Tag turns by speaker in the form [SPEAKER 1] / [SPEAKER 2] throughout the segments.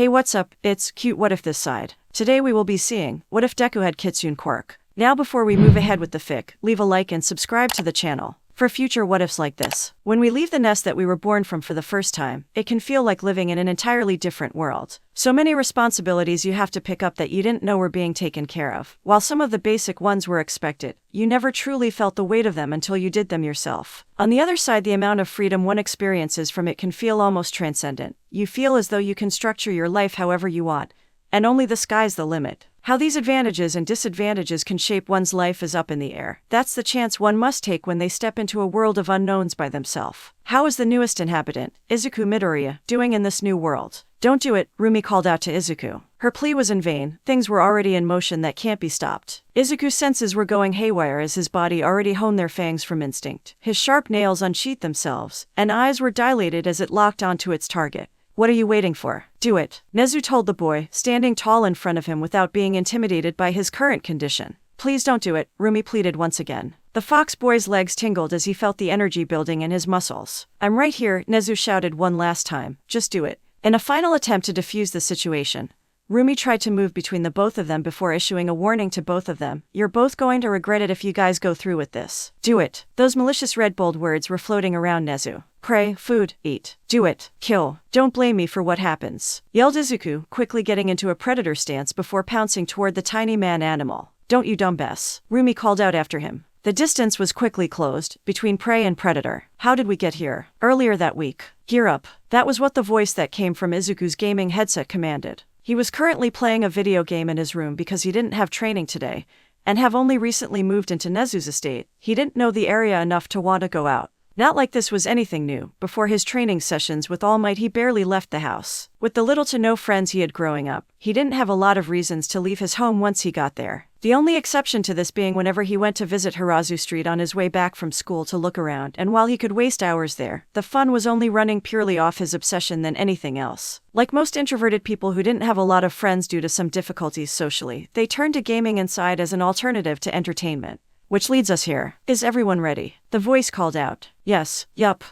[SPEAKER 1] Hey, what's up? It's Cute What If this side. Today we will be seeing What If Deku had Kitsune Quirk. Now before we move ahead with the fic, leave a like and subscribe to the channel for future what ifs like this. When we leave the nest that we were born from for the first time, it can feel like living in an entirely different world. So many responsibilities you have to pick up that you didn't know were being taken care of. While some of the basic ones were expected, you never truly felt the weight of them until you did them yourself. On the other side, the amount of freedom one experiences from it can feel almost transcendent. You feel as though you can structure your life however you want, and only the sky's the limit. How these advantages and disadvantages can shape one's life is up in the air. That's the chance one must take when they step into a world of unknowns by themselves. How is the newest inhabitant, Izuku Midoriya, doing in this new world? Don't do it, Rumi called out to Izuku. Her plea was in vain. Things were already in motion that can't be stopped. Izuku's senses were going haywire as his body already honed their fangs from instinct. His sharp nails unsheathed themselves, and eyes were dilated as it locked onto its target. What are you waiting for? Do it, Nezu told the boy, standing tall in front of him without being intimidated by his current condition. Please don't do it, Rumi pleaded once again. The fox boy's legs tingled as he felt the energy building in his muscles. I'm right here, Nezu shouted one last time. Just do it. In a final attempt to defuse the situation, Rumi tried to move between the both of them before issuing a warning to both of them. You're both going to regret it if you guys go through with this. Do it. Those malicious red bold words were floating around Nezu. Pray, food, eat. Do it. Kill. Don't blame me for what happens, yelled Izuku, quickly getting into a predator stance before pouncing toward the tiny man animal. Don't you dumbass, Rumi called out after him. The distance was quickly closed between prey and predator. How did we get here? Earlier that week. Gear up. That was what the voice that came from Izuku's gaming headset commanded. He was currently playing a video game in his room because he didn't have training today, and have only recently moved into Nezu's estate. He didn't know the area enough to want to go out. Not like this was anything new. Before his training sessions with All Might, he barely left the house. With the little to no friends he had growing up, he didn't have a lot of reasons to leave his home once he got there. The only exception to this being whenever he went to visit Hirazu Street on his way back from school to look around, and while he could waste hours there, the fun was only running purely off his obsession than anything else. Like most introverted people who didn't have a lot of friends due to some difficulties socially, they turned to gaming inside as an alternative to entertainment. Which leads us here. Is everyone ready? The voice called out. Yes, yup,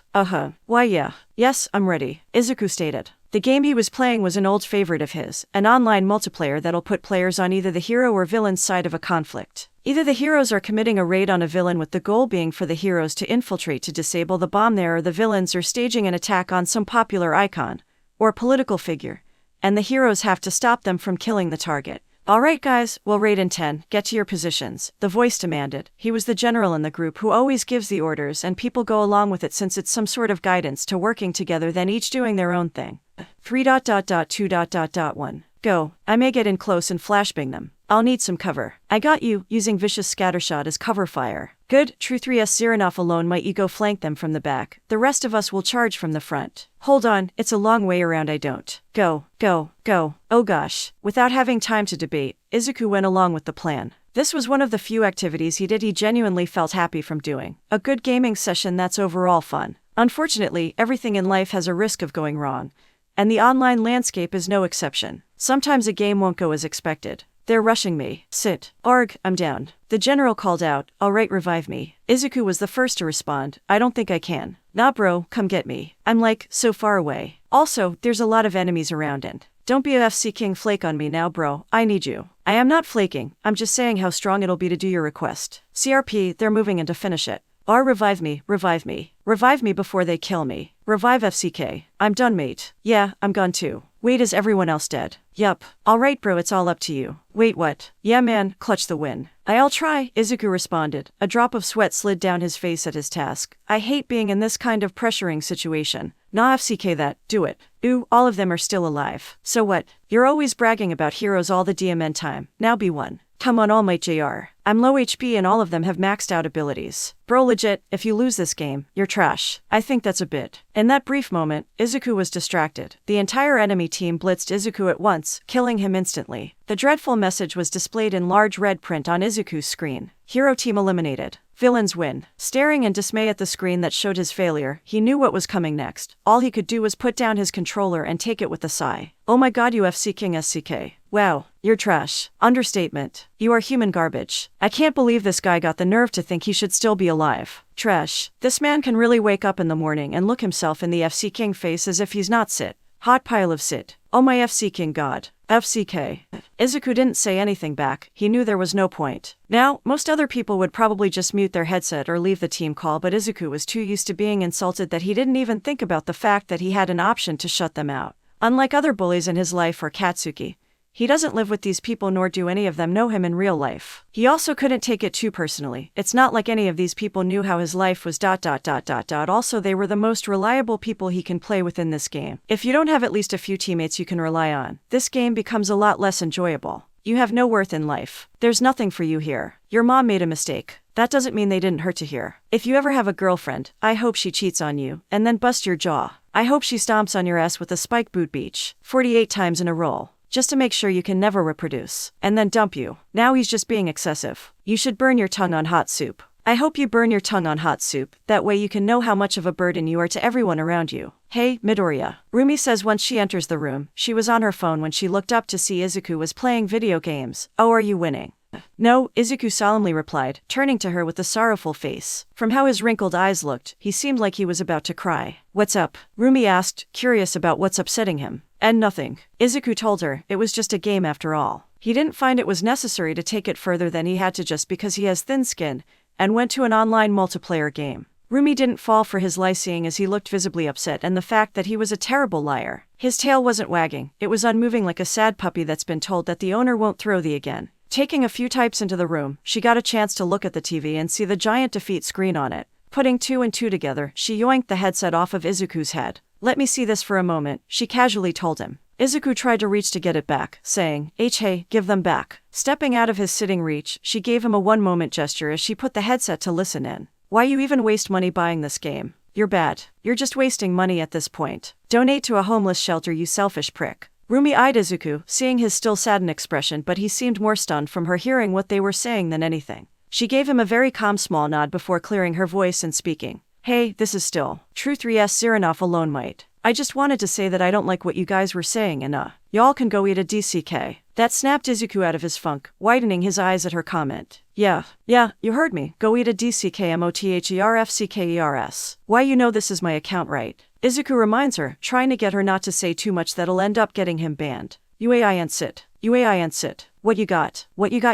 [SPEAKER 1] why yeah. Yes, I'm ready, Izuku stated. The game he was playing was an old favorite of his, an online multiplayer that'll put players on either the hero or villain's side of a conflict. Either the heroes are committing a raid on a villain with the goal being for the heroes to infiltrate to disable the bomb there, or the villains are staging an attack on some popular icon or political figure, and the heroes have to stop them from killing the target. Alright guys, we'll raid in 10, get to your positions, the voice demanded. He was the general in the group who always gives the orders and people go along with it since it's some sort of guidance to working together than each doing their own thing. 3.2.1. Go. I may get in close and flashbang them. I'll need some cover. I got you, using vicious scattershot as cover fire. Good, True 3S Ziranov alone might ego flank them from the back. The rest of us will charge from the front. Hold on, it's a long way around. I don't. Go, go, go. Oh gosh. Without having time to debate, Izuku went along with the plan. This was one of the few activities he genuinely felt happy from doing. A good gaming session that's overall fun. Unfortunately, everything in life has a risk of going wrong, and the online landscape is no exception. Sometimes a game won't go as expected. They're rushing me. Sit. Arg, I'm down. The general called out. Alright, revive me. Izuku was the first to respond. I don't think I can. Nah bro, come get me. I'm like, so far away. Also, there's a lot of enemies around and don't be a FC King flake on me now bro, I need you. I am not flaking, I'm just saying how strong it'll be to do your request. CRP, they're moving in to finish it. Revive me, revive me. Revive me before they kill me. Revive FCK. I'm done mate. Yeah, I'm gone too. Wait, is everyone else dead? Yup. Alright bro, it's all up to you. Wait, what? Yeah man, clutch the win. I'll try, Izuku responded. A drop of sweat slid down his face at his task. I hate being in this kind of pressuring situation. Nah FCK that, do it. Ooh, all of them are still alive. So what? You're always bragging about heroes all the DMN time. Now be one. Come on All Might JR. I'm low HP and all of them have maxed out abilities. Bro legit, if you lose this game, you're trash. I think that's a bit. In that brief moment, Izuku was distracted. The entire enemy team blitzed Izuku at once, killing him instantly. The dreadful message was displayed in large red print on Izuku's screen. Hero team eliminated. Villains win. Staring in dismay at the screen that showed his failure, he knew what was coming next. All he could do was put down his controller and take it with a sigh. Oh my god, UFC King SCK. Wow, you're trash. Understatement. You are human garbage. I can't believe this guy got the nerve to think he should still be alive. Trash. This man can really wake up in the morning and look himself in the FC King face as if he's not sit. Hot pile of sit. Oh my FC King God. FCK. Izuku didn't say anything back. He knew there was no point. Now, most other people would probably just mute their headset or leave the team call, but Izuku was too used to being insulted that he didn't even think about the fact that he had an option to shut them out. Unlike other bullies in his life or Katsuki, he doesn't live with these people nor do any of them know him in real life. He also couldn't take it too personally. It's not like any of these people knew how his life was ... Also, they were the most reliable people he can play with in this game. If you don't have at least a few teammates you can rely on, this game becomes a lot less enjoyable. You have no worth in life. There's nothing for you here. Your mom made a mistake. That doesn't mean they didn't hurt to hear. If you ever have a girlfriend, I hope she cheats on you, and then busts your jaw. I hope she stomps on your ass with a spike boot beach 48 times in a row, just to make sure you can never reproduce, and then dump you. Now he's just being excessive. You should burn your tongue on hot soup. I hope you burn your tongue on hot soup, that way you can know how much of a burden you are to everyone around you. Hey, Midoriya. Rumi says once she enters the room. She was on her phone when she looked up to see Izuku was playing video games. Oh, are you winning? No, Izuku solemnly replied, turning to her with a sorrowful face. From how his wrinkled eyes looked, he seemed like he was about to cry. What's up? Rumi asked, curious about what's upsetting him. And nothing. Izuku told her, it was just a game after all. He didn't find it was necessary to take it further than he had to just because he has thin skin, and went to an online multiplayer game. Rumi didn't fall for his lie, seeing as he looked visibly upset and the fact that he was a terrible liar. His tail wasn't wagging, it was unmoving like a sad puppy that's been told that the owner won't throw the again. Taking a few types into the room, she got a chance to look at the TV and see the giant defeat screen on it. Putting two and two together, she yoinked the headset off of Izuku's head. Let me see this for a moment, she casually told him. Izuku tried to reach to get it back, saying, hey, give them back. Stepping out of his sitting reach, she gave him a one-moment gesture as she put the headset to listen in. Why you even waste money buying this game? You're bad. You're just wasting money at this point. Donate to a homeless shelter, you selfish prick. Rumi eyed Izuku, seeing his still saddened expression, but he seemed more stunned from her hearing what they were saying than anything. She gave him a very calm small nod before clearing her voice and speaking. Hey, this is still True 3S Ziranov alone might. I just wanted to say that I don't like what you guys were saying and y'all can go eat a DCK. That snapped Izuku out of his funk, widening his eyes at her comment. Yeah, you heard me. Go eat a DCKMOTHERFCKERS. Why, you know this is my account, right? Izuku reminds her, trying to get her not to say too much that'll end up getting him banned. UAI and sit. What you got,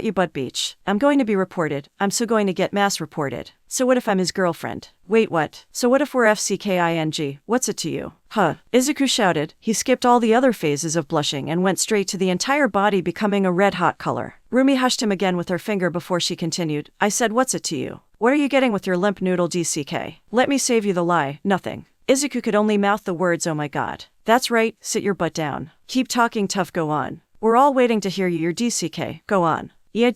[SPEAKER 1] you butt beach. I'm going to be reported. I'm so going to get mass reported. So what if I'm his girlfriend? Wait, what? So what if we're FCKING? What's it to you? Huh? Izuku shouted. He skipped all the other phases of blushing and went straight to the entire body becoming a red-hot color. Rumi hushed him again with her finger before she continued. I said, what's it to you? What are you getting with your limp noodle DCK? Let me save you the lie. Nothing. Izuku could only mouth the words, oh my god. That's right, sit your butt down. Keep talking tough, go on. We're all waiting to hear you, your DCK, go on. Yeah,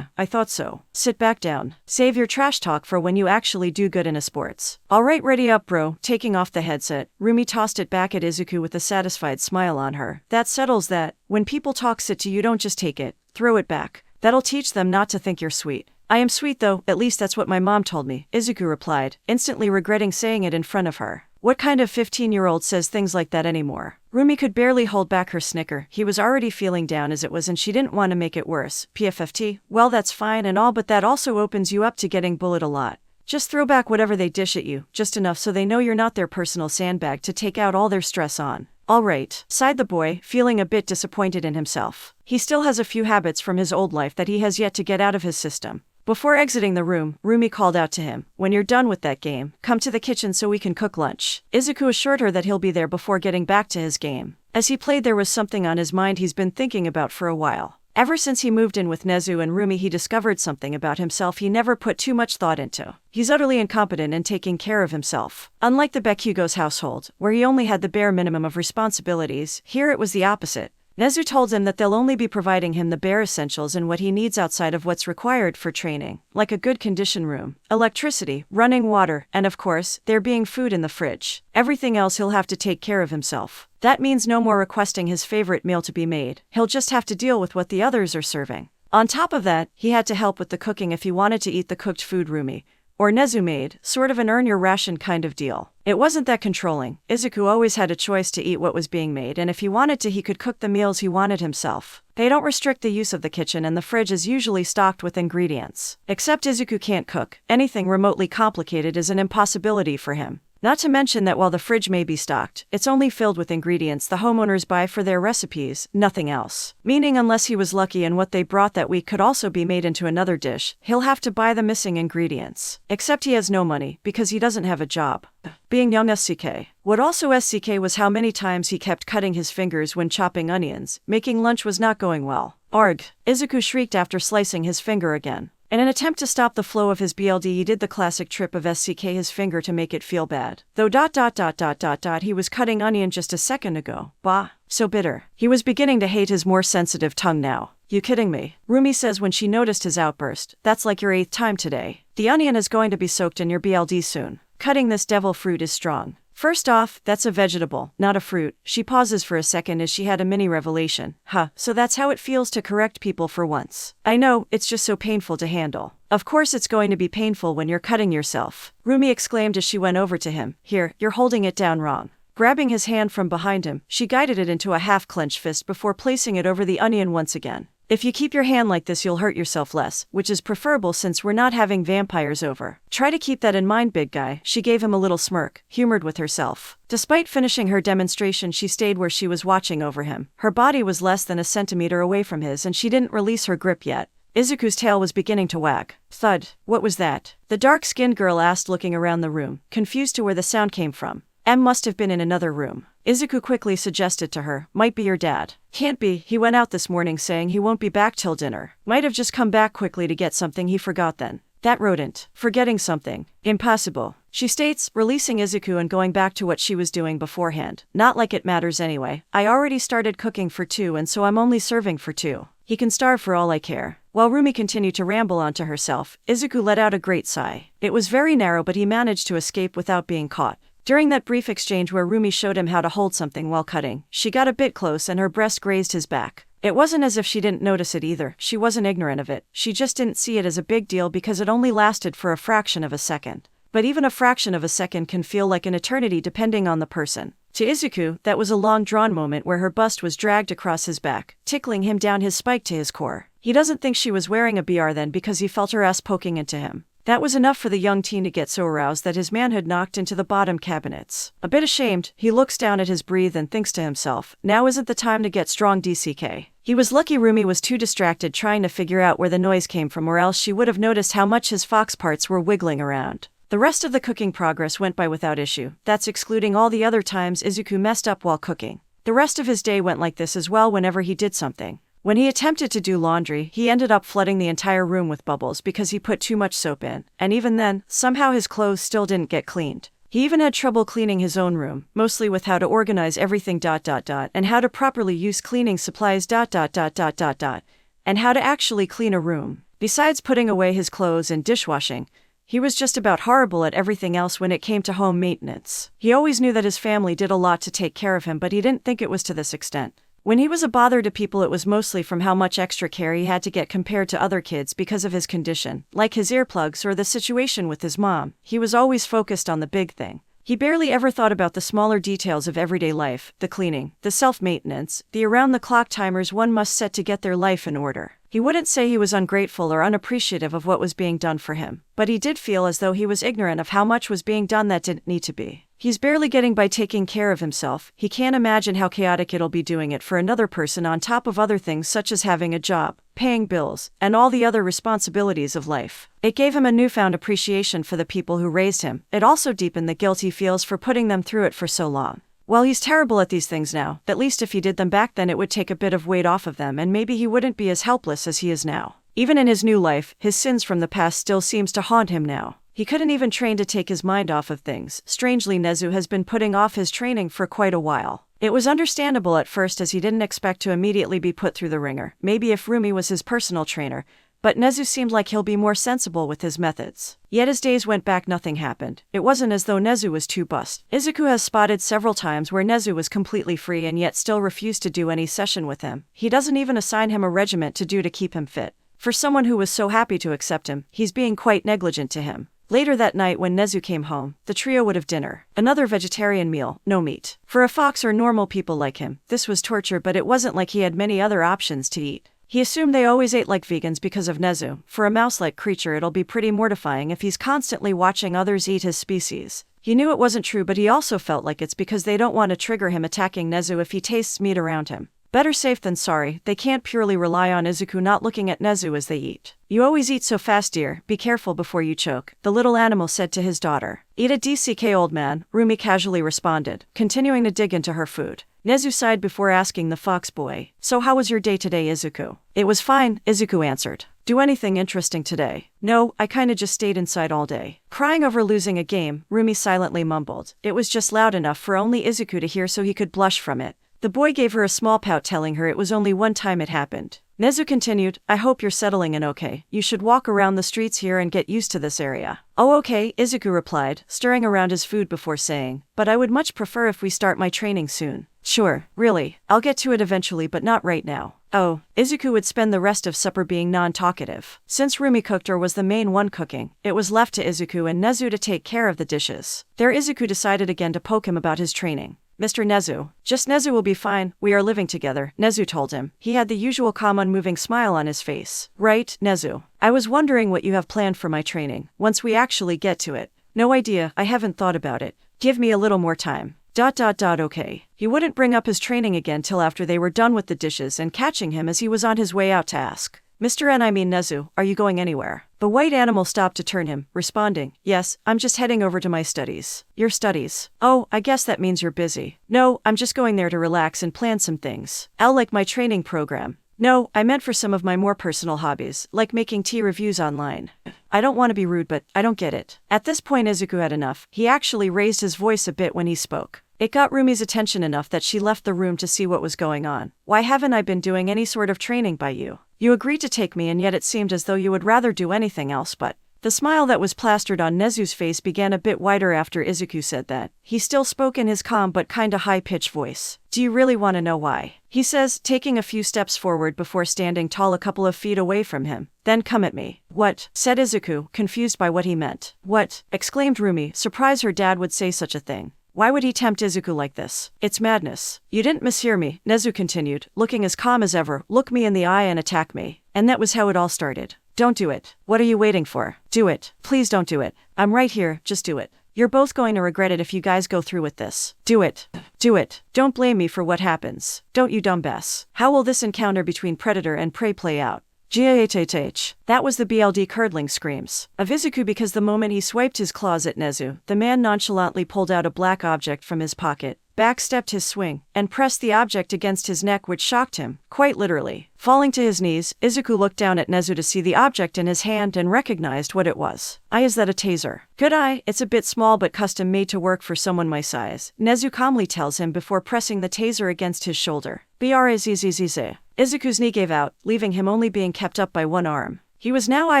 [SPEAKER 1] I thought so. Sit back down. Save your trash talk for when you actually do good in a sports. Alright, ready up, bro. Taking off the headset, Rumi tossed it back at Izuku with a satisfied smile on her. That settles that. When people talk shit to you, don't just take it. Throw it back. That'll teach them not to think you're sweet. I am sweet though, at least that's what my mom told me, Izuku replied, instantly regretting saying it in front of her. What kind of 15-year-old says things like that anymore? Rumi could barely hold back her snicker. He was already feeling down as it was and she didn't want to make it worse. PFFT, well that's fine and all, but that also opens you up to getting bullied a lot. Just throw back whatever they dish at you, just enough so they know you're not their personal sandbag to take out all their stress on. Alright, sighed the boy, feeling a bit disappointed in himself. He still has a few habits from his old life that he has yet to get out of his system. Before exiting the room, Rumi called out to him, when you're done with that game, come to the kitchen so we can cook lunch. Izuku assured her that he'll be there before getting back to his game. As he played, there was something on his mind he's been thinking about for a while. Ever since he moved in with Nezu and Rumi, he discovered something about himself he never put too much thought into. He's utterly incompetent in taking care of himself. Unlike the Bakugo's household, where he only had the bare minimum of responsibilities, here it was the opposite. Nezu told him that they'll only be providing him the bare essentials and what he needs outside of what's required for training, like a good condition room, electricity, running water, and of course, there being food in the fridge. Everything else he'll have to take care of himself. That means no more requesting his favorite meal to be made. He'll just have to deal with what the others are serving. On top of that, he had to help with the cooking if he wanted to eat the cooked food Rumi or Nezu made, sort of an earn your ration kind of deal. It wasn't that controlling. Izuku always had a choice to eat what was being made, and if he wanted to, he could cook the meals he wanted himself. They don't restrict the use of the kitchen, and the fridge is usually stocked with ingredients. Except Izuku can't cook. Anything remotely complicated is an impossibility for him. Not to mention that while the fridge may be stocked, it's only filled with ingredients the homeowners buy for their recipes, nothing else. Meaning unless he was lucky and what they brought that week could also be made into another dish, he'll have to buy the missing ingredients. Except he has no money, because he doesn't have a job. Being young SCK. What also SCK was how many times he kept cutting his fingers when chopping onions, making lunch was not going well. Arg! Izuku shrieked after slicing his finger again. In an attempt to stop the flow of his BLD, he did the classic trip of SCK his finger to make it feel bad. Though he was cutting onion just a second ago. Bah, so bitter. He was beginning to hate his more sensitive tongue now. You kidding me? Rumi says when she noticed his outburst. That's like your 8th time today. The onion is going to be soaked in your BLD soon. Cutting this devil fruit is strong. First off, that's a vegetable, not a fruit. She pauses for a second as she had a mini revelation. So that's how it feels to correct people for once. I know, it's just so painful to handle. Of course it's going to be painful when you're cutting yourself. Rumi exclaimed as she went over to him. Here, you're holding it down wrong. Grabbing his hand from behind him, she guided it into a half-clenched fist before placing it over the onion once again. If you keep your hand like this you'll hurt yourself less, which is preferable since we're not having vampires over. Try to keep that in mind, big guy. She gave him a little smirk, humored with herself. Despite finishing her demonstration, she stayed where she was watching over him. Her body was less than a centimeter away from his and she didn't release her grip yet. Izuku's tail was beginning to wag. Thud. What was that? The dark-skinned girl asked, looking around the room, confused to where the sound came from. Must have been in another room. Izuku quickly suggested to her, might be your dad. Can't be, he went out this morning saying he won't be back till dinner. Might have just come back quickly to get something he forgot then. That rodent. Forgetting something. Impossible. She states, releasing Izuku and going back to what she was doing beforehand. Not like it matters anyway. I already started cooking for 2 and so I'm only serving for 2. He can starve for all I care. While Rumi continued to ramble on to herself, Izuku let out a great sigh. It was very narrow but he managed to escape without being caught. During that brief exchange where Rumi showed him how to hold something while cutting, she got a bit close and her breast grazed his back. It wasn't as if she didn't notice it either, she wasn't ignorant of it, she just didn't see it as a big deal because it only lasted for a fraction of a second. But even a fraction of a second can feel like an eternity depending on the person. To Izuku, that was a long-drawn moment where her bust was dragged across his back, tickling him down his spike to his core. He doesn't think she was wearing a BR then because he felt her ass poking into him. That was enough for the young teen to get so aroused that his manhood knocked into the bottom cabinets. A bit ashamed, he looks down at his breath and thinks to himself, now isn't the time to get strong DCK. He was lucky Rumi was too distracted trying to figure out where the noise came from or else she would have noticed how much his fox parts were wiggling around. The rest of the cooking progress went by without issue, that's excluding all the other times Izuku messed up while cooking. The rest of his day went like this as well whenever he did something. When he attempted to do laundry, he ended up flooding the entire room with bubbles because he put too much soap in, and even then, somehow his clothes still didn't get cleaned. He even had trouble cleaning his own room, mostly with how to organize everything ... and how to properly use cleaning supplies ... and how to actually clean a room. Besides putting away his clothes and dishwashing, he was just about horrible at everything else when it came to home maintenance. He always knew that his family did a lot to take care of him, but he didn't think it was to this extent. When he was a bother to people, it was mostly from how much extra care he had to get compared to other kids because of his condition, like his earplugs or the situation with his mom. He was always focused on the big thing. He barely ever thought about the smaller details of everyday life, the cleaning, the self-maintenance, the around-the-clock timers one must set to get their life in order. He wouldn't say he was ungrateful or unappreciative of what was being done for him, but he did feel as though he was ignorant of how much was being done that didn't need to be. He's barely getting by taking care of himself. He can't imagine how chaotic it'll be doing it for another person on top of other things such as having a job, paying bills, and all the other responsibilities of life. It gave him a newfound appreciation for the people who raised him. It also deepened the guilt he feels for putting them through it for so long. Well, he's terrible at these things now. At least if he did them back then it would take a bit of weight off of them and maybe he wouldn't be as helpless as he is now. Even in his new life, his sins from the past still seems to haunt him now. He couldn't even train to take his mind off of things. Strangely, Nezu has been putting off his training for quite a while. It was understandable at first as he didn't expect to immediately be put through the ringer, maybe if Rumi was his personal trainer, but Nezu seemed like he'll be more sensible with his methods. Yet as days went back nothing happened. It wasn't as though Nezu was too bust. Izuku has spotted several times where Nezu was completely free and yet still refused to do any session with him. He doesn't even assign him a regiment to do to keep him fit. For someone who was so happy to accept him, he's being quite negligent to him. Later that night when Nezu came home, the trio would have dinner. Another vegetarian meal, no meat. For a fox or normal people like him, this was torture, but it wasn't like he had many other options to eat. He assumed they always ate like vegans because of Nezu. For a mouse-like creature it'll be pretty mortifying if he's constantly watching others eat his species. He knew it wasn't true, but he also felt like it's because they don't want to trigger him attacking Nezu if he tastes meat around him. Better safe than sorry. They can't purely rely on Izuku not looking at Nezu as they eat. You always eat so fast, dear. Be careful before you choke, the little animal said to his daughter. Eat a DCK, old man, Rumi casually responded, continuing to dig into her food. Nezu sighed before asking the fox boy, so how was your day today, Izuku? It was fine, Izuku answered. Do anything interesting today? No, I kinda just stayed inside all day. Crying over losing a game, Rumi silently mumbled. It was just loud enough for only Izuku to hear, so he could blush from it. The boy gave her a small pout, telling her it was only one time it happened. Nezu continued, I hope you're settling in okay. You should walk around the streets here and get used to this area. Oh okay, Izuku replied, stirring around his food before saying, but I would much prefer if we start my training soon. Sure, really, I'll get to it eventually, but not right now. Oh, Izuku would spend the rest of supper being non-talkative. Since Rumi cooked or was the main one cooking, it was left to Izuku and Nezu to take care of the dishes. There Izuku decided again to poke him about his training. Mr. Nezu. Just Nezu will be fine, we are living together, Nezu told him. He had the usual calm unmoving smile on his face. Right, Nezu. I was wondering what you have planned for my training, once we actually get to it. No idea, I haven't thought about it. Give me a little more time. Okay. He wouldn't bring up his training again till after they were done with the dishes and catching him as he was on his way out to ask. Mr. N, I mean Nezu, are you going anywhere? The white animal stopped to turn him, responding, yes, I'm just heading over to my studies. Your studies? Oh, I guess that means you're busy. No, I'm just going there to relax and plan some things. I'll like my training program. No, I meant for some of my more personal hobbies, like making tea reviews online. I don't want to be rude, but I don't get it. At this point Izuku had enough. He actually raised his voice a bit when he spoke. It got Rumi's attention enough that she left the room to see what was going on. Why haven't I been doing any sort of training by you? You agreed to take me and yet it seemed as though you would rather do anything else, but... The smile that was plastered on Nezu's face began a bit wider after Izuku said that. He still spoke in his calm but kinda high-pitched voice. Do you really want to know why? He says, taking a few steps forward before standing tall a couple of feet away from him. Then come at me. What? Said Izuku, confused by what he meant. What? Exclaimed Rumi, surprised her dad would say such a thing. Why would he tempt Izuku like this? It's madness. You didn't mishear me, Nezu continued, looking as calm as ever. Look me in the eye and attack me. And that was how it all started. Don't do it. What are you waiting for? Do it. Please don't do it. I'm right here, just do it. You're both going to regret it if you guys go through with this. Do it. Do it. Don't blame me for what happens. Don't you dumbass. How will this encounter between predator and prey play out? Gahhh. That was the BLD curdling screams of Izuku because the moment he swiped his claws at Nezu, the man nonchalantly pulled out a black object from his pocket, backstepped his swing, and pressed the object against his neck, which shocked him, quite literally. Falling to his knees, Izuku looked down at Nezu to see the object in his hand and recognized what it was. Is that a taser? Good eye, it's a bit small but custom made to work for someone my size, Nezu calmly tells him before pressing the taser against his shoulder. Brzzzz. Izuku's knee gave out, leaving him only being kept up by one arm. He was now eye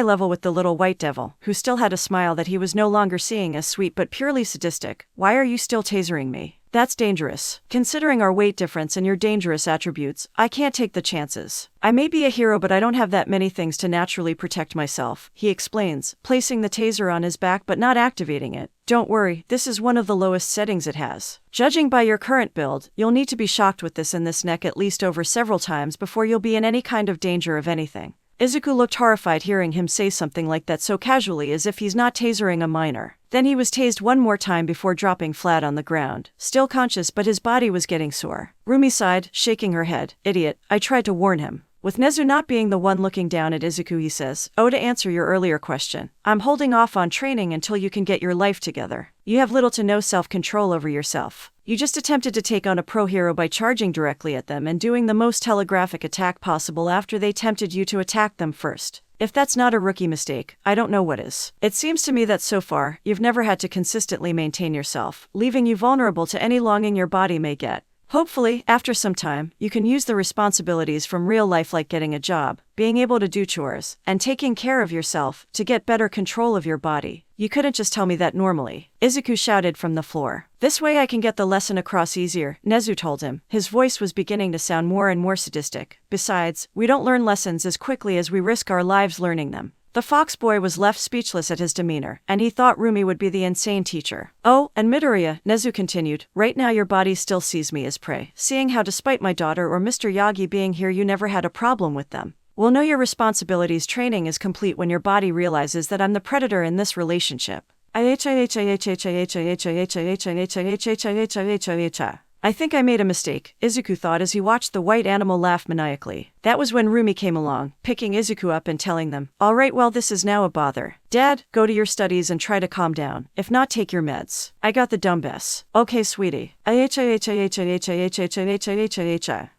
[SPEAKER 1] level with the little white devil, who still had a smile that he was no longer seeing as sweet but purely sadistic. Why are you still tasering me? That's dangerous. Considering our weight difference and your dangerous attributes, I can't take the chances. I may be a hero, but I don't have that many things to naturally protect myself, he explains, placing the taser on his back but not activating it. Don't worry, this is one of the lowest settings it has. Judging by your current build, you'll need to be shocked with this in this neck at least over several times before you'll be in any kind of danger of anything. Izuku looked horrified hearing him say something like that so casually, as if he's not tasering a minor. Then he was tased one more time before dropping flat on the ground, still conscious but his body was getting sore. Rumi sighed, shaking her head. Idiot, I tried to warn him. With Nezu not being the one looking down at Izuku, he says, oh, to answer your earlier question, I'm holding off on training until you can get your life together. You have little to no self-control over yourself. You just attempted to take on a pro hero by charging directly at them and doing the most telegraphic attack possible after they tempted you to attack them first. If that's not a rookie mistake, I don't know what is. It seems to me that so far, you've never had to consistently maintain yourself, leaving you vulnerable to any longing your body may get. Hopefully, after some time, you can use the responsibilities from real life like getting a job, being able to do chores, and taking care of yourself to get better control of your body. You couldn't just tell me that normally, Izuku shouted from the floor. This way I can get the lesson across easier, Nezu told him. His voice was beginning to sound more and more sadistic. Besides, we don't learn lessons as quickly as we risk our lives learning them. The fox boy was left speechless at his demeanor, and he thought Rumi would be the insane teacher. Oh, and Midoriya, Nezu continued, right now your body still sees me as prey, seeing how despite my daughter or Mr. Yagi being here you never had a problem with them. We'll know your responsibilities training is complete when your body realizes that I'm the predator in this relationship. I think I made a mistake, Izuku thought as he watched the white animal laugh maniacally. That was when Rumi came along, picking Izuku up and telling them, "Alright, well, this is now a bother. Dad, go to your studies and try to calm down. If not, take your meds. I got the dumbass." "Okay, sweetie."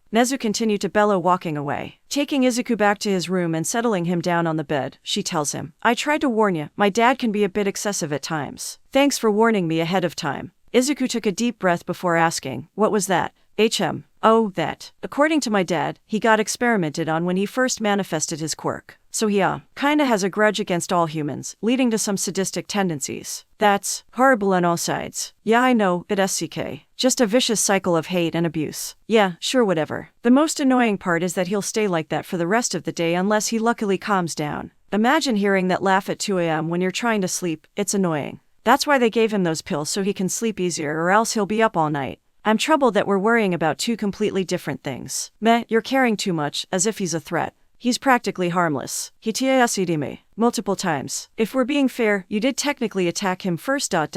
[SPEAKER 1] Nezu continued to bellow, walking away. Taking Izuku back to his room and settling him down on the bed, she tells him, "I tried to warn you, my dad can be a bit excessive at times. Thanks for warning me ahead of time." Izuku took a deep breath before asking, "What was that?" "Oh, that. According to my dad, he got experimented on when he first manifested his quirk. So he, kinda has a grudge against all humans, leading to some sadistic tendencies. That's horrible on all sides." "Yeah, I know, but SCK. Just a vicious cycle of hate and abuse." "Yeah, sure, whatever. The most annoying part is that he'll stay like that for the rest of the day unless he luckily calms down. Imagine hearing that laugh at 2 a.m. when you're trying to sleep. It's annoying. That's why they gave him those pills, so he can sleep easier, or else he'll be up all night. I'm troubled that we're worrying about two completely different things." "Meh, you're caring too much, as if he's a threat. He's practically harmless. He TASE'd me multiple times. If we're being fair, you did technically attack him first. I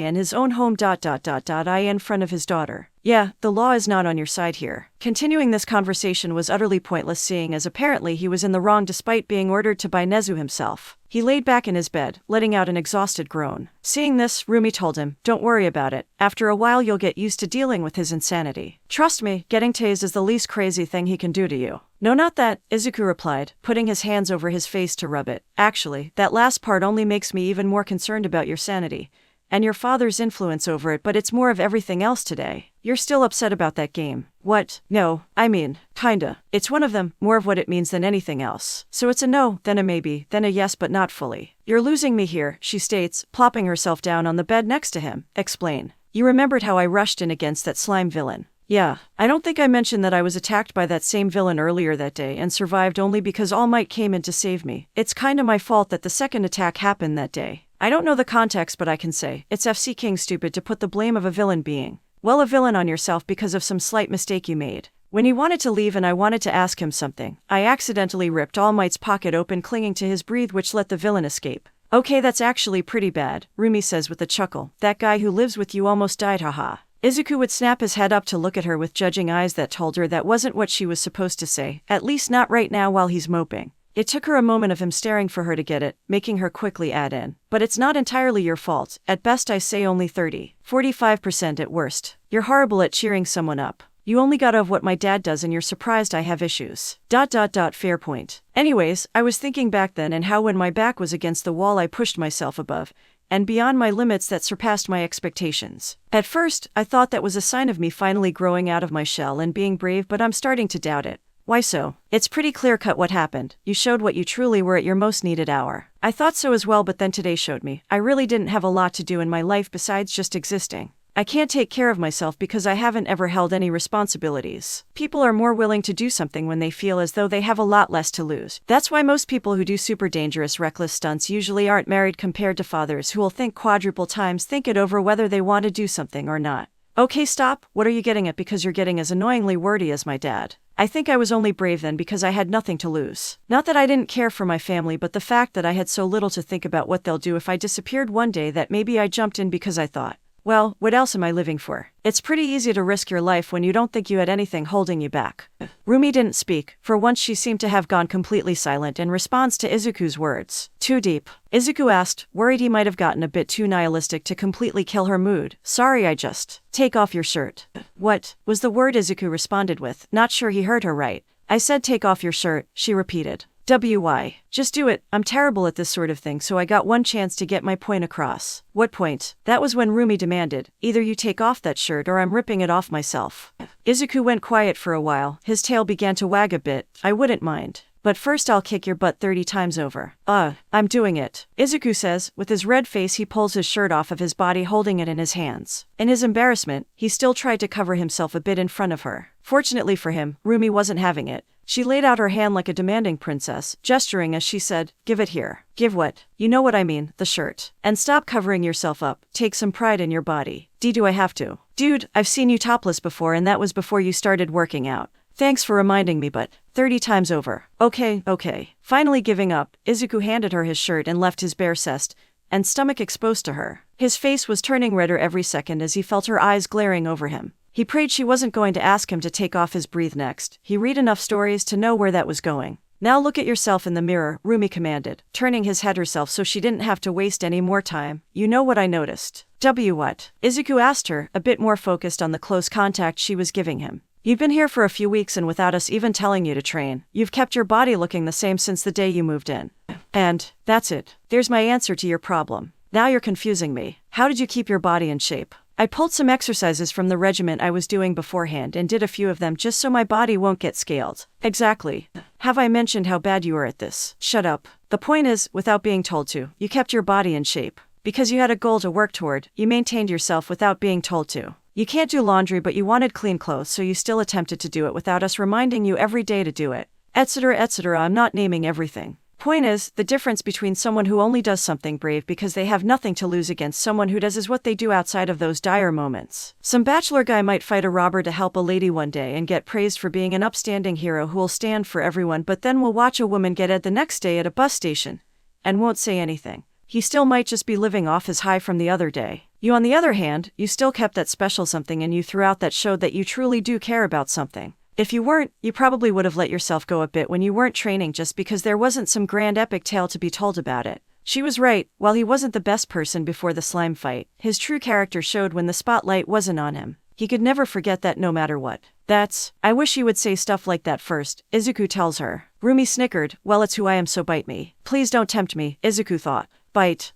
[SPEAKER 1] in his own home. I in front of his daughter. Yeah, the law is not on your side here." Continuing this conversation was utterly pointless, seeing as apparently he was in the wrong despite being ordered to by Nezu himself. He laid back in his bed, letting out an exhausted groan. Seeing this, Rumi told him, "Don't worry about it. After a while you'll get used to dealing with his insanity. Trust me, getting tased is the least crazy thing he can do to you." "No, not that," Izuku replied, putting his hands over his face to rub it. "Actually, that last part only makes me even more concerned about your sanity and your father's influence over it, but it's more of everything else today. You're still upset about that game." "What? No, I mean, kinda. It's one of them, more of what it means than anything else. So it's a no, then a maybe, then a yes, but not fully." "You're losing me here," she states, plopping herself down on the bed next to him. "Explain. You remembered how I rushed in against that slime villain." "Yeah, I don't think I mentioned that I was attacked by that same villain earlier that day and survived only because All Might came in to save me. It's kinda my fault that the second attack happened that day. I don't know the context, but I can say, it's FC King stupid to put the blame of a villain being, well, a villain on yourself because of some slight mistake you made. When he wanted to leave and I wanted to ask him something, I accidentally ripped All Might's pocket open, clinging to his breath, which let the villain escape." "Okay, that's actually pretty bad," Rumi says with a chuckle. "That guy who lives with you almost died, haha." Izuku would snap his head up to look at her with judging eyes that told her that wasn't what she was supposed to say, at least not right now while he's moping. It took her a moment of him staring for her to get it, making her quickly add in, "But it's not entirely your fault. At best I say only 45% at worst. You're horrible at cheering someone up. You only got of what my dad does and you're surprised I have issues. Fair point. Anyways, I was thinking back then and how when my back was against the wall I pushed myself above and beyond my limits that surpassed my expectations. At first, I thought that was a sign of me finally growing out of my shell and being brave, but I'm starting to doubt it." "Why so?" "It's pretty clear-cut what happened. You showed what you truly were at your most needed hour. I thought so as well, but then today showed me I really didn't have a lot to do in my life besides just existing. I can't take care of myself because I haven't ever held any responsibilities. People are more willing to do something when they feel as though they have a lot less to lose. That's why most people who do super dangerous, reckless stunts usually aren't married compared to fathers who will think quadruple times think it over whether they want to do something or not." "Okay, stop. What are you getting at? Because you're getting as annoyingly wordy as my dad. I think I was only brave then because I had nothing to lose. Not that I didn't care for my family, but the fact that I had so little to think about what they'll do if I disappeared one day that maybe I jumped in because I thought, well, what else am I living for? It's pretty easy to risk your life when you don't think you had anything holding you back." Rumi didn't speak. For once she seemed to have gone completely silent in response to Izuku's words. "Too deep?" Izuku asked, worried he might have gotten a bit too nihilistic to completely kill her mood. "Sorry, I just... Take off your shirt." "What?" was the word Izuku responded with, not sure he heard her right. "I said take off your shirt," she repeated. "Why? Just do it. I'm terrible at this sort of thing, so I got one chance to get my point across." "What point?" That was when Rumi demanded, "Either you take off that shirt or I'm ripping it off myself." Izuku went quiet for a while. His tail began to wag a bit. "I wouldn't mind. But first I'll kick your butt 30 times over." I'm doing it," Izuku says. With his red face he pulls his shirt off of his body, holding it in his hands. In his embarrassment, he still tried to cover himself a bit in front of her. Fortunately for him, Rumi wasn't having it. She laid out her hand like a demanding princess, gesturing as she said, "Give it here." "Give what?" "You know what I mean, the shirt. And stop covering yourself up. Take some pride in your body." Do I have to?" "Dude, I've seen you topless before and that was before you started working out. Thanks for reminding me, but 30 times over." Okay. Finally giving up, Izuku handed her his shirt and left his bare chest and stomach exposed to her. His face was turning redder every second as he felt her eyes glaring over him. He prayed she wasn't going to ask him to take off his breath next. He read enough stories to know where that was going. Now look at yourself in the mirror, Rumi commanded, turning his head herself so she didn't have to waste any more time. You know what I noticed? What? Izuku asked her, a bit more focused on the close contact she was giving him. You've been here for a few weeks and without us even telling you to train. You've kept your body looking the same since the day you moved in. And that's it. There's my answer to your problem. Now you're confusing me. How did you keep your body in shape? I pulled some exercises from the regiment I was doing beforehand and did a few of them just so my body won't get scaled. Exactly. Have I mentioned how bad you are at this? Shut up. The point is, without being told to, you kept your body in shape. Because you had a goal to work toward, you maintained yourself without being told to. You can't do laundry but you wanted clean clothes so you still attempted to do it without us reminding you every day to do it. Etc. etc. I'm not naming everything. Point is, the difference between someone who only does something brave because they have nothing to lose against someone who does is what they do outside of those dire moments. Some bachelor guy might fight a robber to help a lady one day and get praised for being an upstanding hero who'll stand for everyone, but then will watch a woman get ed the next day at a bus station and won't say anything. He still might just be living off his high from the other day. You on the other hand, you still kept that special something in you throughout that showed that you truly do care about something. If you weren't, you probably would have let yourself go a bit when you weren't training just because there wasn't some grand epic tale to be told about it. She was right, while he wasn't the best person before the slime fight, his true character showed when the spotlight wasn't on him. He could never forget that no matter what. I wish you would say stuff like that first, Izuku tells her. Rumi snickered, well it's who I am so bite me. Please don't tempt me, Izuku thought. Bite,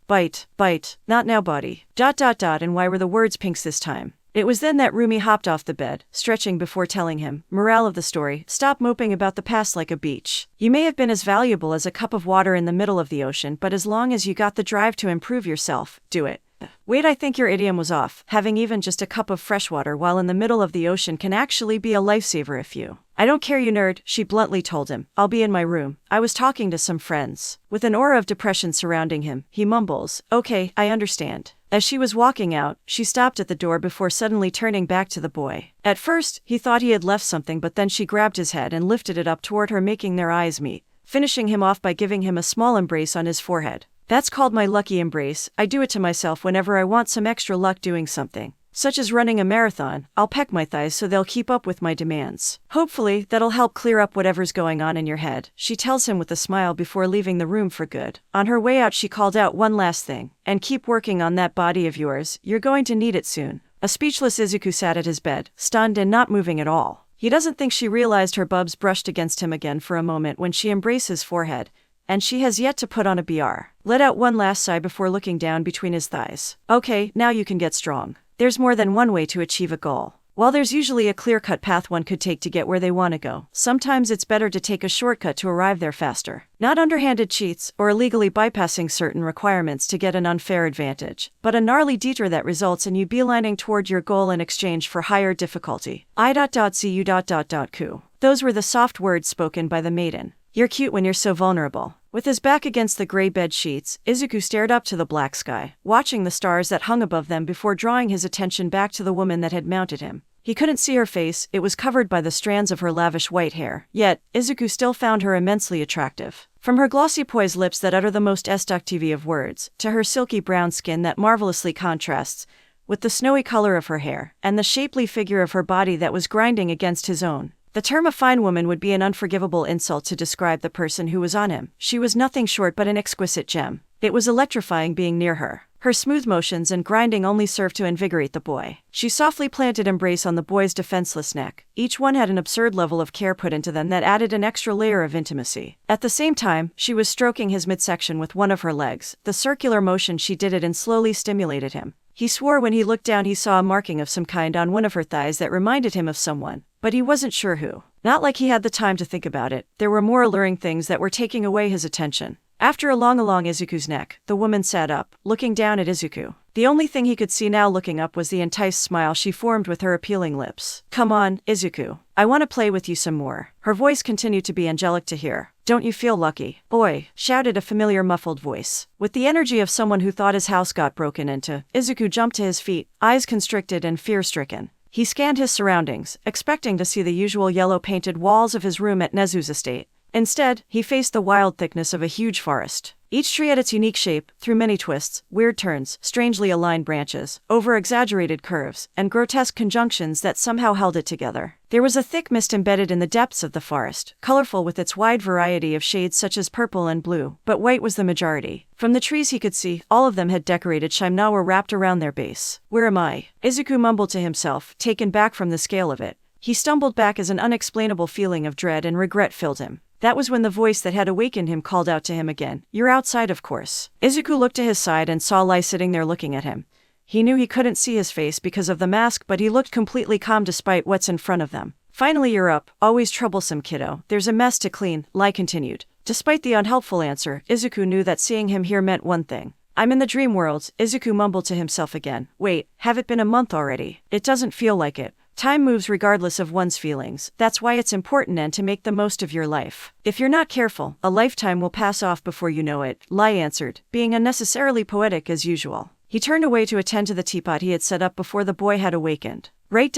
[SPEAKER 1] not now buddy. And why were the words pinks this time? It was then that Rumi hopped off the bed, stretching before telling him, moral of the story, stop moping about the past like a beach. You may have been as valuable as a cup of water in the middle of the ocean, but as long as you got the drive to improve yourself, do it. Wait, I think your idiom was off. Having even just a cup of fresh water while in the middle of the ocean can actually be a lifesaver if you... I don't care you nerd, she bluntly told him. I'll be in my room. I was talking to some friends. With an aura of depression surrounding him, he mumbles, okay, I understand. As she was walking out, she stopped at the door before suddenly turning back to the boy. At first, he thought he had left something, but then she grabbed his head and lifted it up toward her, making their eyes meet, finishing him off by giving him a small embrace on his forehead. That's called my lucky embrace. I do it to myself whenever I want some extra luck doing something, such as running a marathon. I'll peck my thighs so they'll keep up with my demands. Hopefully, that'll help clear up whatever's going on in your head, she tells him with a smile before leaving the room for good. On her way out, she called out one last thing, and keep working on that body of yours. You're going to need it soon. A speechless Izuku sat at his bed, stunned and not moving at all. He doesn't think she realized her bubs brushed against him again for a moment when she embraced his forehead, and she has yet to put on a BR. Let out one last sigh before looking down between his thighs. Okay, now you can get strong. There's more than one way to achieve a goal. While there's usually a clear-cut path one could take to get where they want to go, sometimes it's better to take a shortcut to arrive there faster. Not underhanded cheats, or illegally bypassing certain requirements to get an unfair advantage, but a gnarly detour that results in you beelining toward your goal in exchange for higher difficulty. I.cu. Those were the soft words spoken by the maiden. You're cute when you're so vulnerable. With his back against the gray bed sheets, Izuku stared up to the black sky, watching the stars that hung above them before drawing his attention back to the woman that had mounted him. He couldn't see her face, it was covered by the strands of her lavish white hair, yet, Izuku still found her immensely attractive. From her glossy poised lips that utter the most seductive of words, to her silky brown skin that marvelously contrasts with the snowy color of her hair, and the shapely figure of her body that was grinding against his own. The term a fine woman would be an unforgivable insult to describe the person who was on him. She was nothing short but an exquisite gem. It was electrifying being near her. Her smooth motions and grinding only served to invigorate the boy. She softly planted embrace on the boy's defenseless neck. Each one had an absurd level of care put into them that added an extra layer of intimacy. At the same time, she was stroking his midsection with one of her legs. The circular motion she did it in slowly stimulated him. He swore when he looked down he saw a marking of some kind on one of her thighs that reminded him of someone, but he wasn't sure who. Not like he had the time to think about it. There were more alluring things that were taking away his attention. After along Izuku's neck, the woman sat up, looking down at Izuku. The only thing he could see now looking up was the enticed smile she formed with her appealing lips. Come on, Izuku. I want to play with you some more. Her voice continued to be angelic to hear. Don't you feel lucky? Boy, shouted a familiar muffled voice. With the energy of someone who thought his house got broken into, Izuku jumped to his feet, eyes constricted and fear-stricken. He scanned his surroundings, expecting to see the usual yellow-painted walls of his room at Nezu's estate. Instead, he faced the wild thickness of a huge forest. Each tree had its unique shape, through many twists, weird turns, strangely aligned branches, over-exaggerated curves, and grotesque conjunctions that somehow held it together. There was a thick mist embedded in the depths of the forest, colorful with its wide variety of shades such as purple and blue, but white was the majority. From the trees he could see, all of them had decorated shimnawa wrapped around their base. Where am I? Izuku mumbled to himself, taken back from the scale of it. He stumbled back as an unexplainable feeling of dread and regret filled him. That was when the voice that had awakened him called out to him again. You're outside, of course. Izuku looked to his side and saw Lai sitting there looking at him. He knew he couldn't see his face because of the mask, but he looked completely calm despite what's in front of them. Finally, you're up. Always troublesome, kiddo. There's a mess to clean, Lai continued. Despite the unhelpful answer, Izuku knew that seeing him here meant one thing. I'm in the dream world, Izuku mumbled to himself again. Wait, have it been a month already? It doesn't feel like it. Time moves regardless of one's feelings. That's why it's important and to make the most of your life. If you're not careful, a lifetime will pass off before you know it, Lai answered, being unnecessarily poetic as usual. He turned away to attend to the teapot he had set up before the boy had awakened. Right.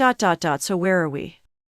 [SPEAKER 1] So where are we?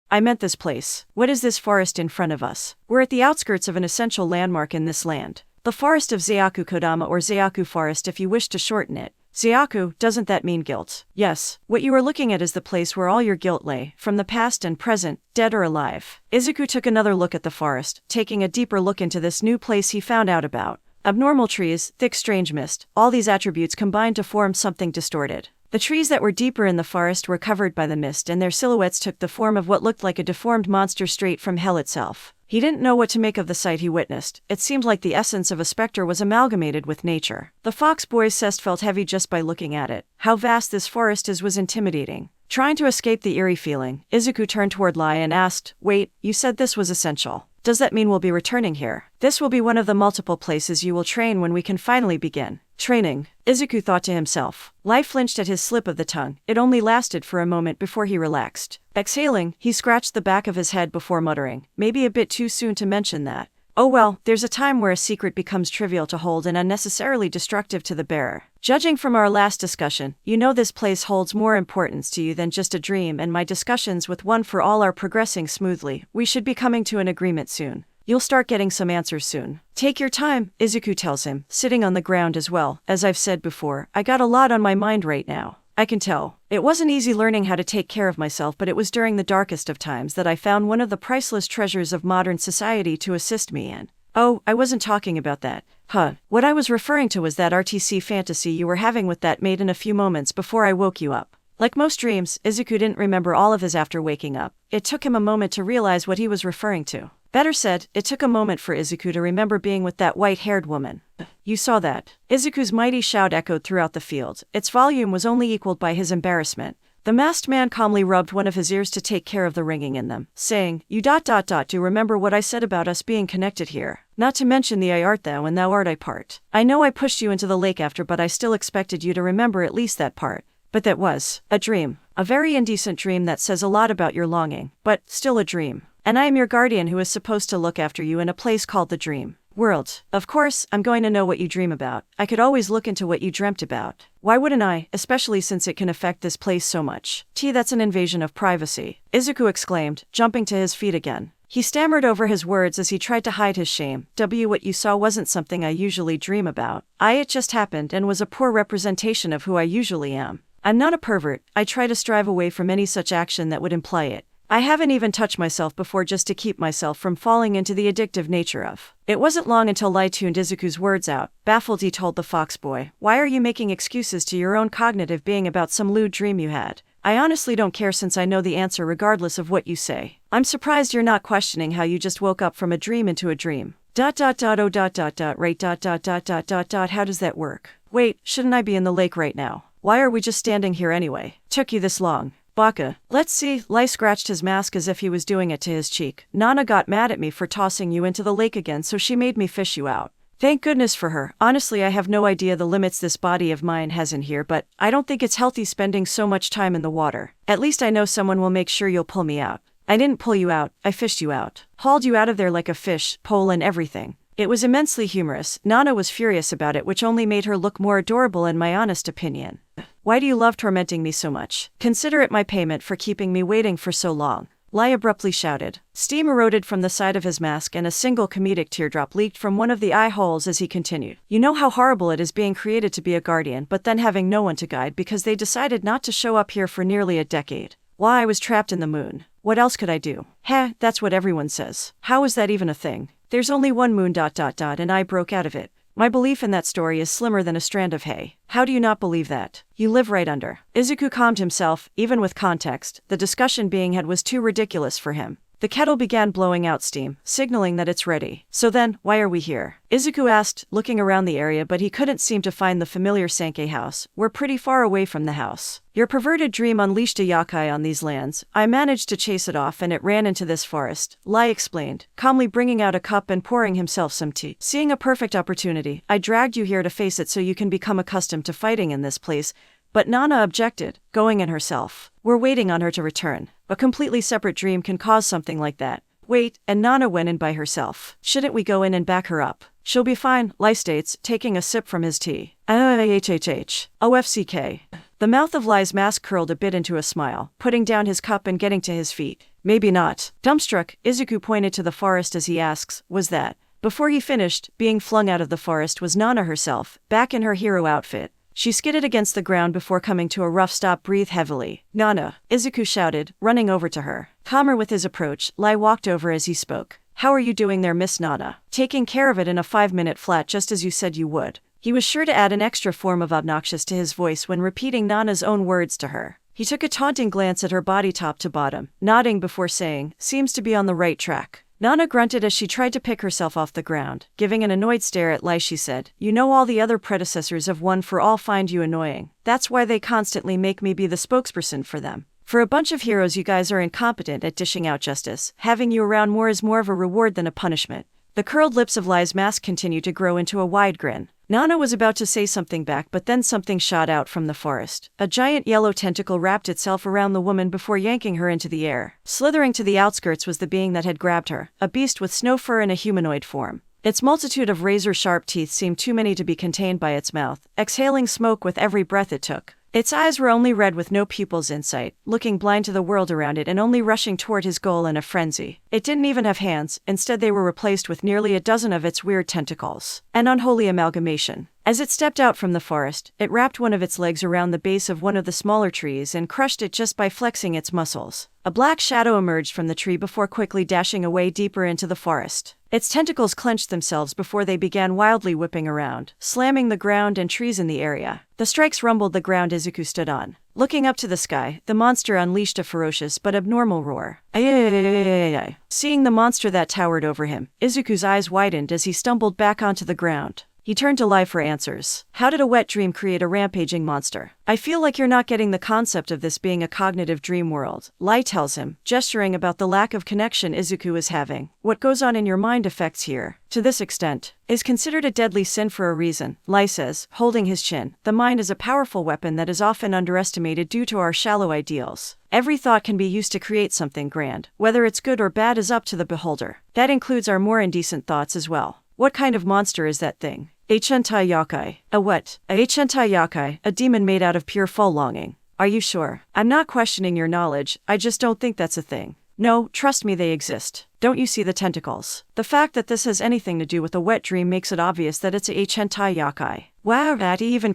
[SPEAKER 1] I meant this place. What is this forest in front of us? We're at the outskirts of an essential landmark in this land. The forest of Zeaku Kodama, or Zeaku Forest if you wish to shorten it. Zeaku, doesn't that mean guilt? Yes. What you are looking at is the place where all your guilt lay, from the past and present, dead or alive. Izuku took another look at the forest, taking a deeper look into this new place he found out about. Abnormal trees, thick strange mist, all these attributes combined to form something distorted. The trees that were deeper in the forest were covered by the mist and their silhouettes took the form of what looked like a deformed monster straight from hell itself. He didn't know what to make of the sight he witnessed. It seemed like the essence of a specter was amalgamated with nature. The fox boy's chest felt heavy just by looking at it. How vast this forest is was intimidating. Trying to escape the eerie feeling, Izuku turned toward Lai and asked, Wait, you said this was essential. Does that mean we'll be returning here? This will be one of the multiple places you will train when we can finally begin. Training, Izuku thought to himself. Lai flinched at his slip of the tongue. It only lasted for a moment before he relaxed. Exhaling, he scratched the back of his head before muttering, maybe a bit too soon to mention that. Oh well, there's a time where a secret becomes trivial to hold and unnecessarily destructive to the bearer. Judging from our last discussion, you know this place holds more importance to you than just a dream, and my discussions with One for All are progressing smoothly. We should be coming to an agreement soon. You'll start getting some answers soon. Take your time, Izuku tells him, sitting on the ground as well. As I've said before, I got a lot on my mind right now. I can tell. It wasn't easy learning how to take care of myself, but it was during the darkest of times that I found one of the priceless treasures of modern society to assist me in. Oh, I wasn't talking about that. What I was referring to was that RTC fantasy you were having with that maiden a few moments before I woke you up. Like most dreams, Izuku didn't remember all of his after waking up. It took him a moment to realize what he was referring to. Better said, it took a moment for Izuku to remember being with that white-haired woman. You saw that. Izuku's mighty shout echoed throughout the field. Its volume was only equaled by his embarrassment. The masked man calmly rubbed one of his ears to take care of the ringing in them, saying, You do remember what I said about us being connected here. Not to mention the I art thou and thou art I part. I know I pushed you into the lake after, but I still expected you to remember at least that part. But that was a dream. A very indecent dream that says a lot about your longing, but still a dream. And I am your guardian who is supposed to look after you in a place called the dream world. Of course, I'm going to know what you dream about. I could always look into what you dreamt about. Why wouldn't I, especially since it can affect this place so much? That's an invasion of privacy, Izuku exclaimed, jumping to his feet again. He stammered over his words as he tried to hide his shame. What you saw wasn't something I usually dream about. It just happened and was a poor representation of who I usually am. I'm not a pervert. I try to strive away from any such action that would imply it. I haven't even touched myself before just to keep myself from falling into the addictive nature of. It wasn't long until Lai tuned Izuku's words out. Baffled, he told the fox boy, Why are you making excuses to your own cognitive being about some lewd dream you had? I honestly don't care since I know the answer regardless of what you say. I'm surprised you're not questioning how you just woke up from a dream into a dream. Right. How does that work? Wait, shouldn't I be in the lake right now? Why are we just standing here anyway? Took you this long. Baka. Let's see. Lai scratched his mask as if he was doing it to his cheek. Nana got mad at me for tossing you into the lake again, so she made me fish you out. Thank goodness for her. Honestly, I have no idea the limits this body of mine has in here, but I don't think it's healthy spending so much time in the water. At least I know someone will make sure you'll pull me out. I didn't pull you out, I fished you out. Hauled you out of there like a fish, pole and everything. It was immensely humorous. Nana was furious about it, which only made her look more adorable in my honest opinion. Why do you love tormenting me so much? Consider it my payment for keeping me waiting for so long. Lai abruptly shouted. Steam eroded from the side of his mask and a single comedic teardrop leaked from one of the eye holes as he continued. You know how horrible it is being created to be a guardian but then having no one to guide because they decided not to show up here for nearly a decade. While I was trapped in the moon. What else could I do? Heh, that's what everyone says. How is that even a thing? There's only one moon ... and I broke out of it. My belief in that story is slimmer than a strand of hay. How do you not believe that? You live right under. Izuku calmed himself, even with context. The discussion being had was too ridiculous for him. The kettle began blowing out steam, signaling that it's ready. So then, why are we here? Izuku asked, looking around the area, but he couldn't seem to find the familiar Sankei house. We're pretty far away from the house. Your perverted dream unleashed a yakai on these lands. I managed to chase it off and it ran into this forest, Lai explained, calmly bringing out a cup and pouring himself some tea. Seeing a perfect opportunity, I dragged you here to face it so you can become accustomed to fighting in this place. But Nana objected, going in herself. We're waiting on her to return. A completely separate dream can cause something like that. Wait, and Nana went in by herself. Shouldn't we go in and back her up? She'll be fine, Lai states, taking a sip from his tea. OFCK. The mouth of Lai's mask curled a bit into a smile, putting down his cup and getting to his feet. Maybe not. Dumbstruck, Izuku pointed to the forest as he asks, was that? Before he finished, being flung out of the forest was Nana herself, back in her hero outfit. She skidded against the ground before coming to a rough stop. Breathe heavily. Nana, Izuku shouted, running over to her. Calmer with his approach, Lai walked over as he spoke. How are you doing there, Miss Nana? Taking care of it in a 5-minute flat just as you said you would. He was sure to add an extra form of obnoxious to his voice when repeating Nana's own words to her. He took a taunting glance at her body top to bottom, nodding before saying, seems to be on the right track. Nana grunted as she tried to pick herself off the ground. Giving an annoyed stare at Lai, she said, you know all the other predecessors of One for All find you annoying. That's why they constantly make me be the spokesperson for them. For a bunch of heroes, you guys are incompetent at dishing out justice. Having you around more is more of a reward than a punishment. The curled lips of Lai's mask continued to grow into a wide grin. Nana was about to say something back, but then something shot out from the forest. A giant yellow tentacle wrapped itself around the woman before yanking her into the air. Slithering to the outskirts was the being that had grabbed her, a beast with snow fur in a humanoid form. Its multitude of razor-sharp teeth seemed too many to be contained by its mouth, exhaling smoke with every breath it took. Its eyes were only red with no pupils in sight, looking blind to the world around it and only rushing toward his goal in a frenzy. It didn't even have hands, instead they were replaced with nearly a dozen of its weird tentacles. An unholy amalgamation. As it stepped out from the forest, it wrapped one of its legs around the base of one of the smaller trees and crushed it just by flexing its muscles. A black shadow emerged from the tree before quickly dashing away deeper into the forest. Its tentacles clenched themselves before they began wildly whipping around, slamming the ground and trees in the area. The strikes rumbled the ground Izuku stood on. Looking up to the sky, the monster unleashed a ferocious but abnormal roar. Seeing the monster that towered over him, Izuku's eyes widened as he stumbled back onto the ground. He turned to Lai for answers. How did a wet dream create a rampaging monster? I feel like you're not getting the concept of this being a cognitive dream world, Lai tells him, gesturing about the lack of connection Izuku is having. What goes on in your mind affects here. To this extent, is considered a deadly sin for a reason, Lai says, holding his chin. The mind is a powerful weapon that is often underestimated due to our shallow ideals. Every thought can be used to create something grand. Whether it's good or bad is up to the beholder. That includes our more indecent thoughts as well. What kind of monster is that thing? A Chentai Yakai. A what? A Chentai Yakai, a demon made out of pure full longing. Are you sure? I'm not questioning your knowledge, I just don't think that's a thing. No, trust me, they exist. Don't you see the tentacles? The fact that this has anything to do with a wet dream makes it obvious that it's a Chentai Yakai. Wow, that even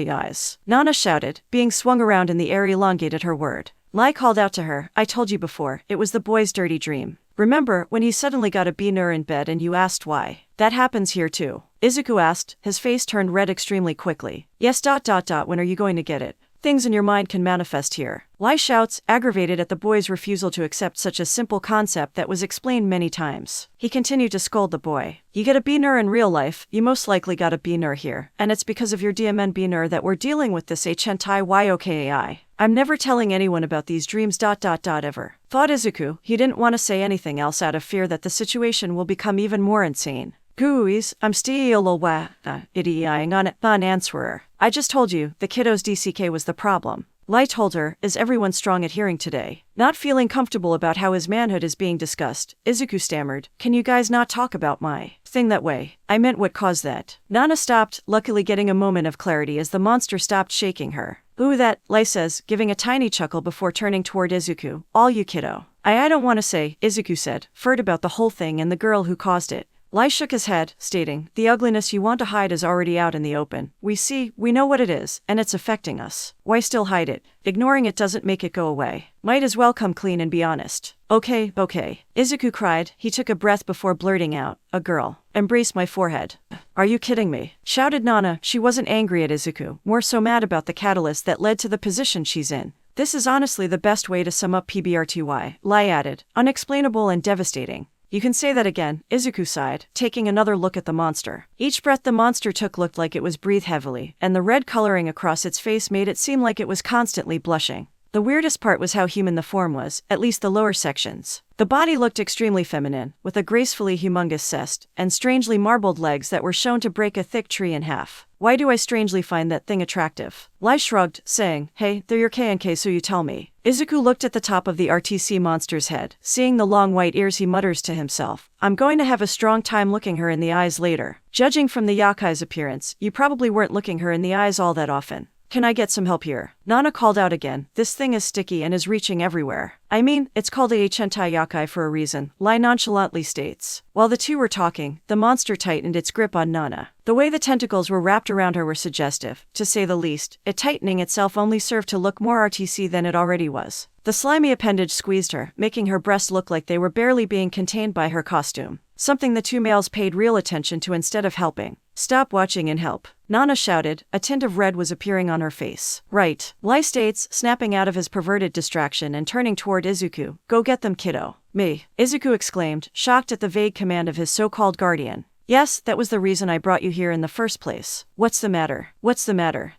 [SPEAKER 1] eyes. Nana shouted, being swung around in the air, elongated her word. Lai called out to her, I told you before, it was the boy's dirty dream. Remember, when he suddenly got a beaner in bed and you asked why? That happens here too. Izuku asked, his face turned red extremely quickly. Yes. When are you going to get it? Things in your mind can manifest here. Lai shouts, aggravated at the boy's refusal to accept such a simple concept that was explained many times. He continued to scold the boy. You get a beaner in real life, you most likely got a beaner here, and it's because of your DMN beaner that we're dealing with this Chentai Yokai. I'm never telling anyone about these dreams. Ever. Thought Izuku. He didn't want to say anything else out of fear that the situation will become even more insane. Gooies, I'm still idying on it, answerer. I just told you, the kiddo's DCK was the problem. Lai told her, is everyone strong at hearing today? Not feeling comfortable about how his manhood is being discussed, Izuku stammered, can you guys not talk about my thing that way? I meant what caused that. Nana stopped, luckily getting a moment of clarity as the monster stopped shaking her. Ooh, that, Lai says, giving a tiny chuckle before turning toward Izuku. All you, kiddo. I don't want to say, Izuku said, furred about the whole thing and the girl who caused it. Lai shook his head, stating, the ugliness you want to hide is already out in the open. We know what it is, and it's affecting us. Why still hide it? Ignoring it doesn't make it go away. Might as well come clean and be honest. Okay. Izuku cried. He took a breath before blurting out, a girl. Embrace my forehead. Are you kidding me? Shouted Nana. She wasn't angry at Izuku, more so mad about the catalyst that led to the position she's in. This is honestly the best way to sum up PBRTY, Lai added. Unexplainable and devastating. You can say that again, Izuku sighed, taking another look at the monster. Each breath the monster took looked like it was breathed heavily, and the red coloring across its face made it seem like it was constantly blushing. The weirdest part was how human the form was, at least the lower sections. The body looked extremely feminine, with a gracefully humongous chest, and strangely marbled legs that were shown to break a thick tree in half. Why do I strangely find that thing attractive? Lai shrugged, saying, hey, they're your K&K, so you tell me. Izuku looked at the top of the RTC monster's head. Seeing the long white ears, he mutters to himself, I'm going to have a strong time looking her in the eyes later. Judging from the yakai's appearance, you probably weren't looking her in the eyes all that often. Can I get some help here? Nana called out again. This thing is sticky and is reaching everywhere. I mean, it's called a hentai yakai for a reason, Lai nonchalantly states. While the two were talking, the monster tightened its grip on Nana. The way the tentacles were wrapped around her were suggestive, to say the least. It tightening itself only served to look more RTC than it already was. The slimy appendage squeezed her, making her breasts look like they were barely being contained by her costume. Something the two males paid real attention to instead of helping. Stop watching and help. Nana shouted. A tint of red was appearing on her face. Right. Lai states, snapping out of his perverted distraction and turning toward Izuku. Go get them, kiddo. Me. Izuku exclaimed, shocked at the vague command of his so-called guardian. Yes, that was the reason I brought you here in the first place. What's the matter?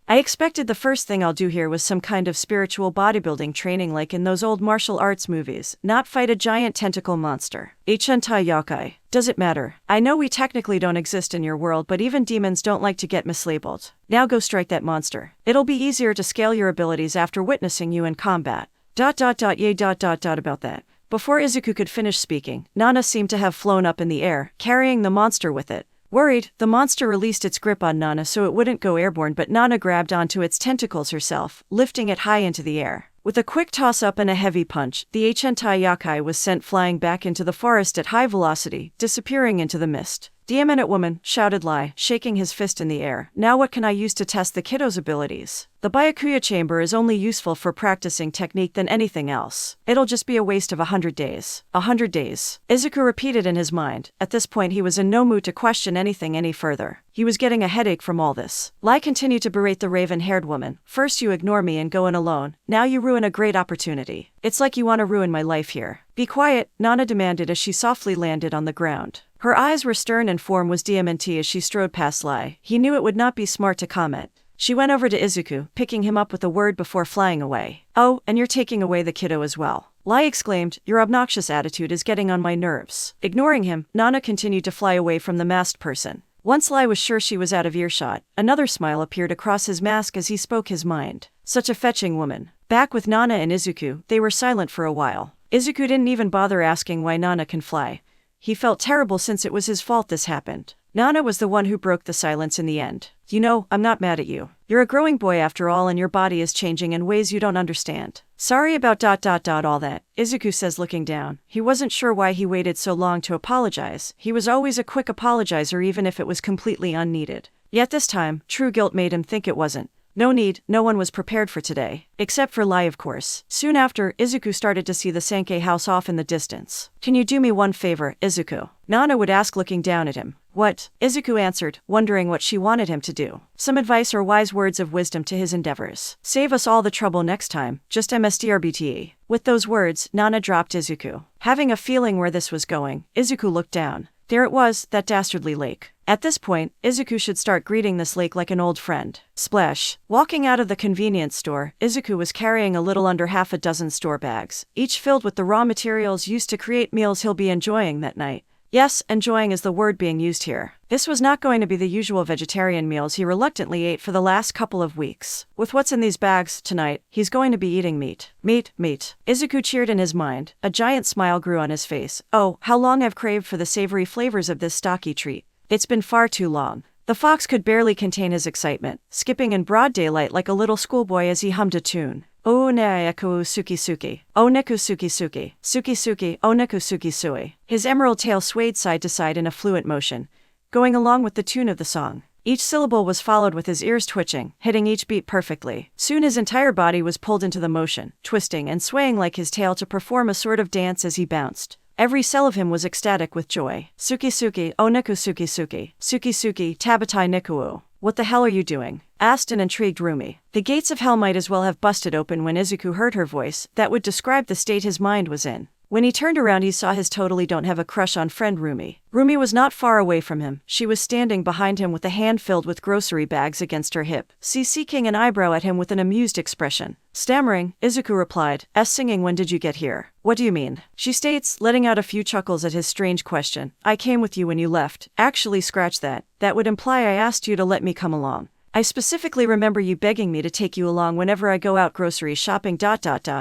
[SPEAKER 1] I expected the first thing I'll do here was some kind of spiritual bodybuilding training like in those old martial arts movies, not fight a giant tentacle monster. Hentai yakai. Does it matter? I know we technically don't exist in your world, but even demons don't like to get mislabeled. Now go strike that monster. It'll be easier to scale your abilities after witnessing you in combat. About that. Before Izuku could finish speaking, Nana seemed to have flown up in the air, carrying the monster with it. Worried, the monster released its grip on Nana so it wouldn't go airborne, but Nana grabbed onto its tentacles herself, lifting it high into the air. With a quick toss-up and a heavy punch, the hentai yakai was sent flying back into the forest at high velocity, disappearing into the mist. Damn it, woman, shouted Lai, shaking his fist in the air. Now what can I use to test the kiddo's abilities? The Byakuya chamber is only useful for practicing technique than anything else. It'll just be a waste of 100 days. 100 days. Izuku repeated in his mind. At this point he was in no mood to question anything any further. He was getting a headache from all this. Lai continued to berate the raven-haired woman. First you ignore me and go in alone. Now you ruin a great opportunity. It's like you want to ruin my life here. Be quiet, Nana demanded as she softly landed on the ground. Her eyes were stern and form was DMNT as she strode past Lai. He knew it would not be smart to comment. She went over to Izuku, picking him up with a word before flying away. Oh, and you're taking away the kiddo as well. Lai exclaimed, your obnoxious attitude is getting on my nerves. Ignoring him, Nana continued to fly away from the masked person. Once Lai was sure she was out of earshot, another smile appeared across his mask as he spoke his mind. Such a fetching woman. Back with Nana and Izuku, they were silent for a while. Izuku didn't even bother asking why Nana can fly. He felt terrible since it was his fault this happened. Nana was the one who broke the silence in the end. You know, I'm not mad at you. You're a growing boy after all, and your body is changing in ways you don't understand. Sorry about all that, Izuku says looking down. He wasn't sure why he waited so long to apologize. He was always a quick apologizer even if it was completely unneeded. Yet this time, true guilt made him think it wasn't. No need, no one was prepared for today. Except for Lai, of course. Soon after, Izuku started to see the Sankei house off in the distance. Can you do me one favor, Izuku? Nana would ask looking down at him. What? Izuku answered, wondering what she wanted him to do. Some advice or wise words of wisdom to his endeavors. Save us all the trouble next time, just MSDRBTE. With those words, Nana dropped Izuku. Having a feeling where this was going, Izuku looked down. There it was, that dastardly lake. At this point, Izuku should start greeting this lake like an old friend. Splash. Walking out of the convenience store, Izuku was carrying a little under half a dozen store bags, each filled with the raw materials used to create meals he'll be enjoying that night. Yes, enjoying is the word being used here. This was not going to be the usual vegetarian meals he reluctantly ate for the last couple of weeks. With what's in these bags, tonight, he's going to be eating meat. Meat. Izuku cheered in his mind. A giant smile grew on his face. Oh, how long I've craved for the savory flavors of this stocky treat. It's been far too long. The fox could barely contain his excitement, skipping in broad daylight like a little schoolboy as he hummed a tune. O neku suki suki, o neku suki suki, suki suki, o neku suki sui. His emerald tail swayed side to side in a fluent motion, going along with the tune of the song. Each syllable was followed with his ears twitching, hitting each beat perfectly. Soon his entire body was pulled into the motion, twisting and swaying like his tail to perform a sort of dance as he bounced. Every cell of him was ecstatic with joy. Suki suki, o neku suki suki, suki suki, tabatai nikuu. What the hell are you doing? Asked an intrigued Rumi. The gates of hell might as well have busted open when Izuku heard her voice. That would describe the state his mind was in. When he turned around, he saw his totally don't have a crush on friend Rumi. Rumi was not far away from him. She was standing behind him with a hand filled with grocery bags against her hip, seeking an eyebrow at him with an amused expression. Stammering, Izuku replied, singing, when did you get here? What do you mean? She states, letting out a few chuckles at his strange question. I came with you when you left. Actually, scratch that. That would imply I asked you to let me come along. I specifically remember you begging me to take you along whenever I go out grocery shopping ...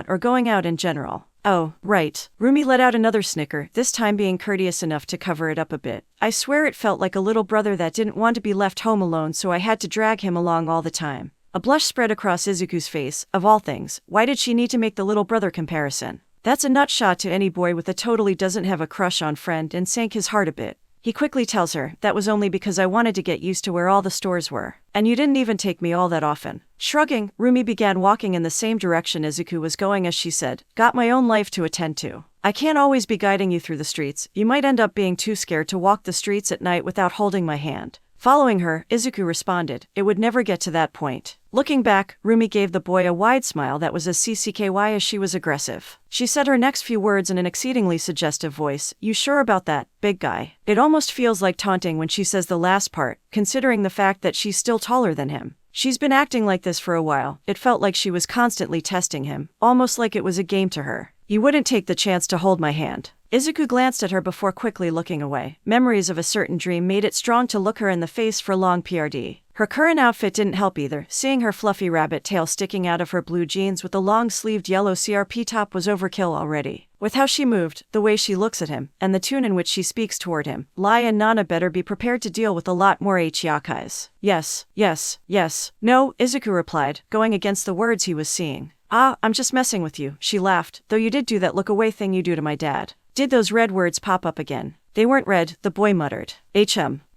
[SPEAKER 1] or going out in general. Oh, right. Rumi let out another snicker, this time being courteous enough to cover it up a bit. I swear it felt like a little brother that didn't want to be left home alone, so I had to drag him along all the time. A blush spread across Izuku's face. Of all things, why did she need to make the little brother comparison? That's a nut shot to any boy with a totally doesn't have a crush on friend, and sank his heart a bit. He quickly tells her, that was only because I wanted to get used to where all the stores were. And you didn't even take me all that often. Shrugging, Rumi began walking in the same direction Izuku was going as she said, got my own life to attend to. I can't always be guiding you through the streets. You might end up being too scared to walk the streets at night without holding my hand. Following her, Izuku responded, it would never get to that point. Looking back, Rumi gave the boy a wide smile that was as CCKY as she was aggressive. She said her next few words in an exceedingly suggestive voice, you sure about that, big guy? It almost feels like taunting when she says the last part, considering the fact that she's still taller than him. She's been acting like this for a while. It felt like she was constantly testing him, almost like it was a game to her. You wouldn't take the chance to hold my hand. Izuku glanced at her before quickly looking away. Memories of a certain dream made it strong to look her in the face for long PRD. Her current outfit didn't help either. Seeing her fluffy rabbit tail sticking out of her blue jeans with the long-sleeved yellow CRP top was overkill already. With how she moved, the way she looks at him, and the tune in which she speaks toward him, Lai and Nana better be prepared to deal with a lot more yakais. Yes, yes, yes. No, Izuku replied, going against the words he was seeing. Ah, I'm just messing with you, she laughed, though you did do that look away thing you do to my dad. Did those red words pop up again? They weren't red, the boy muttered.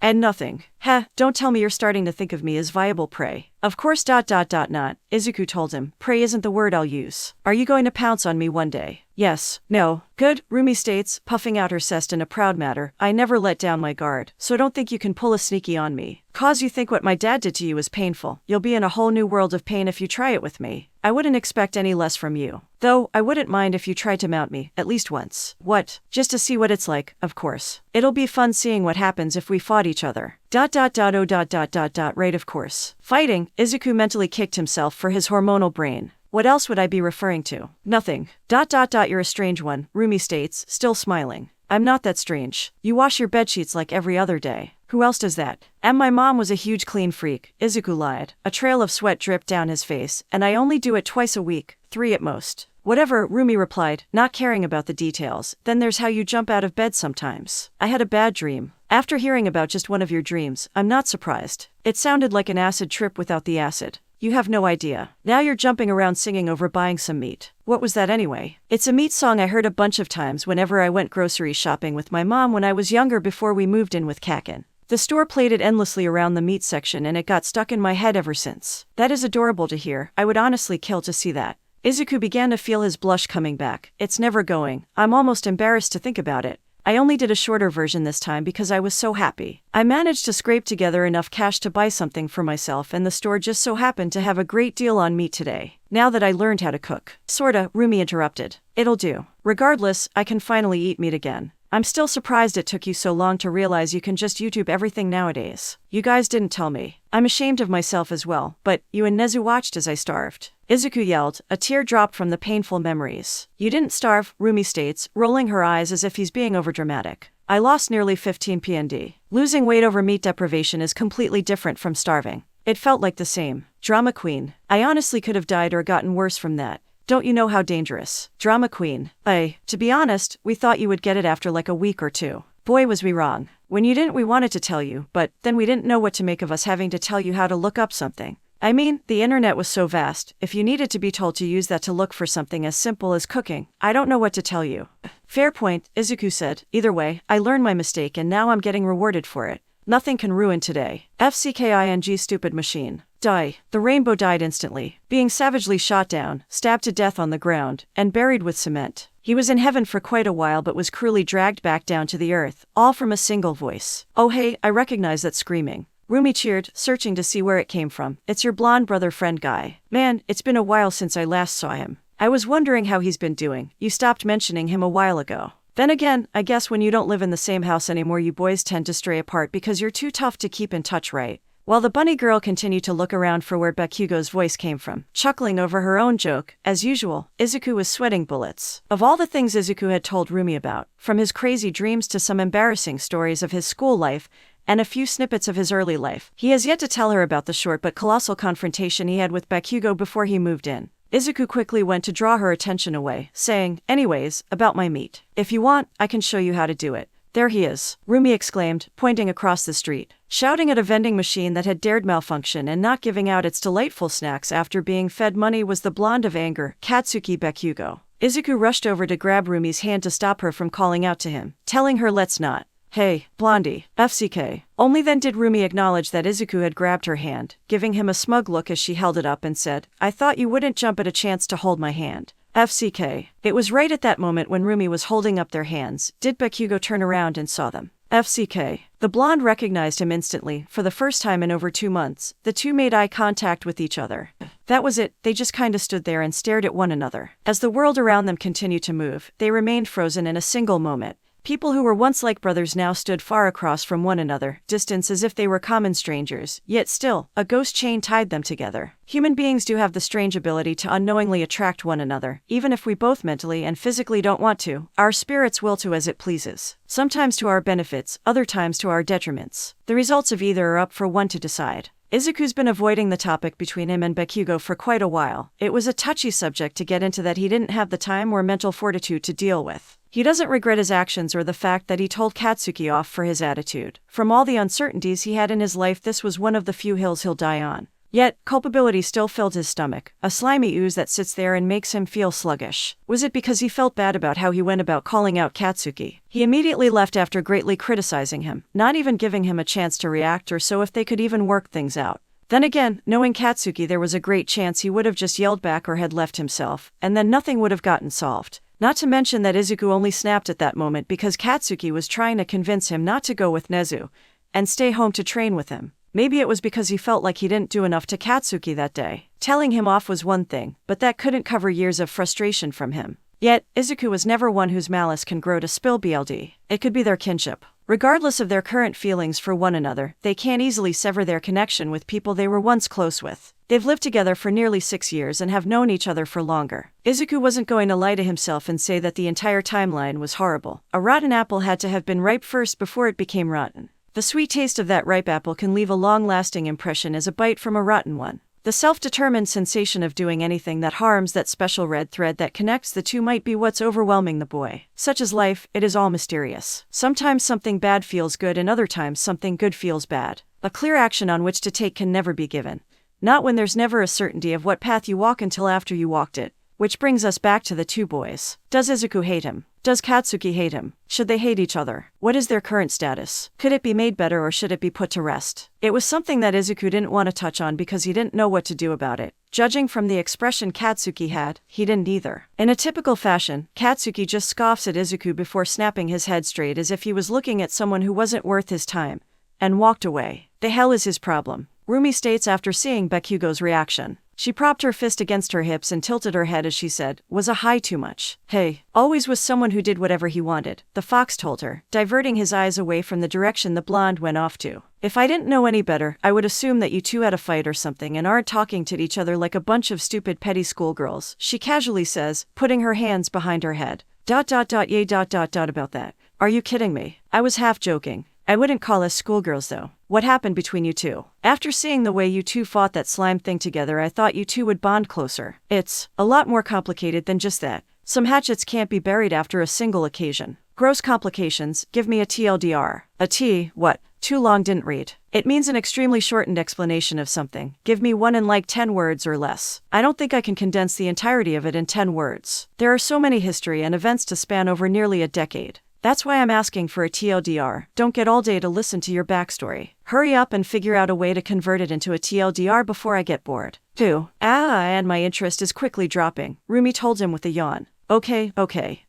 [SPEAKER 1] And nothing. Heh, don't tell me you're starting to think of me as viable prey. Of course ... not, Izuku told him. Prey isn't the word I'll use. Are you going to pounce on me one day? Yes. No. Good, Rumi states, puffing out her chest in a proud manner. I never let down my guard, so don't think you can pull a sneaky on me. Cause you think what my dad did to you is painful. You'll be in a whole new world of pain if you try it with me. I wouldn't expect any less from you. Though, I wouldn't mind if you tried to mount me, at least once. What? Just to see what it's like, of course. It'll be fun seeing what happens if we fought each other. Right, of course. Fighting, Izuku mentally kicked himself for his hormonal brain. What else would I be referring to? Nothing. You're a strange one, Rumi states, still smiling. I'm not that strange. You wash your bedsheets like every other day. Who else does that? And my mom was a huge clean freak, Izuku lied. A trail of sweat dripped down his face, and I only do it twice a week, 3 at most. Whatever, Rumi replied, not caring about the details. Then there's how you jump out of bed sometimes. I had a bad dream. After hearing about just one of your dreams, I'm not surprised. It sounded like an acid trip without the acid. You have no idea. Now you're jumping around singing over buying some meat. What was that anyway? It's a meat song I heard a bunch of times whenever I went grocery shopping with my mom when I was younger before we moved in with Kakin. The store played it endlessly around the meat section and it got stuck in my head ever since. That is adorable to hear. I would honestly kill to see that. Izuku began to feel his blush coming back. It's never going. I'm almost embarrassed to think about it. I only did a shorter version this time because I was so happy. I managed to scrape together enough cash to buy something for myself and the store just so happened to have a great deal on meat today. Now that I learned how to cook. Sorta, Rumi interrupted. It'll do. Regardless, I can finally eat meat again. I'm still surprised it took you so long to realize you can just YouTube everything nowadays. You guys didn't tell me. I'm ashamed of myself as well, but you and Nezu watched as I starved. Izuku yelled, a tear dropped from the painful memories. You didn't starve, Rumi states, rolling her eyes as if he's being overdramatic. I lost nearly 15 PND. Losing weight over meat deprivation is completely different from starving. It felt like the same. Drama queen. I honestly could have died or gotten worse from that. Don't you know how dangerous? Drama queen. To be honest, we thought you would get it after like a week or two. Boy, was we wrong. When you didn't, we wanted to tell you, but then we didn't know what to make of us having to tell you how to look up something. I mean, the internet was so vast, if you needed to be told to use that to look for something as simple as cooking, I don't know what to tell you. Fair point, Izuku said. Either way, I learned my mistake and now I'm getting rewarded for it. Nothing can ruin today. FCKING stupid machine. Die. The rainbow died instantly, being savagely shot down, stabbed to death on the ground, and buried with cement. He was in heaven for quite a while but was cruelly dragged back down to the earth, all from a single voice. Oh hey, I recognize that screaming. Rumi cheered, searching to see where it came from. It's your blonde brother friend guy. Man, it's been a while since I last saw him. I was wondering how he's been doing. You stopped mentioning him a while ago. Then again, I guess when you don't live in the same house anymore you boys tend to stray apart because you're too tough to keep in touch, right? While the bunny girl continued to look around for where Bakugo's voice came from, chuckling over her own joke, as usual, Izuku was sweating bullets. Of all the things Izuku had told Rumi about, from his crazy dreams to some embarrassing stories of his school life, and a few snippets of his early life, he has yet to tell her about the short but colossal confrontation he had with Bakugo before he moved in. Izuku quickly went to draw her attention away, saying, anyways, about my meat. If you want, I can show you how to do it. There he is, Rumi exclaimed, pointing across the street. Shouting at a vending machine that had dared malfunction and not giving out its delightful snacks after being fed money was the blonde of anger, Katsuki Bakugo. Izuku rushed over to grab Rumi's hand to stop her from calling out to him, telling her let's not. Hey, Blondie, FCK. Only then did Rumi acknowledge that Izuku had grabbed her hand, giving him a smug look as she held it up and said, I thought you wouldn't jump at a chance to hold my hand. FCK. It was right at that moment when Rumi was holding up their hands, did Bakugo turn around and saw them. FCK. The blonde recognized him instantly, for the first time in over 2 months. The two made eye contact with each other. That was it, they just kinda stood there and stared at one another. As the world around them continued to move, they remained frozen in a single moment. People who were once like brothers now stood far across from one another, distant as if they were common strangers, yet still, a ghost chain tied them together. Human beings do have the strange ability to unknowingly attract one another, even if we both mentally and physically don't want to. Our spirits will to as it pleases. Sometimes to our benefits, other times to our detriments. The results of either are up for one to decide. Izuku's been avoiding the topic between him and Bakugo for quite a while. It was a touchy subject to get into that he didn't have the time or mental fortitude to deal with. He doesn't regret his actions or the fact that he told Katsuki off for his attitude. From all the uncertainties he had in his life, this was one of the few hills he'll die on. Yet, culpability still filled his stomach, a slimy ooze that sits there and makes him feel sluggish. Was it because he felt bad about how he went about calling out Katsuki? He immediately left after greatly criticizing him, not even giving him a chance to react or so if they could even work things out. Then again, knowing Katsuki, there was a great chance he would have just yelled back or had left himself, and then nothing would have gotten solved. Not to mention that Izuku only snapped at that moment because Katsuki was trying to convince him not to go with Nezu and stay home to train with him. Maybe it was because he felt like he didn't do enough to Katsuki that day. Telling him off was one thing, but that couldn't cover years of frustration from him. Yet, Izuku was never one whose malice can grow to spill BLD. It could be their kinship. Regardless of their current feelings for one another, they can't easily sever their connection with people they were once close with. They've lived together for nearly 6 years and have known each other for longer. Izuku wasn't going to lie to himself and say that the entire timeline was horrible. A rotten apple had to have been ripe first before it became rotten. The sweet taste of that ripe apple can leave a long-lasting impression as a bite from a rotten one. The self-determined sensation of doing anything that harms that special red thread that connects the two might be what's overwhelming the boy. Such is life, it is all mysterious. Sometimes something bad feels good and other times something good feels bad. A clear action on which to take can never be given. Not when there's never a certainty of what path you walk until after you walked it. Which brings us back to the two boys. Does Izuku hate him? Does Katsuki hate him? Should they hate each other? What is their current status? Could it be made better or should it be put to rest? It was something that Izuku didn't want to touch on because he didn't know what to do about it. Judging from the expression Katsuki had, he didn't either. In a typical fashion, Katsuki just scoffs at Izuku before snapping his head straight as if he was looking at someone who wasn't worth his time, and walked away. The hell is his problem? Rumi states after seeing Bakugo's reaction. She propped her fist against her hips and tilted her head as she said, was a high too much. Hey, always was someone who did whatever he wanted, the fox told her, diverting his eyes away from the direction the blonde went off to. If I didn't know any better, I would assume that you two had a fight or something and aren't talking to each other like a bunch of stupid petty schoolgirls, she casually says, putting her hands behind her head. About that. Are you kidding me? I was half joking. I wouldn't call us schoolgirls though. What happened between you two? After seeing the way you two fought that slime thing together, I thought you two would bond closer. It's a lot more complicated than just that. Some hatchets can't be buried after a single occasion. Gross complications, give me a TLDR. A T, what? Too long, didn't read. It means an extremely shortened explanation of something. Give me one in like 10 words or less. I don't think I can condense the entirety of it in 10 words. There are so many history and events to span over nearly a decade. That's why I'm asking for a TLDR. Don't get all day to listen to your backstory. Hurry up and figure out a way to convert it into a TLDR before I get bored. 2. And my interest is quickly dropping, Rumi told him with a yawn. Okay.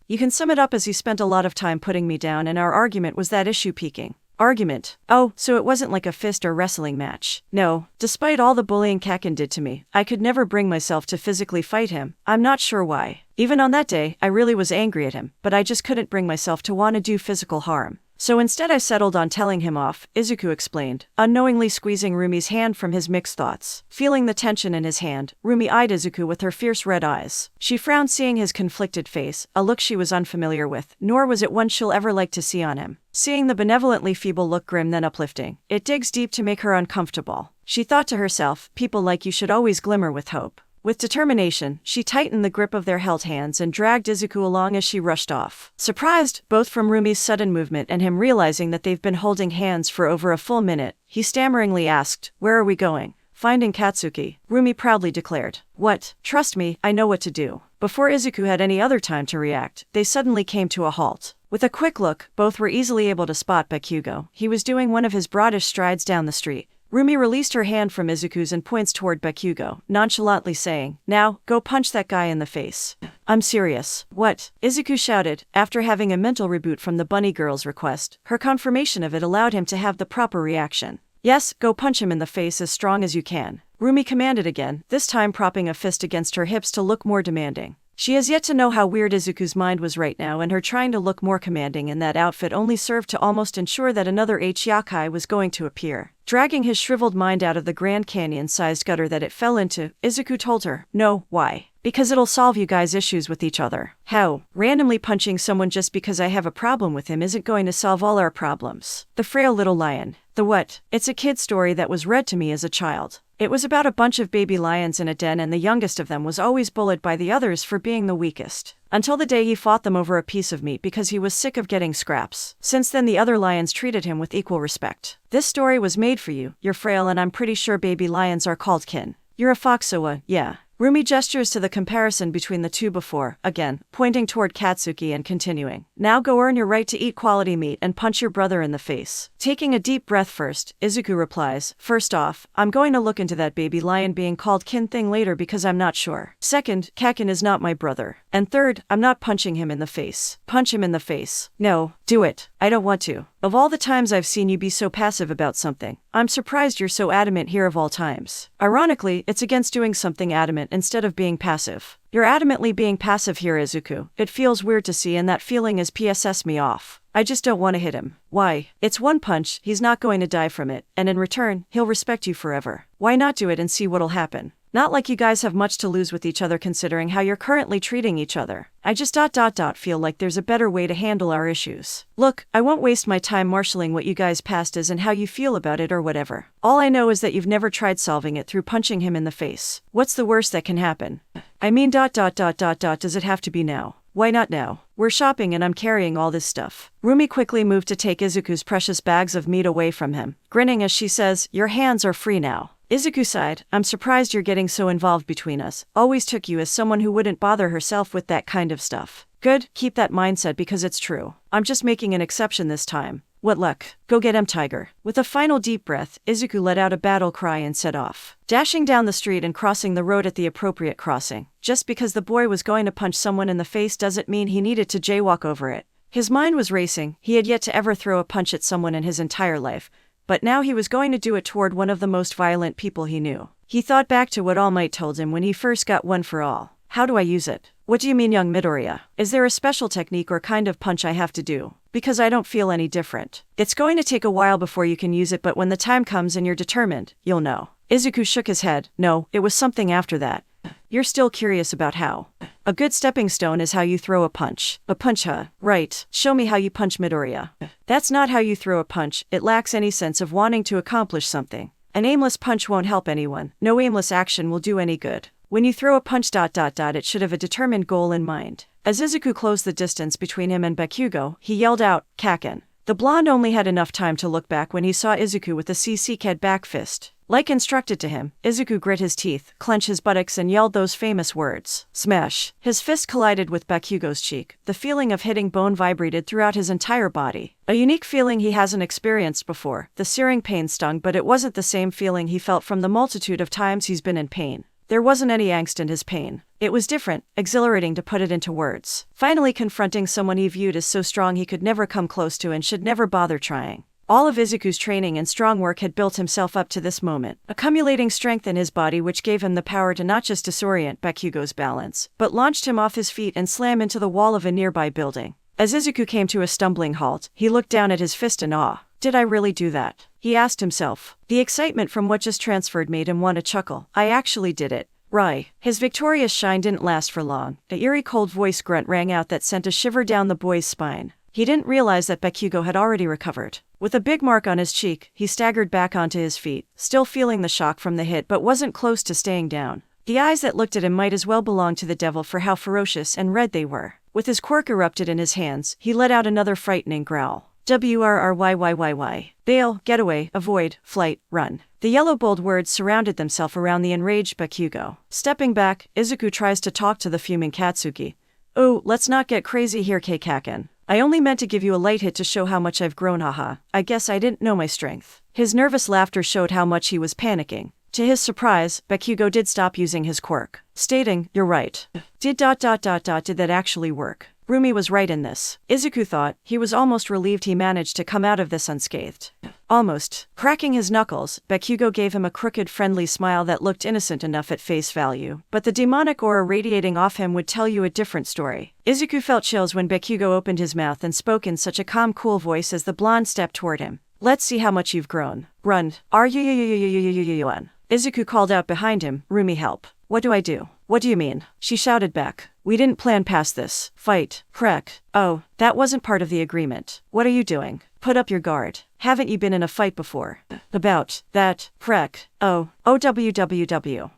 [SPEAKER 1] You can sum it up as you spent a lot of time putting me down and our argument was that issue peaking. Argument. Oh, so it wasn't like a fist or wrestling match. No, despite all the bullying Kakin did to me, I could never bring myself to physically fight him. I'm not sure why. Even on that day, I really was angry at him, but I just couldn't bring myself to want to do physical harm. So instead I settled on telling him off, Izuku explained, unknowingly squeezing Rumi's hand from his mixed thoughts. Feeling the tension in his hand, Rumi eyed Izuku with her fierce red eyes. She frowned seeing his conflicted face, a look she was unfamiliar with, nor was it one she'll ever like to see on him. Seeing the benevolently feeble look grim then uplifting, it digs deep to make her uncomfortable. She thought to herself, people like you should always glimmer with hope. With determination, she tightened the grip of their held hands and dragged Izuku along as she rushed off. Surprised, both from Rumi's sudden movement and him realizing that they've been holding hands for over a full minute, he stammeringly asked, "Where are we going?" "Finding Katsuki," Rumi proudly declared. "What? Trust me, I know what to do." Before Izuku had any other time to react, they suddenly came to a halt. With a quick look, both were easily able to spot Bakugo. He was doing one of his broadest strides down the street. Rumi released her hand from Izuku's and points toward Bakugo, nonchalantly saying, "Now, go punch that guy in the face." "I'm serious." "What?" Izuku shouted, after having a mental reboot from the bunny girl's request. Her confirmation of it allowed him to have the proper reaction. "Yes, go punch him in the face as strong as you can," Rumi commanded again, this time propping a fist against her hips to look more demanding. She has yet to know how weird Izuku's mind was right now, and her trying to look more commanding in that outfit only served to almost ensure that another Yakai was going to appear. Dragging his shriveled mind out of the Grand Canyon-sized gutter that it fell into, Izuku told her, "No, why? Because it'll solve you guys' issues with each other." "How? Randomly punching someone just because I have a problem with him isn't going to solve all our problems." The frail little lion. The what? It's a kid's story that was read to me as a child. It was about a bunch of baby lions in a den, and the youngest of them was always bullied by the others for being the weakest. Until the day he fought them over a piece of meat because he was sick of getting scraps. Since then the other lions treated him with equal respect. This story was made for you. You're frail and I'm pretty sure baby lions are called kin. You're a foxoa, yeah. Rumi gestures to the comparison between the two before, again, pointing toward Katsuki and continuing. "Now go earn your right to eat quality meat and punch your brother in the face." Taking a deep breath first, Izuku replies, "First off, I'm going to look into that baby lion being called kin thing later because I'm not sure. Second, Kakin is not my brother. And third, I'm not punching him in the face." "Punch him in the face." "No, do it." "I don't want to. Of all the times I've seen you be so passive about something, I'm surprised you're so adamant here of all times." Ironically, it's against doing something adamant instead of being passive. "You're adamantly being passive here, Izuku. It feels weird to see, and that feeling is PSS me off. I just don't want to hit him." "Why? It's one punch, he's not going to die from it, and in return, he'll respect you forever. Why not do it and see what'll happen? Not like you guys have much to lose with each other considering how you're currently treating each other. I just feel like there's a better way to handle our issues. Look, I won't waste my time marshalling what you guys' past is and how you feel about it or whatever. All I know is that you've never tried solving it through punching him in the face. What's the worst that can happen? I mean does it have to be now? Why not now? We're shopping and I'm carrying all this stuff." Rumi quickly moved to take Izuku's precious bags of meat away from him, grinning as she says, "Your hands are free now." Izuku sighed, "I'm surprised you're getting so involved between us. Always took you as someone who wouldn't bother herself with that kind of stuff." "Good, keep that mindset because it's true. I'm just making an exception this time." "What luck. Go get him, tiger." With a final deep breath, Izuku let out a battle cry and set off, dashing down the street and crossing the road at the appropriate crossing. Just because the boy was going to punch someone in the face doesn't mean he needed to jaywalk over it. His mind was racing. He had yet to ever throw a punch at someone in his entire life, but now he was going to do it toward one of the most violent people he knew. He thought back to what All Might told him when he first got One for All. "How do I use it?" "What do you mean, young Midoriya? Is there a special technique or kind of punch I have to do? Because I don't feel any different." "It's going to take a while before you can use it, but when the time comes and you're determined, you'll know." Izuku shook his head. "No, it was something after that." "You're still curious about how?" "A good stepping stone is how you throw a punch." "A punch, huh? Right. Show me how you punch Midoriya." "That's not how you throw a punch. It lacks any sense of wanting to accomplish something. An aimless punch won't help anyone. No aimless action will do any good. When you throw a punch it should have a determined goal in mind. As Izuku closed the distance between him and Bakugo, he yelled out, "Kaken." The blonde only had enough time to look back when he saw Izuku with the CC back fist. Like instructed to him, Izuku grit his teeth, clenched his buttocks and yelled those famous words. Smash! His fist collided with Bakugo's cheek. The feeling of hitting bone vibrated throughout his entire body. A unique feeling he hasn't experienced before. The searing pain stung, but it wasn't the same feeling he felt from the multitude of times he's been in pain. There wasn't any angst in his pain. It was different, exhilarating to put it into words. Finally confronting someone he viewed as so strong he could never come close to and should never bother trying. All of Izuku's training and strong work had built himself up to this moment, accumulating strength in his body which gave him the power to not just disorient Bakugo's balance, but launched him off his feet and slam into the wall of a nearby building. As Izuku came to a stumbling halt, he looked down at his fist in awe. Did I really do that? He asked himself. The excitement from what just transferred made him want to chuckle. I actually did it. Right. His victorious shine didn't last for long. The eerie cold voice grunt rang out that sent a shiver down the boy's spine. He didn't realize that Bakugo had already recovered. With a big mark on his cheek, he staggered back onto his feet, still feeling the shock from the hit but wasn't close to staying down. The eyes that looked at him might as well belong to the devil for how ferocious and red they were. With his quirk erupted in his hands, he let out another frightening growl. WRRYYYY. Bail, get away, avoid, flight, run. The yellow bold words surrounded themselves around the enraged Bakugo. Stepping back, Izuku tries to talk to the fuming Katsuki. Oh, let's not get crazy here, Kaken. I only meant to give you a light hit to show how much I've grown, haha. I guess I didn't know my strength. His nervous laughter showed how much he was panicking. To his surprise, Bakugo did stop using his quirk, stating, "You're right." Did that actually work? Rumi was right in this. Izuku thought. He was almost relieved he managed to come out of this unscathed. Almost. Cracking his knuckles, Bakugo gave him a crooked friendly smile that looked innocent enough at face value, but the demonic aura radiating off him would tell you a different story. Izuku felt chills when Bakugo opened his mouth and spoke in such a calm, cool voice as the blonde stepped toward him. Let's see how much you've grown. Run. Izuku called out behind him, Rumi, help. What do I do? What do you mean? She shouted back. We didn't plan past this. Fight. Crack. Oh, that wasn't part of the agreement. What are you doing? Put up your guard. Haven't you been in a fight before? About that. Crack. Oh. OWWW.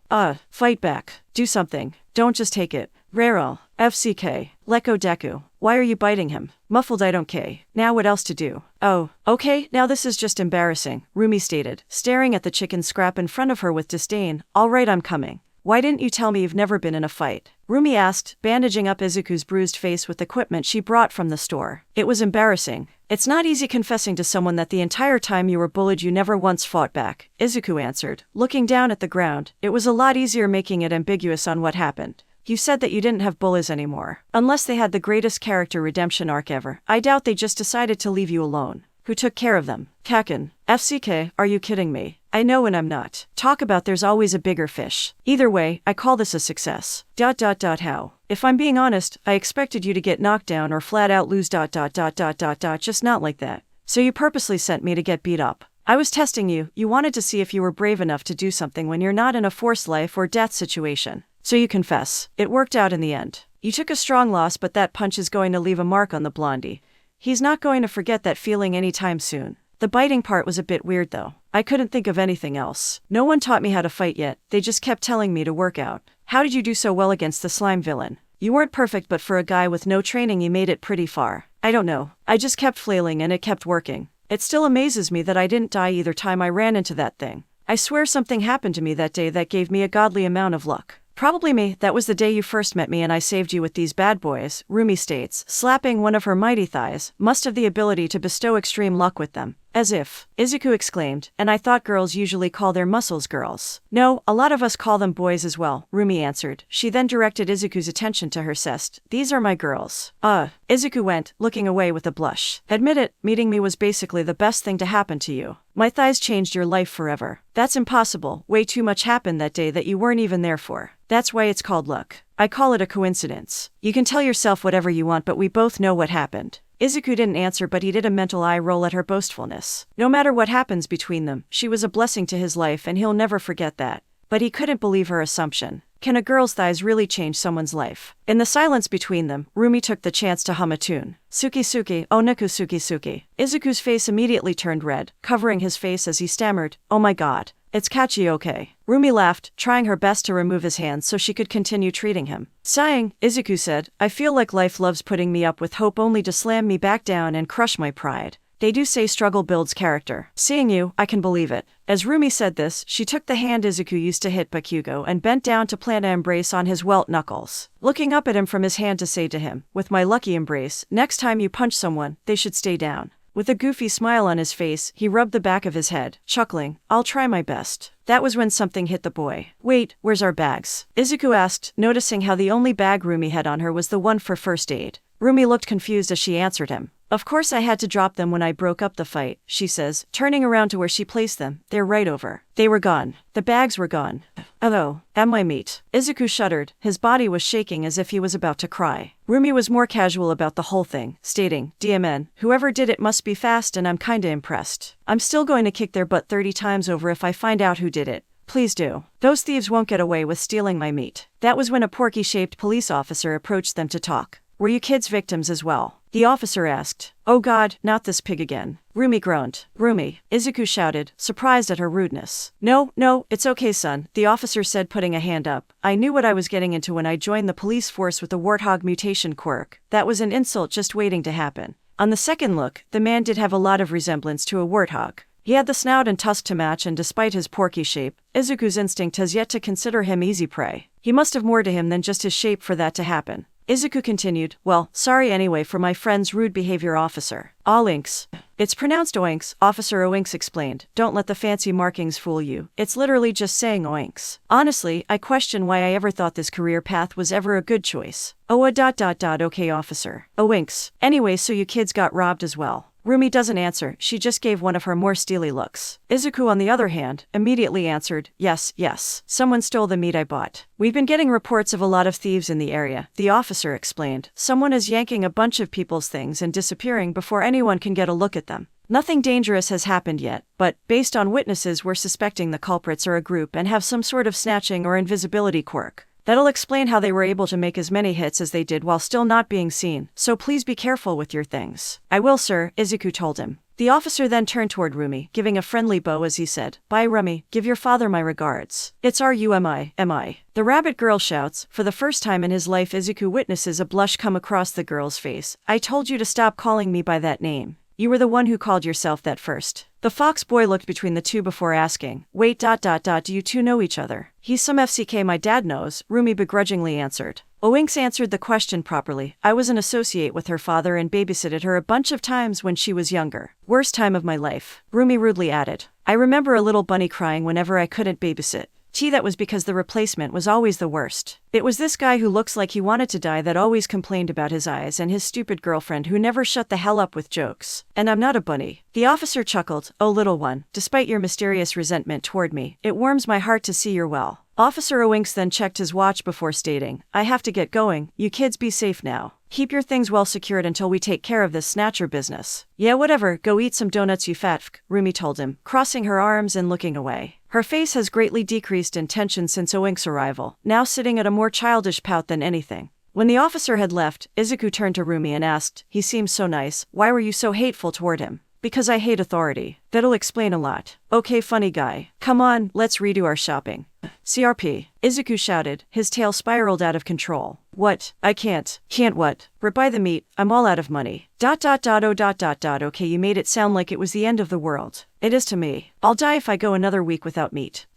[SPEAKER 1] Fight back. Do something. Don't just take it. Rarel. FCK. Lecco Deku. Why are you biting him? Muffled I don't K. Now what else to do? Oh, okay, now this is just embarrassing, Rumi stated, staring at the chicken scrap in front of her with disdain. All right, I'm coming. Why didn't you tell me you've never been in a fight? Rumi asked, bandaging up Izuku's bruised face with equipment she brought from the store. It was embarrassing. It's not easy confessing to someone that the entire time you were bullied you never once fought back, Izuku answered, looking down at the ground. It was a lot easier making it ambiguous on what happened. You said that you didn't have bullies anymore. Unless they had the greatest character redemption arc ever, I doubt they just decided to leave you alone. Who took care of them? Kaken. FCK, are you kidding me? I know when I'm not. Talk about there's always a bigger fish. Either way, I call this a success. How? If I'm being honest, I expected you to get knocked down or flat out lose. Just not like that. So you purposely sent me to get beat up. I was testing you. You wanted to see if you were brave enough to do something when you're not in a forced life or death situation. So you confess. It worked out in the end. You took a strong loss, but that punch is going to leave a mark on the blondie. He's not going to forget that feeling anytime soon. The biting part was a bit weird though. I couldn't think of anything else. No one taught me how to fight yet. They just kept telling me to work out. How did you do so well against the slime villain? You weren't perfect, but for a guy with no training you made it pretty far. I don't know. I just kept flailing and it kept working. It still amazes me that I didn't die either time I ran into that thing. I swear something happened to me that day that gave me a godly amount of luck. Probably me. That was the day you first met me and I saved you with these bad boys, Rumi states, slapping one of her mighty thighs. Must have the ability to bestow extreme luck with them. As if, Izuku exclaimed, and I thought girls usually call their muscles girls. No, a lot of us call them boys as well, Rumi answered. She then directed Izuku's attention to her chest. These are my girls. Izuku went, looking away with a blush. Admit it, meeting me was basically the best thing to happen to you. My thighs changed your life forever. That's impossible. Way too much happened that day that you weren't even there for. That's why it's called luck. I call it a coincidence. You can tell yourself whatever you want, but we both know what happened. Izuku didn't answer, but he did a mental eye roll at her boastfulness. No matter what happens between them, she was a blessing to his life and he'll never forget that. But he couldn't believe her assumption. Can a girl's thighs really change someone's life? In the silence between them, Rumi took the chance to hum a tune. Suki Suki, Onaku Suki Suki. Izuku's face immediately turned red, covering his face as he stammered, oh my god. It's catchy, okay? Rumi laughed, trying her best to remove his hands so she could continue treating him. Sighing, Izuku said, I feel like life loves putting me up with hope only to slam me back down and crush my pride. They do say struggle builds character. Seeing you, I can believe it. As Rumi said this, she took the hand Izuku used to hit Bakugo and bent down to plant an embrace on his welt knuckles. Looking up at him from his hand to say to him, with my lucky embrace, next time you punch someone, they should stay down. With a goofy smile on his face, he rubbed the back of his head, chuckling, I'll try my best. That was when something hit the boy. Wait, where's our bags? Izuku asked, noticing how the only bag Rumi had on her was the one for first aid. Rumi looked confused as she answered him. Of course I had to drop them when I broke up the fight, she says, turning around to where she placed them. They're right over. They were gone. The bags were gone. Oh, am I meat? Izuku shuddered. His body was shaking as if he was about to cry. Rumi was more casual about the whole thing, stating, DMN, whoever did it must be fast and I'm kinda impressed. I'm still going to kick their butt 30 times over if I find out who did it. Please do. Those thieves won't get away with stealing my meat. That was when a porky-shaped police officer approached them to talk. Were you kids victims as well? The officer asked. Oh God, not this pig again. Rumi groaned. Rumi, Izuku shouted, surprised at her rudeness. No, it's okay son, the officer said, putting a hand up. I knew what I was getting into when I joined the police force with the warthog mutation quirk. That was an insult just waiting to happen. On the second look, the man did have a lot of resemblance to a warthog. He had the snout and tusk to match, and despite his porky shape, Izuku's instinct has yet to consider him easy prey. He must have more to him than just his shape for that to happen. Izuku continued, well, sorry anyway for my friend's rude behavior, officer. Oinks. It's pronounced oinks, Officer Oinks explained. Don't let the fancy markings fool you. It's literally just saying oinks. Honestly, I question why I ever thought this career path was ever a good choice. Okay officer. Oinks. Anyway, so you kids got robbed as well. Rumi doesn't answer, she just gave one of her more steely looks. Izuku, on the other hand, immediately answered, yes, someone stole the meat I bought. We've been getting reports of a lot of thieves in the area, the officer explained. Someone is yanking a bunch of people's things and disappearing before anyone can get a look at them. Nothing dangerous has happened yet, but, based on witnesses, we're suspecting the culprits are a group and have some sort of snatching or invisibility quirk. That'll explain how they were able to make as many hits as they did while still not being seen, so please be careful with your things. I will, sir, Izuku told him. The officer then turned toward Rumi, giving a friendly bow as he said, Bye Rumi, give your father my regards. It's RUMI, MI. The rabbit girl shouts. For the first time in his life, Izuku witnesses a blush come across the girl's face. I told you to stop calling me by that name. You were the one who called yourself that first. The fox boy looked between the two before asking, Wait, do you two know each other? He's some FCK my dad knows, Rumi begrudgingly answered. Oinks answered the question properly. I was an associate with her father and babysitted her a bunch of times when she was younger. Worst time of my life, Rumi rudely added. I remember a little bunny crying whenever I couldn't babysit. That was because the replacement was always the worst. It was this guy who looks like he wanted to die that always complained about his eyes, and his stupid girlfriend who never shut the hell up with jokes. And I'm not a bunny. The officer chuckled. Oh little one, despite your mysterious resentment toward me, it warms my heart to see you're well. Officer Oinks then checked his watch before stating, I have to get going, you kids be safe now. Keep your things well secured until we take care of this snatcher business. Yeah whatever, go eat some donuts you fat f***, Rumi told him, crossing her arms and looking away. Her face has greatly decreased in tension since Oinks' arrival, now sitting at a more childish pout than anything. When the officer had left, Izuku turned to Rumi and asked, he seems so nice, why were you so hateful toward him? Because I hate authority. That'll explain a lot. Okay funny guy. Come on, let's redo our shopping. CRP. Izuku shouted, his tail spiraled out of control. What? I can't. Can't what? Buy the meat, I'm all out of money. Okay, you made it sound like it was the end of the world. It is to me. I'll die if I go another week without meat.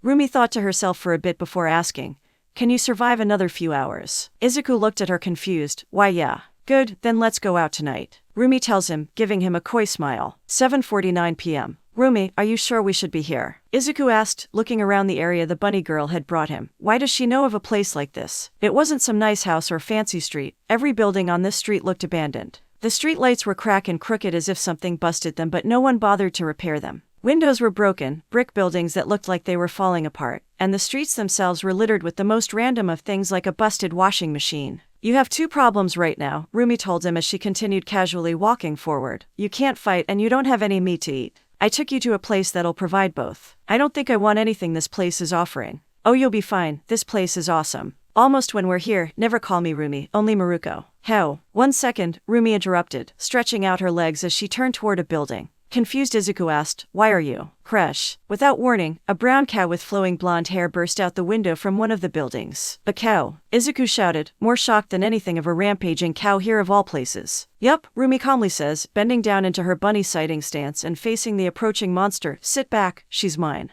[SPEAKER 1] Rumi thought to herself for a bit before asking, can you survive another few hours? Izuku looked at her confused. Why yeah. Good, then let's go out tonight. Rumi tells him, giving him a coy smile. 7:49 p.m. Rumi, are you sure we should be here? Izuku asked, looking around the area the bunny girl had brought him. Why does she know of a place like this? It wasn't some nice house or fancy street. Every building on this street looked abandoned. The street lights were cracked and crooked as if something busted them, but no one bothered to repair them. Windows were broken, brick buildings that looked like they were falling apart, and the streets themselves were littered with the most random of things like a busted washing machine. You have two problems right now, Rumi told him as she continued casually walking forward. You can't fight and you don't have any meat to eat. I took you to a place that'll provide both. I don't think I want anything this place is offering. Oh, you'll be fine, this place is awesome. Almost when we're here, never call me Rumi, only Miruko. How? 1 second, Rumi interrupted, stretching out her legs as she turned toward a building. Confused Izuku asked, "Why are you?" Crash. Without warning, a brown cow with flowing blonde hair burst out the window from one of the buildings. A cow, Izuku shouted, more shocked than anything of a rampaging cow here of all places. Yup, Rumi calmly says, bending down into her bunny sighting stance and facing the approaching monster. Sit back, she's mine.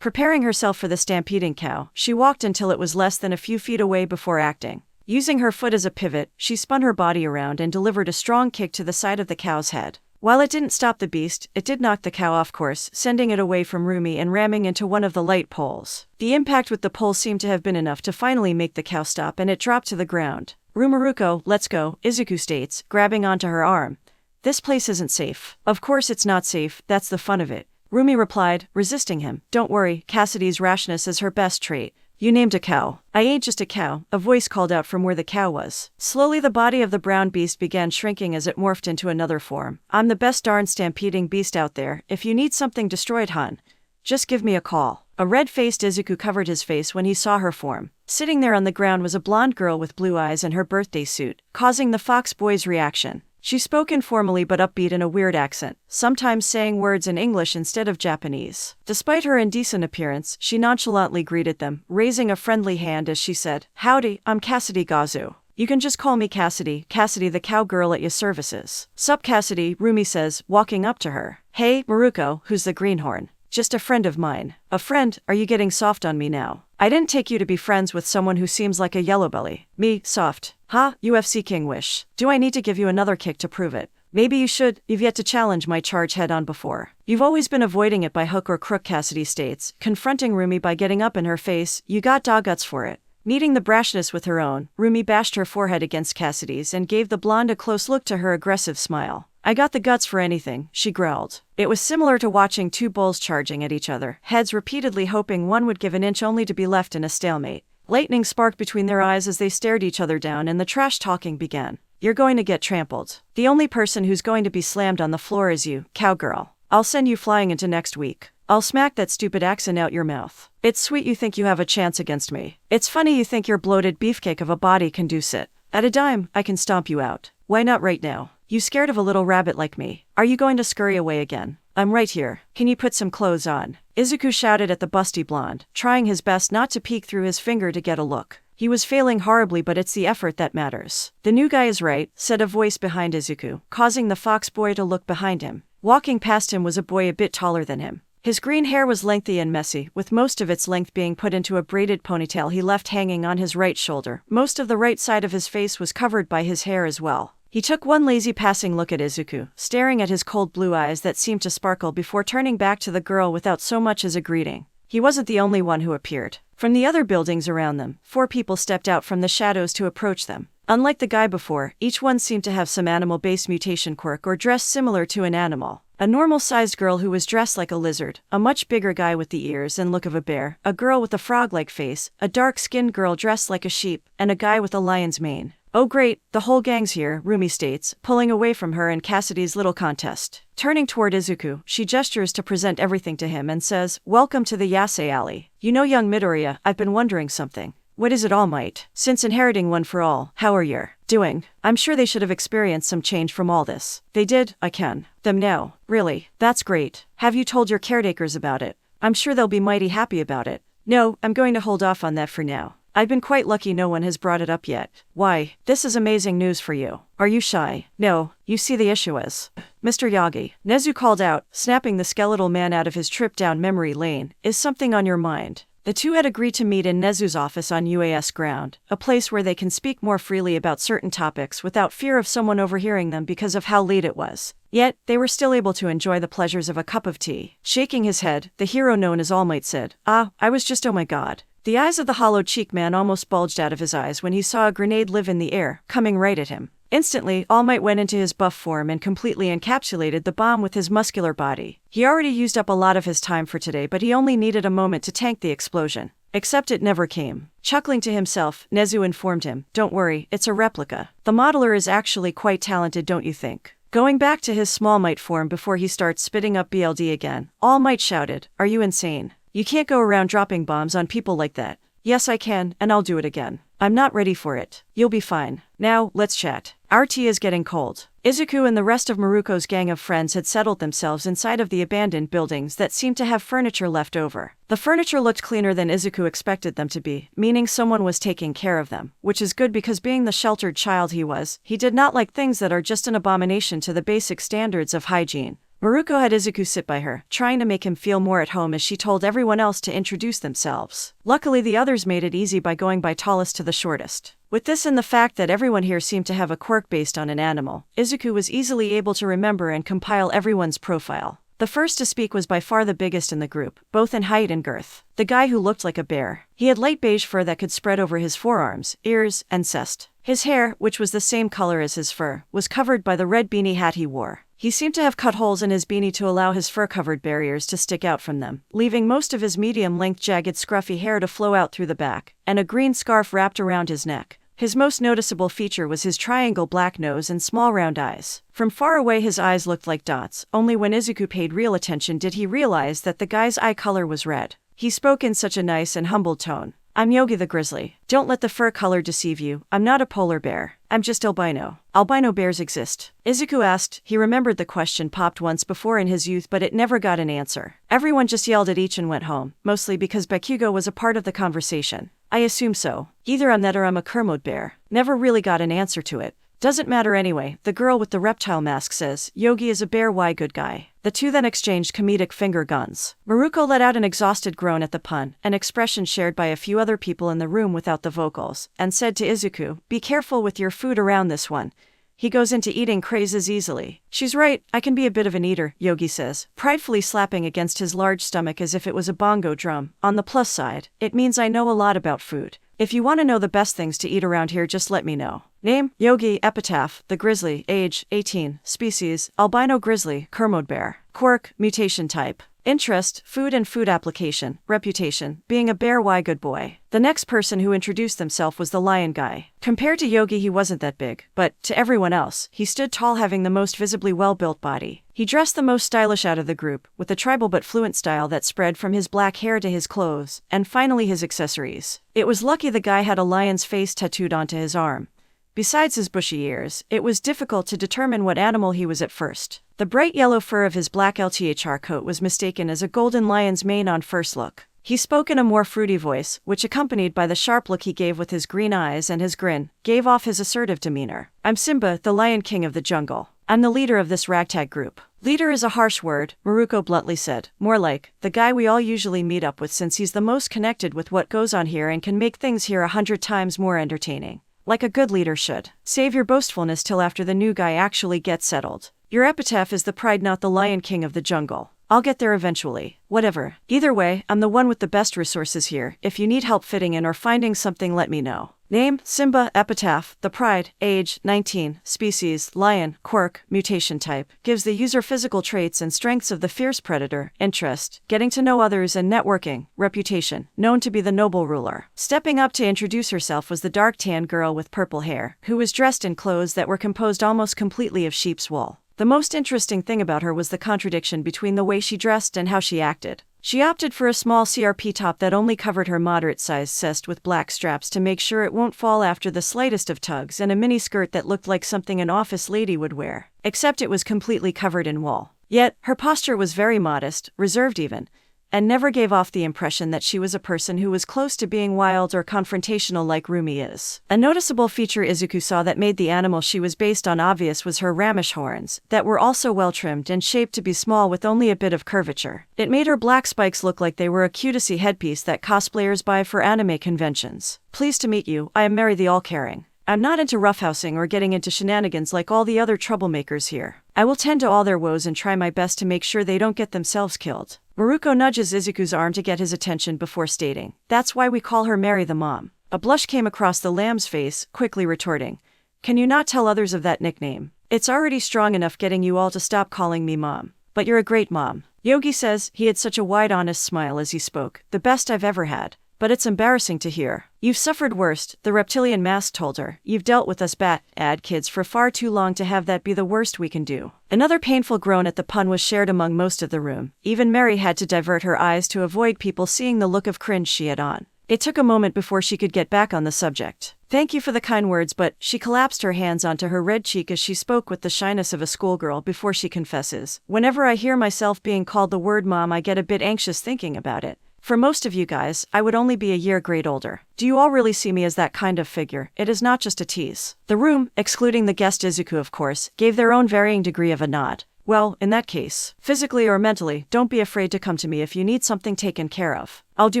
[SPEAKER 1] Preparing herself for the stampeding cow, she walked until it was less than a few feet away before acting. Using her foot as a pivot, she spun her body around and delivered a strong kick to the side of the cow's head. While it didn't stop the beast, it did knock the cow off course, sending it away from Rumi and ramming into one of the light poles. The impact with the pole seemed to have been enough to finally make the cow stop and it dropped to the ground. Miruko, let's go, Izuku states, grabbing onto her arm. This place isn't safe. Of course it's not safe, that's the fun of it. Rumi replied, resisting him. Don't worry, Cassidy's rashness is her best trait. You named a cow. I ain't just a cow, a voice called out from where the cow was. Slowly the body of the brown beast began shrinking as it morphed into another form. I'm the best darn stampeding beast out there. If you need something destroyed, hun, just give me a call. A red-faced Izuku covered his face when he saw her form. Sitting there on the ground was a blonde girl with blue eyes in her birthday suit, causing the fox boy's reaction. She spoke informally but upbeat in a weird accent, sometimes saying words in English instead of Japanese. Despite her indecent appearance, she nonchalantly greeted them, raising a friendly hand as she said, "Howdy, I'm Cassidy Gazu. You can just call me Cassidy, Cassidy the cowgirl at your services." "Sup Cassidy," Rumi says, walking up to her. "Hey, Miruko, who's the greenhorn?" "Just a friend of mine." "A friend? Are you getting soft on me now? I didn't take you to be friends with someone who seems like a yellow belly." "Me, soft? Ha, UFC King Wish. Do I need to give you another kick to prove it?" "Maybe you should, you've yet to challenge my charge head-on before. You've always been avoiding it by hook or crook," Cassidy states, confronting Rumi by getting up in her face. "You got dog guts for it." Meeting the brashness with her own, Rumi bashed her forehead against Cassidy's and gave the blonde a close look to her aggressive smile. "I got the guts for anything," she growled. It was similar to watching two bulls charging at each other, heads repeatedly hoping one would give an inch only to be left in a stalemate. Lightning sparked between their eyes as they stared each other down and the trash talking began. "You're going to get trampled. The only person who's going to be slammed on the floor is you, cowgirl. I'll send you flying into next week. I'll smack that stupid accent out your mouth. It's sweet you think you have a chance against me. It's funny you think your bloated beefcake of a body can do sit. At a dime, I can stomp you out. Why not right now? You scared of a little rabbit like me? Are you going to scurry away again? I'm right here. Can you put some clothes on?" Izuku shouted at the busty blonde, trying his best not to peek through his finger to get a look. He was failing horribly, but it's the effort that matters. "The new guy is right," said a voice behind Izuku, causing the fox boy to look behind him. Walking past him was a boy a bit taller than him. His green hair was lengthy and messy, with most of its length being put into a braided ponytail he left hanging on his right shoulder. Most of the right side of his face was covered by his hair as well. He took one lazy passing look at Izuku, staring at his cold blue eyes that seemed to sparkle before turning back to the girl without so much as a greeting. He wasn't the only one who appeared. From the other buildings around them, 4 people stepped out from the shadows to approach them. Unlike the guy before, each one seemed to have some animal-based mutation quirk or dressed similar to an animal. A normal-sized girl who was dressed like a lizard, a much bigger guy with the ears and look of a bear, a girl with a frog-like face, a dark-skinned girl dressed like a sheep, and a guy with a lion's mane. "Oh great, the whole gang's here," Rumi states, pulling away from her and Cassidy's little contest. Turning toward Izuku, she gestures to present everything to him and says, "Welcome to the Yasei Alley. You know, young Midoriya, I've been wondering something. What is it, All Might? Since inheriting One for All, how are you doing? I'm sure they should have experienced some change from all this." "They did, I can. Them now. Really? That's great. Have you told your caretakers about it? I'm sure they'll be mighty happy about it." "No, I'm going to hold off on that for now. I've been quite lucky no one has brought it up yet." "Why, this is amazing news for you. Are you shy?" "No, you see the issue is, Mr. Yagi," Nezu called out, snapping the skeletal man out of his trip down memory lane, "is something on your mind?" The two had agreed to meet in Nezu's office on UAS ground, a place where they can speak more freely about certain topics without fear of someone overhearing them because of how late it was. Yet, they were still able to enjoy the pleasures of a cup of tea. Shaking his head, the hero known as All Might said, I was just, oh my god." The eyes of the hollow-cheeked man almost bulged out of his eyes when he saw a grenade live in the air, coming right at him. Instantly, All Might went into his buff form and completely encapsulated the bomb with his muscular body. He already used up a lot of his time for today, but he only needed a moment to tank the explosion. Except it never came. Chuckling to himself, Nezu informed him, "Don't worry, it's a replica. The modeler is actually quite talented, don't you think?" Going back to his Small Might form before he starts spitting up BLD again, All Might shouted, "Are you insane? You can't go around dropping bombs on people like that." "Yes I can, and I'll do it again. I'm not ready for it. You'll be fine. Now, let's chat." Our tea is getting cold. Izuku and the rest of Miruko's gang of friends had settled themselves inside of the abandoned buildings that seemed to have furniture left over. The furniture looked cleaner than Izuku expected them to be, meaning someone was taking care of them, which is good because being the sheltered child he did not like things that are just an abomination to the basic standards of hygiene. Miruko had Izuku sit by her, trying to make him feel more at home as she told everyone else to introduce themselves. Luckily, the others made it easy by going by tallest to the shortest. With this and the fact that everyone here seemed to have a quirk based on an animal, Izuku was easily able to remember and compile everyone's profile. The first to speak was by far the biggest in the group, both in height and girth. The guy who looked like a bear. He had light beige fur that could spread over his forearms, ears, and chest. His hair, which was the same color as his fur, was covered by the red beanie hat he wore. He seemed to have cut holes in his beanie to allow his fur-covered barriers to stick out from them, leaving most of his medium-length jagged scruffy hair to flow out through the back, and a green scarf wrapped around his neck. His most noticeable feature was his triangle black nose and small round eyes. From far away his eyes looked like dots, only when Izuku paid real attention did he realize that the guy's eye color was red. He spoke in such a nice and humble tone. "I'm Yogi the Grizzly. Don't let the fur color deceive you. I'm not a polar bear. I'm just albino. Albino bears exist." Izuku asked. He remembered the question popped once before in his youth, but it never got an answer. Everyone just yelled at each and went home, mostly because Bakugo was a part of the conversation. "I assume so. Either I'm that or I'm a Kermode bear." Never really got an answer to it. "Doesn't matter anyway," the girl with the reptile mask says. "Yogi is a bear, why good guy." The two then exchanged comedic finger guns. Miruko let out an exhausted groan at the pun, an expression shared by a few other people in the room without the vocals, and said to Izuku, "Be careful with your food around this one. He goes into eating crazes easily." "She's right, I can be a bit of an eater," Yogi says, pridefully slapping against his large stomach as if it was a bongo drum. "On the plus side, it means I know a lot about food. If you want to know the best things to eat around here, just let me know." Name: Yogi. Epitaph: the grizzly. Age: 18. Species: albino grizzly, Kermode bear. Quirk: mutation type. Interest: food and food application. Reputation: being a bear, why good boy. The next person who introduced themselves was the lion guy. Compared to Yogi, he wasn't that big, but to everyone else, he stood tall, having the most visibly well-built body. He dressed the most stylish out of the group, with a tribal but fluent style that spread from his black hair to his clothes, and finally his accessories. It was lucky the guy had a lion's face tattooed onto his arm. Besides his bushy ears, it was difficult to determine what animal he was at first. The bright yellow fur of his black LTHR coat was mistaken as a golden lion's mane on first look. He spoke in a more fruity voice, which, accompanied by the sharp look he gave with his green eyes and his grin, gave off his assertive demeanor. "I'm Simba, the Lion King of the jungle. I'm the leader of this ragtag group." "Leader is a harsh word," Miruko bluntly said. "More like, the guy we all usually meet up with, since he's the most connected with what goes on here and can make things here 100 times more entertaining. Like a good leader should. Save your boastfulness till after the new guy actually gets settled. Your epitaph is the pride, not the Lion King of the jungle. I'll get there eventually. Whatever. Either way, I'm the one with the best resources here. If you need help fitting in or finding something, let me know." Name: Simba. Epitaph: the pride. Age: 19. Species: lion. Quirk: mutation type. Gives the user physical traits and strengths of the fierce predator. Interest: getting to know others and networking. Reputation: known to be the noble ruler. Stepping up to introduce herself was the dark tan girl with purple hair, who was dressed in clothes that were composed almost completely of sheep's wool. The most interesting thing about her was the contradiction between the way she dressed and how she acted. She opted for a small CRP top that only covered her moderate-sized chest with black straps to make sure it won't fall after the slightest of tugs, and a mini skirt that looked like something an office lady would wear, except it was completely covered in wool. Yet, her posture was very modest, reserved even, and never gave off the impression that she was a person who was close to being wild or confrontational like Rumi is. A noticeable feature Izuku saw that made the animal she was based on obvious was her rammish horns, that were also well-trimmed and shaped to be small with only a bit of curvature. It made her black spikes look like they were a cutesy headpiece that cosplayers buy for anime conventions. "Pleased to meet you, I am Mary the All-Caring. I'm not into roughhousing or getting into shenanigans like all the other troublemakers here. I will tend to all their woes and try my best to make sure they don't get themselves killed." Miruko nudges Izuku's arm to get his attention before stating, "That's why we call her Mary the Mom." A blush came across the lamb's face, quickly retorting, "Can you not tell others of that nickname? It's already strong enough getting you all to stop calling me Mom. But you're a great mom." Yogi says. He had such a wide, honest smile as he spoke. "The best I've ever had. But it's embarrassing to hear. You've suffered worst," the reptilian mask told her. "You've dealt with us bad kids for far too long to have that be the worst we can do." Another painful groan at the pun was shared among most of the room. Even Mary had to divert her eyes to avoid people seeing the look of cringe she had on. It took a moment before she could get back on the subject. Thank you for the kind words, but she collapsed her hands onto her red cheek as she spoke with the shyness of a schoolgirl before she confesses. Whenever I hear myself being called the word mom, I get a bit anxious thinking about it. For most of you guys, I would only be a year grade older. Do you all really see me as that kind of figure? It is not just a tease. The room, excluding the guest Izuku of course, gave their own varying degree of a nod. Well, in that case, physically or mentally, don't be afraid to come to me if you need something taken care of. I'll do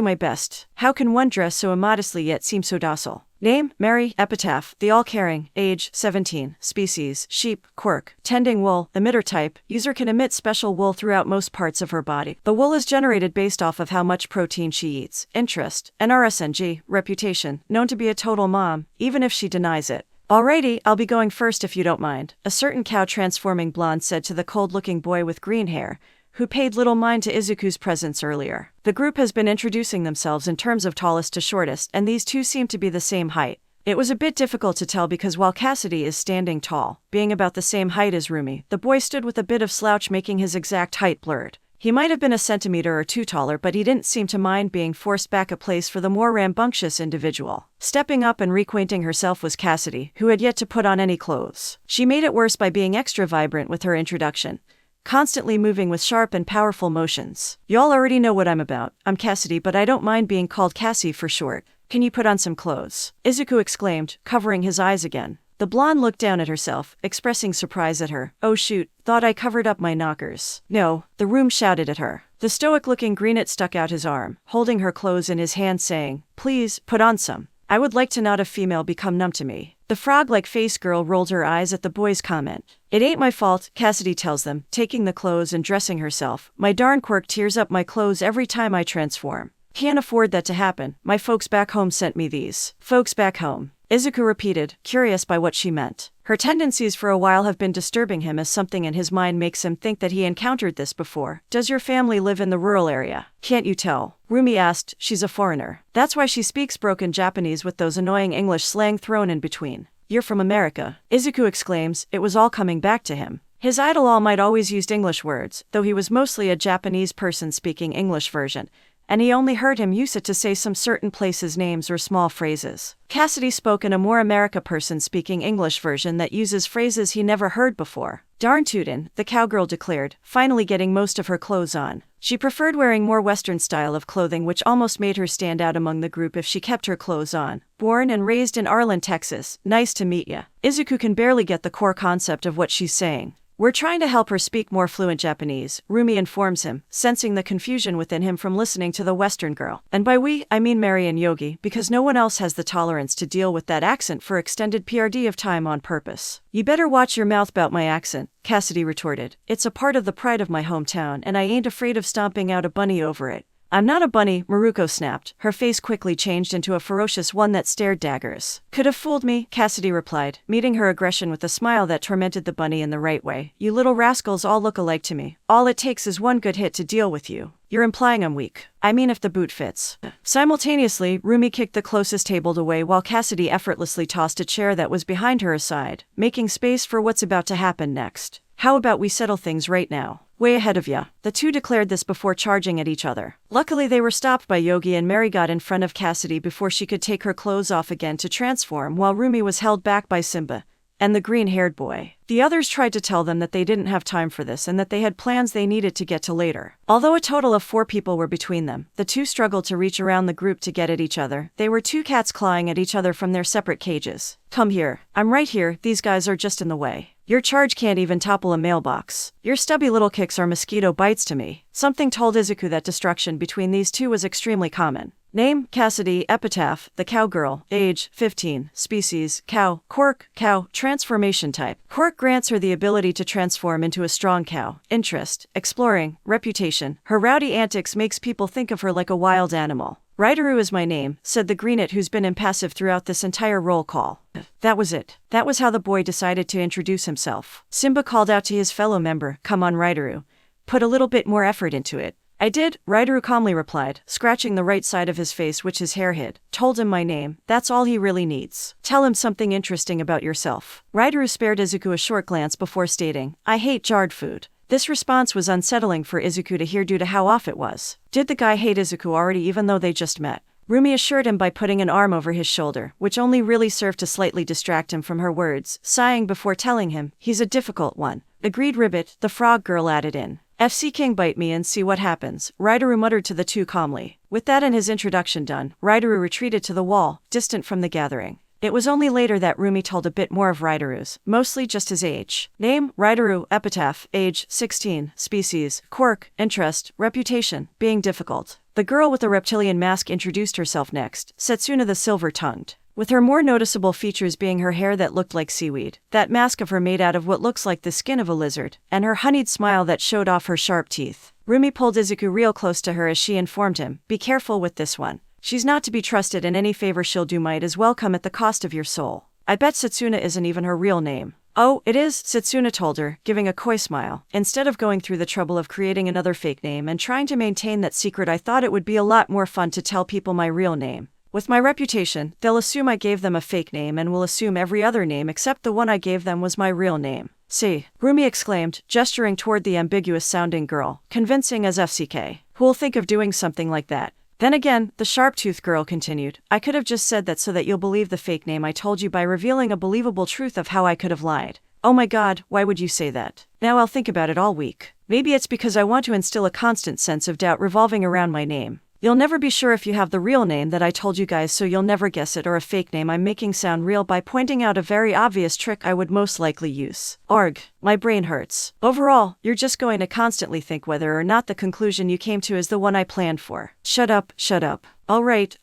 [SPEAKER 1] my best. How can one dress so immodestly yet seem so docile? Name, Mary, epitaph, the all-caring, age, 17, species, sheep, Quirk, tending wool, emitter type, user can emit special wool throughout most parts of her body. The wool is generated based off of how much protein she eats. Interest, NRSNG, reputation, known to be a total mom, even if she denies it. Alrighty, I'll be going first if you don't mind, a certain cow-transforming blonde said to the cold-looking boy with green hair, who paid little mind to Izuku's presence earlier. The group has been introducing themselves in terms of tallest to shortest, and these two seem to be the same height. It was a bit difficult to tell because while Cassidy is standing tall, being about the same height as Rumi, the boy stood with a bit of slouch making his exact height blurred. He might have been a centimeter or two taller, but he didn't seem to mind being forced back a place for the more rambunctious individual. Stepping up and reacquainting herself was Cassidy, who had yet to put on any clothes. She made it worse by being extra vibrant with her introduction, constantly moving with sharp and powerful motions. Y'all already know what I'm about. I'm Cassidy, but I don't mind being called Cassie for short. Can you put on some clothes? Izuku exclaimed, covering his eyes again. The blonde looked down at herself, expressing surprise at her. Oh shoot, thought I covered up my knockers. No, the room shouted at her. The stoic-looking greenet stuck out his arm, holding her clothes in his hand saying, please, put on some. I would like to not a female become numb to me. The frog-like face girl rolled her eyes at the boy's comment. It ain't my fault, Cassidy tells them, taking the clothes and dressing herself. My darn Quirk tears up my clothes every time I transform. Can't afford that to happen. My folks back home sent me these. Folks back home. Izuku repeated, curious by what she meant. Her tendencies for a while have been disturbing him as something in his mind makes him think that he encountered this before. Does your family live in the rural area? Can't you tell? Rumi asked. She's a foreigner. That's why she speaks broken Japanese with those annoying English slang thrown in between. You're from America, Izuku exclaims. It was all coming back to him. His idol All Might always used English words, though he was mostly a Japanese person speaking English version, and he only heard him use it to say some certain places' names or small phrases. Cassidy spoke in a more America person speaking English version that uses phrases he never heard before. Darn tootin', the cowgirl declared, finally getting most of her clothes on. She preferred wearing more Western style of clothing, which almost made her stand out among the group if she kept her clothes on. Born and raised in Arlen, Texas. Nice to meet ya. Izuku can barely get the core concept of what she's saying. We're trying to help her speak more fluent Japanese, Rumi informs him, sensing the confusion within him from listening to the Western girl. And by we, I mean Mary and Yogi, because no one else has the tolerance to deal with that accent for extended PRD of time on purpose. You better watch your mouth about my accent, Cassidy retorted. It's a part of the pride of my hometown, and I ain't afraid of stomping out a bunny over it. I'm not a bunny, Miruko snapped. Her face quickly changed into a ferocious one that stared daggers. Could have fooled me, Cassidy replied, meeting her aggression with a smile that tormented the bunny in the right way. You little rascals all look alike to me. All it takes is one good hit to deal with you. You're implying I'm weak. I mean if the boot fits. Simultaneously, Rumi kicked the closest table away while Cassidy effortlessly tossed a chair that was behind her aside, making space for what's about to happen next. How about we settle things right now? Way ahead of ya. The two declared this before charging at each other. Luckily they were stopped by Yogi, and Mary got in front of Cassidy before she could take her clothes off again to transform, while Rumi was held back by Simba and the green-haired boy. The others tried to tell them that they didn't have time for this and that they had plans they needed to get to later. Although a total of 4 people were between them, the two struggled to reach around the group to get at each other. They were 2 cats clawing at each other from their separate cages. Come here. I'm right here. These guys are just in the way. Your charge can't even topple a mailbox. Your stubby little kicks are mosquito bites to me. Something told Izuku that destruction between these two was extremely common. Name, Cassidy, epitaph, the cowgirl, age, 15, species, cow, Quirk, cow, transformation type. Quirk grants her the ability to transform into a strong cow. Interest, exploring, reputation. Her rowdy antics makes people think of her like a wild animal. Rideru is my name, said the greenet, who's been impassive throughout this entire roll call. That was it. That was how the boy decided to introduce himself. Simba called out to his fellow member, come on Rideru. Put a little bit more effort into it. I did, Rideru calmly replied, scratching the right side of his face which his hair hid. Told him my name. That's all he really needs. Tell him something interesting about yourself. Rideru spared Izuku a short glance before stating, I hate jarred food. This response was unsettling for Izuku to hear due to how off it was. Did the guy hate Izuku already even though they just met? Rumi assured him by putting an arm over his shoulder, which only really served to slightly distract him from her words, sighing before telling him, "He's a difficult one." "Agreed, Ribbit," the frog girl added in. "FC King, bite me and see what happens," Raidaru muttered to the two calmly. With that and his introduction done, Raidaru retreated to the wall, distant from the gathering. It was only later that Rumi told a bit more of Raidaru's, mostly just his age. Name, Raidaru, epitaph, age, 16, species, quirk, interest, reputation, being difficult. The girl with the reptilian mask introduced herself next, Setsuna the silver-tongued. With her more noticeable features being her hair that looked like seaweed, that mask of her made out of what looks like the skin of a lizard, and her honeyed smile that showed off her sharp teeth. Rumi pulled Izuku real close to her as she informed him, "Be careful with this one. She's not to be trusted, and any favor she'll do might as well come at the cost of your soul." "I bet Setsuna isn't even her real name." "Oh, it is," Setsuna told her, giving a coy smile. "Instead of going through the trouble of creating another fake name and trying to maintain that secret, I thought it would be a lot more fun to tell people my real name. With my reputation, they'll assume I gave them a fake name and will assume every other name except the one I gave them was my real name." "See," Rumi exclaimed, gesturing toward the ambiguous-sounding girl, convincing as FCK. "Who'll think of doing something like that?" Then again, the sharp-toothed girl continued, "I could have just said that so that you'll believe the fake name I told you by revealing a believable truth of how I could have lied." "Oh my god, why would you say that?" "Now I'll think about it all week. Maybe it's because I want to instill a constant sense of doubt revolving around my name. You'll never be sure if you have the real name that I told you guys, so you'll never guess it, or a fake name I'm making sound real by pointing out a very obvious trick I would most likely use. Arg, my brain hurts. Overall, you're just going to constantly think whether or not the conclusion you came to is the one I planned for." Shut up, shut up. All right,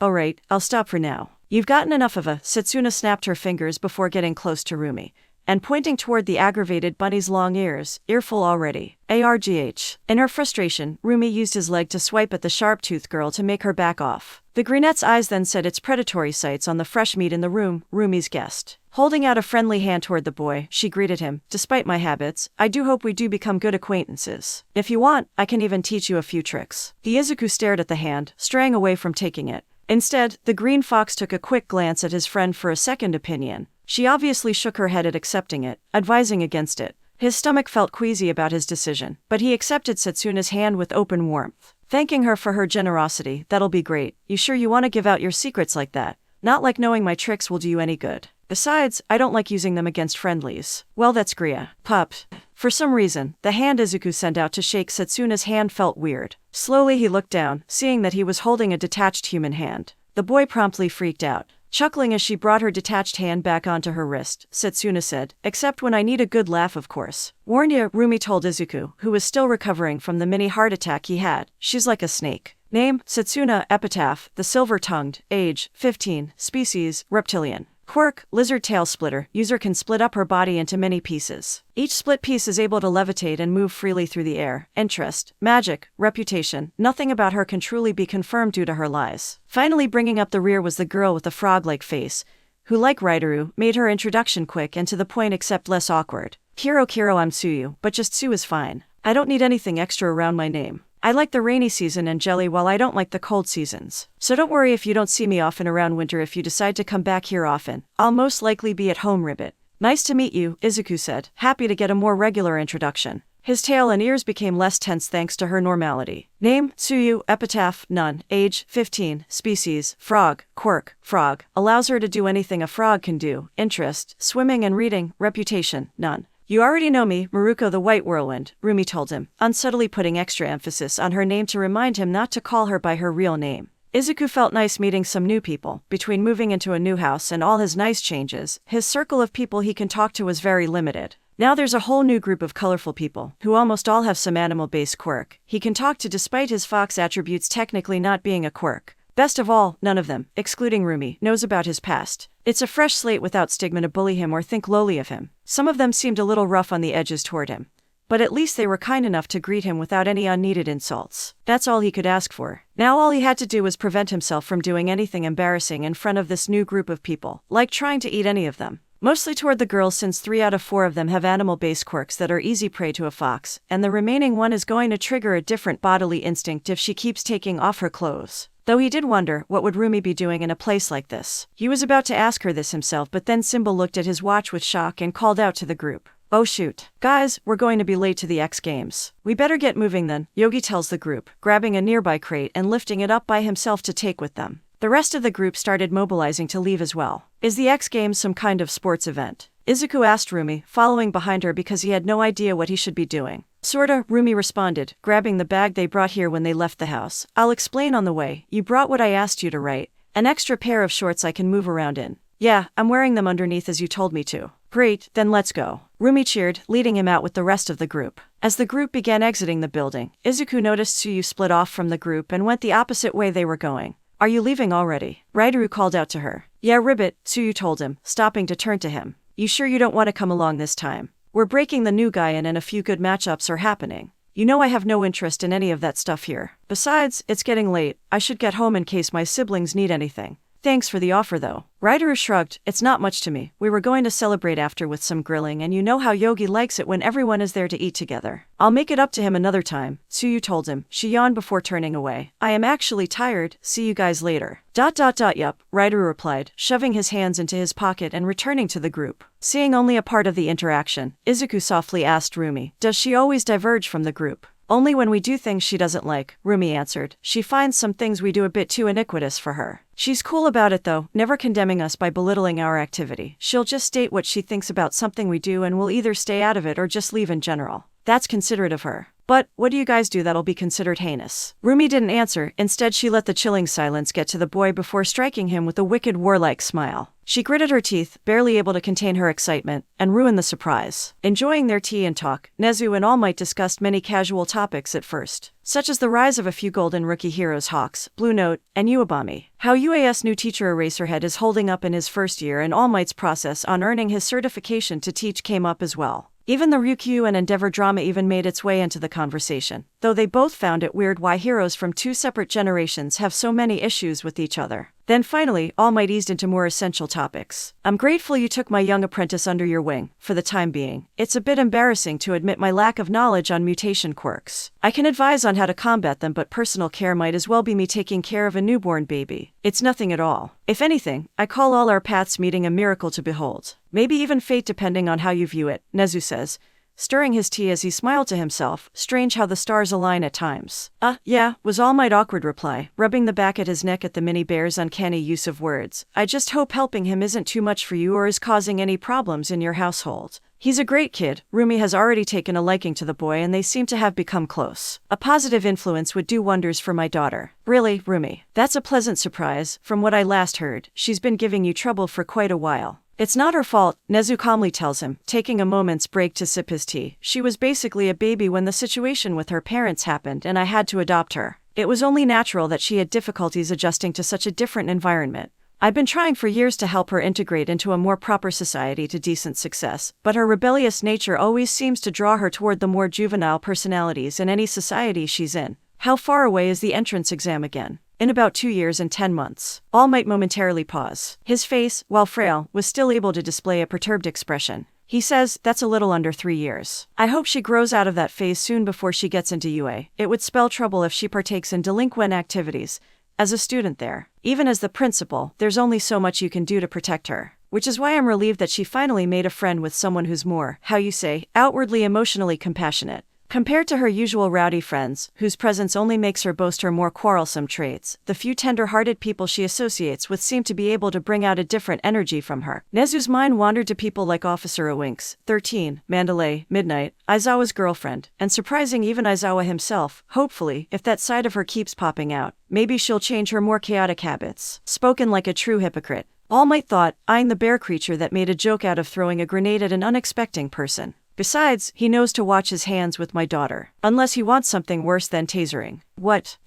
[SPEAKER 1] I'll stop for now. You've gotten enough of a," Setsuna snapped her fingers before getting close to Rumi, and pointing toward the aggravated bunny's long ears, "Earful already. Argh." In her frustration, Rumi used his leg to swipe at the sharp-toothed girl to make her back off. The greenette's eyes then set its predatory sights on the fresh meat in the room, Rumi's guest. Holding out a friendly hand toward the boy, she greeted him, "Despite my habits, I do hope we do become good acquaintances. If you want, I can even teach you a few tricks." The Izuku stared at the hand, straying away from taking it. Instead, the green fox took a quick glance at his friend for a second opinion. She obviously shook her head at accepting it, advising against it. His stomach felt queasy about his decision, but he accepted Setsuna's hand with open warmth, thanking her for her generosity. "That'll be great. You sure you want to give out your secrets like that? Not like knowing my tricks will do you any good. Besides, I don't like using them against friendlies." "Well, that's Gria. Pup." For some reason, the hand Izuku sent out to shake Setsuna's hand felt weird. Slowly he looked down, seeing that he was holding a detached human hand. The boy promptly freaked out. Chuckling as she brought her detached hand back onto her wrist, Setsuna said, "Except when I need a good laugh, of course." "Warn ya," Rumi told Izuku, who was still recovering from the mini heart attack he had. "She's like a snake." Name, Setsuna, epitaph, the silver-tongued, age, 15, species, reptilian. Quirk, lizard tail splitter, user can split up her body into many pieces. Each split piece is able to levitate and move freely through the air. Interest, magic, reputation, nothing about her can truly be confirmed due to her lies. Finally bringing up the rear was the girl with the frog-like face, who, like Raidaru, made her introduction quick and to the point except less awkward. "Kiro, I'm Tsuyu, but just Tsu is fine. I don't need anything extra around my name. I like the rainy season and jelly while I don't like the cold seasons. So don't worry if you don't see me often around winter. If you decide to come back here often, I'll most likely be at home, Ribbit." "Nice to meet you," Izuku said, happy to get a more regular introduction. His tail and ears became less tense thanks to her normality. Name, Tsuyu, epitaph, none, age, 15, species, frog, quirk, frog, allows her to do anything a frog can do, interest, swimming and reading, reputation, none. "You already know me, Miruko the White Whirlwind," Rumi told him, unsubtly putting extra emphasis on her name to remind him not to call her by her real name. Izuku felt nice meeting some new people. Between moving into a new house and all his nice changes, his circle of people he can talk to was very limited. Now there's a whole new group of colorful people, who almost all have some animal-based quirk he can talk to despite his fox attributes technically not being a quirk. Best of all, none of them, excluding Rumi, knows about his past. It's a fresh slate without stigma to bully him or think lowly of him. Some of them seemed a little rough on the edges toward him, but at least they were kind enough to greet him without any unneeded insults. That's all he could ask for. Now all he had to do was prevent himself from doing anything embarrassing in front of this new group of people, like trying to eat any of them. Mostly toward the girls, since 3 out of 4 of them have animal-based quirks that are easy prey to a fox, and the remaining one is going to trigger a different bodily instinct if she keeps taking off her clothes. Though he did wonder, what would Rumi be doing in a place like this? He was about to ask her this himself, but then Symbol looked at his watch with shock and called out to the group. "Oh shoot. Guys, we're going to be late to the X Games. We better get moving then," Yogi tells the group, grabbing a nearby crate and lifting it up by himself to take with them. The rest of the group started mobilizing to leave as well. Is the X Games some kind of sports event? Izuku asked Rumi, following behind her because he had no idea what he should be doing. Sorta, Rumi responded, grabbing the bag they brought here when they left the house. I'll explain on the way. You brought what I asked you to, right? An extra pair of shorts I can move around in. Yeah, I'm wearing them underneath as you told me to. Great, then let's go. Rumi cheered, leading him out with the rest of the group. As the group began exiting the building, Izuku noticed Tsuyu split off from the group and went the opposite way they were going. Are you leaving already? Raideru called out to her. Yeah, Ribbit, Tsuyu told him, stopping to turn to him. You sure you don't want to come along this time? We're breaking the new guy in and a few good matchups are happening. You know I have no interest in any of that stuff here. Besides, it's getting late. I should get home in case my siblings need anything. Thanks for the offer though. Raideru shrugged, it's not much to me. We were going to celebrate after with some grilling and you know how Yogi likes it when everyone is there to eat together. I'll make it up to him another time, Tsuyu told him. She yawned before turning away. I am actually tired, see you guys later. Yup, Raideru replied, shoving his hands into his pocket and returning to the group. Seeing only a part of the interaction, Izuku softly asked Rumi, does she always diverge from the group? Only when we do things she doesn't like, Rumi answered. She finds some things we do a bit too iniquitous for her. She's cool about it though, never condemning us by belittling our activity. She'll just state what she thinks about something we do and we'll either stay out of it or just leave in general. That's considerate of her. But, what do you guys do that'll be considered heinous? Rumi didn't answer, instead she let the chilling silence get to the boy before striking him with a wicked warlike smile. She gritted her teeth, barely able to contain her excitement, and ruined the surprise. Enjoying their tea and talk, Nezu and All Might discussed many casual topics at first, such as the rise of a few golden rookie heroes Hawks, Blue Note, and Uebami. How UAS new teacher Eraserhead is holding up in his first year and All Might's process on earning his certification to teach came up as well. Even the Ryukyu and Endeavor drama even made its way into the conversation, though they both found it weird why heroes from two separate generations have so many issues with each other. Then finally, All Might eased into more essential topics. I'm grateful you took my young apprentice under your wing, for the time being. It's a bit embarrassing to admit my lack of knowledge on mutation quirks. I can advise on how to combat them, but personal care might as well be me taking care of a newborn baby. It's nothing at all. If anything, I call all our paths meeting a miracle to behold. Maybe even fate depending on how you view it, Nezu says, stirring his tea as he smiled to himself. Strange how the stars align at times. Yeah, was All Might awkward reply, rubbing the back at his neck at the mini bear's uncanny use of words. I just hope helping him isn't too much for you or is causing any problems in your household. He's a great kid. Rumi has already taken a liking to the boy and they seem to have become close. A positive influence would do wonders for my daughter. Really, Rumi? That's a pleasant surprise. From what I last heard, she's been giving you trouble for quite a while. It's not her fault, Nezu calmly tells him, taking a moment's break to sip his tea. She was basically a baby when the situation with her parents happened and I had to adopt her. It was only natural that she had difficulties adjusting to such a different environment. I've been trying for years to help her integrate into a more proper society to decent success, but her rebellious nature always seems to draw her toward the more juvenile personalities in any society she's in. How far away is the entrance exam again? In about 2 years and 10 months. All Might momentarily pause. His face, while frail, was still able to display a perturbed expression. He says, that's a little under 3 years. I hope she grows out of that phase soon before she gets into UA. It would spell trouble if she partakes in delinquent activities. As a student there, even as the principal, there's only so much you can do to protect her. Which is why I'm relieved that she finally made a friend with someone who's more, how you say, outwardly emotionally compassionate. Compared to her usual rowdy friends, whose presence only makes her boast her more quarrelsome traits, the few tender-hearted people she associates with seem to be able to bring out a different energy from her. Nezu's mind wandered to people like Officer Owinks, 13, Mandalay, Midnight, Aizawa's girlfriend, and surprising even Aizawa himself. Hopefully, if that side of her keeps popping out, maybe she'll change her more chaotic habits. Spoken like a true hypocrite. All Might thought, eyeing the bear creature that made a joke out of throwing a grenade at an unexpecting person. Besides, he knows to watch his hands with my daughter. Unless he wants something worse than tasering. What?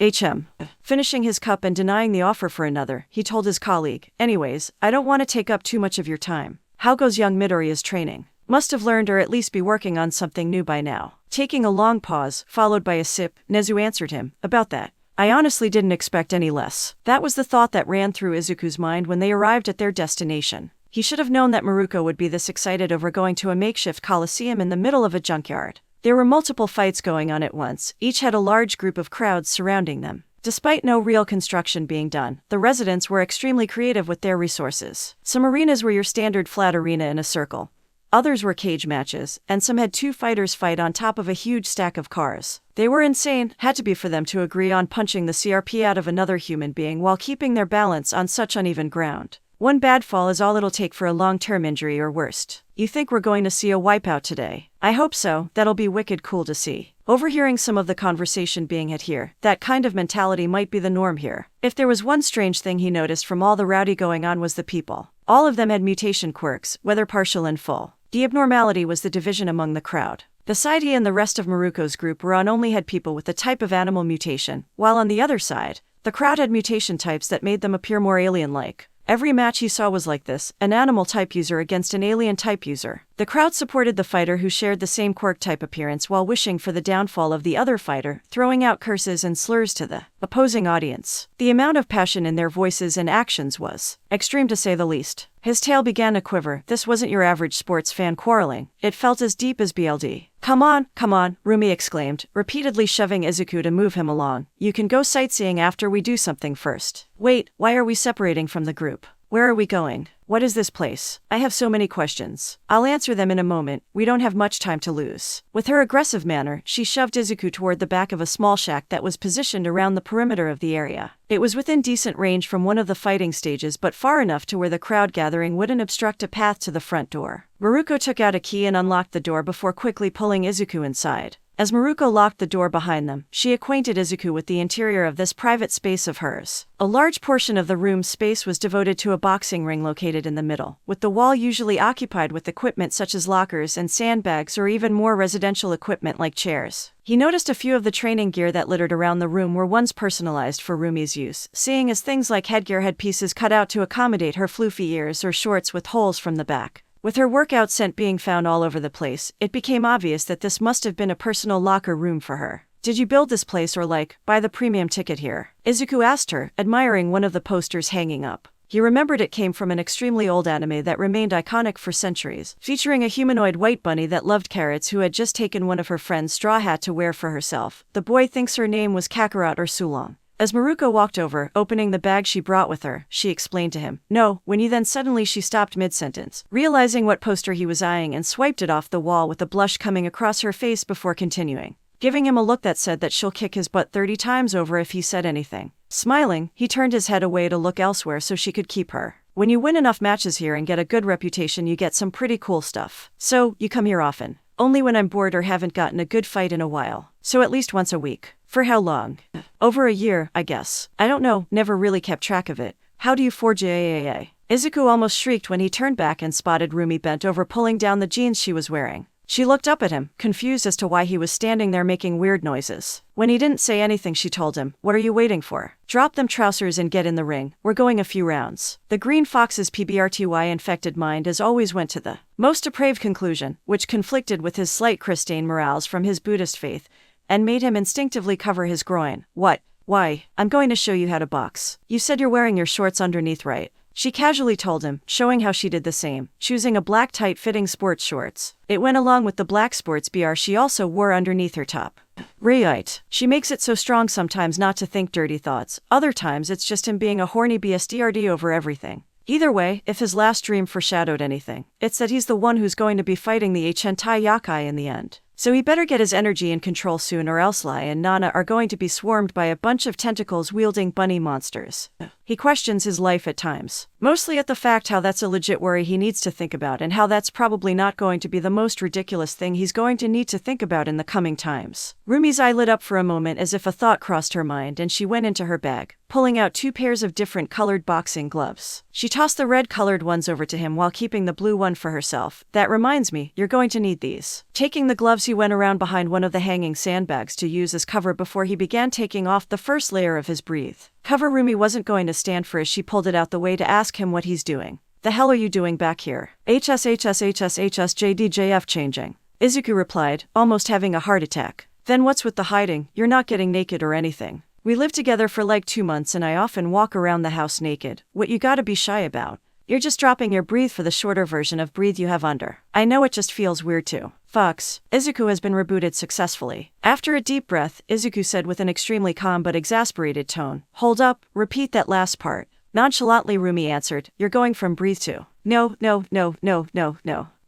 [SPEAKER 1] Finishing his cup and denying the offer for another, he told his colleague, anyways, I don't want to take up too much of your time. How goes young Midoriya's training? Must have learned or at least be working on something new by now. Taking a long pause, followed by a sip, Nezu answered him, about that. I honestly didn't expect any less. That was the thought that ran through Izuku's mind when they arrived at their destination. He should have known that Miruko would be this excited over going to a makeshift coliseum in the middle of a junkyard. There were multiple fights going on at once, each had a large group of crowds surrounding them. Despite no real construction being done, the residents were extremely creative with their resources. Some arenas were your standard flat arena in a circle. Others were cage matches, and some had two fighters fight on top of a huge stack of cars. They were insane, had to be for them to agree on punching the CRP out of another human being while keeping their balance on such uneven ground. One bad fall is all it'll take for a long-term injury or worst. You think we're going to see a wipeout today? I hope so, that'll be wicked cool to see. Overhearing some of the conversation being had here, that kind of mentality might be the norm here. If there was one strange thing he noticed from all the rowdy going on was the people. All of them had mutation quirks, whether partial and full. The abnormality was the division among the crowd. The side he and the rest of Miruko's group were on only had people with the type of animal mutation, while on the other side, the crowd had mutation types that made them appear more alien-like. Every match he saw was like this, an animal type user against an alien type user. The crowd supported the fighter who shared the same quirk type appearance while wishing for the downfall of the other fighter, throwing out curses and slurs to the opposing audience. The amount of passion in their voices and actions was extreme to say the least. His tail began to quiver. This wasn't your average sports fan quarreling. It felt as deep as BLD. Come on, Rumi exclaimed, repeatedly shoving Izuku to move him along. You can go sightseeing after we do something first. Wait, why are we separating from the group? Where are we going? What is this place? I have so many questions. I'll answer them in a moment, we don't have much time to lose. With her aggressive manner, she shoved Izuku toward the back of a small shack that was positioned around the perimeter of the area. It was within decent range from one of the fighting stages but far enough to where the crowd gathering wouldn't obstruct a path to the front door. Miruko took out a key and unlocked the door before quickly pulling Izuku inside. As Miruko locked the door behind them, she acquainted Izuku with the interior of this private space of hers. A large portion of the room's space was devoted to a boxing ring located in the middle, with the wall usually occupied with equipment such as lockers and sandbags or even more residential equipment like chairs. He noticed a few of the training gear that littered around the room were ones personalized for Rumi's use, seeing as things like headgear had pieces cut out to accommodate her floofy ears or shorts with holes from the back. With her workout scent being found all over the place, it became obvious that this must have been a personal locker room for her. Did you build this place or buy the premium ticket here? Izuku asked her, admiring one of the posters hanging up. He remembered it came from an extremely old anime that remained iconic for centuries, featuring a humanoid white bunny that loved carrots who had just taken one of her friend's straw hat to wear for herself. The boy thinks her name was Kakarot or Sulong. As Miruko walked over, opening the bag she brought with her, she explained to him, "No," when then suddenly she stopped mid-sentence, realizing what poster he was eyeing and swiped it off the wall with a blush coming across her face before continuing, giving him a look that said that she'll kick his butt 30 times over if he said anything. Smiling, he turned his head away to look elsewhere so she could keep her. When you win enough matches here and get a good reputation, you get some pretty cool stuff. So, you come here often. Only when I'm bored or haven't gotten a good fight in a while. So at least once a week. For how long? Over a year, I guess. I don't know, never really kept track of it. How do you forge AAA? Izuku almost shrieked when he turned back and spotted Rumi bent over pulling down the jeans she was wearing. She looked up at him, confused as to why he was standing there making weird noises. When he didn't say anything, she told him, "What are you waiting for? Drop them trousers and get in the ring. We're going a few rounds." The Green Fox's PBRTY infected mind as always went to the most depraved conclusion, which conflicted with his slight Christian morals from his Buddhist faith, and made him instinctively cover his groin. "What? Why? I'm going to show you how to box. You said you're wearing your shorts underneath, right?" She casually told him, showing how she did the same, choosing a black tight-fitting sports shorts. It went along with the black sports bra she also wore underneath her top. Right. She makes it so strong sometimes not to think dirty thoughts, other times it's just him being a horny BSDRD over everything. Either way, if his last dream foreshadowed anything, it's that he's the one who's going to be fighting the Hentai Yakai in the end. So he better get his energy in control soon or else Lai and Nana are going to be swarmed by a bunch of tentacles-wielding bunny monsters. He questions his life at times, mostly at the fact how that's a legit worry he needs to think about and how that's probably not going to be the most ridiculous thing he's going to need to think about in the coming times. Rumi's eye lit up for a moment as if a thought crossed her mind and she went into her bag, pulling out 2 pairs of different colored boxing gloves. She tossed the red-colored ones over to him while keeping the blue one for herself. "That reminds me, you're going to need these." Taking the gloves, he went around behind one of the hanging sandbags to use as cover before he began taking off the first layer of his breathe. Cover Rumi wasn't going to stand for as she pulled it out the way to ask him what he's doing. "The hell are you doing back here?" "HSHSHSHSJDJF changing," Izuku replied, almost having a heart attack. "Then what's with the hiding? You're not getting naked or anything. We lived together for 2 months and I often walk around the house naked. What you gotta be shy about? You're just dropping your breathe for the shorter version of breathe you have under. I know it just feels weird too." Fox, Izuku has been rebooted successfully. After a deep breath, Izuku said with an extremely calm but exasperated tone, "Hold up, repeat that last part." Nonchalantly Rumi answered, "You're going from breathe to." No.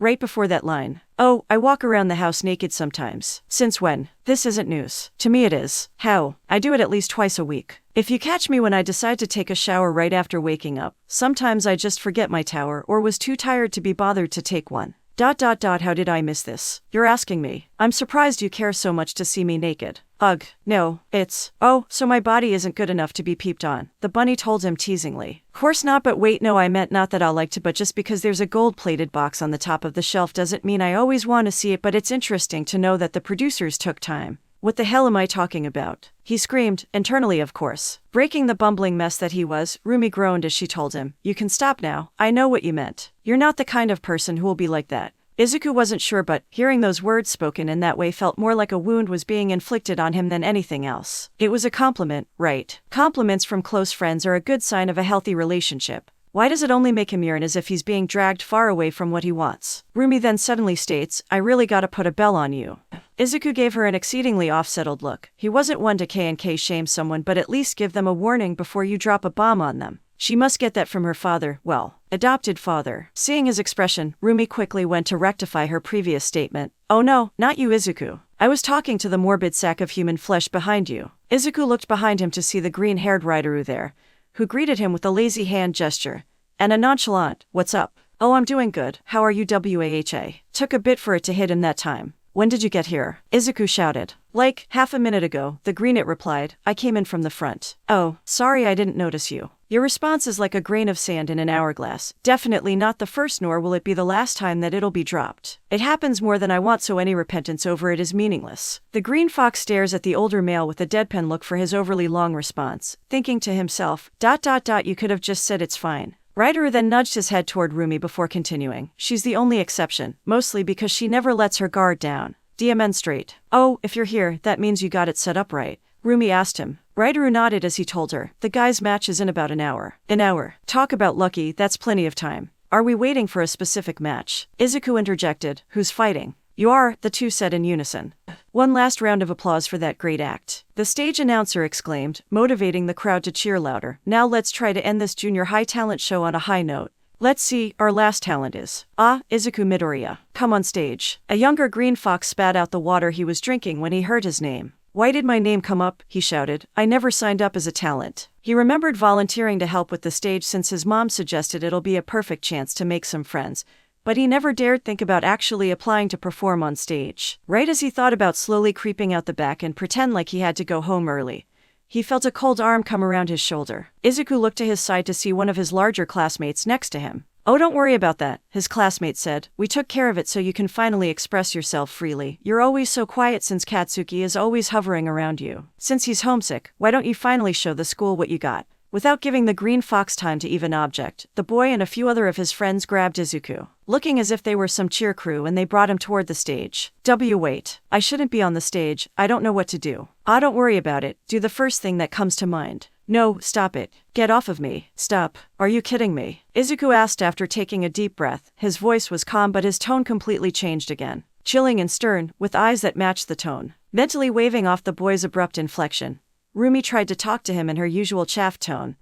[SPEAKER 1] right before that line. Oh, I walk around the house naked sometimes. Since when? This isn't news. To me it is. How? I do it at least twice a week. If you catch me when I decide to take a shower right after waking up, sometimes I just forget my towel or was too tired to be bothered to take one. How did I miss this? You're asking me. I'm surprised you care so much to see me naked. Ugh, no, oh, so my body isn't good enough to be peeped on, the bunny told him teasingly. Course not, but wait, no, I meant not that I'll like to, but just because there's a gold-plated box on the top of the shelf doesn't mean I always want to see it, but it's interesting to know that the producers took time. What the hell am I talking about? He screamed, internally of course. Breaking the bumbling mess that he was, Rumi groaned as she told him, "You can stop now, I know what you meant. You're not the kind of person who will be like that." Izuku wasn't sure, but hearing those words spoken in that way felt more like a wound was being inflicted on him than anything else. It was a compliment, right? Compliments from close friends are a good sign of a healthy relationship. Why does it only make him yearn as if he's being dragged far away from what he wants? Rumi then suddenly states, "I really gotta put a bell on you." Izuku gave her an exceedingly off-settled look. He wasn't one to K&K shame someone, but at least give them a warning before you drop a bomb on them. She must get that from her father, well, adopted father. Seeing his expression, Rumi quickly went to rectify her previous statement. "Oh no, not you, Izuku. I was talking to the morbid sack of human flesh behind you." Izuku looked behind him to see the green-haired Riduru there, who greeted him with a lazy hand gesture and a nonchalant, "What's up?" "Oh, I'm doing good. How are you, Waha?" Took a bit for it to hit him that time. "When did you get here?" Izuku shouted. "Like, half a minute ago," the greenet replied. "I came in from the front." "Oh, sorry I didn't notice you." Your response is like a grain of sand in an hourglass. Definitely not the first, nor will it be the last time that it'll be dropped. It happens more than I want, so any repentance over it is meaningless. The green fox stares at the older male with a deadpan look for his overly long response, thinking to himself, You could have just said it's fine." Riduru then nudged his head toward Rumi before continuing. "She's the only exception, mostly because she never lets her guard down. Demonstrate." "Oh, if you're here, that means you got it set up right?" Rumi asked him. Riduru nodded as he told her, "The guy's match is in about an hour." "An hour? Talk about lucky, that's plenty of time. Are we waiting for a specific match?" Izuku interjected. "Who's fighting?" "You are," the two said in unison. One last round of applause for that great act. The stage announcer exclaimed, motivating the crowd to cheer louder. "Now let's try to end this junior high talent show on a high note. Let's see, our last talent is Izuku Midoriya. Come on stage." A younger green fox spat out the water he was drinking when he heard his name. "Why did my name come up?" he shouted. "I never signed up as a talent." He remembered volunteering to help with the stage since his mom suggested it'll be a perfect chance to make some friends, but he never dared think about actually applying to perform on stage. Right as he thought about slowly creeping out the back and pretend like he had to go home early, he felt a cold arm come around his shoulder. Izuku looked to his side to see one of his larger classmates next to him. "Oh, don't worry about that," his classmate said. "We took care of it so you can finally express yourself freely. You're always so quiet since Katsuki is always hovering around you. Since he's homesick, why don't you finally show the school what you got?" Without giving the green fox time to even object, the boy and a few other of his friends grabbed Izuku, looking as if they were some cheer crew, and they brought him toward the stage. Wait. I shouldn't be on the stage. I don't know what to do." Don't worry about it. Do the first thing that comes to mind." "No, stop it. Get off of me. Stop. Are you kidding me?" Izuku asked after taking a deep breath. His voice was calm, but his tone completely changed again. Chilling and stern, with eyes that matched the tone. Mentally waving off the boy's abrupt inflection, Rumi tried to talk to him in her usual chaff tone.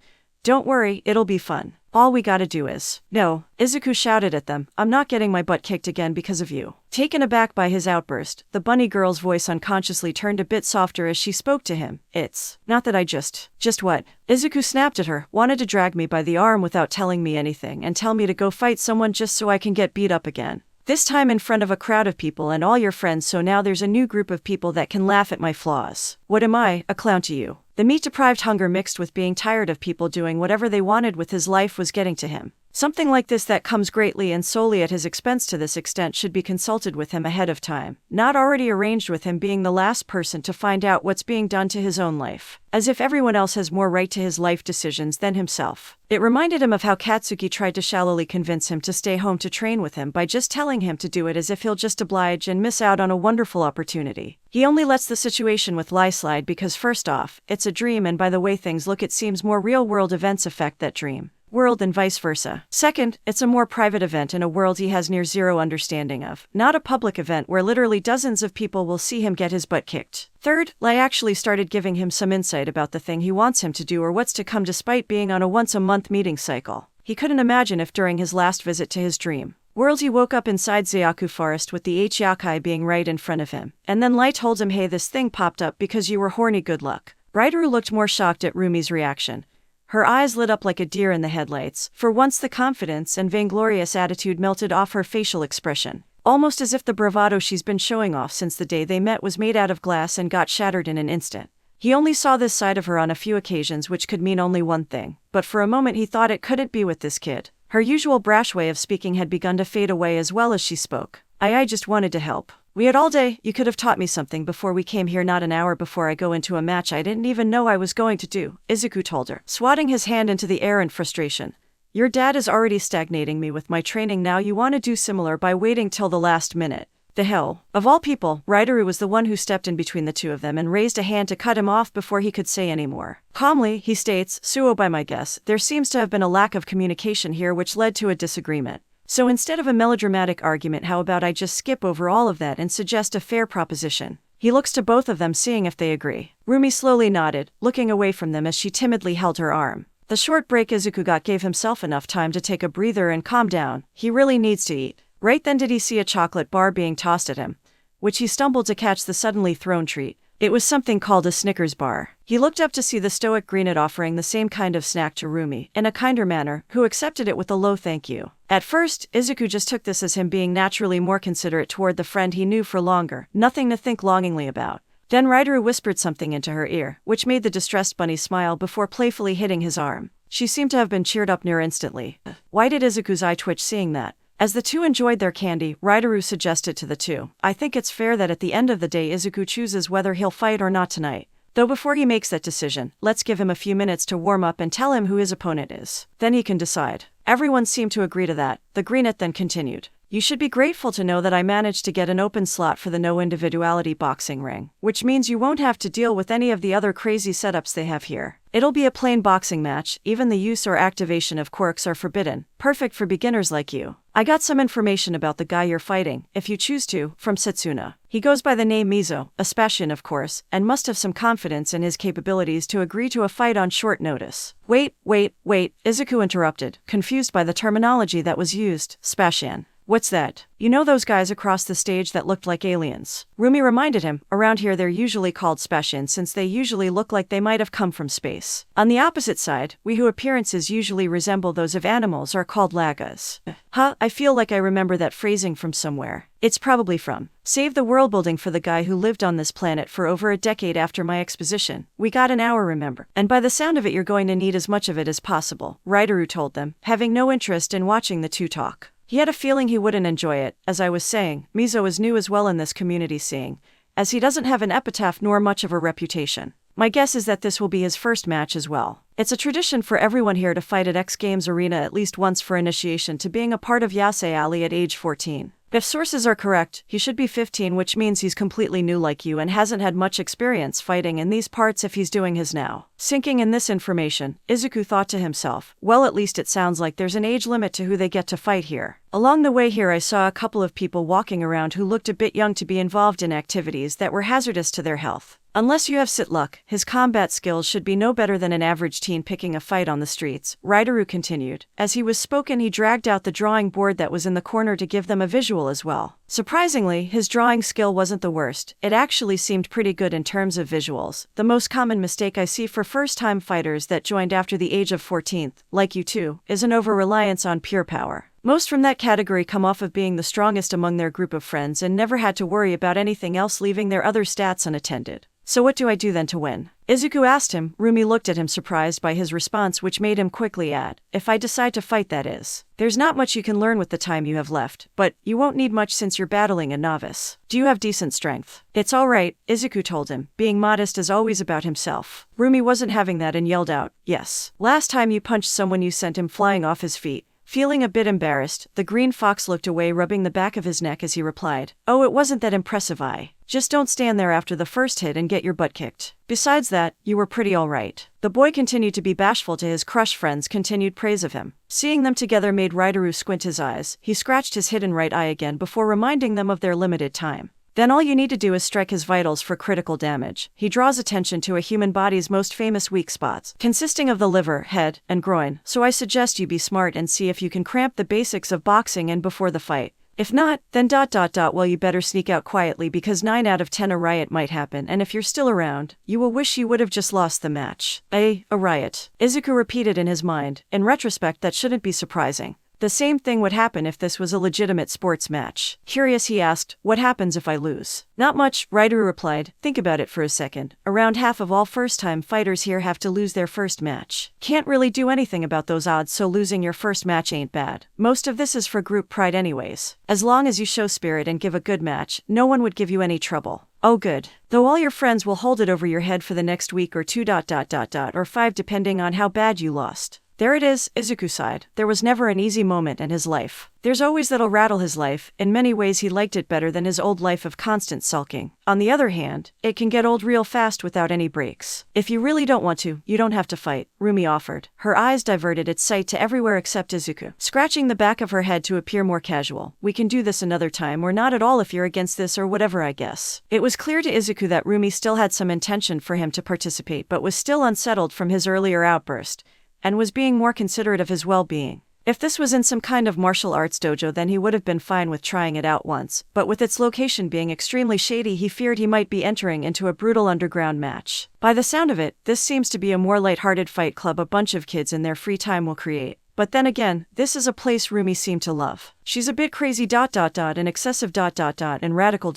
[SPEAKER 1] "Don't worry, it'll be fun. All we gotta do is..." "No," Izuku shouted at them, "I'm not getting my butt kicked again because of you." Taken aback by his outburst, the bunny girl's voice unconsciously turned a bit softer as she spoke to him. "It's not that I just what?" Izuku snapped at her. "Wanted to drag me by the arm without telling me anything and tell me to go fight someone just so I can get beat up again. This time in front of a crowd of people and all your friends, so now there's a new group of people that can laugh at my flaws. What am I, a clown to you?" The meat-deprived hunger mixed with being tired of people doing whatever they wanted with his life was getting to him. Something like this that comes greatly and solely at his expense to this extent should be consulted with him ahead of time, not already arranged with him being the last person to find out what's being done to his own life. As if everyone else has more right to his life decisions than himself. It reminded him of how Katsuki tried to shallowly convince him to stay home to train with him by just telling him to do it as if he'll just oblige and miss out on a wonderful opportunity. He only lets the situation with Lai slide because first off, it's a dream, and by the way things look it seems more real-world events affect that dream world and vice versa. Second, it's a more private event in a world he has near zero understanding of, not a public event where literally dozens of people will see him get his butt kicked. Third, Lai actually started giving him some insight about the thing he wants him to do or what's to come despite being on a once-a-month meeting cycle. He couldn't imagine if during his last visit to his dream World. He woke up inside Zayaku Forest with the Yakai being right in front of him. And then Light told him, hey, this thing popped up because you were horny, good luck. Rideru looked more shocked at Rumi's reaction. Her eyes lit up like a deer in the headlights. For once the confidence and vainglorious attitude melted off her facial expression. Almost as if the bravado she's been showing off since the day they met was made out of glass and got shattered in an instant. He only saw this side of her on a few occasions, which could mean only one thing. But for a moment he thought it couldn't be with this kid. Her usual brash way of speaking had begun to fade away as well as she spoke. I just wanted to help. We had all day. You could have taught me something before we came here, not an hour before I go into a match I didn't even know I was going to do, Izuku told her, swatting his hand into the air in frustration. Your dad is already stagnating me with my training, now you want to do similar by waiting till the last minute. The hell? Of all people, Rideru was the one who stepped in between the two of them and raised a hand to cut him off before he could say any more. Calmly, he states, Suo, by my guess, there seems to have been a lack of communication here which led to a disagreement. So instead of a melodramatic argument, how about I just skip over all of that and suggest a fair proposition? He looks to both of them, seeing if they agree. Rumi slowly nodded, looking away from them as she timidly held her arm. The short break Izuku got gave himself enough time to take a breather and calm down. He really needs to eat. Right then did he see a chocolate bar being tossed at him, which he stumbled to catch the suddenly thrown treat. It was something called a Snickers bar. He looked up to see the stoic Greenet offering the same kind of snack to Rumi, in a kinder manner, who accepted it with a low thank you. At first, Izuku just took this as him being naturally more considerate toward the friend he knew for longer, nothing to think longingly about. Then Rideru whispered something into her ear, which made the distressed bunny smile before playfully hitting his arm. She seemed to have been cheered up near instantly. Why did Izuku's eye twitch seeing that? As the two enjoyed their candy, Rideru suggested to the two, I think it's fair that at the end of the day Izuku chooses whether he'll fight or not tonight. Though before he makes that decision, let's give him a few minutes to warm up and tell him who his opponent is. Then he can decide. Everyone seemed to agree to that. The Greenet then continued. You should be grateful to know that I managed to get an open slot for the no individuality boxing ring, which means you won't have to deal with any of the other crazy setups they have here. It'll be a plain boxing match, even the use or activation of quirks are forbidden, perfect for beginners like you. I got some information about the guy you're fighting, if you choose to, from Setsuna. He goes by the name Mizo, a Spatian of course, and must have some confidence in his capabilities to agree to a fight on short notice. Wait, Izuku interrupted, confused by the terminology that was used. Spatian. What's that? You know those guys across the stage that looked like aliens? Rumi reminded him, around here they're usually called Spatian since they usually look like they might have come from space. On the opposite side, we whose appearances usually resemble those of animals are called Lagas. I feel like I remember that phrasing from somewhere. It's probably from Save the World Building for the guy who lived on this planet for over a decade after my exposition. We got an hour, remember? And by the sound of it you're going to need as much of it as possible, Rideru told them, having no interest in watching the two talk. He had a feeling he wouldn't enjoy it. As I was saying, Mizo is new as well in this community scene, as he doesn't have an epitaph nor much of a reputation. My guess is that this will be his first match as well. It's a tradition for everyone here to fight at X Games Arena at least once for initiation to being a part of Yasei Ali at age 14. If sources are correct, he should be 15, which means he's completely new like you and hasn't had much experience fighting in these parts if he's doing his now. Sinking in this information, Izuku thought to himself, well, at least it sounds like there's an age limit to who they get to fight here. Along the way here I saw a couple of people walking around who looked a bit young to be involved in activities that were hazardous to their health. Unless you have sit luck, his combat skills should be no better than an average teen picking a fight on the streets, Rideru continued. As he was spoken he dragged out the drawing board that was in the corner to give them a visual as well. Surprisingly, his drawing skill wasn't the worst. It actually seemed pretty good in terms of visuals. The most common mistake I see for first-time fighters that joined after the age of 14, like you two, is an over-reliance on pure power. Most from that category come off of being the strongest among their group of friends and never had to worry about anything else, leaving their other stats unattended. So what do I do then to win? Izuku asked him. Rumi looked at him surprised by his response, which made him quickly add, if I decide to fight, that is. There's not much you can learn with the time you have left, but you won't need much since you're battling a novice. Do you have decent strength? It's all right, Izuku told him, being modest as always about himself. Rumi wasn't having that and yelled out, yes. Last time you punched someone you sent him flying off his feet. Feeling a bit embarrassed, the green fox looked away, rubbing the back of his neck as he replied, oh, it wasn't that impressive. Just don't stand there after the first hit and get your butt kicked. Besides that, you were pretty alright. The boy continued to be bashful to his crush friends' continued praise of him. Seeing them together made Rideru squint his eyes. He scratched his hidden right eye again before reminding them of their limited time. Then all you need to do is strike his vitals for critical damage. He draws attention to a human body's most famous weak spots, consisting of the liver, head, and groin, so I suggest you be smart and see if you can cramp the basics of boxing in before the fight. If not, then well, you better sneak out quietly because 9 out of 10 a riot might happen, and if you're still around, you will wish you would have just lost the match. A riot. Izuku repeated in his mind. In retrospect, that shouldn't be surprising. The same thing would happen if this was a legitimate sports match. Curious, he asked, what happens if I lose? Not much, Raideru replied. Think about it for a second. Around half of all first-time fighters here have to lose their first match. Can't really do anything about those odds, so losing your first match ain't bad. Most of this is for group pride anyways. As long as you show spirit and give a good match, no one would give you any trouble. Oh good. Though all your friends will hold it over your head for the next week or two ... or 5 depending on how bad you lost. There it is, Izuku sighed. There was never an easy moment in his life. There's always that'll rattle his life. In many ways he liked it better than his old life of constant sulking. On the other hand, it can get old real fast without any breaks. If you really don't want to, you don't have to fight, Rumi offered. Her eyes diverted its sight to everywhere except Izuku, scratching the back of her head to appear more casual. We can do this another time or not at all if you're against this or whatever, I guess. It was clear to Izuku that Rumi still had some intention for him to participate but was still unsettled from his earlier outburst, and was being more considerate of his well-being. If this was in some kind of martial arts dojo, then he would have been fine with trying it out once, but with its location being extremely shady, he feared he might be entering into a brutal underground match. By the sound of it, this seems to be a more light-hearted fight club a bunch of kids in their free time will create. But then again, this is a place Rumi seemed to love. She's a bit crazy ... and excessive ... and radical ...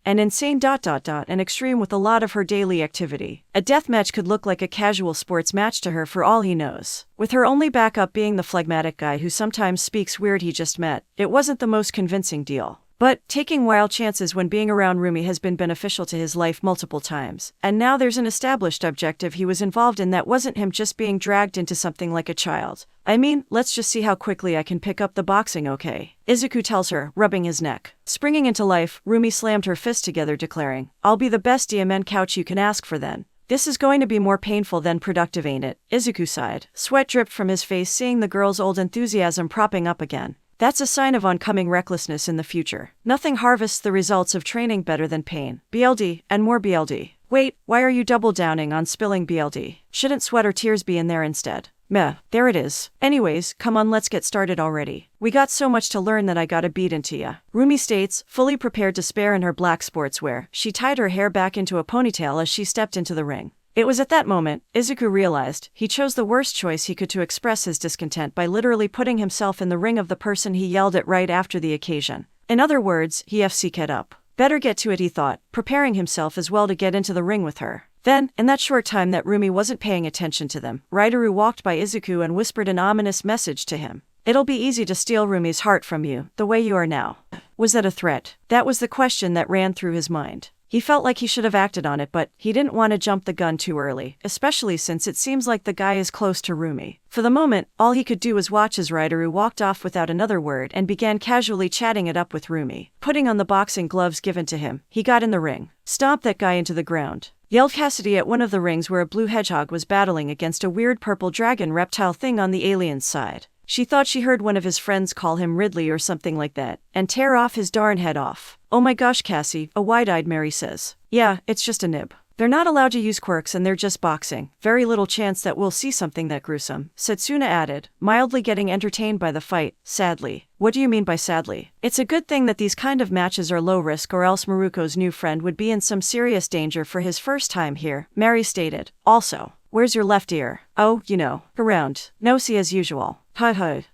[SPEAKER 1] and insane ... and extreme with a lot of her daily activity. A deathmatch could look like a casual sports match to her for all he knows. With her only backup being the phlegmatic guy who sometimes speaks weird he just met, it wasn't the most convincing deal. But taking wild chances when being around Rumi has been beneficial to his life multiple times, and now there's an established objective he was involved in that wasn't him just being dragged into something like a child. I mean, let's just see how quickly I can pick up the boxing, okay? Izuku tells her, rubbing his neck. Springing into life, Rumi slammed her fists together, declaring, I'll be the best DMN couch you can ask for then. This is going to be more painful than productive, ain't it? Izuku sighed. Sweat dripped from his face seeing the girl's old enthusiasm propping up again. That's a sign of oncoming recklessness in the future. Nothing harvests the results of training better than pain. BLD, and more BLD. Wait, why are you double downing on spilling BLD? Shouldn't sweat or tears be in there instead? Meh, there it is. Anyways, come on, let's get started already. We got so much to learn that I gotta beat into ya. Rumi states, fully prepared to spare in her black sportswear. She tied her hair back into a ponytail as she stepped into the ring. It was at that moment, Izuku realized, he chose the worst choice he could to express his discontent by literally putting himself in the ring of the person he yelled at right after the occasion. In other words, he FC'd up. Better get to it, he thought, preparing himself as well to get into the ring with her. Then, in that short time that Rumi wasn't paying attention to them, Raideru walked by Izuku and whispered an ominous message to him. It'll be easy to steal Rumi's heart from you, the way you are now. Was that a threat? That was the question that ran through his mind. He felt like he should have acted on it, but he didn't want to jump the gun too early, especially since it seems like the guy is close to Rumi. For the moment, all he could do was watch as Raideru walked off without another word and began casually chatting it up with Rumi. Putting on the boxing gloves given to him, he got in the ring. Stomp that guy into the ground, yelled Cassidy at one of the rings where a blue hedgehog was battling against a weird purple dragon reptile thing on the alien's side. She thought she heard one of his friends call him Ridley or something like that, and tear off his darn head off. Oh my gosh, Cassie, a wide-eyed Mary says. Yeah, it's just a nib. They're not allowed to use quirks and they're just boxing. Very little chance that we'll see something that gruesome, Setsuna added, mildly getting entertained by the fight, sadly. What do you mean by sadly? It's a good thing that these kind of matches are low risk or else Miruko's new friend would be in some serious danger for his first time here, Mary stated. Also, where's your left ear? Oh, you know, around. Nosy as usual.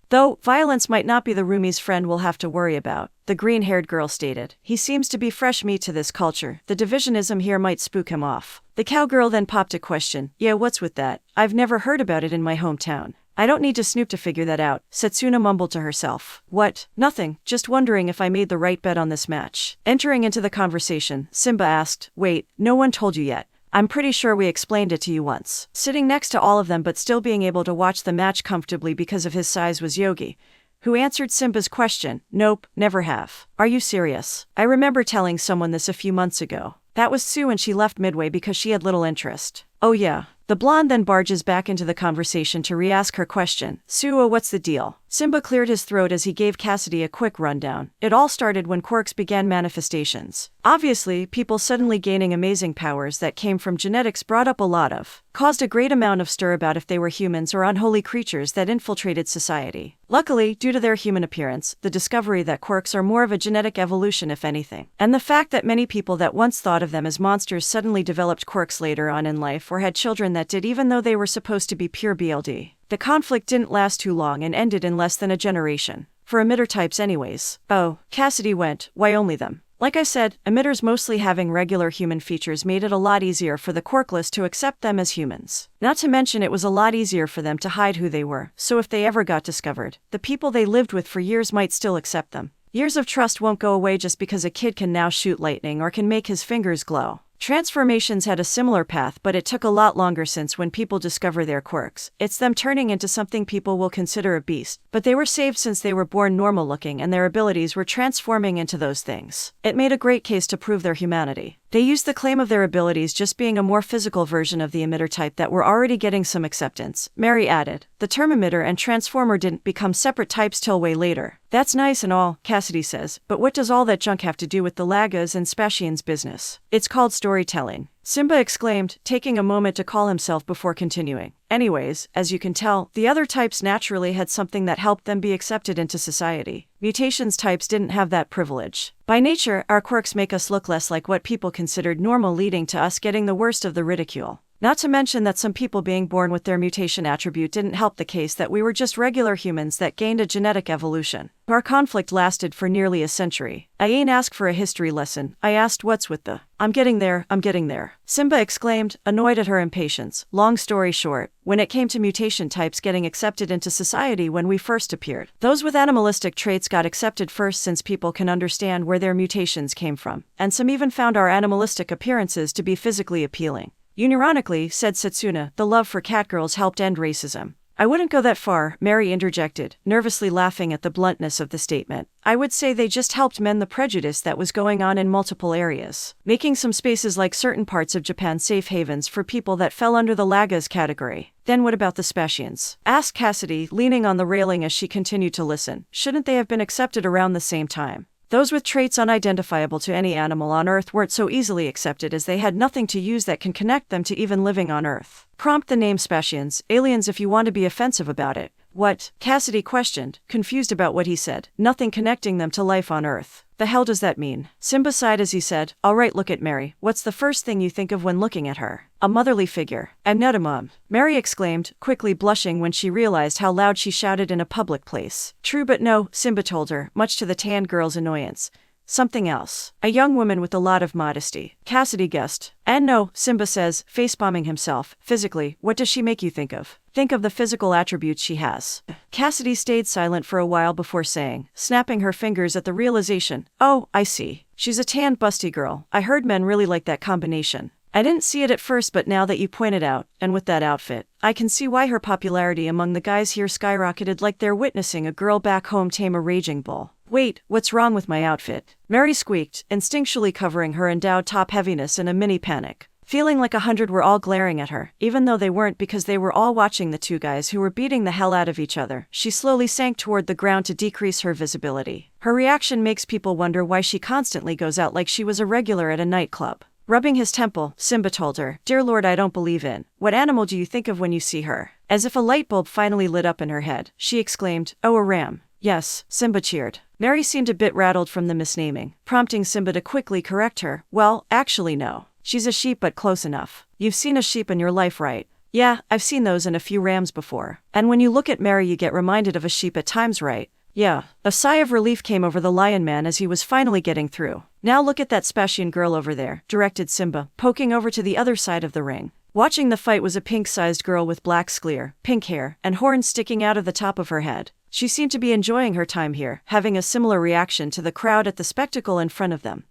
[SPEAKER 1] Though, violence might not be the Rumi's friend we'll have to worry about, the green-haired girl stated. He seems to be fresh meat to this culture. The divisionism here might spook him off. The cowgirl then popped a question. Yeah, what's with that? I've never heard about it in my hometown. I don't need to snoop to figure that out, Setsuna mumbled to herself. What? Nothing, just wondering if I made the right bet on this match. Entering into the conversation, Simba asked, wait, no one told you yet. I'm pretty sure we explained it to you once. Sitting next to all of them but still being able to watch the match comfortably because of his size was Yogi, who answered Simba's question. Nope, never have. Are you serious? I remember telling someone this a few months ago. That was Sue and she left midway because she had little interest. Oh yeah, The blonde then barges back into the conversation to re-ask her question. Suo, what's the deal? Simba cleared his throat as he gave Cassidy a quick rundown. It all started when quirks began manifestations. Obviously, people suddenly gaining amazing powers that came from genetics brought up a lot of, caused a great amount of stir about if they were humans or unholy creatures that infiltrated society. Luckily, due to their human appearance, the discovery that quirks are more of a genetic evolution if anything, and the fact that many people that once thought of them as monsters suddenly developed quirks later on in life or had children that did even though they were supposed to be pure BLD. The conflict didn't last too long and ended in less than a generation. For emitter types anyways. Oh, Cassidy went, why only them? Like I said, emitters mostly having regular human features made it a lot easier for the quirkless to accept them as humans. Not to mention it was a lot easier for them to hide who they were, so if they ever got discovered, the people they lived with for years might still accept them. Years of trust won't go away just because a kid can now shoot lightning or can make his fingers glow. Transformations had a similar path, but it took a lot longer since when people discover their quirks, it's them turning into something people will consider a beast, but they were saved since they were born normal looking and their abilities were transforming into those things. It made a great case to prove their humanity. They used the claim of their abilities just being a more physical version of the emitter type that were already getting some acceptance. Mary added, the term emitter and transformer didn't become separate types till way later. That's nice and all, Cassidy says, but what does all that junk have to do with the Lagas and Spatians business? It's called storytelling. Simba exclaimed, taking a moment to call himself before continuing. Anyways, as you can tell, the other types naturally had something that helped them be accepted into society. Mutations types didn't have that privilege. By nature, our quirks make us look less like what people considered normal, leading to us getting the worst of the ridicule. Not to mention that some people being born with their mutation attribute didn't help the case that we were just regular humans that gained a genetic evolution. Our conflict lasted for nearly a century. I ain't asked for a history lesson, I asked what's with the, I'm getting there. Simba exclaimed, annoyed at her impatience. Long story short, when it came to mutation types getting accepted into society when we first appeared, those with animalistic traits got accepted first since people can understand where their mutations came from, and some even found our animalistic appearances to be physically appealing. Unironically, said Setsuna, the love for catgirls helped end racism. I wouldn't go that far, Mary interjected, nervously laughing at the bluntness of the statement. I would say they just helped mend the prejudice that was going on in multiple areas, making some spaces like certain parts of Japan safe havens for people that fell under the Lagas category. Then what about the Spatians? Asked Cassidy, leaning on the railing as she continued to listen. Shouldn't they have been accepted around the same time? Those with traits unidentifiable to any animal on Earth weren't so easily accepted as they had nothing to use that can connect them to even living on Earth. Prompt the name Spatians, aliens if you want to be offensive about it. What? Cassidy questioned, confused about what he said. Nothing connecting them to life on Earth. The hell does that mean? Simba sighed as he said, alright, look at Mary. What's the first thing you think of when looking at her? A motherly figure. I'm not a mom. Mary exclaimed, quickly blushing when she realized how loud she shouted in a public place. True but no, Simba told her, much to the tan girl's annoyance. Something else. A young woman with a lot of modesty. Cassidy guessed. And no, Simba says, face-bombing himself. Physically, what does she make you think of? Think of the physical attributes she has. Cassidy stayed silent for a while before saying, snapping her fingers at the realization, oh, I see. She's a tan busty girl. I heard men really like that combination. I didn't see it at first, but now that you point it out, and with that outfit, I can see why her popularity among the guys here skyrocketed like they're witnessing a girl back home tame a raging bull. Wait, what's wrong with my outfit? Mary squeaked, instinctually covering her endowed top heaviness in a mini panic. Feeling like 100 were all glaring at her, even though they weren't because they were all watching the two guys who were beating the hell out of each other, she slowly sank toward the ground to decrease her visibility. Her reaction makes people wonder why she constantly goes out like she was a regular at a nightclub. Rubbing his temple, Simba told her, Dear Lord, I don't believe in. What animal do you think of when you see her? As if a light bulb finally lit up in her head, she exclaimed, oh, a ram. Yes, Simba cheered. Mary seemed a bit rattled from the misnaming, prompting Simba to quickly correct her. Well, actually no. She's a sheep but close enough. You've seen a sheep in your life, right? Yeah, I've seen those and a few rams before. And when you look at Mary you get reminded of a sheep at times, right? Yeah. A sigh of relief came over the lion man as he was finally getting through. Now look at that Spatian girl over there, directed Simba, poking over to the other side of the ring. Watching the fight was a pink-sized girl with black sclere, pink hair, and horns sticking out of the top of her head. She seemed to be enjoying her time here, having a similar reaction to the crowd at the spectacle in front of them.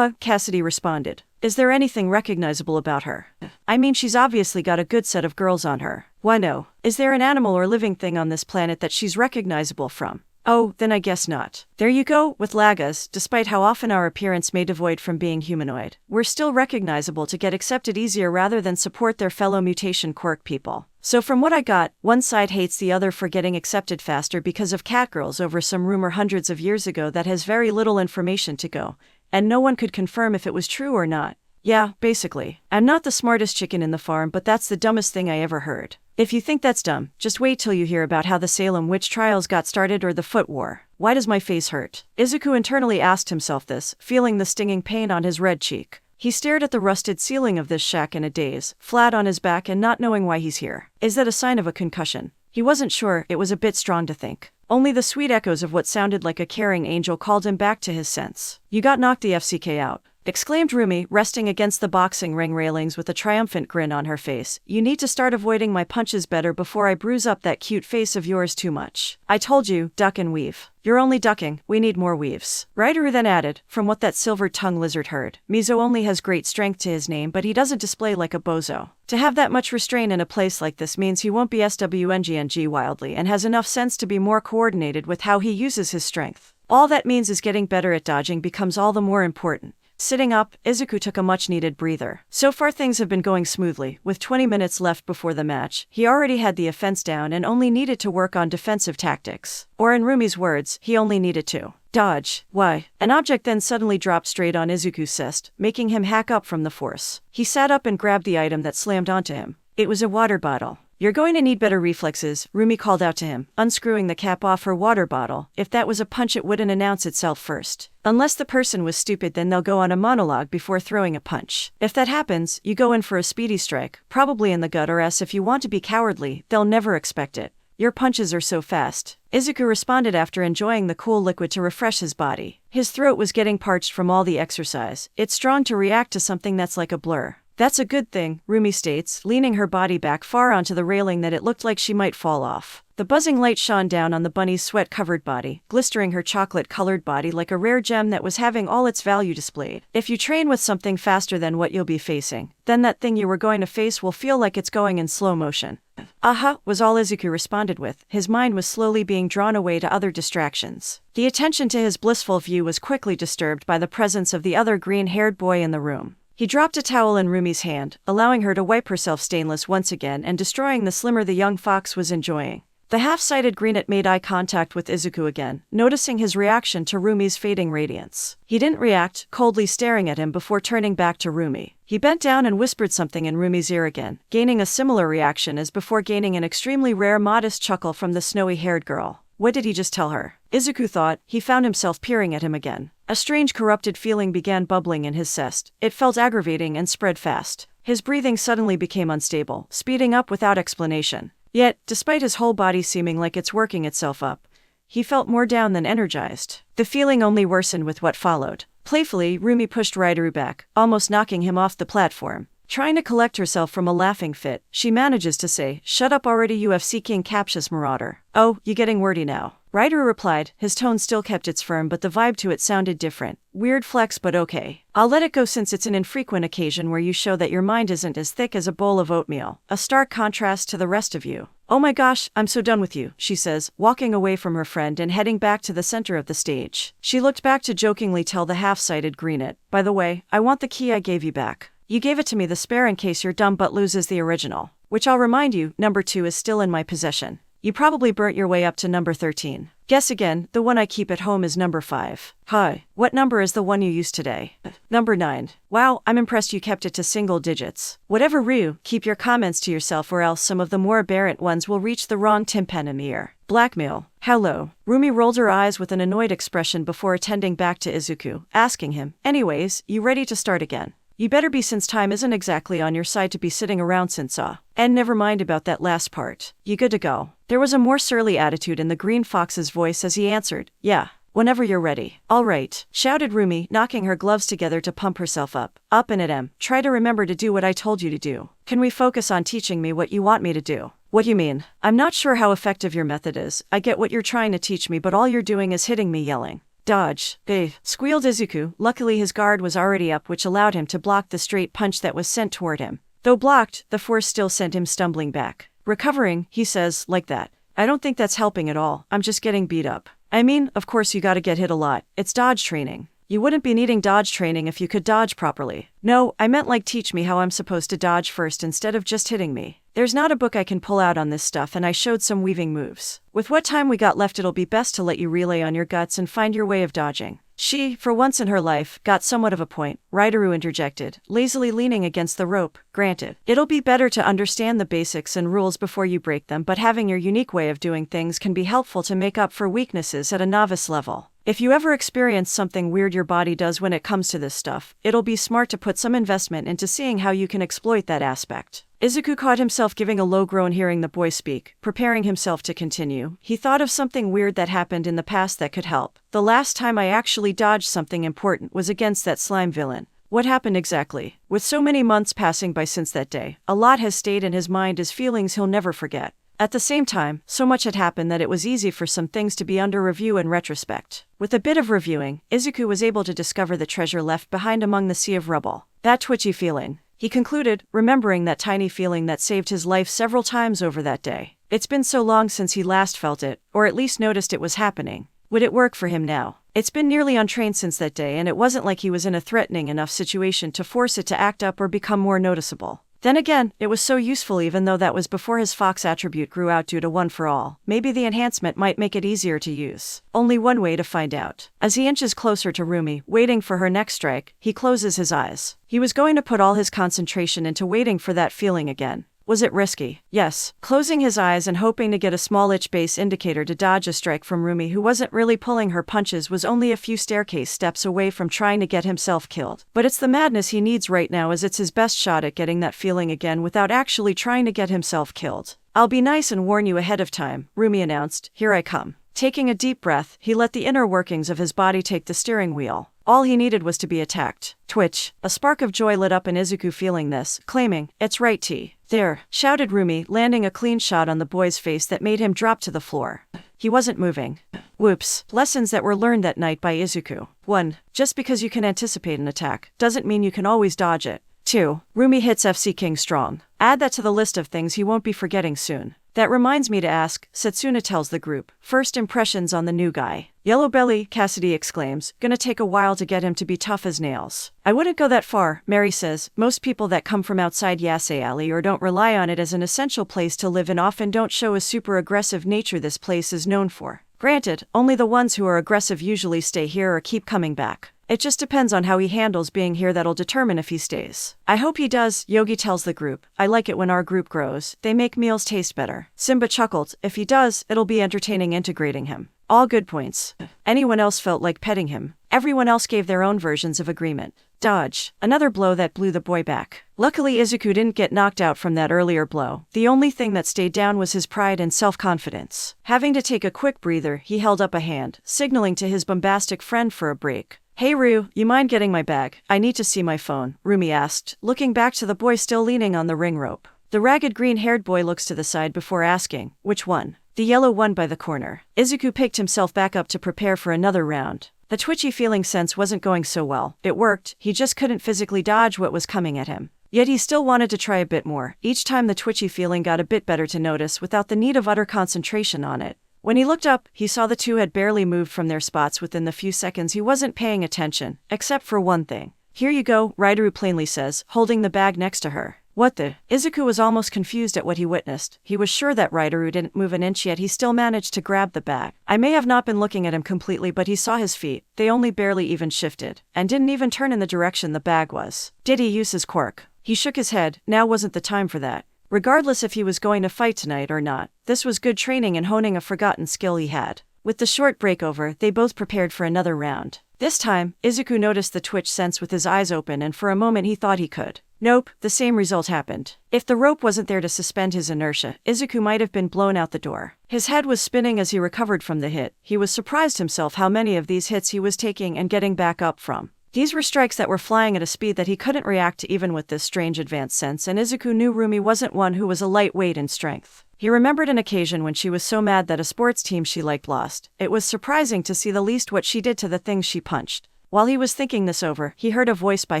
[SPEAKER 1] Cassidy responded. Is there anything recognizable about her? I mean, she's obviously got a good set of girls on her. Why no? Is there an animal or living thing on this planet that she's recognizable from? Oh, then I guess not. There you go, with Lagas, despite how often our appearance may devoid from being humanoid, we're still recognizable to get accepted easier rather than support their fellow mutation quirk people. So from what I got, one side hates the other for getting accepted faster because of catgirls over some rumor hundreds of years ago that has very little information to go, and no one could confirm if it was true or not. Yeah, basically. I'm not the smartest chicken in the farm, but that's the dumbest thing I ever heard. If you think that's dumb, just wait till you hear about how the Salem witch trials got started or the Foot War. Why does my face hurt? Izuku internally asked himself this, feeling the stinging pain on his red cheek. He stared at the rusted ceiling of this shack in a daze, flat on his back and not knowing why he's here. Is that a sign of a concussion? He wasn't sure, it was a bit strong to think. Only the sweet echoes of what sounded like a caring angel called him back to his sense. You got knocked the FCK out, exclaimed Rumi, resting against the boxing ring railings with a triumphant grin on her face. You need to start avoiding my punches better before I bruise up that cute face of yours too much. I told you, duck and weave. You're only ducking, we need more weaves. Raiduru then added, from what that silver-tongued lizard heard, Mizo only has great strength to his name but he doesn't display like a bozo. To have that much restraint in a place like this means he won't be SWNGNG wildly and has enough sense to be more coordinated with how he uses his strength. All that means is getting better at dodging becomes all the more important. Sitting up, Izuku took a much-needed breather. So far things have been going smoothly. With 20 minutes left before the match, he already had the offense down and only needed to work on defensive tactics. Or in Rumi's words, he only needed to dodge. Why? An object then suddenly dropped straight on Izuku's chest, making him hack up from the force. He sat up and grabbed the item that slammed onto him. It was a water bottle. You're going to need better reflexes, Rumi called out to him, unscrewing the cap off her water bottle. If that was a punch it wouldn't announce itself first. Unless the person was stupid, then they'll go on a monologue before throwing a punch. If that happens, you go in for a speedy strike, probably in the gut, or else if you want to be cowardly, they'll never expect it. Your punches are so fast. Izuku responded after enjoying the cool liquid to refresh his body. His throat was getting parched from all the exercise. It's strong to react to something that's like a blur. That's a good thing, Rumi states, leaning her body back far onto the railing that it looked like she might fall off. The buzzing light shone down on the bunny's sweat-covered body, glistering her chocolate-colored body like a rare gem that was having all its value displayed. If you train with something faster than what you'll be facing, then that thing you were going to face will feel like it's going in slow motion. Aha, was all Izuku responded with. His mind was slowly being drawn away to other distractions. The attention to his blissful view was quickly disturbed by the presence of the other green-haired boy in the room. He dropped a towel in Rumi's hand, allowing her to wipe herself stainless once again and destroying the slimmer the young fox was enjoying. The half-sighted greenet made eye contact with Izuku again, noticing his reaction to Rumi's fading radiance. He didn't react, coldly staring at him before turning back to Rumi. He bent down and whispered something in Rumi's ear again, gaining a similar reaction as before, gaining an extremely rare modest chuckle from the snowy-haired girl. What did he just tell her? Izuku thought. He found himself peering at him again. A strange corrupted feeling began bubbling in his chest. It felt aggravating and spread fast. His breathing suddenly became unstable, speeding up without explanation. Yet, despite his whole body seeming like it's working itself up, he felt more down than energized. The feeling only worsened with what followed. Playfully, Rumi pushed Raiduru back, almost knocking him off the platform. Trying to collect herself from a laughing fit, she manages to say, "Shut up already, UFC King Captious Marauder." "Oh, you getting wordy now?" Raiduru replied. His tone still kept its firm, but the vibe to it sounded different. Weird flex, but okay. I'll let it go since it's an infrequent occasion where you show that your mind isn't as thick as a bowl of oatmeal. A stark contrast to the rest of you. "Oh my gosh, I'm so done with you," she says, walking away from her friend and heading back to the center of the stage. She looked back to jokingly tell the half-sighted greenet, "By the way, I want the key I gave you back. You gave it to me, the spare, in case your dumb butt loses the original. Which I'll remind you, number 2 is still in my possession. You probably burnt your way up to number 13. Guess again, the one I keep at home is number 5. Hi. What number is the one you used today?" "Number 9. Wow, I'm impressed you kept it to single digits. Whatever, Ryu, keep your comments to yourself or else some of the more aberrant ones will reach the wrong tympan ear." Blackmail. How low? Rumi rolled her eyes with an annoyed expression before attending back to Izuku, asking him, "Anyways, you ready to start again? You better be, since time isn't exactly on your side to be sitting around since And never mind about that last part. You good to go?" There was a more surly attitude in the green fox's voice as he answered, "Yeah. Whenever you're ready." "All right," shouted Rumi, knocking her gloves together to pump herself up. "Up and at 'em. Try to remember to do what I told you to do. Can we focus on teaching me what you want me to do?" "What you mean? I'm not sure how effective your method is. I get what you're trying to teach me, but all you're doing is hitting me yelling." "Dodge, squealed Izuku. Luckily his guard was already up, which allowed him to block the straight punch that was sent toward him. Though blocked, the force still sent him stumbling back. "Recovering," he says, "like that. I don't think that's helping at all. I'm just getting beat up." I mean, of course you gotta get hit a lot. It's dodge training. You wouldn't be needing dodge training if you could dodge properly. No, I meant like teach me how I'm supposed to dodge first instead of just hitting me. There's not a book I can pull out on this stuff, and I showed some weaving moves. With what time we got left, it'll be best to let you relay on your guts and find your way of dodging. She, for once in her life, got somewhat of a point, Rideru interjected, lazily leaning against the rope. Granted, it'll be better to understand the basics and rules before you break them, but having your unique way of doing things can be helpful to make up for weaknesses at a novice level. If you ever experience something weird your body does when it comes to this stuff, it'll be smart to put some investment into seeing how you can exploit that aspect. Izuku caught himself giving a low groan hearing the boy speak, preparing himself to continue. He thought of something weird that happened in the past that could help. The last time I actually dodged something important was against that slime villain. What happened exactly? With so many months passing by since that day, a lot has stayed in his mind as feelings he'll never forget. At the same time, so much had happened that it was easy for some things to be under review in retrospect. With a bit of reviewing, Izuku was able to discover the treasure left behind among the sea of rubble. That twitchy feeling, he concluded, remembering that tiny feeling that saved his life several times over that day. It's been so long since he last felt it, or at least noticed it was happening. Would it work for him now? It's been nearly untrained since that day, and it wasn't like he was in a threatening enough situation to force it to act up or become more noticeable. Then again, it was so useful even though that was before his fox attribute grew out due to One for All. Maybe the enhancement might make it easier to use. Only one way to find out. As he inches closer to Rumi, waiting for her next strike, he closes his eyes. He was going to put all his concentration into waiting for that feeling again. Was it risky? Yes. Closing his eyes and hoping to get a small itch-based indicator to dodge a strike from Rumi, who wasn't really pulling her punches, was only a few staircase steps away from trying to get himself killed. But it's the madness he needs right now, as it's his best shot at getting that feeling again without actually trying to get himself killed. I'll be nice and warn you ahead of time, Rumi announced. Here I come. Taking a deep breath, he let the inner workings of his body take the steering wheel. All he needed was to be attacked. Twitch. A spark of joy lit up in Izuku feeling this, claiming, "It's right, T." "There," shouted Rumi, landing a clean shot on the boy's face that made him drop to the floor. He wasn't moving. Whoops. Lessons that were learned that night by Izuku. 1. Just because you can anticipate an attack doesn't mean you can always dodge it. 2. Rumi hits FC King strong. Add that to the list of things he won't be forgetting soon. That reminds me to ask, Setsuna tells the group. First impressions on the new guy. Yellow Belly, Cassidy exclaims, gonna take a while to get him to be tough as nails. I wouldn't go that far, Mary says. Most people that come from outside Yasei Alley or don't rely on it as an essential place to live in often don't show a super aggressive nature this place is known for. Granted, only the ones who are aggressive usually stay here or keep coming back. It just depends on how he handles being here that'll determine if he stays. I hope he does, Yogi tells the group. I like it when our group grows. They make meals taste better. Simba chuckled. If he does, it'll be entertaining integrating him. All good points. Anyone else felt like petting him. Everyone else gave their own versions of agreement. Dodge. Another blow that blew the boy back. Luckily, Izuku didn't get knocked out from that earlier blow. The only thing that stayed down was his pride and self-confidence. Having to take a quick breather, he held up a hand, signaling to his bombastic friend for a break. Hey Ryu, you mind getting my bag? I need to see my phone, Rumi asked, looking back to the boy still leaning on the ring rope. The ragged green-haired boy looks to the side before asking, which one? The yellow one by the corner. Izuku picked himself back up to prepare for another round. The twitchy feeling sense wasn't going so well. It worked, he just couldn't physically dodge what was coming at him. Yet he still wanted to try a bit more. Each time the twitchy feeling got a bit better to notice without the need of utter concentration on it. When he looked up, he saw the two had barely moved from their spots within the few seconds he wasn't paying attention, except for one thing. Here you go, Rideru plainly says, holding the bag next to her. What the? Izuku was almost confused at what he witnessed. He was sure that Rideru didn't move an inch, yet he still managed to grab the bag. I may have not been looking at him completely, but he saw his feet. They only barely even shifted, and didn't even turn in the direction the bag was. Did he use his quirk? He shook his head. Now wasn't the time for that. Regardless if he was going to fight tonight or not, this was good training in honing a forgotten skill he had. With the short break over, they both prepared for another round. This time, Izuku noticed the twitch sense with his eyes open, and for a moment he thought he could. Nope, the same result happened. If the rope wasn't there to suspend his inertia, Izuku might have been blown out the door. His head was spinning as he recovered from the hit. He was surprised himself how many of these hits he was taking and getting back up from. These were strikes that were flying at a speed that he couldn't react to even with this strange advanced sense, and Izuku knew Rumi wasn't one who was a lightweight in strength. He remembered an occasion when she was so mad that a sports team she liked lost. It was surprising to see the least what she did to the things she punched. While he was thinking this over, he heard a voice by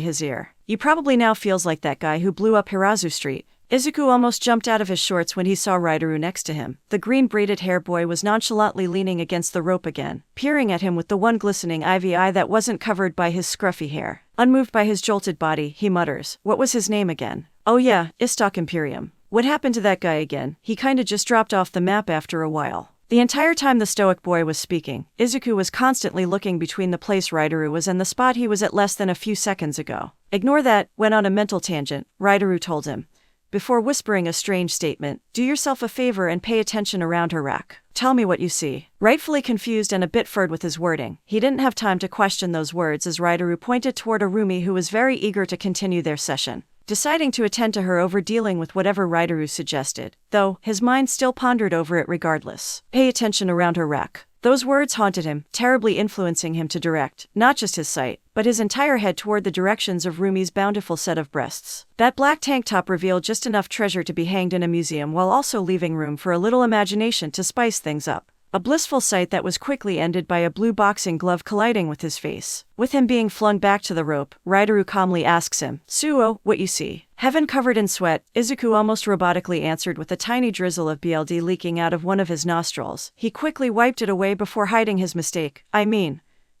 [SPEAKER 1] his ear. You probably now feels like that guy who blew up Hirazu Street. Izuku almost jumped out of his shorts when he saw Raidaru next to him. The green braided hair boy was nonchalantly leaning against the rope again, peering at him with the one glistening ivy eye that wasn't covered by his scruffy hair. Unmoved by his jolted body, he mutters, "What was his name again?" "Oh yeah, Istok Imperium. What happened to that guy again? He kinda just dropped off the map after a while." The entire time the stoic boy was speaking, Izuku was constantly looking between the place Raidaru was and the spot he was at less than a few seconds ago. "Ignore that," went on a mental tangent, Raidaru told him, before whispering a strange statement. "Do yourself a favor and pay attention around her rack. Tell me what you see." Rightfully confused and a bit furred with his wording, he didn't have time to question those words as Raidaru pointed toward Arumi, who was very eager to continue their session, deciding to attend to her over dealing with whatever Raidaru suggested, though his mind still pondered over it regardless. Pay attention around her rack. Those words haunted him, terribly influencing him to direct, not just his sight, but his entire head toward the directions of Rumi's bountiful set of breasts. That black tank top revealed just enough treasure to be hanged in a museum while also leaving room for a little imagination to spice things up. A blissful sight that was quickly ended by a blue boxing glove colliding with his face. With him being flung back to the rope, Raidaru calmly asks him, "Suo, what you see?" "Heaven covered in sweat," Izuku almost robotically answered with a tiny drizzle of BLD leaking out of one of his nostrils. He quickly wiped it away before hiding his mistake.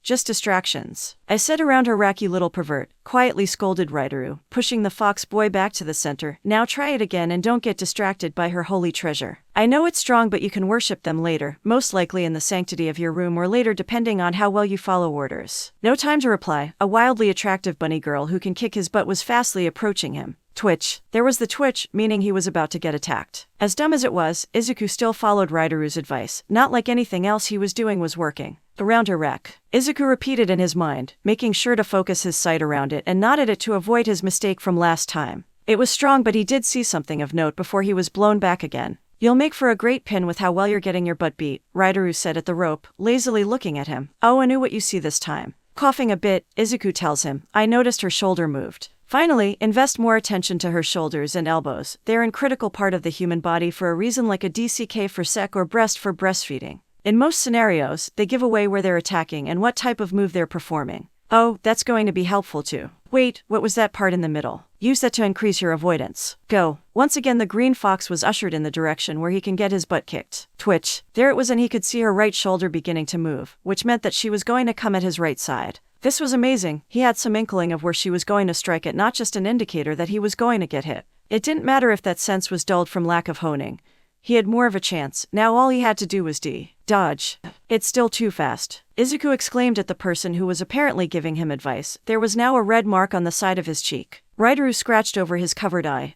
[SPEAKER 1] Just distractions." "I said around her rack, you little pervert," quietly scolded Raidaru, pushing the fox boy back to the center. "Now try it again and don't get distracted by her holy treasure. I know it's strong, but you can worship them later, most likely in the sanctity of your room or later depending on how well you follow orders." No time to reply, a wildly attractive bunny girl who can kick his butt was fastly approaching him. Twitch. There was the twitch, meaning he was about to get attacked. As dumb as it was, Izuku still followed Raidaru's advice. Not like anything else he was doing was working. "Around her rack." Izuku repeated in his mind, making sure to focus his sight around it and nodded it to avoid his mistake from last time. It was strong, but he did see something of note before he was blown back again. "You'll make for a great pin with how well you're getting your butt beat," Raidaru said at the rope, lazily looking at him. "Oh, I knew what you see this time." Coughing a bit, Izuku tells him, "I noticed her shoulder moved." Finally, invest more attention to her shoulders and elbows. They're an critical part of the human body for a reason, like a DCK for sec or breast for breastfeeding. In most scenarios, they give away where they're attacking and what type of move they're performing. "Oh, that's going to be helpful too." "Wait, what was that part in the middle?" "Use that to increase your avoidance. Go." Once again the green fox was ushered in the direction where he can get his butt kicked. Twitch. There it was, and he could see her right shoulder beginning to move, which meant that she was going to come at his right side. This was amazing. He had some inkling of where she was going to strike at, not just an indicator that he was going to get hit. It didn't matter if that sense was dulled from lack of honing. He had more of a chance. Now all he had to do was dodge. "It's still too fast," Izuku exclaimed at the person who was apparently giving him advice. There was now a red mark on the side of his cheek. Raidaru scratched over his covered eye.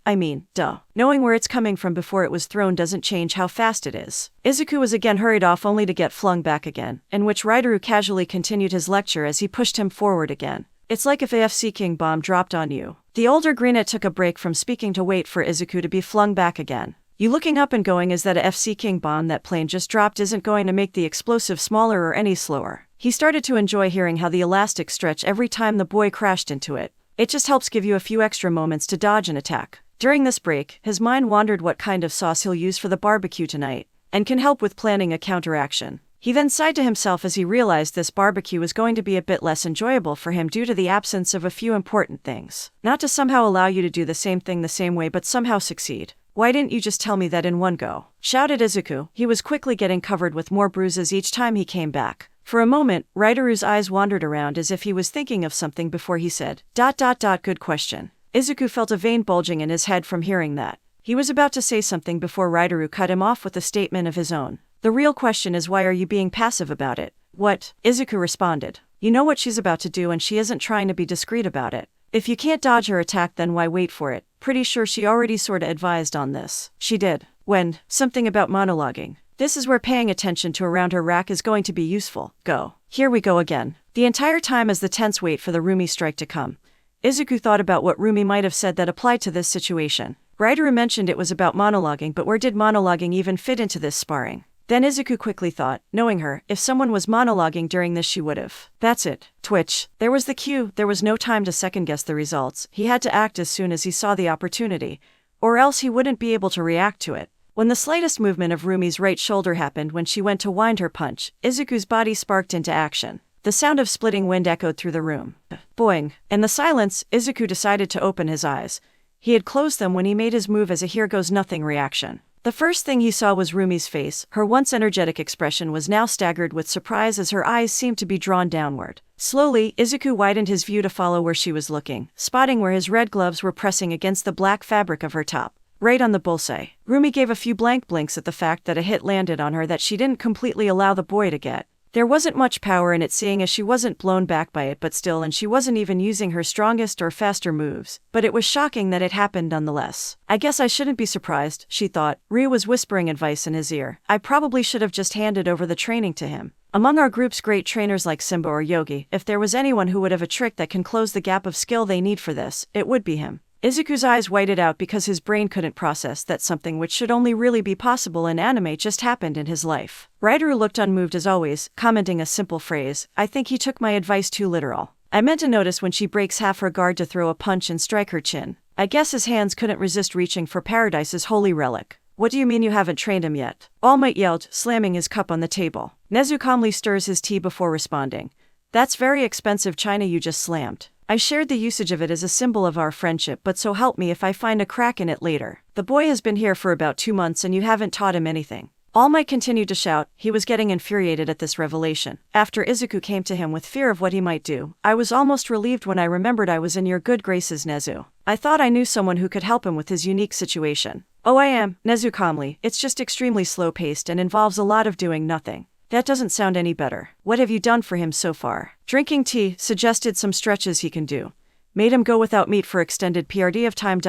[SPEAKER 1] Knowing where it's coming from before it was thrown doesn't change how fast it is." Izuku was again hurried off only to get flung back again, in which Raidaru casually continued his lecture as he pushed him forward again. "It's like if a FC King bomb dropped on you." The older greenette took a break from speaking to wait for Izuku to be flung back again. "You looking up and going, is that a FC King bomb that plane just dropped isn't going to make the explosive smaller or any slower." He started to enjoy hearing how the elastic stretched every time the boy crashed into it. "It just helps give you a few extra moments to dodge and attack." During this break, his mind wandered what kind of sauce he'll use for the barbecue tonight, and can help with planning a counteraction. He then sighed to himself as he realized this barbecue was going to be a bit less enjoyable for him due to the absence of a few important things. Not to somehow allow you to do the same thing the same way but somehow succeed. "Why didn't you just tell me that in one go?" shouted Izuku. He was quickly getting covered with more bruises each time he came back. For a moment, Raidaru's eyes wandered around as if he was thinking of something before he said, "Good question." Izuku felt a vein bulging in his head from hearing that. He was about to say something before Raidaru cut him off with a statement of his own. "The real question is, why are you being passive about it?" "What?" Izuku responded. "You know what she's about to do and she isn't trying to be discreet about it. If you can't dodge her attack, then why wait for it?" Pretty sure she already sorta advised on this. "She did. When?" "Something about monologuing." "This is where paying attention to around her rack is going to be useful. Go." Here we go again. The entire time as the tense wait for the Rumi strike to come, Izuku thought about what Rumi might have said that applied to this situation. Raidaru mentioned it was about monologuing, but where did monologuing even fit into this sparring? Then Izuku quickly thought, knowing her, if someone was monologuing during this she would've. That's it. Twitch. There was the cue. There was no time to second-guess the results. He had to act as soon as he saw the opportunity, or else he wouldn't be able to react to it. When the slightest movement of Rumi's right shoulder happened when she went to wind her punch, Izuku's body sparked into action. The sound of splitting wind echoed through the room. Boing. In the silence, Izuku decided to open his eyes. He had closed them when he made his move as a here-goes-nothing reaction. The first thing he saw was Rumi's face. Her once energetic expression was now staggered with surprise as her eyes seemed to be drawn downward. Slowly, Izuku widened his view to follow where she was looking, spotting where his red gloves were pressing against the black fabric of her top. Right on the bullseye. Rumi gave a few blank blinks at the fact that a hit landed on her that she didn't completely allow the boy to get. There wasn't much power in it seeing as she wasn't blown back by it but still, and she wasn't even using her strongest or faster moves, but it was shocking that it happened nonetheless. I guess I shouldn't be surprised, she thought. Ryu was whispering advice in his ear. I probably should have just handed over the training to him. Among our group's great trainers like Simba or Yogi, if there was anyone who would have a trick that can close the gap of skill they need for this, it would be him. Izuku's eyes widened out because his brain couldn't process that something which should only really be possible in anime just happened in his life. Raiduru looked unmoved as always, commenting a simple phrase, I think he took my advice too literal. I meant to notice when she breaks half her guard to throw a punch and strike her chin. I guess his hands couldn't resist reaching for Paradise's holy relic. What do you mean you haven't trained him yet? All Might yelled, slamming his cup on the table. Nezu calmly stirs his tea before responding. That's very expensive china you just slammed. I shared the usage of it as a symbol of our friendship, but so help me if I find a crack in it later. The boy has been here for about 2 months and you haven't taught him anything. All Might continued to shout. He was getting infuriated at this revelation. After Izuku came to him with fear of what he might do, I was almost relieved when I remembered I was in your good graces, Nezu. I thought I knew someone who could help him with his unique situation. Oh, I am, Nezu calmly. It's just extremely slow-paced and involves a lot of doing nothing. That doesn't sound any better. What have you done for him so far? Drinking tea, suggested some stretches he can do. Made him go without meat for extended period of time ...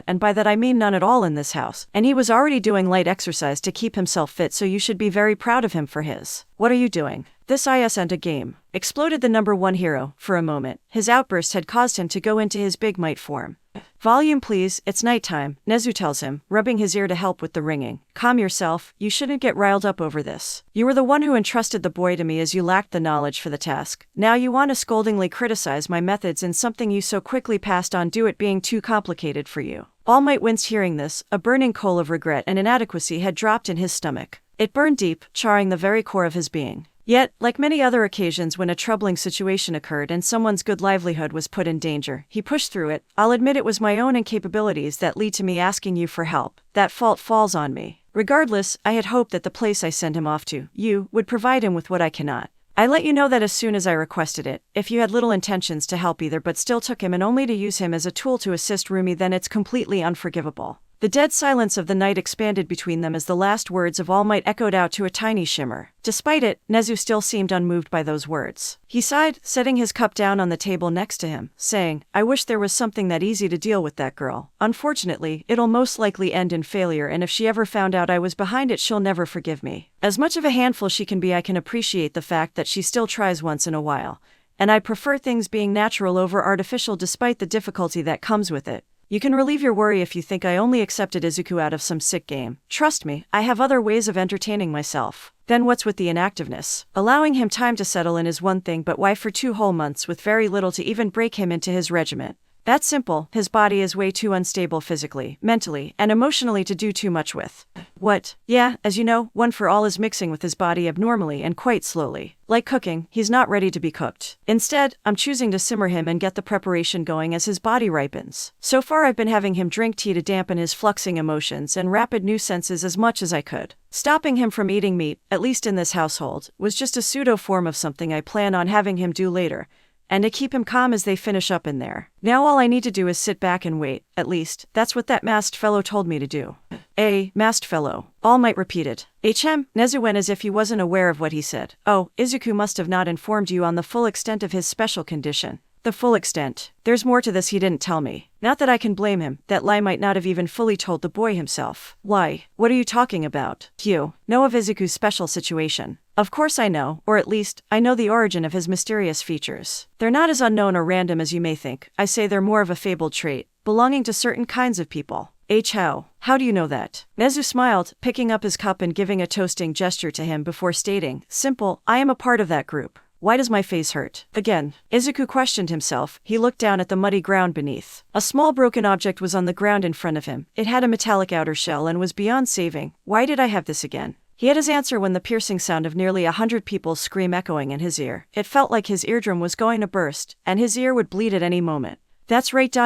[SPEAKER 1] and by that I mean none at all in this house. And he was already doing light exercise to keep himself fit, so you should be very proud of him for his. What are you doing? This isn't a game. Exploded the number 1 hero. For a moment, his outburst had caused him to go into his big might form. Volume please, it's nighttime, Nezu tells him, rubbing his ear to help with the ringing. Calm yourself, you shouldn't get riled up over this. You were the one who entrusted the boy to me as you lacked the knowledge for the task. Now you want to scoldingly criticize my methods in something you so quickly passed on due it being too complicated for you. All Might winced hearing this. A burning coal of regret and inadequacy had dropped in his stomach. It burned deep, charring the very core of his being. Yet, like many other occasions when a troubling situation occurred and someone's good livelihood was put in danger, he pushed through it. I'll admit it was my own incapabilities that lead to me asking you for help. That fault falls on me. Regardless, I had hoped that the place I send him off to, you, would provide him with what I cannot. I let you know that as soon as I requested it. If you had little intentions to help either but still took him and only to use him as a tool to assist Rumi, then it's completely unforgivable. The dead silence of the night expanded between them as the last words of All Might echoed out to a tiny shimmer. Despite it, Nezu still seemed unmoved by those words. He sighed, setting his cup down on the table next to him, saying, I wish there was something that easy to deal with that girl. Unfortunately, it'll most likely end in failure, and if she ever found out I was behind it, she'll never forgive me. As much of a handful she can be, I can appreciate the fact that she still tries once in a while. And I prefer things being natural over artificial despite the difficulty that comes with it. You can relieve your worry if you think I only accepted Izuku out of some sick game. Trust me, I have other ways of entertaining myself. Then what's with the inactiveness? Allowing him time to settle in is one thing, but why for 2 whole months with very little to even break him into his regiment? That's simple. His body is way too unstable physically, mentally, and emotionally to do too much with. What? Yeah, as you know, One for All is mixing with his body abnormally and quite slowly. Like cooking, he's not ready to be cooked. Instead, I'm choosing to simmer him and get the preparation going as his body ripens. So far I've been having him drink tea to dampen his fluxing emotions and rapid new senses as much as I could. Stopping him from eating meat, at least in this household, was just a pseudo form of something I plan on having him do later, and to keep him calm as they finish up in there. Now all I need to do is sit back and wait. At least, that's what that masked fellow told me to do. Masked fellow. All Might repeated. Nezu went as if he wasn't aware of what he said. Oh, Izuku must have not informed you on the full extent of his special condition. The full extent. There's more to this he didn't tell me. Not that I can blame him, that lie might not have even fully told the boy himself. Why? What are you talking about? You know of Izuku's special situation. Of course I know, or at least, I know the origin of his mysterious features. They're not as unknown or random as you may think. I say they're more of a fabled trait, belonging to certain kinds of people. How do you know that? Nezu smiled, picking up his cup and giving a toasting gesture to him before stating, simple, I am a part of that group. Why does my face hurt? Again, Izuku questioned himself. He looked down at the muddy ground beneath. A small broken object was on the ground in front of him. It had a metallic outer shell and was beyond saving. Why did I have this again? He had his answer when the piercing sound of nearly 100 people's scream echoing in his ear. It felt like his eardrum was going to burst, and his ear would bleed at any moment. That's right. My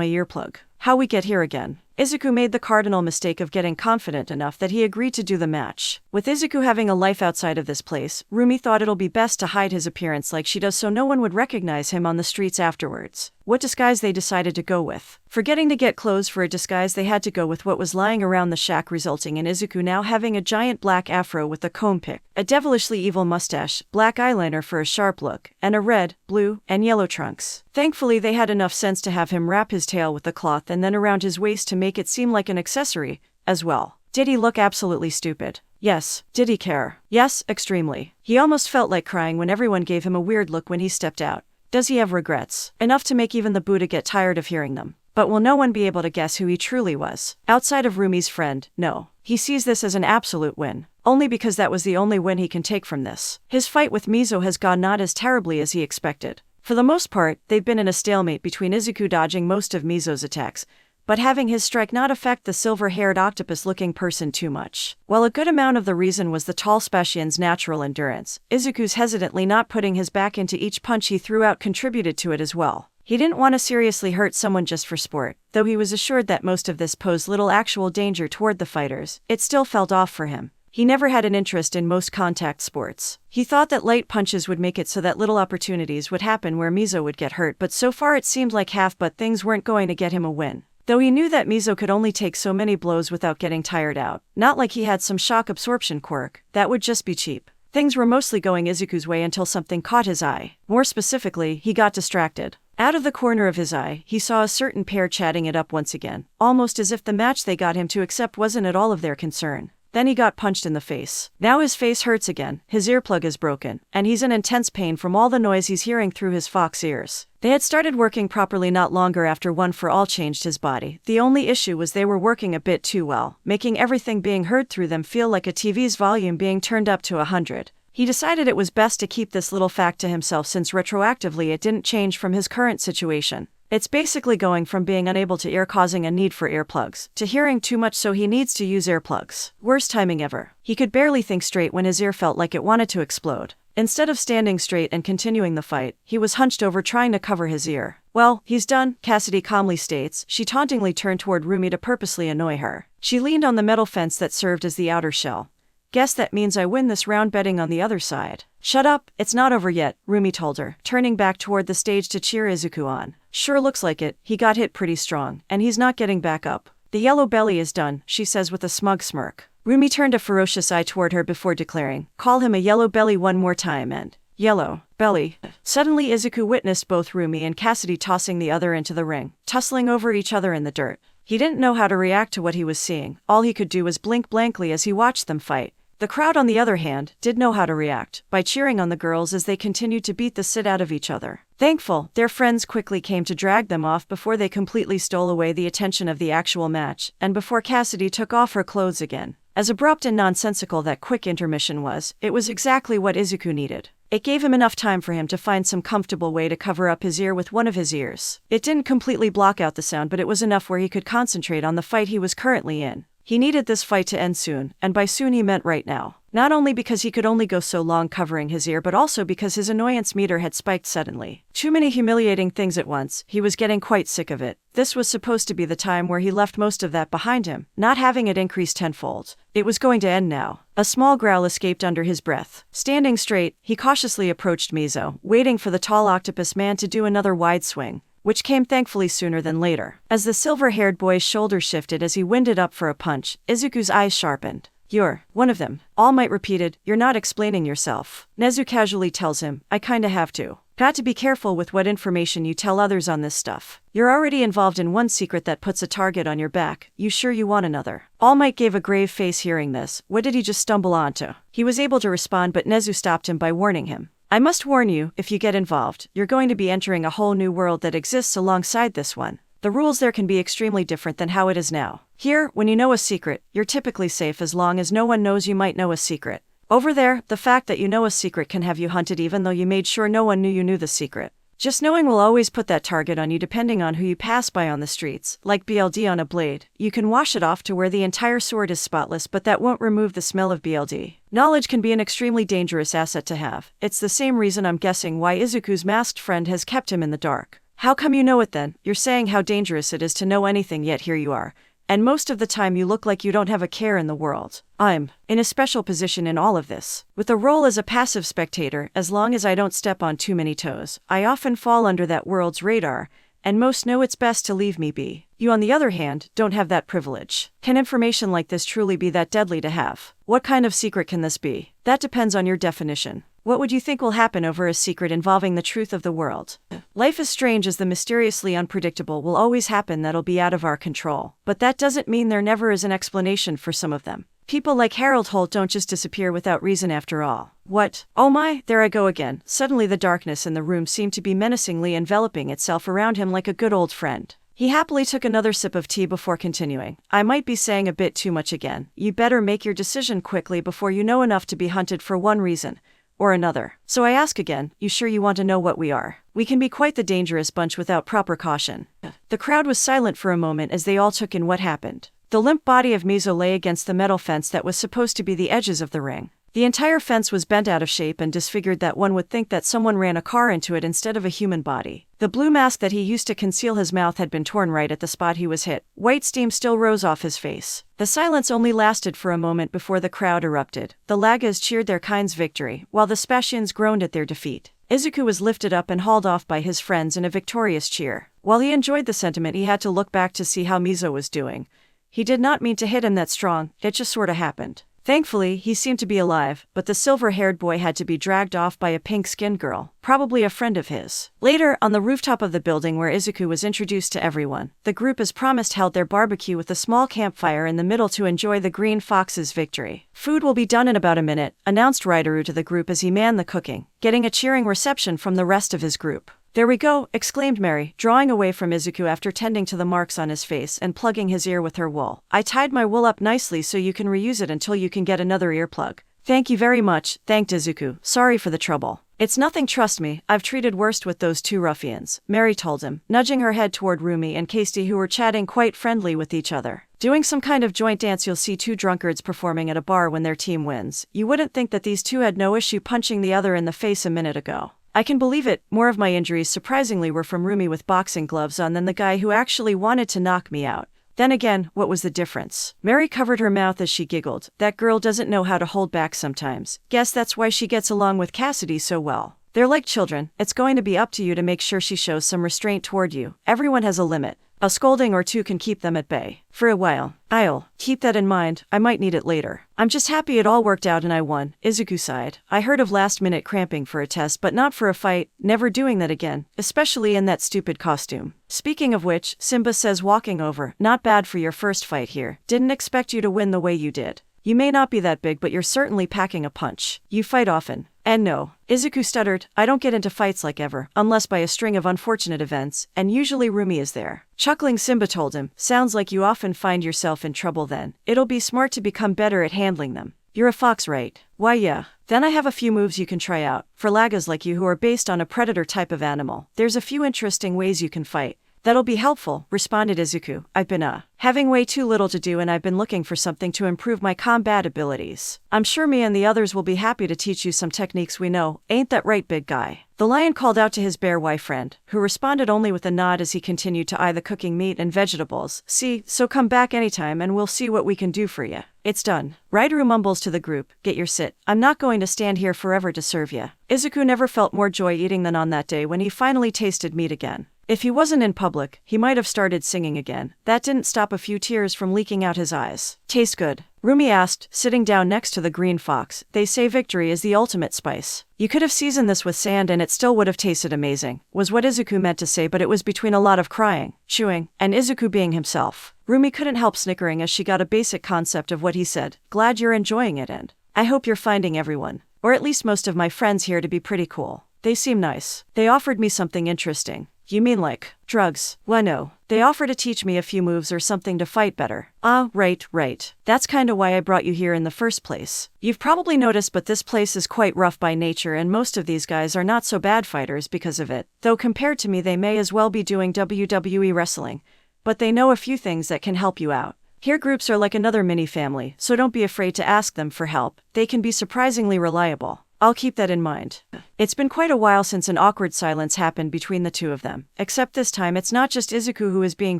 [SPEAKER 1] earplug. How we get here again? Izuku made the cardinal mistake of getting confident enough that he agreed to do the match. With Izuku having a life outside of this place, Rumi thought it'll be best to hide his appearance like she does so no one would recognize him on the streets afterwards. What disguise they decided to go with. Forgetting to get clothes for a disguise, they had to go with what was lying around the shack, resulting in Izuku now having a giant black afro with a comb pick, a devilishly evil mustache, black eyeliner for a sharp look, and a red, blue, and yellow trunks. Thankfully, they had enough sense to have him wrap his tail with the cloth and then around his waist to make it seem like an accessory, as well. Did he look absolutely stupid? Yes. Did he care? Yes, extremely. He almost felt like crying when everyone gave him a weird look when he stepped out. Does he have regrets? Enough to make even the Buddha get tired of hearing them. But will no one be able to guess who he truly was? Outside of Rumi's friend, no. He sees this as an absolute win. Only because that was the only win he can take from this. His fight with Mizo has gone not as terribly as he expected. For the most part, they've been in a stalemate between Izuku dodging most of Mizo's attacks, but having his strike not affect the silver-haired octopus-looking person too much. While a good amount of the reason was the tall Spacian's natural endurance, Izuku's hesitantly not putting his back into each punch he threw out contributed to it as well. He didn't want to seriously hurt someone just for sport, though he was assured that most of this posed little actual danger toward the fighters. It still felt off for him. He never had an interest in most contact sports. He thought that light punches would make it so that little opportunities would happen where Mizo would get hurt, but so far it seemed like half-but things weren't going to get him a win. Though he knew that Mizo could only take so many blows without getting tired out. Not like he had some shock absorption quirk. That would just be cheap. Things were mostly going Izuku's way until something caught his eye. More specifically, he got distracted. Out of the corner of his eye, he saw a certain pair chatting it up once again, almost as if the match they got him to accept wasn't at all of their concern. Then he got punched in the face. Now his face hurts again, his earplug is broken, and he's in intense pain from all the noise he's hearing through his fox ears. They had started working properly not longer after One for All changed his body. The only issue was they were working a bit too well, making everything being heard through them feel like a TV's volume being turned up to 100. He decided it was best to keep this little fact to himself since retroactively it didn't change from his current situation. It's basically going from being unable to hear causing a need for earplugs, to hearing too much so he needs to use earplugs. Worst timing ever. He could barely think straight when his ear felt like it wanted to explode. Instead of standing straight and continuing the fight, he was hunched over trying to cover his ear. Well, he's done, Cassidy calmly states. She tauntingly turned toward Rumi to purposely annoy her. She leaned on the metal fence that served as the outer shell. Guess that means I win this round betting on the other side. Shut up, it's not over yet, Rumi told her, turning back toward the stage to cheer Izuku on. Sure looks like it, he got hit pretty strong, and he's not getting back up. The yellow belly is done, she says with a smug smirk. Rumi turned a ferocious eye toward her before declaring, call him a yellow belly one more time and, yellow belly. Suddenly Izuku witnessed both Rumi and Cassidy tossing the other into the ring, tussling over each other in the dirt. He didn't know how to react to what he was seeing, all he could do was blink blankly as he watched them fight. The crowd, on the other hand, did know how to react, by cheering on the girls as they continued to beat the shit out of each other. Thankful, their friends quickly came to drag them off before they completely stole away the attention of the actual match, and before Cassidy took off her clothes again. As abrupt and nonsensical that quick intermission was, it was exactly what Izuku needed. It gave him enough time for him to find some comfortable way to cover up his ear with one of his ears. It didn't completely block out the sound, but it was enough where he could concentrate on the fight he was currently in. He needed this fight to end soon, and by soon he meant right now. Not only because he could only go so long covering his ear, but also because his annoyance meter had spiked suddenly. Too many humiliating things at once, he was getting quite sick of it. This was supposed to be the time where he left most of that behind him, not having it increase tenfold. It was going to end now. A small growl escaped under his breath. Standing straight, he cautiously approached Mizo, waiting for the tall octopus man to do another wide swing, which came thankfully sooner than later. As the silver-haired boy's shoulder shifted as he winded up for a punch, Izuku's eyes sharpened. You're one of them. All Might repeated, you're not explaining yourself. Nezu casually tells him, I kinda have to. Got to be careful with what information you tell others on this stuff. You're already involved in one secret that puts a target on your back. You sure you want another? All Might gave a grave face hearing this. What did he just stumble onto? He was able to respond, but Nezu stopped him by warning him. I must warn you, if you get involved, you're going to be entering a whole new world that exists alongside this one. The rules there can be extremely different than how it is now. Here, when you know a secret, you're typically safe as long as no one knows you might know a secret. Over there, the fact that you know a secret can have you hunted even though you made sure no one knew you knew the secret. Just knowing will always put that target on you depending on who you pass by on the streets. Like BLD on a blade, you can wash it off to where the entire sword is spotless, but that won't remove the smell of BLD. Knowledge can be an extremely dangerous asset to have. It's the same reason I'm guessing why Izuku's masked friend has kept him in the dark. How come you know it then? You're saying how dangerous it is to know anything, yet here you are. And most of the time you look like you don't have a care in the world. I'm in a special position in all of this. With a role as a passive spectator, as long as I don't step on too many toes, I often fall under that world's radar, and most know it's best to leave me be. You, on the other hand, don't have that privilege. Can information like this truly be that deadly to have? What kind of secret can this be? That depends on your definition. What would you think will happen over a secret involving the truth of the world? Life is strange as the mysteriously unpredictable will always happen that'll be out of our control. But that doesn't mean there never is an explanation for some of them. People like Harold Holt don't just disappear without reason after all. What? Oh my, there I go again. Suddenly the darkness in the room seemed to be menacingly enveloping itself around him like a good old friend. He happily took another sip of tea before continuing. I might be saying a bit too much again. You better make your decision quickly before you know enough to be hunted for one reason or another. So I ask again, you sure you want to know what we are? We can be quite the dangerous bunch without proper caution. The crowd was silent for a moment as they all took in what happened. The limp body of Mizo lay against the metal fence that was supposed to be the edges of the ring. The entire fence was bent out of shape and disfigured that one would think that someone ran a car into it instead of a human body. The blue mask that he used to conceal his mouth had been torn right at the spot he was hit. White steam still rose off his face. The silence only lasted for a moment before the crowd erupted. The Lagas cheered their kind's victory, while the Spatians groaned at their defeat. Izuku was lifted up and hauled off by his friends in a victorious cheer. While he enjoyed the sentiment, he had to look back to see how Mizo was doing. He did not mean to hit him that strong, it just sorta happened. Thankfully, he seemed to be alive, but the silver-haired boy had to be dragged off by a pink-skinned girl, probably a friend of his. Later, on the rooftop of the building where Izuku was introduced to everyone, the group as promised held their barbecue with a small campfire in the middle to enjoy the Green Fox's victory. Food will be done in about a minute, announced Raidaru to the group as he manned the cooking, getting a cheering reception from the rest of his group. There we go, exclaimed Mary, drawing away from Izuku after tending to the marks on his face and plugging his ear with her wool. I tied my wool up nicely so you can reuse it until you can get another earplug. Thank you very much, thanked Izuku. Sorry for the trouble. It's nothing, trust me, I've treated worst with those two ruffians, Mary told him, nudging her head toward Rumi and Casey who were chatting quite friendly with each other. Doing some kind of joint dance. You'll see two drunkards performing at a bar when their team wins. You wouldn't think that these two had no issue punching the other in the face a minute ago. I can believe it. More of my injuries surprisingly were from Rumi with boxing gloves on than the guy who actually wanted to knock me out. Then again, what was the difference? Mary covered her mouth as she giggled. That girl doesn't know how to hold back sometimes. Guess that's why she gets along with Cassidy so well. They're like children. It's going to be up to you to make sure she shows some restraint toward you. Everyone has a limit. A scolding or two can keep them at bay. For a while. I'll keep that in mind. I might need it later. I'm just happy it all worked out and I won. Izuku sighed. I heard of last-minute cramping for a test but not for a fight. Never doing that again. Especially in that stupid costume. Speaking of which, Simba says walking over. Not bad for your first fight here. Didn't expect you to win the way you did. You may not be that big but you're certainly packing a punch. You fight often. And no. Izuku stuttered, I don't get into fights like ever, unless by a string of unfortunate events, and usually Rumi is there. Chuckling, Simba told him, sounds like you often find yourself in trouble then. It'll be smart to become better at handling them. You're a fox, right? Why yeah. Then I have a few moves you can try out. For Lagas like you who are based on a predator type of animal, there's a few interesting ways you can fight. That'll be helpful, responded Izuku. I've been having way too little to do and I've been looking for something to improve my combat abilities. I'm sure me and the others will be happy to teach you some techniques we know, ain't that right, big guy? The lion called out to his bear wife friend, who responded only with a nod as he continued to eye the cooking meat and vegetables. See, so come back anytime and we'll see what we can do for you. It's done. Raidaru mumbles to the group, get your sit. I'm not going to stand here forever to serve you. Izuku never felt more joy eating than on that day when he finally tasted meat again. If he wasn't in public, he might have started singing again. That didn't stop a few tears from leaking out his eyes. Taste good? Rumi asked, sitting down next to the green fox. They say victory is the ultimate spice. You could have seasoned this with sand and it still would have tasted amazing, was what Izuku meant to say, but it was between a lot of crying, chewing, and Izuku being himself. Rumi couldn't help snickering as she got a basic concept of what he said. Glad you're enjoying it and I hope you're finding everyone, or at least most of my friends here to be pretty cool. They seem nice. They offered me something interesting. You mean like drugs? Well, no. They offer to teach me a few moves or something to fight better. Ah, right. That's kinda why I brought you here in the first place. You've probably noticed, but this place is quite rough by nature and most of these guys are not so bad fighters because of it. Though compared to me they may as well be doing WWE wrestling. But they know a few things that can help you out. Here groups are like another mini-family, so don't be afraid to ask them for help. They can be surprisingly reliable. I'll keep that in mind. It's been quite a while since an awkward silence happened between the two of them, except this time it's not just Izuku who is being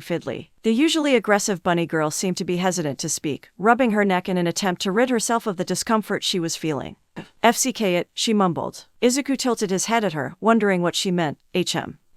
[SPEAKER 1] fiddly. The usually aggressive bunny girl seemed to be hesitant to speak, rubbing her neck in an attempt to rid herself of the discomfort she was feeling. FCK it, she mumbled. Izuku tilted his head at her, wondering what she meant.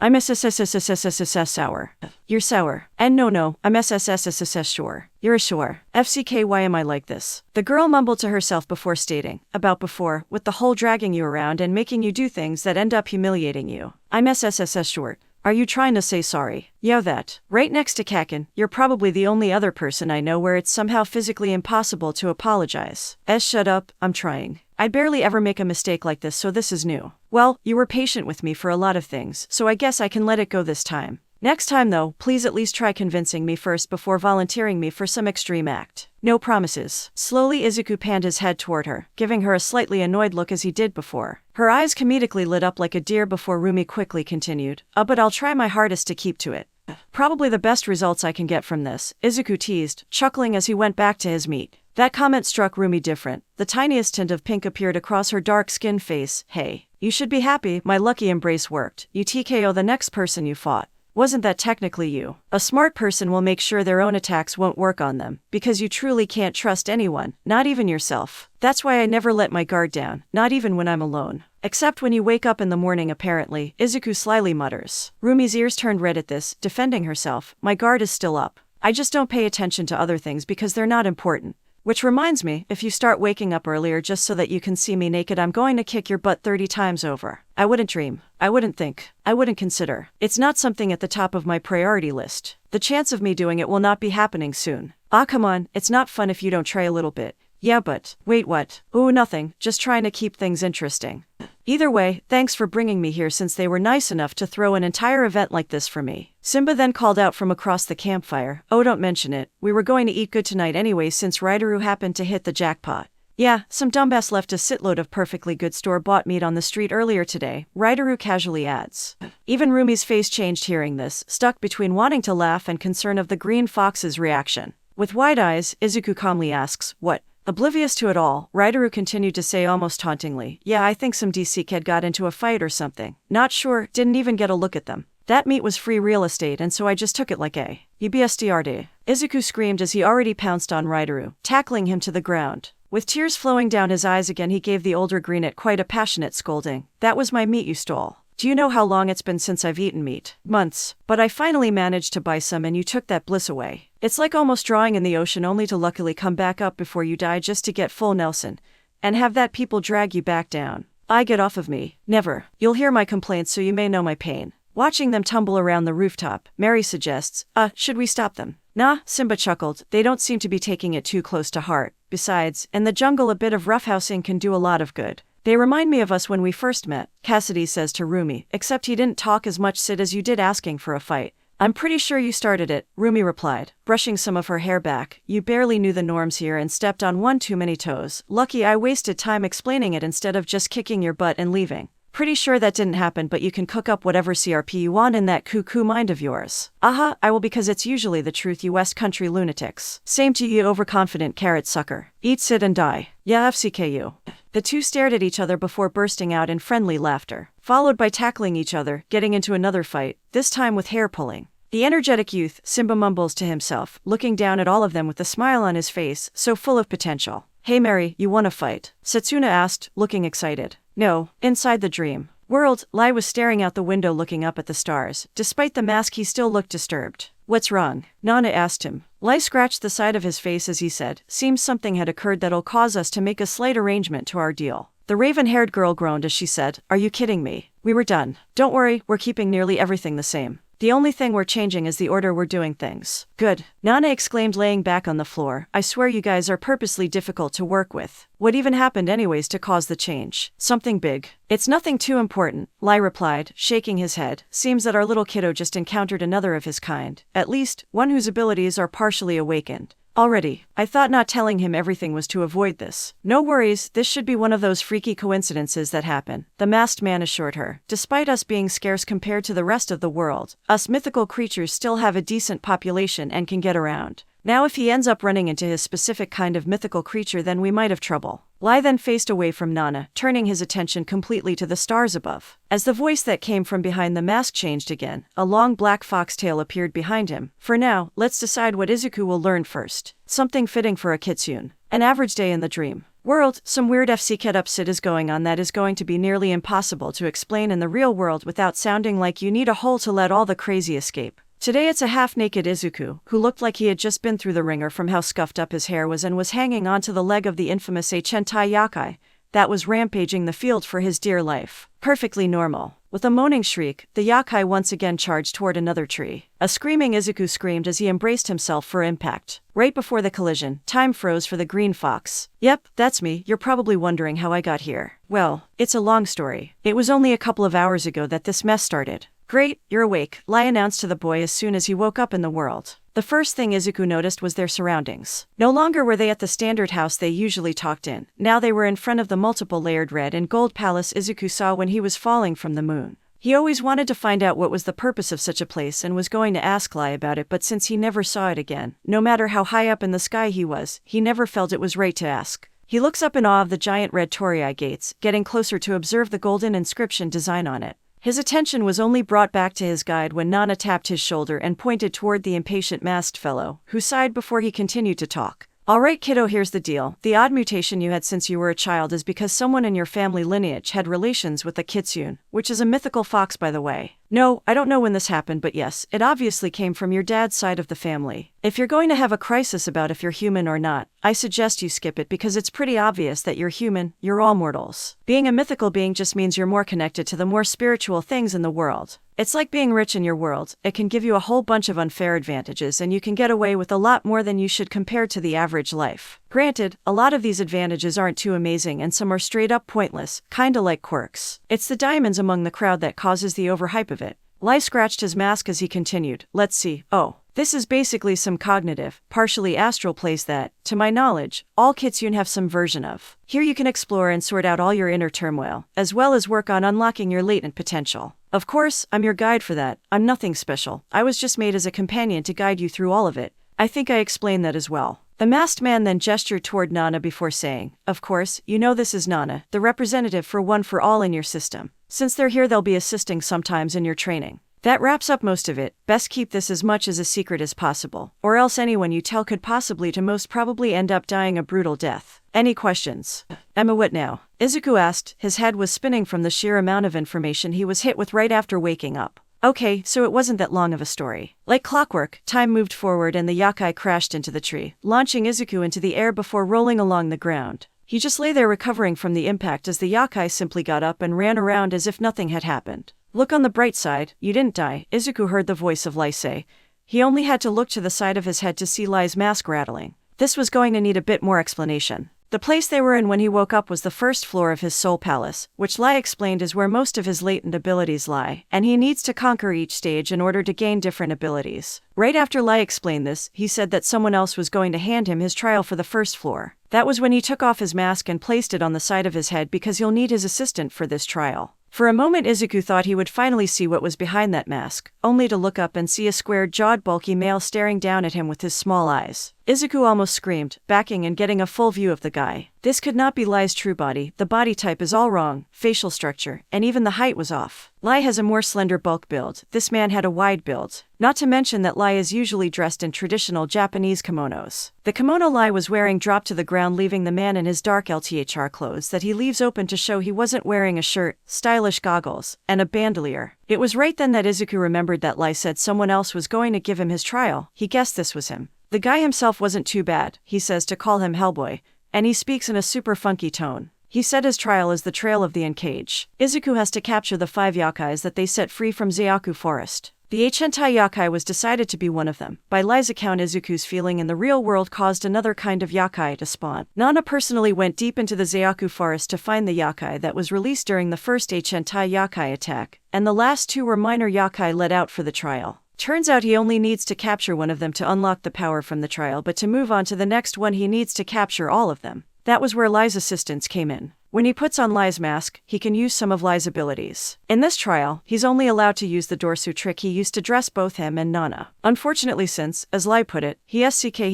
[SPEAKER 1] I'm SSSSSSSS sour. You're sour. And no, I'm SSSSSS sure. You're a sure. FCK, why am I like this? The girl mumbled to herself before stating, about before, with the whole dragging you around and making you do things that end up humiliating you. I'm SSSS short. Are you trying to say sorry? Yeah, that. Right next to Kakin, you're probably the only other person I know where it's somehow physically impossible to apologize. Shut up, I'm trying. I barely ever make a mistake like this, so this is new. Well, you were patient with me for a lot of things, so I guess I can let it go this time. Next time though, please at least try convincing me first before volunteering me for some extreme act. No promises. Slowly Izuku panned his head toward her, giving her a slightly annoyed look as he did before. Her eyes comedically lit up like a deer before Rumi quickly continued, but I'll try my hardest to keep to it. Probably the best results I can get from this, Izuku teased, chuckling as he went back to his meat. That comment struck Rumi different. The tiniest tint of pink appeared across her dark-skinned face. Hey, you should be happy, my lucky embrace worked. You TKO the next person you fought. Wasn't that technically you? A smart person will make sure their own attacks won't work on them, because you truly can't trust anyone, not even yourself. That's why I never let my guard down, not even when I'm alone. Except when you wake up in the morning apparently, Izuku slyly mutters. Rumi's ears turned red at this, defending herself. My guard is still up. I just don't pay attention to other things because they're not important. Which reminds me, if you start waking up earlier just so that you can see me naked, I'm going to kick your butt 30 times over. I wouldn't dream. I wouldn't think. I wouldn't consider. It's not something at the top of my priority list. The chance of me doing it will not be happening soon. Ah, come on, it's not fun if you don't try a little bit. Yeah, but, wait, what? Ooh, nothing, just trying to keep things interesting. Either way, thanks for bringing me here since they were nice enough to throw an entire event like this for me. Simba then called out from across the campfire, oh, don't mention it, we were going to eat good tonight anyway since Raidaru happened to hit the jackpot. Yeah, some dumbass left a shitload of perfectly good store-bought meat on the street earlier today, Raidaru casually adds. Even Rumi's face changed hearing this, stuck between wanting to laugh and concern of the green fox's reaction. With wide eyes, Izuku calmly asks, what? Oblivious to it all, Raidaru continued to say almost tauntingly, yeah, I think some DC kid got into a fight or something. Not sure, didn't even get a look at them. That meat was free real estate and so I just took it like a UBSDRD. Izuku screamed as he already pounced on Raidaru, tackling him to the ground. With tears flowing down his eyes again he gave the older greenet quite a passionate scolding. That was my meat you stole. Do you know how long it's been since I've eaten meat? Months. But I finally managed to buy some and you took that bliss away. It's like almost drawing in the ocean only to luckily come back up before you die just to get full Nelson. And have that people drag you back down. I get off of me. Never. You'll hear my complaints so you may know my pain. Watching them tumble around the rooftop, Mary suggests, should we stop them? Nah, Simba chuckled, they don't seem to be taking it too close to heart. Besides, in the jungle a bit of roughhousing can do a lot of good. They remind me of us when we first met, Cassidy says to Rumi, except he didn't talk as much Sid as you did asking for a fight. I'm pretty sure you started it, Rumi replied, brushing some of her hair back. You barely knew the norms here and stepped on one too many toes. Lucky I wasted time explaining it instead of just kicking your butt and leaving. Pretty sure that didn't happen, but you can cook up whatever CRP you want in that cuckoo mind of yours. Aha, I will because it's usually the truth, you West Country lunatics. Same to you overconfident carrot sucker. Eat, sit and die. Yeah, FCKU. The two stared at each other before bursting out in friendly laughter, followed by tackling each other, getting into another fight, this time with hair pulling. The energetic youth, Simba mumbles to himself, looking down at all of them with a smile on his face, so full of potential. Hey Mary, you wanna fight? Setsuna asked, looking excited. No, inside the dream world, Lai was staring out the window looking up at the stars. Despite the mask he still looked disturbed. What's wrong? Nana asked him. Lai scratched the side of his face as he said, seems something had occurred that'll cause us to make a slight arrangement to our deal. The raven-haired girl groaned as she said, are you kidding me? We were done. Don't worry, we're keeping nearly everything the same. The only thing we're changing is the order we're doing things. Good. Nana exclaimed laying back on the floor. I swear you guys are purposely difficult to work with. What even happened anyways to cause the change? Something big. It's nothing too important, Lai replied, shaking his head. Seems that our little kiddo just encountered another of his kind. At least, one whose abilities are partially awakened. Already, I thought not telling him everything was to avoid this. No worries, this should be one of those freaky coincidences that happen, the masked man assured her. Despite us being scarce compared to the rest of the world, us mythical creatures still have a decent population and can get around. Now if he ends up running into his specific kind of mythical creature, then we might have trouble. Lai then faced away from Nana, turning his attention completely to the stars above. As the voice that came from behind the mask changed again, a long black foxtail appeared behind him. For now, let's decide what Izuku will learn first. Something fitting for a kitsune. An average day in the dream world. Some weird FC upset is going on that is going to be nearly impossible to explain in the real world without sounding like you need a hole to let all the crazy escape. Today it's a half-naked Izuku, who looked like he had just been through the ringer from how scuffed up his hair was and was hanging onto the leg of the infamous Ichentai Yakai that was rampaging the field for his dear life. Perfectly normal. With a moaning shriek, the Yakai once again charged toward another tree. A screaming Izuku screamed as he embraced himself for impact. Right before the collision, time froze for the green fox. Yep, that's me. You're probably wondering how I got here. Well, it's a long story. It was only a couple of hours ago that this mess started. Great, you're awake, Lai announced to the boy as soon as he woke up in the world. The first thing Izuku noticed was their surroundings. No longer were they at the standard house they usually talked in. Now they were in front of the multiple layered red and gold palace Izuku saw when he was falling from the moon. He always wanted to find out what was the purpose of such a place and was going to ask Lai about it, but since he never saw it again, no matter how high up in the sky he was, he never felt it was right to ask. He looks up in awe of the giant red torii gates, getting closer to observe the golden inscription design on it. His attention was only brought back to his guide when Nana tapped his shoulder and pointed toward the impatient masked fellow, who sighed before he continued to talk. Alright kiddo, here's the deal. The odd mutation you had since you were a child is because someone in your family lineage had relations with a kitsune, which is a mythical fox by the way. No, I don't know when this happened, but yes, it obviously came from your dad's side of the family. If you're going to have a crisis about if you're human or not, I suggest you skip it because it's pretty obvious that you're human, you're all mortals. Being a mythical being just means you're more connected to the more spiritual things in the world. It's like being rich in your world. It can give you a whole bunch of unfair advantages and you can get away with a lot more than you should compared to the average life. Granted, a lot of these advantages aren't too amazing and some are straight up pointless, kinda like quirks. It's the diamonds among the crowd that causes the overhype of it. Lai scratched his mask as he continued. Let's see. Oh, this is basically some cognitive, partially astral place that, to my knowledge, all kitsune have some version of. Here you can explore and sort out all your inner turmoil, as well as work on unlocking your latent potential. Of course, I'm your guide for that. I'm nothing special. I was just made as a companion to guide you through all of it. I think I explained that as well. The masked man then gestured toward Nana before saying, of course, you know this is Nana, the representative for One for All in your system. Since they're here they'll be assisting sometimes in your training. That wraps up most of it. Best keep this as much as a secret as possible, or else anyone you tell could possibly to most probably end up dying a brutal death. Any questions? Emma, what now? Izuku asked. His head was spinning from the sheer amount of information he was hit with right after waking up. Okay, so it wasn't that long of a story. Like clockwork, time moved forward and the Yakai crashed into the tree, launching Izuku into the air before rolling along the ground. He just lay there recovering from the impact as the Yakai simply got up and ran around as if nothing had happened. Look on the bright side, you didn't die, Izuku heard the voice of Lai say. He only had to look to the side of his head to see Lai's mask rattling. This was going to need a bit more explanation. The place they were in when he woke up was the first floor of his soul palace, which Lai explained is where most of his latent abilities lie, and he needs to conquer each stage in order to gain different abilities. Right after Lai explained this, he said that someone else was going to hand him his trial for the first floor. That was when he took off his mask and placed it on the side of his head because he'll need his assistant for this trial. For a moment Izuku thought he would finally see what was behind that mask, only to look up and see a square-jawed bulky male staring down at him with his small eyes. Izuku almost screamed, backing and getting a full view of the guy. This could not be Lai's true body. The body type is all wrong, facial structure, and even the height was off. Lai has a more slender bulk build. This man had a wide build. Not to mention that Lai is usually dressed in traditional Japanese kimonos. The kimono Lai was wearing dropped to the ground, leaving the man in his dark LTHR clothes that he leaves open to show he wasn't wearing a shirt, stylish goggles, and a bandolier. It was right then that Izuku remembered that Lai said someone else was going to give him his trial. He guessed this was him. The guy himself wasn't too bad, he says to call him Hellboy, and he speaks in a super funky tone. He said his trial is the trail of the uncaged. Izuku has to capture the 5 yakais that they set free from Zeaku Forest. The Ichentai yakai was decided to be one of them. By Lai's account, Izuku's feeling in the real world caused another kind of yakai to spawn. Nana personally went deep into the Zeaku Forest to find the yakai that was released during the first Ichentai yakai attack, and the last 2 were minor yakai let out for the trial. Turns out he only needs to capture one of them to unlock the power from the trial, but to move on to the next one he needs to capture all of them. That was where Lai's assistants came in. When he puts on Lai's mask, he can use some of Lai's abilities. In this trial, he's only allowed to use the Dorsu trick he used to dress both him and Nana. Unfortunately since, as Lai put it, he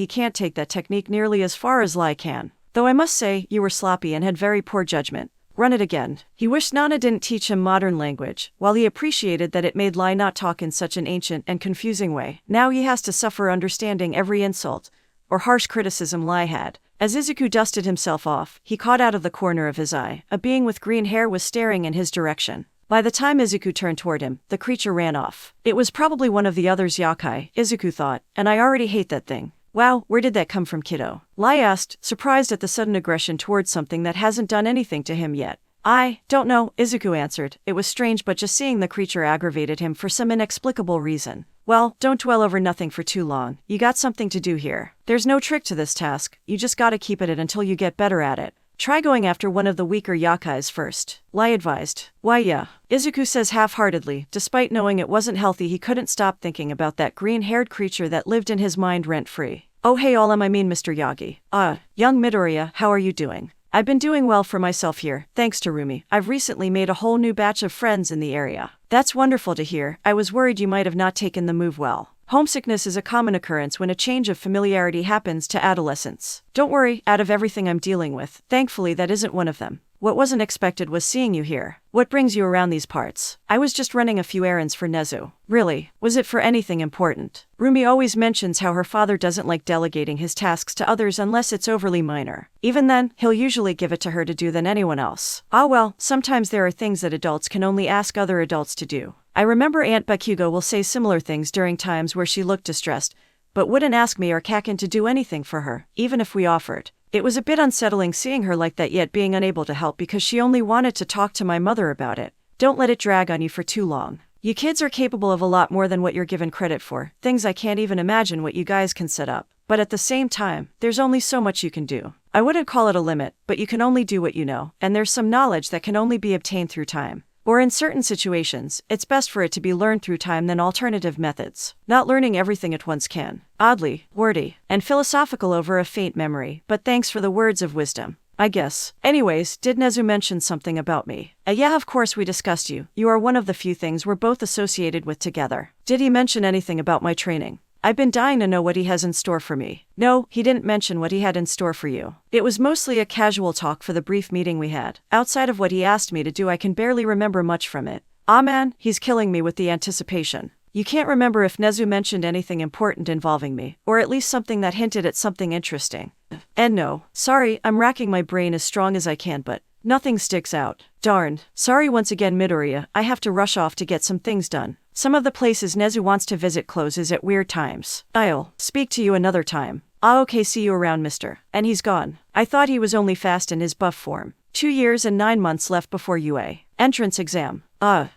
[SPEAKER 1] can't take that technique nearly as far as Lai can. Though I must say, you were sloppy and had very poor judgment. Run it again. He wished Nana didn't teach him modern language, while he appreciated that it made Lai not talk in such an ancient and confusing way. Now he has to suffer understanding every insult or harsh criticism Lai had. As Izuku dusted himself off, he caught out of the corner of his eye, a being with green hair was staring in his direction. By the time Izuku turned toward him, the creature ran off. It was probably one of the others' yakai, Izuku thought, and I already hate that thing. Wow, where did that come from, kiddo? Lai asked, surprised at the sudden aggression towards something that hasn't done anything to him yet. I don't know, Izuku answered. It was strange, but just seeing the creature aggravated him for some inexplicable reason. Well, don't dwell over nothing for too long. You got something to do here. There's no trick to this task, you just gotta keep at it until you get better at it. Try going after one of the weaker yakais first, Lai advised. Why yeah, Izuku says half-heartedly. Despite knowing it wasn't healthy, he couldn't stop thinking about that green-haired creature that lived in his mind rent-free. Oh hey Mr. Yagi. Young Midoriya, how are you doing? I've been doing well for myself here, thanks to Rumi. I've recently made a whole new batch of friends in the area. That's wonderful to hear. I was worried you might have not taken the move well. Homesickness is a common occurrence when a change of familiarity happens to adolescents. Don't worry, out of everything I'm dealing with, thankfully that isn't one of them. What wasn't expected was seeing you here. What brings you around these parts? I was just running a few errands for Nezu. Really? Was it for anything important? Rumi always mentions how her father doesn't like delegating his tasks to others unless it's overly minor. Even then, he'll usually give it to her to do than anyone else. Well, sometimes there are things that adults can only ask other adults to do. I remember Aunt Bakugo will say similar things during times where she looked distressed, but wouldn't ask me or Kakin to do anything for her, even if we offered. It was a bit unsettling seeing her like that yet being unable to help because she only wanted to talk to my mother about it. Don't let it drag on you for too long. You kids are capable of a lot more than what you're given credit for, things I can't even imagine what you guys can set up. But at the same time, there's only so much you can do. I wouldn't call it a limit, but you can only do what you know, and there's some knowledge that can only be obtained through time. Or in certain situations, it's best for it to be learned through time than alternative methods. Not learning everything at once can. Oddly, wordy, and philosophical over a faint memory, but thanks for the words of wisdom. I guess. Anyways, did Nezu mention something about me? Yeah, of course we discussed you. You are one of the few things we're both associated with together. Did he mention anything about my training? I've been dying to know what he has in store for me. No, he didn't mention what he had in store for you. It was mostly a casual talk for the brief meeting we had. Outside of what he asked me to do, I can barely remember much from it. Man, he's killing me with the anticipation. You can't remember if Nezu mentioned anything important involving me, or at least something that hinted at something interesting. And no, sorry, I'm racking my brain as strong as I can, but nothing sticks out. Darn. Sorry once again, Midoriya, I have to rush off to get some things done. Some of the places Nezu wants to visit closes at weird times. I'll speak to you another time. Okay, see you around, mister. And he's gone. I thought he was only fast in his buff form. 2 years and 9 months left before UA entrance exam.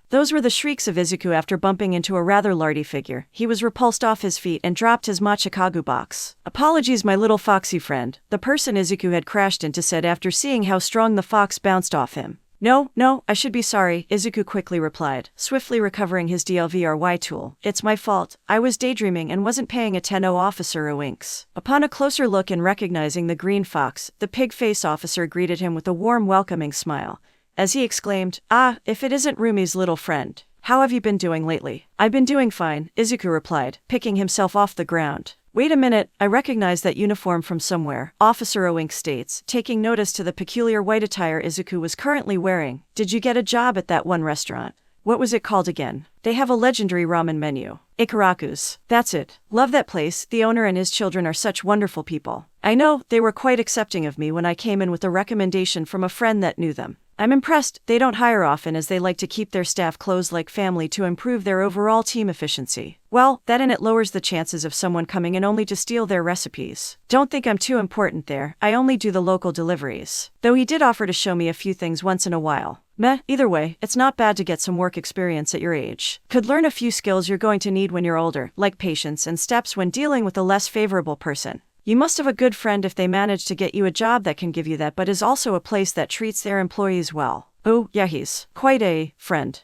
[SPEAKER 1] Those were the shrieks of Izuku after bumping into a rather lardy figure. He was repulsed off his feet and dropped his Machikagu box. Apologies, my little foxy friend, the person Izuku had crashed into said after seeing how strong the fox bounced off him. No, I should be sorry, Izuku quickly replied, swiftly recovering his DLVRY tool. It's my fault. I was daydreaming and wasn't paying attention. Officer winks. Upon a closer look and recognizing the green fox, the pig-face officer greeted him with a warm, welcoming smile. As he exclaimed, if it isn't Rumi's little friend. How have you been doing lately? I've been doing fine, Izuku replied, picking himself off the ground. Wait a minute, I recognize that uniform from somewhere, Officer Owink states, taking notice to the peculiar white attire Izuku was currently wearing. Did you get a job at that one restaurant? What was it called again? They have a legendary ramen menu. Ikaraku's. That's it. Love that place, the owner and his children are such wonderful people. I know, they were quite accepting of me when I came in with a recommendation from a friend that knew them. I'm impressed. They don't hire often as they like to keep their staff close like family to improve their overall team efficiency. Well, that and it lowers the chances of someone coming in only to steal their recipes. Don't think I'm too important there, I only do the local deliveries. Though he did offer to show me a few things once in a while. Either way, it's not bad to get some work experience at your age. Could learn a few skills you're going to need when you're older, like patience and steps when dealing with a less favorable person. You must have a good friend if they manage to get you a job that can give you that, but is also a place that treats their employees well. Oh, yeah, he's quite a friend.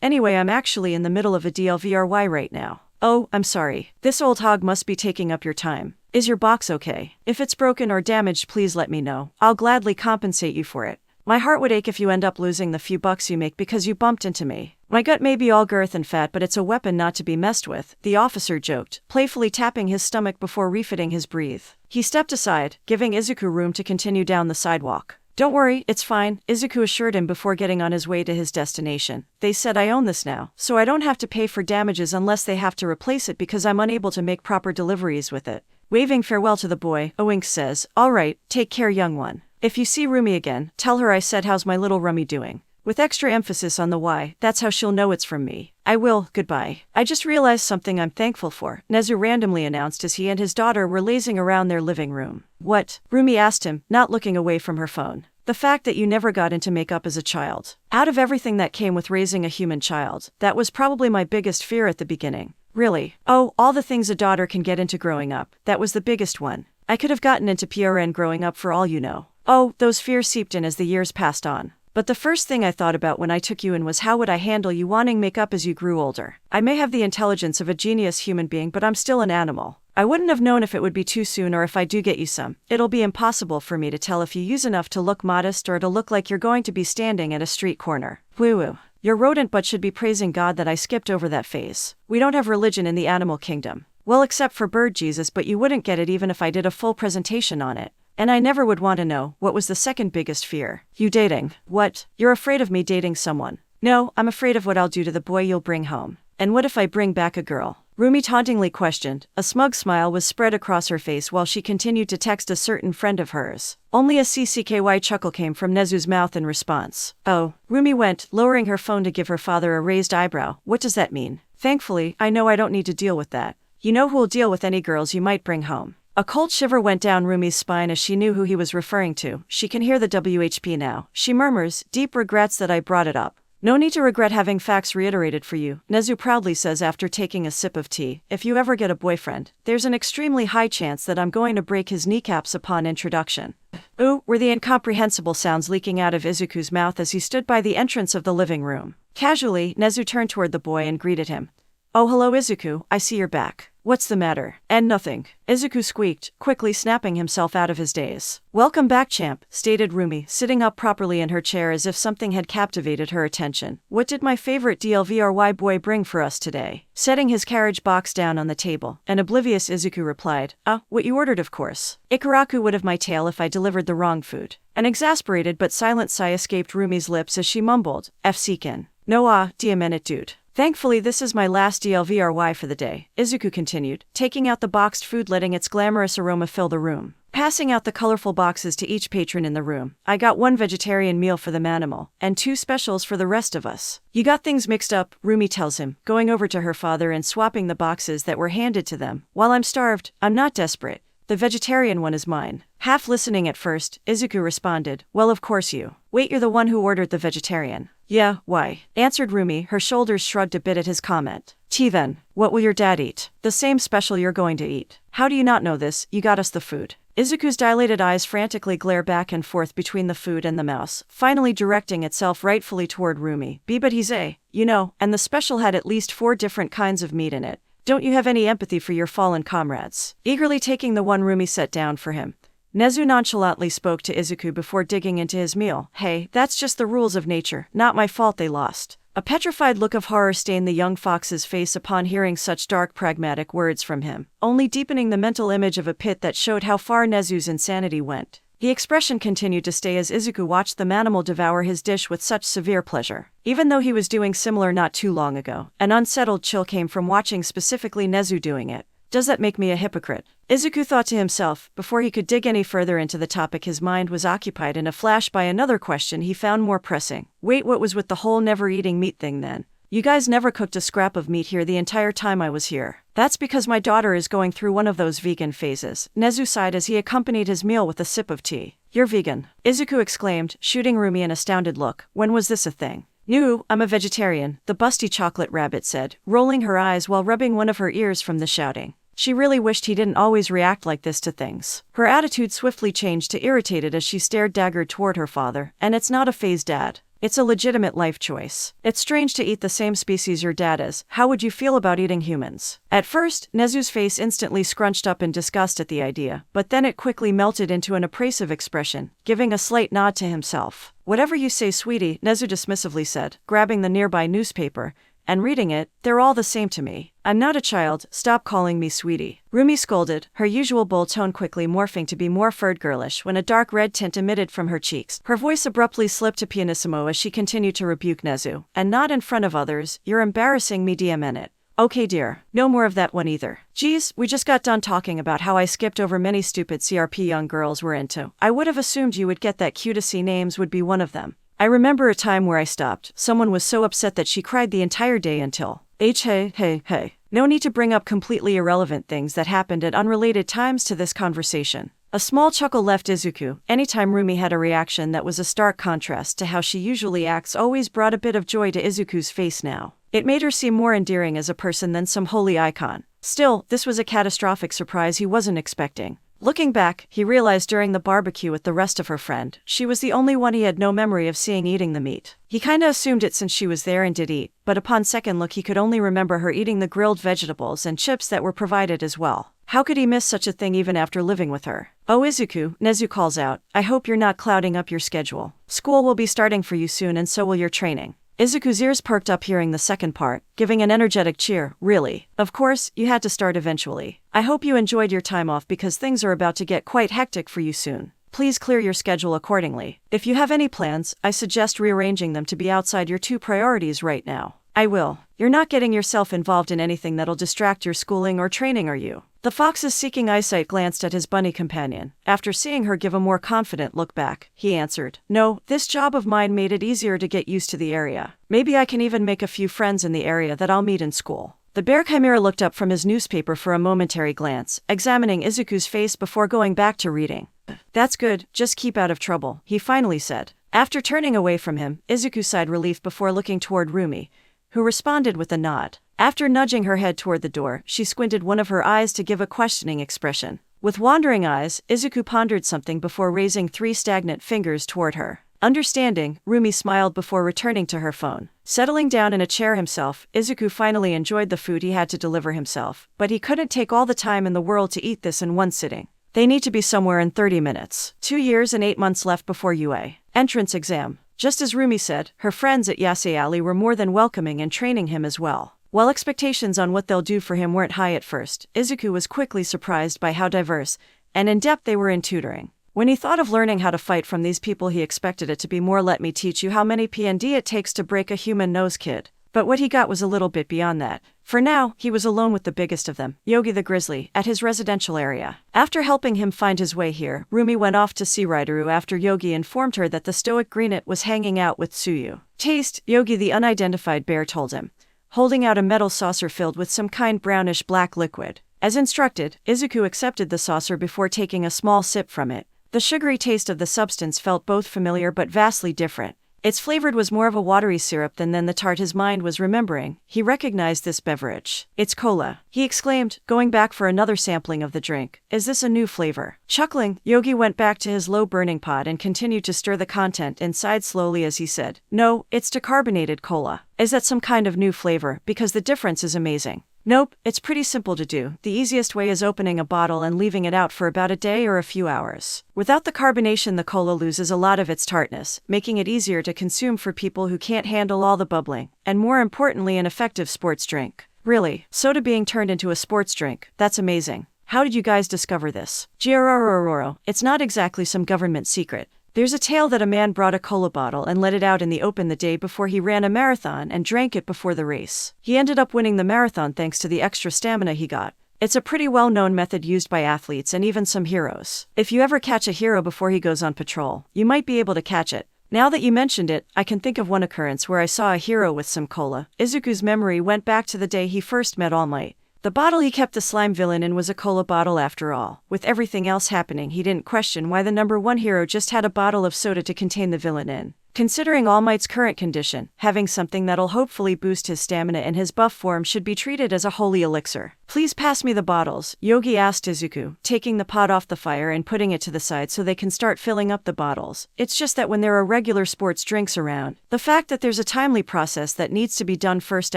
[SPEAKER 1] Anyway, I'm actually in the middle of a DLVRY right now. Oh, I'm sorry. This old hog must be taking up your time. Is your box okay? If it's broken or damaged, please let me know. I'll gladly compensate you for it. My heart would ache if you end up losing the few bucks you make because you bumped into me. My gut may be all girth and fat, but it's a weapon not to be messed with, the officer joked, playfully tapping his stomach before refitting his breath. He stepped aside, giving Izuku room to continue down the sidewalk. Don't worry, it's fine, Izuku assured him before getting on his way to his destination. They said I own this now, so I don't have to pay for damages unless they have to replace it because I'm unable to make proper deliveries with it. Waving farewell to the boy, Oink says, all right, take care young one. If you see Rumi again, tell her I said how's my little Rummy doing. With extra emphasis on the Y, that's how she'll know it's from me. I will, goodbye. I just realized something I'm thankful for, Nezu randomly announced as he and his daughter were lazing around their living room. What? Rumi asked him, not looking away from her phone. The fact that you never got into makeup as a child. Out of everything that came with raising a human child, that was probably my biggest fear at the beginning. Really? Oh, all the things a daughter can get into growing up, that was the biggest one. I could have gotten into PRN growing up for all you know. Oh, those fears seeped in as the years passed on. But the first thing I thought about when I took you in was how would I handle you wanting makeup as you grew older. I may have the intelligence of a genius human being, but I'm still an animal. I wouldn't have known if it would be too soon or if I do get you some. It'll be impossible for me to tell if you use enough to look modest or to look like you're going to be standing at a street corner. Woo-woo. You're rodent but should be praising God that I skipped over that phase. We don't have religion in the animal kingdom. Well, except for bird Jesus, but you wouldn't get it even if I did a full presentation on it. And I never would want to know, what was the second biggest fear? You dating. What? You're afraid of me dating someone? No, I'm afraid of what I'll do to the boy you'll bring home. And what if I bring back a girl? Rumi tauntingly questioned. A smug smile was spread across her face while she continued to text a certain friend of hers. Only a CCKY chuckle came from Nezu's mouth in response. Oh, Rumi went, lowering her phone to give her father a raised eyebrow. What does that mean? Thankfully, I know I don't need to deal with that. You know who'll deal with any girls you might bring home. A cold shiver went down Rumi's spine as she knew who he was referring to. She can hear the WHP now. She murmurs, deep regrets that I brought it up. No need to regret having facts reiterated for you, Nezu proudly says after taking a sip of tea. If you ever get a boyfriend, there's an extremely high chance that I'm going to break his kneecaps upon introduction. Ooh, were the incomprehensible sounds leaking out of Izuku's mouth as he stood by the entrance of the living room. Casually, Nezu turned toward the boy and greeted him. Oh hello Izuku, I see you're back. What's the matter? And nothing. Izuku squeaked, quickly snapping himself out of his daze. Welcome back champ, stated Rumi, sitting up properly in her chair as if something had captivated her attention. What did my favorite DLVRY boy bring for us today? Setting his carriage box down on the table, an oblivious Izuku replied, what you ordered of course. Ikaraku would have my tail if I delivered the wrong food. An exasperated but silent sigh escaped Rumi's lips as she mumbled, F-seekin. No diamenet dude. Thankfully this is my last DLVRY for the day, Izuku continued, taking out the boxed food letting its glamorous aroma fill the room. Passing out the colorful boxes to each patron in the room. I got one vegetarian meal for the manimal, and 2 specials for the rest of us. You got things mixed up, Rumi tells him, going over to her father and swapping the boxes that were handed to them. While I'm starved, I'm not desperate. The vegetarian one is mine. Half listening at first, Izuku responded, well of course you. Wait, you're the one who ordered the vegetarian. Yeah, why? Answered Rumi, her shoulders shrugged a bit at his comment. Then, what will your dad eat? The same special you're going to eat. How do you not know this? You got us the food. Izuku's dilated eyes frantically glare back and forth between the food and the mouse, finally directing itself rightfully toward Rumi. But he's you know, and the special had at least 4 different kinds of meat in it. Don't you have any empathy for your fallen comrades? Eagerly taking the one Rumi set down for him, Nezu nonchalantly spoke to Izuku before digging into his meal. Hey, that's just the rules of nature, not my fault they lost. A petrified look of horror stained the young fox's face upon hearing such dark pragmatic words from him, only deepening the mental image of a pit that showed how far Nezu's insanity went. The expression continued to stay as Izuku watched the manimal devour his dish with such severe pleasure. Even though he was doing similar not too long ago, an unsettled chill came from watching specifically Nezu doing it. Does that make me a hypocrite? Izuku thought to himself. Before he could dig any further into the topic, his mind was occupied in a flash by another question he found more pressing. Wait, what was with the whole never eating meat thing then? You guys never cooked a scrap of meat here the entire time I was here. That's because my daughter is going through one of those vegan phases. Nezu sighed as he accompanied his meal with a sip of tea. You're vegan? Izuku exclaimed, shooting Rumi an astounded look. When was this a thing? No, I'm a vegetarian, the busty chocolate rabbit said, rolling her eyes while rubbing one of her ears from the shouting. She really wished he didn't always react like this to things. Her attitude swiftly changed to irritated as she stared daggered toward her father. And it's not a phase, Dad. It's a legitimate life choice. It's strange to eat the same species your dad is. How would you feel about eating humans? At first, Nezu's face instantly scrunched up in disgust at the idea, but then it quickly melted into an appraisive expression, giving a slight nod to himself. Whatever you say, sweetie, Nezu dismissively said, grabbing the nearby newspaper and reading it. They're all the same to me. I'm not a child, stop calling me sweetie. Rumi scolded, her usual bold tone quickly morphing to be more furred girlish when a dark red tint emitted from her cheeks. Her voice abruptly slipped to pianissimo as she continued to rebuke Nezu. And not in front of others, you're embarrassing me, DMN it. Okay dear, no more of that one either. Geez, we just got done talking about how I skipped over many stupid CRP young girls were into. I would have assumed you would get that cutesy names would be one of them. I remember a time where I stopped. Someone was so upset that she cried the entire day until hey. No need to bring up completely irrelevant things that happened at unrelated times to this conversation. A small chuckle left Izuku. Anytime Rumi had a reaction that was a stark contrast to how she usually acts always brought a bit of joy to Izuku's face now. It made her seem more endearing as a person than some holy icon. Still, this was a catastrophic surprise he wasn't expecting. Looking back, he realized during the barbecue with the rest of her friend, she was the only one he had no memory of seeing eating the meat. He kinda assumed it since she was there and did eat, but upon second look he could only remember her eating the grilled vegetables and chips that were provided as well. How could he miss such a thing even after living with her? Oh Izuku, Nezu calls out, I hope you're not clouding up your schedule. School will be starting for you soon and so will your training. Izuku's ears perked up hearing the second part, giving an energetic cheer. Really? Of course, you had to start eventually. I hope you enjoyed your time off because things are about to get quite hectic for you soon. Please clear your schedule accordingly. If you have any plans, I suggest rearranging them to be outside your two priorities right now. I will. You're not getting yourself involved in anything that'll distract your schooling or training, are you? The fox's seeking eyesight glanced at his bunny companion. After seeing her give a more confident look back, he answered, No, this job of mine made it easier to get used to the area. Maybe I can even make a few friends in the area that I'll meet in school. The bear chimera looked up from his newspaper for a momentary glance, examining Izuku's face before going back to reading. That's good, just keep out of trouble, he finally said. After turning away from him, Izuku sighed relief before looking toward Rumi, who responded with a nod. After nudging her head toward the door, she squinted one of her eyes to give a questioning expression. With wandering eyes, Izuku pondered something before raising 3 stagnant fingers toward her. Understanding, Rumi smiled before returning to her phone. Settling down in a chair himself, Izuku finally enjoyed the food he had to deliver himself, but he couldn't take all the time in the world to eat this in one sitting. They need to be somewhere in 30 minutes. 2 years and 8 months left before UA entrance exam. Just as Rumi said, her friends at Yasei Alley were more than welcoming and training him as well. While expectations on what they'll do for him weren't high at first, Izuku was quickly surprised by how diverse and in-depth they were in tutoring. When he thought of learning how to fight from these people, he expected it to be more let me teach you how many PND it takes to break a human nose kid. But what he got was a little bit beyond that. For now, he was alone with the biggest of them, Yogi the Grizzly, at his residential area. After helping him find his way here, Rumi went off to see Raideru after Yogi informed her that the stoic Greenet was hanging out with Tsuyu. Taste, Yogi the unidentified bear told him, holding out a metal saucer filled with some kind brownish-black liquid. As instructed, Izuku accepted the saucer before taking a small sip from it. The sugary taste of the substance felt both familiar but vastly different. Its flavor was more of a watery syrup than the tart his mind was remembering. He recognized this beverage. It's cola, he exclaimed, going back for another sampling of the drink. Is this a new flavor? Chuckling, Yogi went back to his low-burning pot and continued to stir the content inside slowly as he said, No, it's decarbonated cola. Is that some kind of new flavor? Because the difference is amazing. Nope, it's pretty simple to do. The easiest way is opening a bottle and leaving it out for about a day or a few hours. Without the carbonation, the cola loses a lot of its tartness, making it easier to consume for people who can't handle all the bubbling, and more importantly, an effective sports drink. Really, soda being turned into a sports drink, that's amazing. How did you guys discover this? Giororo, it's not exactly some government secret. There's a tale that a man brought a cola bottle and let it out in the open the day before he ran a marathon and drank it before the race. He ended up winning the marathon thanks to the extra stamina he got. It's a pretty well-known method used by athletes and even some heroes. If you ever catch a hero before he goes on patrol, you might be able to catch it. Now that you mentioned it, I can think of one occurrence where I saw a hero with some cola. Izuku's memory went back to the day he first met All Might. The bottle he kept the slime villain in was a cola bottle after all. With everything else happening, he didn't question why the number 1 hero just had a bottle of soda to contain the villain in. Considering All Might's current condition, having something that'll hopefully boost his stamina and his buff form should be treated as a holy elixir. Please pass me the bottles, Yogi asked Izuku, taking the pot off the fire and putting it to the side so they can start filling up the bottles. It's just that when there are regular sports drinks around, the fact that there's a timely process that needs to be done first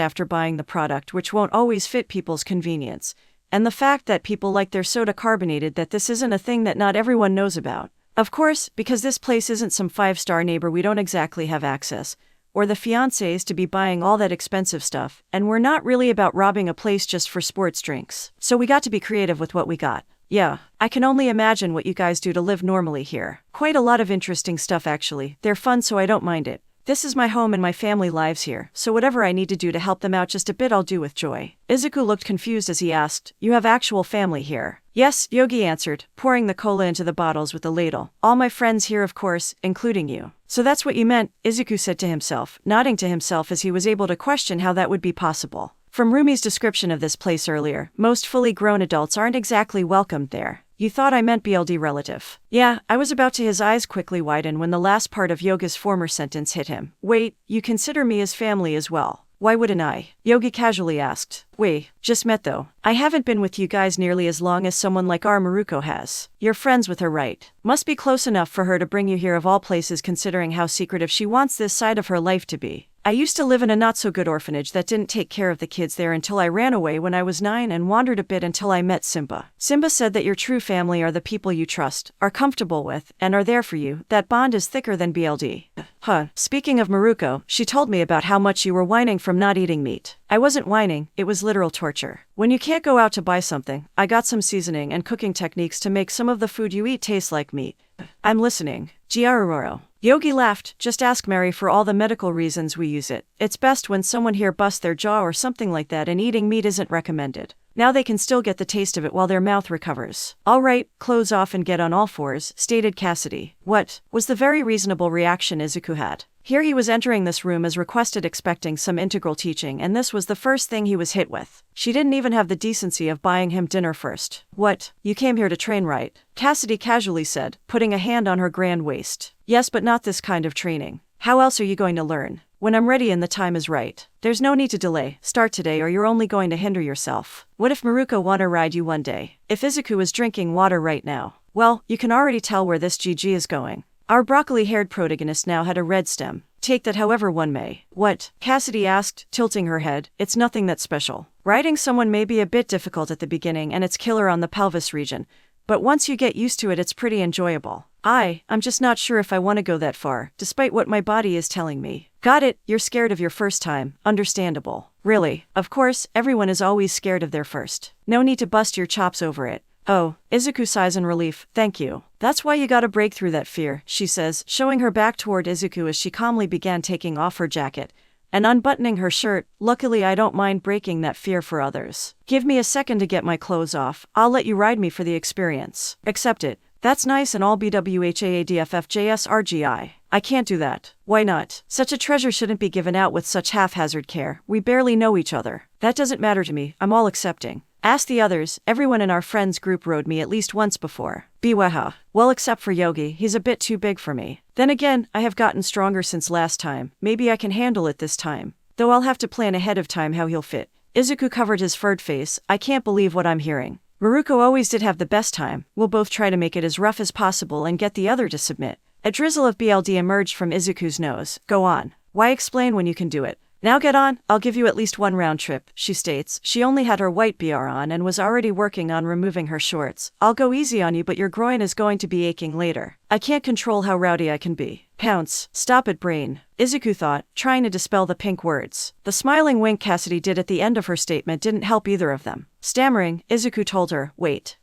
[SPEAKER 1] after buying the product which won't always fit people's convenience, and the fact that people like their soda carbonated, that this isn't a thing that not everyone knows about. Of course, because this place isn't some 5-star neighbor we don't exactly have access, or the fiancés to be buying all that expensive stuff, and we're not really about robbing a place just for sports drinks. So we got to be creative with what we got. Yeah, I can only imagine what you guys do to live normally here. Quite a lot of interesting stuff actually. They're fun so I don't mind it. This is my home and my family lives here, so whatever I need to do to help them out just a bit I'll do with joy. Izuku looked confused as he asked, "You have actual family here?" "Yes," Yogi answered, pouring the cola into the bottles with the ladle. "All my friends here of course, including you." "So that's what you meant," Izuku said to himself, nodding to himself as he was able to question how that would be possible. From Rumi's description of this place earlier, most fully grown adults aren't exactly welcomed there. "You thought I meant BLD relative." "Yeah," I was about to. His eyes quickly widened when the last part of Yoga's former sentence hit him. "Wait, you consider me as family as well?" "Why wouldn't I?" Yogi casually asked. "Wait, just met though. I haven't been with you guys nearly as long as someone like our Miruko has." "You're friends with her, right? Must be close enough for her to bring you here of all places considering how secretive she wants this side of her life to be." "I used to live in a not-so-good orphanage that didn't take care of the kids there until I ran away when I was 9 and wandered a bit until I met Simba. Simba said that your true family are the people you trust, are comfortable with, and are there for you. That bond is thicker than BLD." "Huh. Speaking of Miruko, she told me about how much you were whining from not eating meat." "I wasn't whining, it was literal torture. When you can't go out to buy something, I got some seasoning and cooking techniques to make some of the food you eat taste like meat." "I'm listening." "Giaruroro." Yogi laughed. "Just ask Mary for all the medical reasons we use it. It's best when someone here busts their jaw or something like that and eating meat isn't recommended. Now they can still get the taste of it while their mouth recovers." "All right, close off and get on all fours," stated Cassidy. "What?" was the very reasonable reaction Izuku had. Here he was entering this room as requested expecting some integral teaching and this was the first thing he was hit with. She didn't even have the decency of buying him dinner first. "What? You came here to train, right?" Cassidy casually said, putting a hand on her grand waist. "Yes, but not this kind of training. How else are you going to learn?" "When I'm ready and the time is right. There's no need to delay. Start today or you're only going to hinder yourself." "What if Miruko wanna ride you one day?" "If Izuku is drinking water right now?" "Well, you can already tell where this GG is going." Our broccoli-haired protagonist now had a red stem. Take that however one may. "What?" Cassidy asked, tilting her head. "It's nothing that special. Riding someone may be a bit difficult at the beginning and it's killer on the pelvis region, but once you get used to it it's pretty enjoyable. I'm just not sure if I want to go that far, despite what my body is telling me." "Got it, you're scared of your first time. Understandable." "Really? Of course, everyone is always scared of their first. No need to bust your chops over it." "Oh," Izuku sighs in relief, "thank you. That's why you gotta break through that fear," she says, showing her back toward Izuku as she calmly began taking off her jacket and unbuttoning her shirt. "Luckily I don't mind breaking that fear for others. Give me a second to get my clothes off, I'll let you ride me for the experience." "Accept it. That's nice and all BWHAADFFJSRGI. I can't do that." "Why not? Such a treasure shouldn't be given out with such haphazard care. We barely know each other." "That doesn't matter to me, I'm all accepting. Ask the others, everyone in our friends group rode me at least once before." "Biwaha." "Well, except for Yogi, he's a bit too big for me. Then again, I have gotten stronger since last time, maybe I can handle it this time. Though I'll have to plan ahead of time how he'll fit." Izuku covered his furred face. "I can't believe what I'm hearing. Miruko always did have the best time. We'll both try to make it as rough as possible and get the other to submit." A drizzle of BLD emerged from Izuku's nose. "Go on. Why explain when you can do it?" "Now get on, I'll give you at least one round trip," she states. She only had her white BR on and was already working on removing her shorts. "I'll go easy on you but your groin is going to be aching later. I can't control how rowdy I can be." "Pounce. Stop it, brain," Izuku thought, trying to dispel the pink words. The smiling wink Cassidy did at the end of her statement didn't help either of them. Stammering, Izuku told her, wait.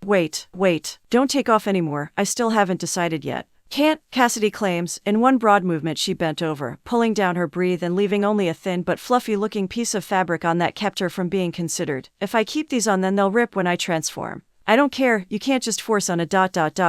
[SPEAKER 1] Don't take off anymore, I still haven't decided yet." "Can't," Cassidy claims. In one broad movement she bent over, pulling down her breath and leaving only a thin but fluffy-looking piece of fabric on that kept her from being considered. "If I keep these on then they'll rip when I transform." "I don't care, you can't just force on a ...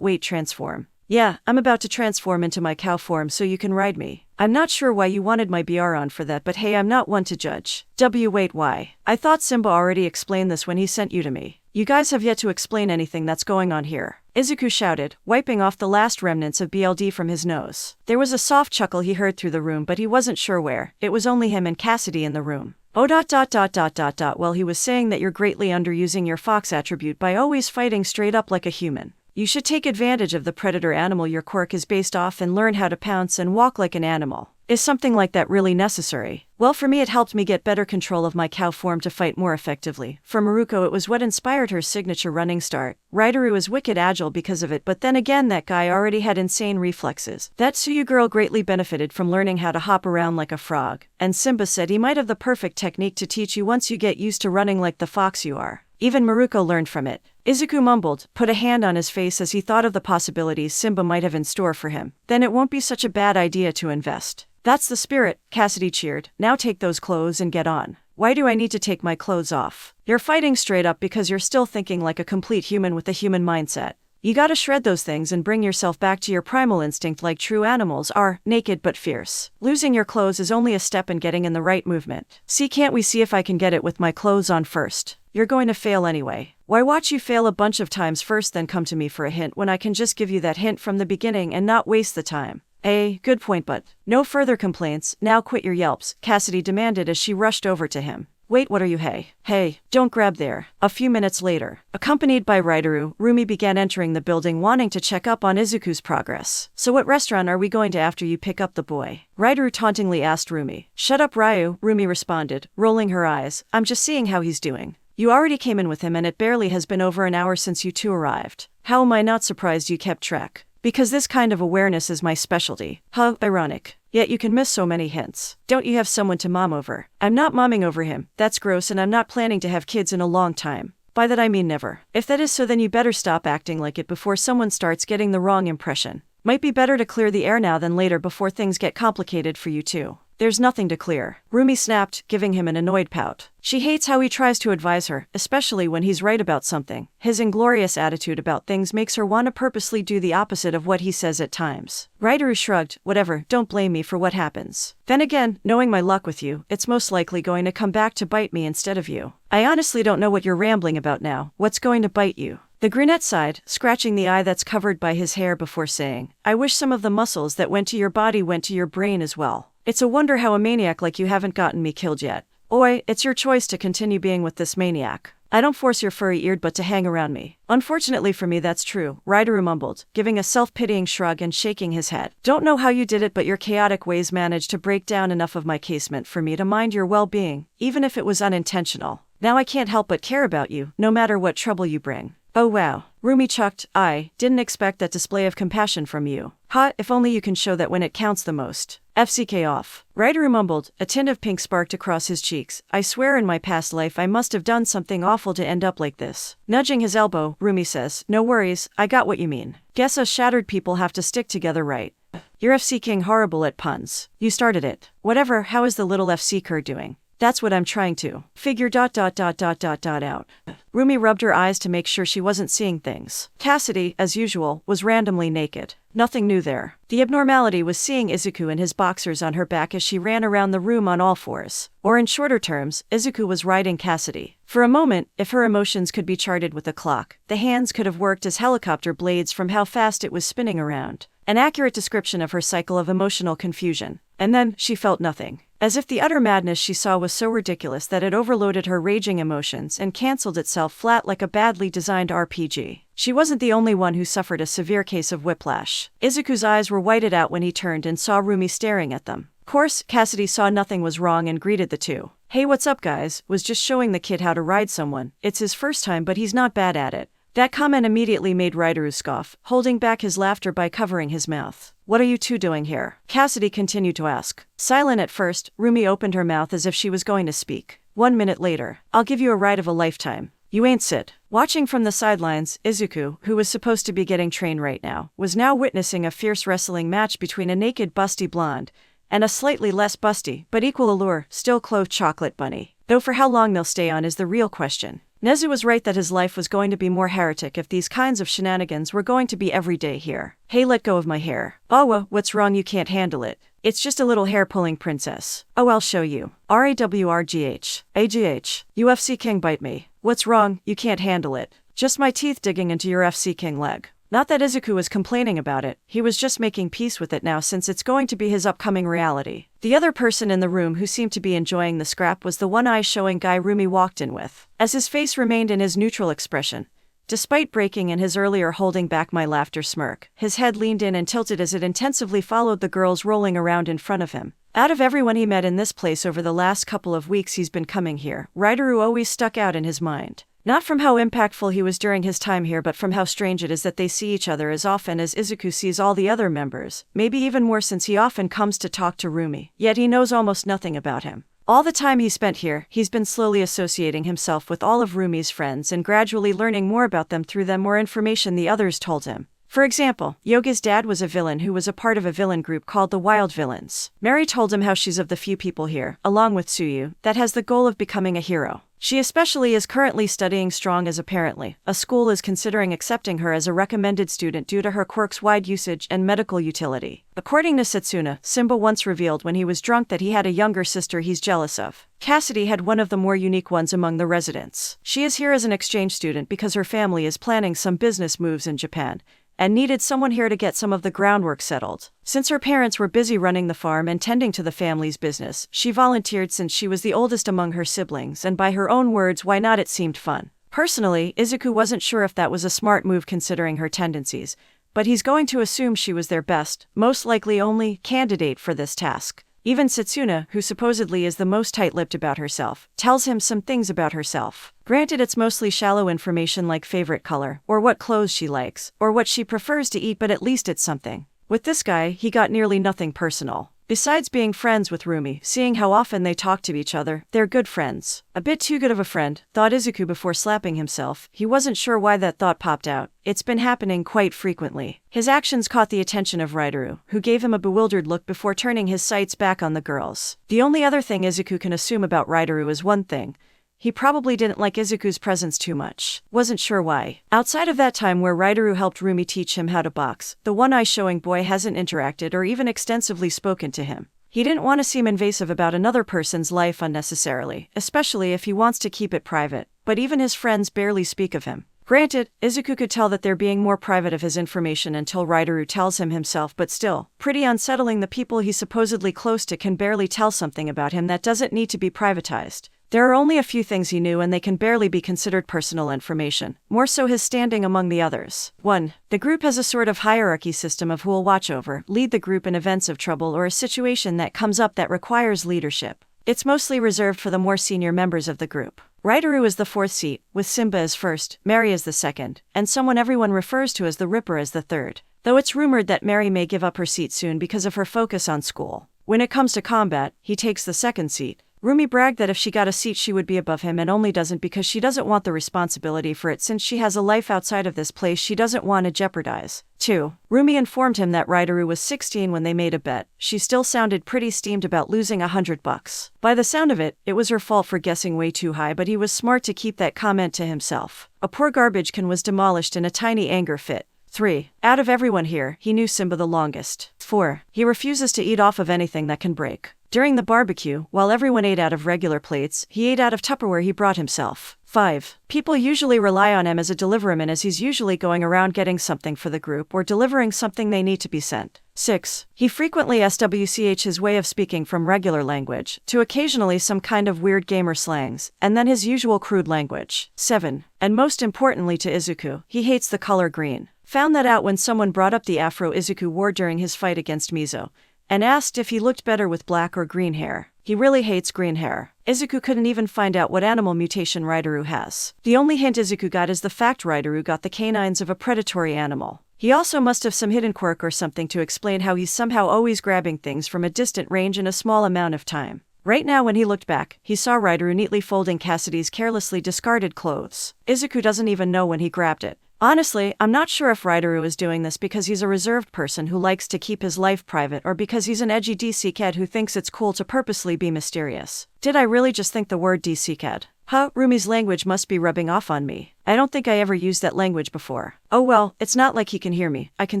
[SPEAKER 1] wait transform." "Yeah, I'm about to transform into my cow form so you can ride me. I'm not sure why you wanted my BR on for that but hey I'm not one to judge." Wait, why? I thought Simba already explained this when he sent you to me. "You guys have yet to explain anything that's going on here," Izuku shouted, wiping off the last remnants of BLD from his nose. There was a soft chuckle he heard through the room but he wasn't sure where. It was only him and Cassidy in the room. "Oh ... Well, he was saying that you're greatly underusing your fox attribute by always fighting straight up like a human. You should take advantage of the predator animal your quirk is based off and learn how to pounce and walk like an animal." Is something like that really necessary? Well, for me it helped me get better control of my cow form to fight more effectively. For Miruko it was what inspired her signature running start. Rideru is wicked agile because of it, but then again that guy already had insane reflexes. That Tsuyu girl greatly benefited from learning how to hop around like a frog. And Simba said he might have the perfect technique to teach you once you get used to running like the fox you are. Even Miruko learned from it. Izuku mumbled, put a hand on his face as he thought of the possibilities Simba might have in store for him. Then it won't be such a bad idea to invest. That's the spirit, Cassidy cheered. Now take those clothes and get on. Why do I need to take my clothes off? You're fighting straight up because you're still thinking like a complete human with a human mindset. You gotta shred those things and bring yourself back to your primal instinct like true animals are, naked but fierce. Losing your clothes is only a step in getting in the right movement. See, can't we see if I can get it with my clothes on first? You're going to fail anyway. Why watch you fail a bunch of times first then come to me for a hint when I can just give you that hint from the beginning and not waste the time? Good point, but no further complaints. Now quit your yelps, Cassidy demanded as she rushed over to him. Wait, what are you? Hey, don't grab there. A few minutes later, accompanied by Rideru, Rumi began entering the building wanting to check up on Izuku's progress. So what restaurant are we going to after you pick up the boy? Rideru tauntingly asked Rumi. Shut up, Ryu, Rumi responded, rolling her eyes. I'm just seeing how he's doing. You already came in with him and it barely has been over an hour since you two arrived. How am I not surprised you kept track? Because this kind of awareness is my specialty. How ironic. Yet you can miss so many hints. Don't you have someone to mom over? I'm not momming over him. That's gross and I'm not planning to have kids in a long time. By that I mean never. If that is so, then you better stop acting like it before someone starts getting the wrong impression. Might be better to clear the air now than later before things get complicated for you too. There's nothing to clear, Rumi snapped, giving him an annoyed pout. She hates how he tries to advise her, especially when he's right about something. His inglorious attitude about things makes her want to purposely do the opposite of what he says at times. Rideru shrugged, whatever, don't blame me for what happens. Then again, knowing my luck with you, it's most likely going to come back to bite me instead of you. I honestly don't know what you're rambling about now. What's going to bite you? The brunette sighed, scratching the eye that's covered by his hair before saying, I wish some of the muscles that went to your body went to your brain as well. It's a wonder how a maniac like you haven't gotten me killed yet. Oi, it's your choice to continue being with this maniac. I don't force your furry-eared butt to hang around me. Unfortunately for me that's true, Rideru mumbled, giving a self-pitying shrug and shaking his head. Don't know how you did it, but your chaotic ways managed to break down enough of my casement for me to mind your well-being, even if it was unintentional. Now I can't help but care about you, no matter what trouble you bring. Oh wow, Rumi chucked, I didn't expect that display of compassion from you. Ha, if only you can show that when it counts the most. FCK off. Rideru mumbled, a tint of pink sparked across his cheeks. I swear in my past life I must have done something awful to end up like this. Nudging his elbow, Rumi says, no worries, I got what you mean. Guess us shattered people have to stick together, right? You're FC King horrible at puns. You started it. Whatever, how is the little FC Kerr doing? That's what I'm trying to figure out. Rumi rubbed her eyes to make sure she wasn't seeing things. Cassidy, as usual, was randomly naked. Nothing new there. The abnormality was seeing Izuku in his boxers on her back as she ran around the room on all fours. Or in shorter terms, Izuku was riding Cassidy. For a moment, if her emotions could be charted with a clock, the hands could have worked as helicopter blades from how fast it was spinning around. An accurate description of her cycle of emotional confusion. And then, she felt nothing. As if the utter madness she saw was so ridiculous that it overloaded her raging emotions and cancelled itself flat like a badly designed RPG. She wasn't the only one who suffered a severe case of whiplash. Izuku's eyes were whited out when he turned and saw Rumi staring at them. Of course, Cassidy saw nothing was wrong and greeted the two. Hey, what's up guys? Was just showing the kid how to ride someone. It's his first time but he's not bad at it. That comment immediately made Rideru scoff, holding back his laughter by covering his mouth. What are you two doing here? Cassidy continued to ask. Silent at first, Rumi opened her mouth as if she was going to speak. 1 minute later, I'll give you a ride of a lifetime. You ain't sit. Watching from the sidelines, Izuku, who was supposed to be getting trained right now, was now witnessing a fierce wrestling match between a naked busty blonde and a slightly less busty, but equal allure, still clothed chocolate bunny. Though for how long they'll stay on is the real question. Nezu was right that his life was going to be more heretic if these kinds of shenanigans were going to be every day here. Hey, let go of my hair. Awa, what's wrong? You can't handle it. It's just a little hair-pulling princess. Oh, I'll show you. RAWRGH. AGH. UFC King bite me. What's wrong? You can't handle it. Just my teeth digging into your FC King leg. Not that Izuku was complaining about it, he was just making peace with it now since it's going to be his upcoming reality. The other person in the room who seemed to be enjoying the scrap was the one eye showing guy Rumi walked in with. As his face remained in his neutral expression, Despite breaking and his earlier holding back my laughter smirk, his head leaned in and tilted as it intensively followed the girls rolling around in front of him. Out of everyone he met in this place over the last couple of weeks he's been coming here, Rideru always stuck out in his mind. Not from how impactful he was during his time here, but from how strange it is that they see each other as often as Izuku sees all the other members, maybe even more since he often comes to talk to Rumi, yet he knows almost nothing about him. All the time he spent here, he's been slowly associating himself with all of Rumi's friends and gradually learning more about them through the more information the others told him. For example, Yoga's dad was a villain who was a part of a villain group called the Wild Villains. Mary told him how she's of the few people here, along with Tsuyu, that has the goal of becoming a hero. She especially is currently studying strong as apparently a school is considering accepting her as a recommended student due to her quirk's wide usage and medical utility. According to Setsuna, Simba once revealed when he was drunk that he had a younger sister he's jealous of. Cassidy had one of the more unique ones among the residents. She is here as an exchange student because her family is planning some business moves in Japan and needed someone here to get some of the groundwork settled. Since her parents were busy running the farm and tending to the family's business, she volunteered since she was the oldest among her siblings, and by her own words, why not, it seemed fun. Personally, Izuku wasn't sure if that was a smart move considering her tendencies, but he's going to assume she was their best, most likely only, candidate for this task. Even Setsuna, who supposedly is the most tight-lipped about herself, tells him some things about herself. Granted, it's mostly shallow information like favorite color, or what clothes she likes, or what she prefers to eat, but at least it's something. With this guy, he got nearly nothing personal. Besides being friends with Rumi, seeing how often they talk to each other, they're good friends. A bit too good of a friend, thought Izuku before slapping himself. He wasn't sure why that thought popped out. It's been happening quite frequently. His actions caught the attention of Rideru, who gave him a bewildered look before turning his sights back on the girls. The only other thing Izuku can assume about Rideru is one thing. He probably didn't like Izuku's presence too much. Wasn't sure why. Outside of that time where Rideru helped Rumi teach him how to box, the one-eye showing boy hasn't interacted or even extensively spoken to him. He didn't want to seem invasive about another person's life unnecessarily, especially if he wants to keep it private, but even his friends barely speak of him. Granted, Izuku could tell that they're being more private of his information until Rideru tells him himself, but still, pretty unsettling. The people he's supposedly close to can barely tell something about him that doesn't need to be privatized. There are only a few things he knew and they can barely be considered personal information, more so his standing among the others. 1. The group has a sort of hierarchy system of who'll watch over, lead the group in events of trouble or a situation that comes up that requires leadership. It's mostly reserved for the more senior members of the group. Rideru is the fourth seat, with Simba as first, Mary as the second, and someone everyone refers to as the Ripper as the third, though it's rumored that Mary may give up her seat soon because of her focus on school. When it comes to combat, he takes the second seat. Rumi bragged that if she got a seat she would be above him and only doesn't because she doesn't want the responsibility for it since she has a life outside of this place she doesn't want to jeopardize. 2. Rumi informed him that Rideru was 16 when they made a bet. She still sounded pretty steamed about losing $100. By the sound of it, it was her fault for guessing way too high, but he was smart to keep that comment to himself. A poor garbage can was demolished in a tiny anger fit. 3. Out of everyone here, he knew Simba the longest. 4. He refuses to eat off of anything that can break. During the barbecue, while everyone ate out of regular plates, he ate out of Tupperware he brought himself. 5. People usually rely on him as a deliverman as he's usually going around getting something for the group or delivering something they need to be sent. 6. He frequently SWCH his way of speaking from regular language to occasionally some kind of weird gamer slangs, and then his usual crude language. 7. And most importantly to Izuku, he hates the color green. Found that out when someone brought up the afro Izuku wore during his fight against Mizo, and asked if he looked better with black or green hair. He really hates green hair. Izuku couldn't even find out what animal mutation Rideru has. The only hint Izuku got is the fact Rideru got the canines of a predatory animal. He also must have some hidden quirk or something to explain how he's somehow always grabbing things from a distant range in a small amount of time. Right now when he looked back, he saw Rideru neatly folding Cassidy's carelessly discarded clothes. Izuku doesn't even know when he grabbed it. Honestly, I'm not sure if Rideru is doing this because he's a reserved person who likes to keep his life private or because he's an edgy DC kid who thinks it's cool to purposely be mysterious. Did I really just think the word DC kid? Huh, Rumi's language must be rubbing off on me. I don't think I ever used that language before. Oh well, it's not like he can hear me. I can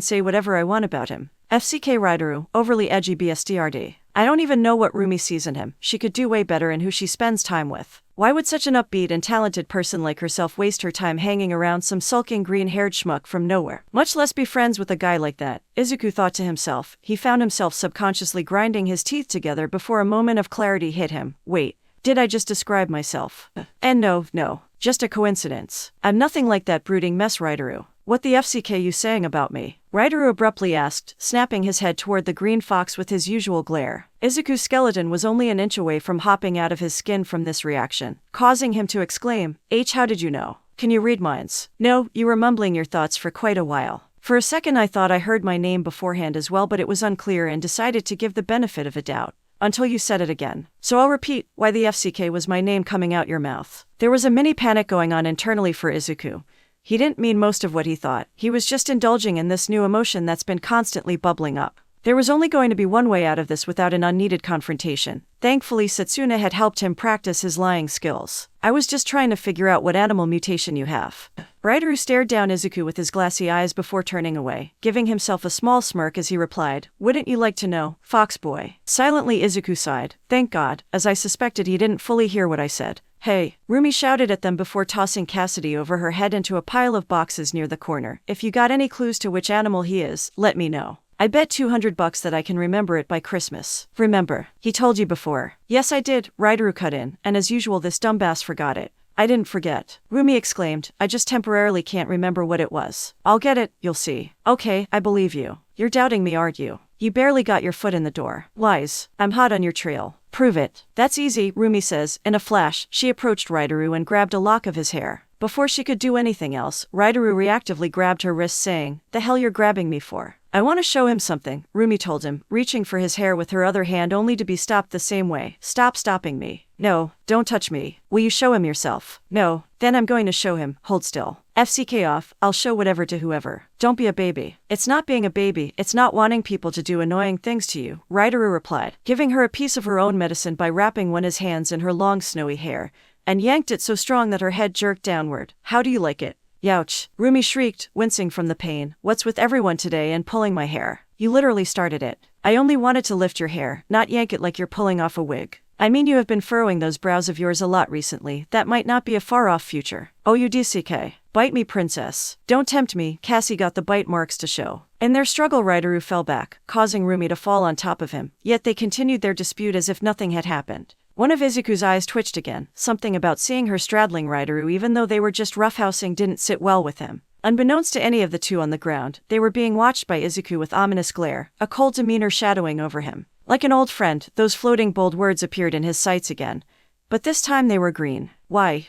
[SPEAKER 1] say whatever I want about him. FCK Rideru, overly edgy BSDRD. I don't even know what Rumi sees in him. She could do way better in who she spends time with. Why would such an upbeat and talented person like herself waste her time hanging around some sulking green-haired schmuck from nowhere? Much less be friends with a guy like that, Izuku thought to himself. He found himself subconsciously grinding his teeth together before a moment of clarity hit him. Wait, did I just describe myself? And no. Just a coincidence. I'm nothing like that brooding mess, Rideru. What the FCK you saying about me? Rideru abruptly asked, snapping his head toward the green fox with his usual glare. Izuku's skeleton was only an inch away from hopping out of his skin from this reaction, causing him to exclaim, how did you know? Can you read minds? No, you were mumbling your thoughts for quite a while. For a second I thought I heard my name beforehand as well, but it was unclear and decided to give the benefit of a doubt. Until you said it again. So I'll repeat, why the FCK was my name coming out your mouth. There was a mini panic going on internally for Izuku. He didn't mean most of what he thought. He was just indulging in this new emotion that's been constantly bubbling up. There was only going to be one way out of this without an unneeded confrontation. Thankfully, Setsuna had helped him practice his lying skills. I was just trying to figure out what animal mutation you have. Rideru stared down Izuku with his glassy eyes before turning away, giving himself a small smirk as he replied, wouldn't you like to know, fox boy? Silently Izuku sighed. Thank God, as I suspected he didn't fully hear what I said. Hey, Rumi shouted at them before tossing Cassidy over her head into a pile of boxes near the corner. If you got any clues to which animal he is, let me know. I bet $200 that I can remember it by Christmas. Remember, he told you before. Yes, I did, Rideru cut in, and as usual this dumbass forgot it. I didn't forget, Rumi exclaimed. I just temporarily can't remember what it was. I'll get it, you'll see. Okay, I believe you. You're doubting me, aren't you? You barely got your foot in the door. Lies. I'm hot on your trail. Prove it. That's easy, Rumi says. In a flash, she approached Rideru and grabbed a lock of his hair. Before she could do anything else, Rideru reactively grabbed her wrist, saying, the hell you're grabbing me for? I want to show him something, Rumi told him, reaching for his hair with her other hand only to be stopped the same way. Stop stopping me. No, don't touch me. Will you show him yourself? No, then I'm going to show him. Hold still. FCK off, I'll show whatever to whoever. Don't be a baby. It's not being a baby, it's not wanting people to do annoying things to you, Rideru replied, giving her a piece of her own medicine by wrapping one of his hands in her long snowy hair, and yanked it so strong that her head jerked downward. How do you like it? Youch, Rumi shrieked, wincing from the pain. What's with everyone today and pulling my hair? You literally started it. I only wanted to lift your hair, not yank it like you're pulling off a wig. I mean, you have been furrowing those brows of yours a lot recently. That might not be a far-off future. OUDCK. Bite me, princess. Don't tempt me. Cassie got the bite marks to show. In their struggle, Rideru fell back, causing Rumi to fall on top of him, yet they continued their dispute as if nothing had happened. One of Izuku's eyes twitched again. Something about seeing her straddling Rideru even though they were just roughhousing didn't sit well with him. Unbeknownst to any of the two on the ground, they were being watched by Izuku with ominous glare, a cold demeanor shadowing over him. Like an old friend, those floating bold words appeared in his sights again. But this time they were green. Why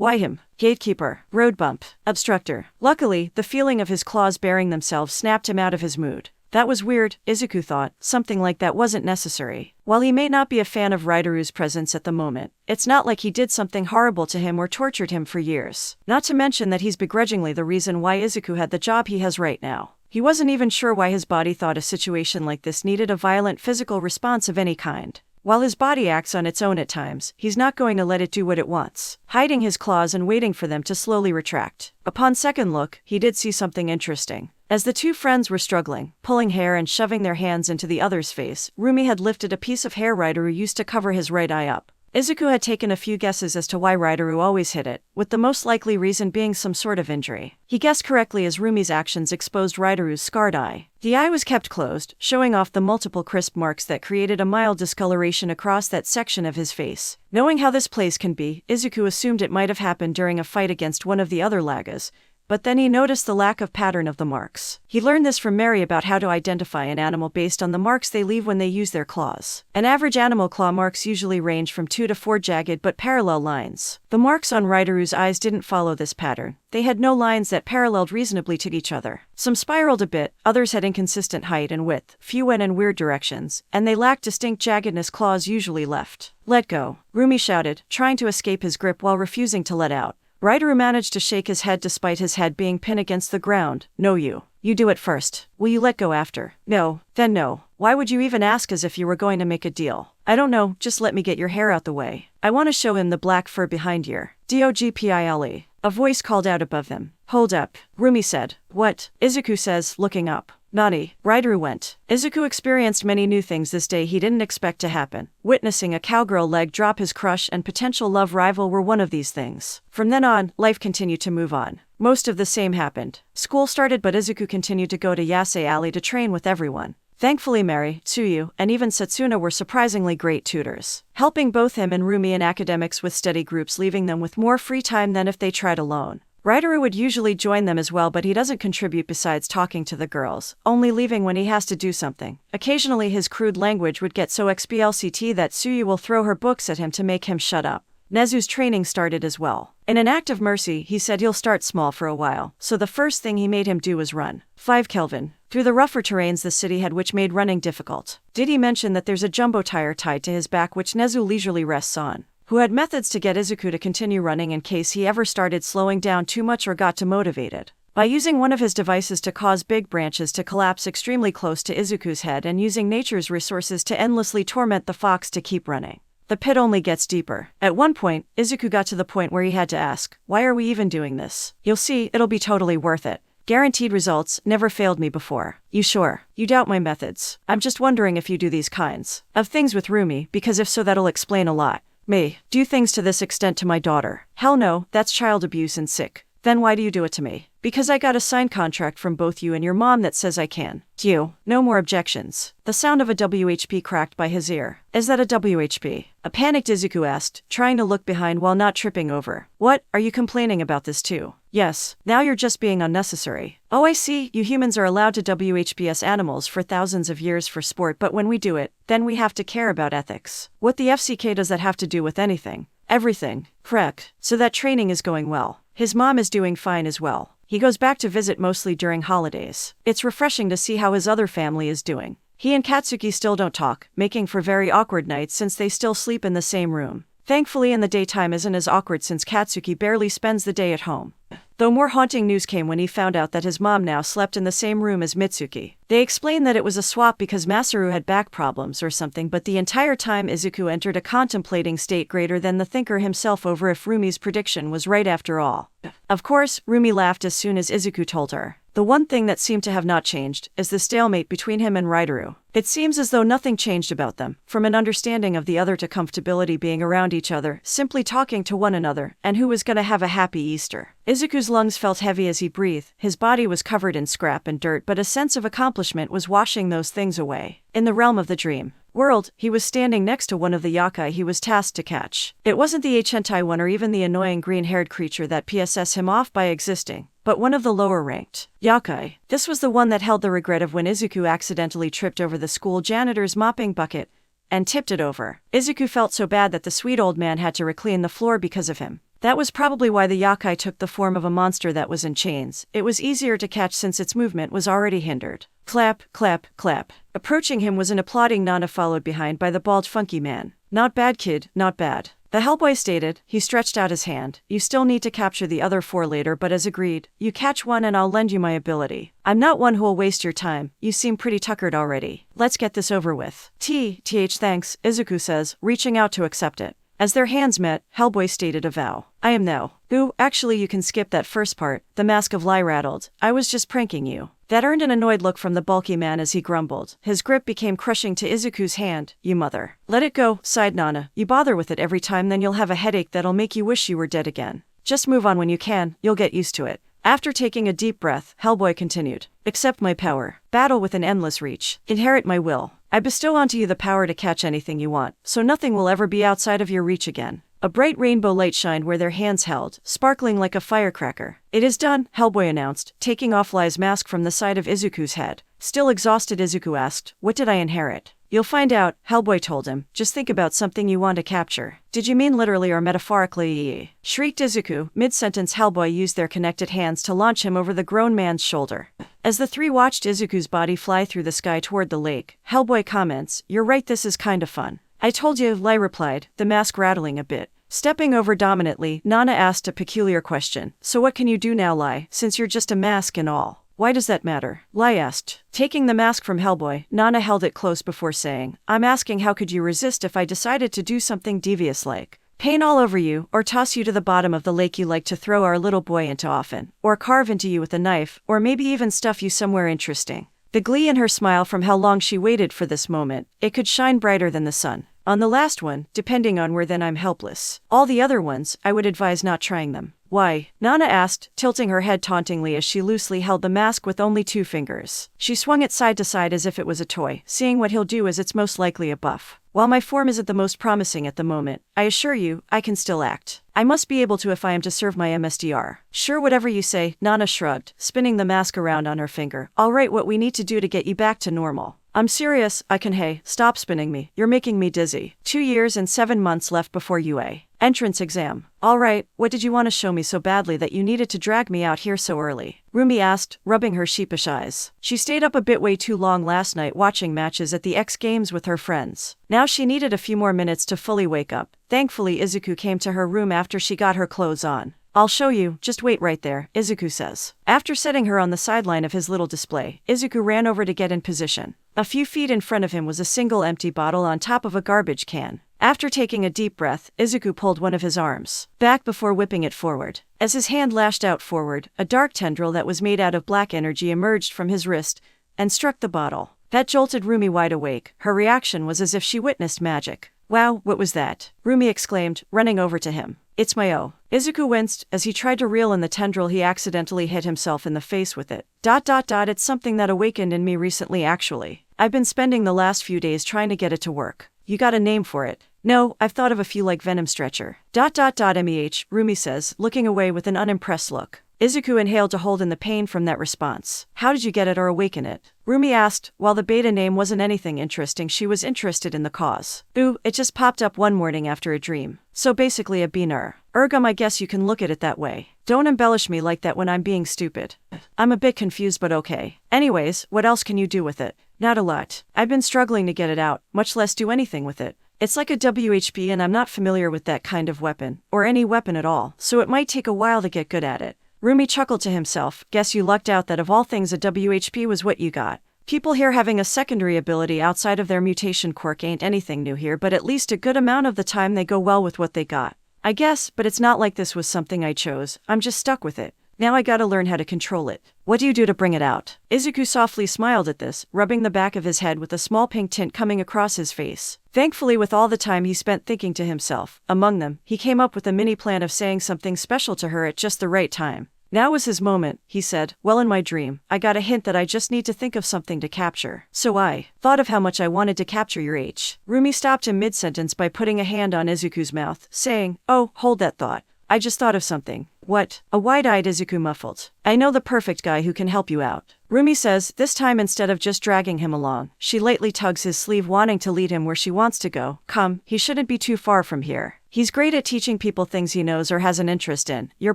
[SPEAKER 1] him? Gatekeeper, road bump, obstructor. Luckily, the feeling of his claws bearing themselves snapped him out of his mood. That was weird, Izuku thought. Something like that wasn't necessary. While he may not be a fan of Rideru's presence at the moment, it's not like he did something horrible to him or tortured him for years. Not to mention that he's begrudgingly the reason why Izuku had the job he has right now. He wasn't even sure why his body thought a situation like this needed a violent physical response of any kind. While his body acts on its own at times, he's not going to let it do what it wants, hiding his claws and waiting for them to slowly retract. Upon second look, he did see something interesting. As the two friends were struggling, pulling hair and shoving their hands into the other's face, Rumi had lifted a piece of hair Rideru used to cover his right eye up. Izuku had taken a few guesses as to why Rideru always hid it, with the most likely reason being some sort of injury. He guessed correctly as Rumi's actions exposed Rideru's scarred eye. The eye was kept closed, showing off the multiple crisp marks that created a mild discoloration across that section of his face. Knowing how this place can be, Izuku assumed it might have happened during a fight against one of the other Lagas, but then he noticed the lack of pattern of the marks. He learned this from Mary about how to identify an animal based on the marks they leave when they use their claws. An average animal claw marks usually range from 2 to 4 jagged but parallel lines. The marks on Rideru's eyes didn't follow this pattern. They had no lines that paralleled reasonably to each other. Some spiraled a bit, others had inconsistent height and width, few went in weird directions, and they lacked distinct jaggedness claws usually left. Let go, Rumi shouted, trying to escape his grip while refusing to let out. Rideru managed to shake his head despite his head being pinned against the ground. No, you. You do it first. Will you let go after? No. Then no. Why would you even ask as if you were going to make a deal? I don't know, just let me get your hair out the way. I want to show him the black fur behind your dogpile. A voice called out above them. Hold up, Rumi said. What? Izuku says, looking up. Nani, Rideru went. Izuku experienced many new things this day he didn't expect to happen. Witnessing a cowgirl leg drop his crush and potential love rival were one of these things. From then on, life continued to move on. Most of the same happened. School started but Izuku continued to go to Yase Alley to train with everyone. Thankfully Mary, Tsuyu, and even Setsuna were surprisingly great tutors, helping both him and Rumi in academics with study groups, leaving them with more free time than if they tried alone. Ryderu would usually join them as well, but he doesn't contribute besides talking to the girls, only leaving when he has to do something. Occasionally his crude language would get so explicit that Tsuyu will throw her books at him to make him shut up. Nezu's training started as well. In an act of mercy, he said he'll start small for a while, so the first thing he made him do was run 5 Kelvin through the rougher terrains the city had, which made running difficult. Did he mention that there's a jumbo tire tied to his back which Nezu leisurely rests on? Who had methods to get Izuku to continue running in case he ever started slowing down too much or got demotivated. By using one of his devices to cause big branches to collapse extremely close to Izuku's head and using nature's resources to endlessly torment the fox to keep running. The pit only gets deeper. At one point, Izuku got to the point where he had to ask, why are we even doing this? You'll see, it'll be totally worth it. Guaranteed results, never failed me before. You sure? You doubt my methods? I'm just wondering if you do these kinds of things with Rumi, because if so that'll explain a lot. Me, do things to this extent to my daughter? Hell no, that's child abuse and sick. Then why do you do it to me? Because I got a signed contract from both you and your mom that says I can. You, no more objections. The sound of a WHP cracked by his ear. Is that a WHP? A panicked Izuku asked, trying to look behind while not tripping over. What, are you complaining about this too? Yes, now you're just being unnecessary. Oh, I see, you humans are allowed to WHPS animals for thousands of years for sport, but when we do it, then we have to care about ethics. What the FCK does that have to do with anything? Everything. Correct. So that training is going well. His mom is doing fine as well. He goes back to visit mostly during holidays. It's refreshing to see how his other family is doing. He and Katsuki still don't talk, making for very awkward nights since they still sleep in the same room. Thankfully in the daytime isn't as awkward since Katsuki barely spends the day at home. Though more haunting news came when he found out that his mom now slept in the same room as Mitsuki. They explained that it was a swap because Masaru had back problems or something, but the entire time Izuku entered a contemplating state greater than the thinker himself over if Rumi's prediction was right after all. Of course, Rumi laughed as soon as Izuku told her. The one thing that seemed to have not changed is the stalemate between him and Ryderu. It seems as though nothing changed about them, from an understanding of the other to comfortability being around each other, simply talking to one another, and who was gonna have a happy Easter. Izuku's lungs felt heavy as he breathed, his body was covered in scrap and dirt, but a sense of accomplishment was washing those things away. In the realm of the dream world, he was standing next to one of the yakai he was tasked to catch. It wasn't the Hentai one or even the annoying green-haired creature that PSS him off by existing, but one of the lower-ranked yakai. This was the one that held the regret of when Izuku accidentally tripped over the school janitor's mopping bucket and tipped it over. Izuku felt so bad that the sweet old man had to reclean the floor because of him. That was probably why the yakai took the form of a monster that was in chains. It was easier to catch since its movement was already hindered. Clap, clap, clap. Approaching him was an applauding Nana, followed behind by the bald funky man. Not bad, kid, not bad. The Hellboy stated. He stretched out his hand. You still need to capture the other 4 later, but as agreed, you catch one and I'll lend you my ability. I'm not one who'll waste your time. You seem pretty tuckered already. Let's get this over with. Thanks, Izuku says, reaching out to accept it. As their hands met, Hellboy stated a vow. I am now. Ooh, actually you can skip that first part. The mask of lie rattled. I was just pranking you. That earned an annoyed look from the bulky man as he grumbled. His grip became crushing to Izuku's hand. You mother. Let it go, sighed Nana. You bother with it every time, then you'll have a headache that'll make you wish you were dead again. Just move on when you can, you'll get used to it. After taking a deep breath, Hellboy continued. Accept my power. Battle with an endless reach. Inherit my will. I bestow onto you the power to catch anything you want, so nothing will ever be outside of your reach again. A bright rainbow light shined where their hands held, sparkling like a firecracker. It is done, Hellboy announced, taking off Lie's mask from the side of Izuku's head. Still exhausted, Izuku asked, what did I inherit? You'll find out, Hellboy told him. Just think about something you want to capture. Did you mean literally or metaphorically? Shrieked Izuku. Mid-sentence, Hellboy used their connected hands to launch him over the grown man's shoulder. As the three watched Izuku's body fly through the sky toward the lake, Hellboy comments, you're right, this is kinda fun. I told you, Lie replied, the mask rattling a bit. Stepping over dominantly, Nana asked a peculiar question. So what can you do now, Lie, since you're just a mask and all? Why does that matter? Lie asked. Taking the mask from Hellboy, Nana held it close before saying, I'm asking how could you resist if I decided to do something devious like paint all over you, or toss you to the bottom of the lake you like to throw our little boy into often, or carve into you with a knife, or maybe even stuff you somewhere interesting. The glee in her smile from how long she waited for this moment, it could shine brighter than the sun. On the last one, depending on where, then I'm helpless. All the other ones, I would advise not trying them. Why? Nana asked, tilting her head tauntingly as she loosely held the mask with only 2 fingers. She swung it side to side as if it was a toy, seeing what he'll do as it's most likely a buff. While my form isn't the most promising at the moment, I assure you, I can still act. I must be able to if I am to serve my MSDR. Sure, whatever you say, Nana shrugged, spinning the mask around on her finger. All right, what we need to do to get you back to normal. I'm serious, I can. Hey, stop spinning me. You're making me dizzy. 2 years and 7 months left before UA entrance exam. All right, what did you want to show me so badly that you needed to drag me out here so early? Rumi asked, rubbing her sheepish eyes. She stayed up a bit way too long last night watching matches at the X Games with her friends. Now she needed a few more minutes to fully wake up. Thankfully, Izuku came to her room after she got her clothes on. I'll show you, just wait right there, Izuku says. After setting her on the sideline of his little display, Izuku ran over to get in position. A few feet in front of him was a single empty bottle on top of a garbage can. After taking a deep breath, Izuku pulled one of his arms back before whipping it forward. As his hand lashed out forward, a dark tendril that was made out of black energy emerged from his wrist and struck the bottle. That jolted Rumi wide awake. Her reaction was as if she witnessed magic. Wow, what was that? Rumi exclaimed, running over to him. It's my O. Izuku winced. As he tried to reel in the tendril, he accidentally hit himself in the face with it. It's something that awakened in me recently actually. I've been spending the last few days trying to get it to work. You got a name for it? No, I've thought of a few like Venom Stretcher. Meh, Rumi says, looking away with an unimpressed look. Izuku inhaled to hold in the pain from that response. How did you get it or awaken it? Rumi asked. While the beta name wasn't anything interesting, she was interested in the cause. Ooh, it just popped up one morning after a dream. So basically a beaner. I guess you can look at it that way. Don't embellish me like that when I'm being stupid. I'm a bit confused but okay. Anyways, what else can you do with it? Not a lot. I've been struggling to get it out, much less do anything with it. It's like a WHP and I'm not familiar with that kind of weapon, or any weapon at all, so it might take a while to get good at it. Rumi chuckled to himself. Guess you lucked out that of all things a WHP was what you got. People here having a secondary ability outside of their mutation quirk ain't anything new here, but at least a good amount of the time they go well with what they got. I guess, but it's not like this was something I chose. I'm just stuck with it. Now I gotta learn how to control it. What do you do to bring it out? Izuku softly smiled at this, rubbing the back of his head with a small pink tint coming across his face. Thankfully, with all the time he spent thinking to himself, among them, he came up with a mini plan of saying something special to her at just the right time. Now was his moment, he said. Well, in my dream, I got a hint that I just need to think of something to capture. So I thought of how much I wanted to capture your H. Rumi stopped him mid-sentence by putting a hand on Izuku's mouth, saying, Oh, hold that thought. I just thought of something. What? A wide-eyed Izuku muffled. I know the perfect guy who can help you out. Rumi says, this time instead of just dragging him along, she lightly tugs his sleeve wanting to lead him where she wants to go. Come, he shouldn't be too far from here. He's great at teaching people things he knows or has an interest in. Your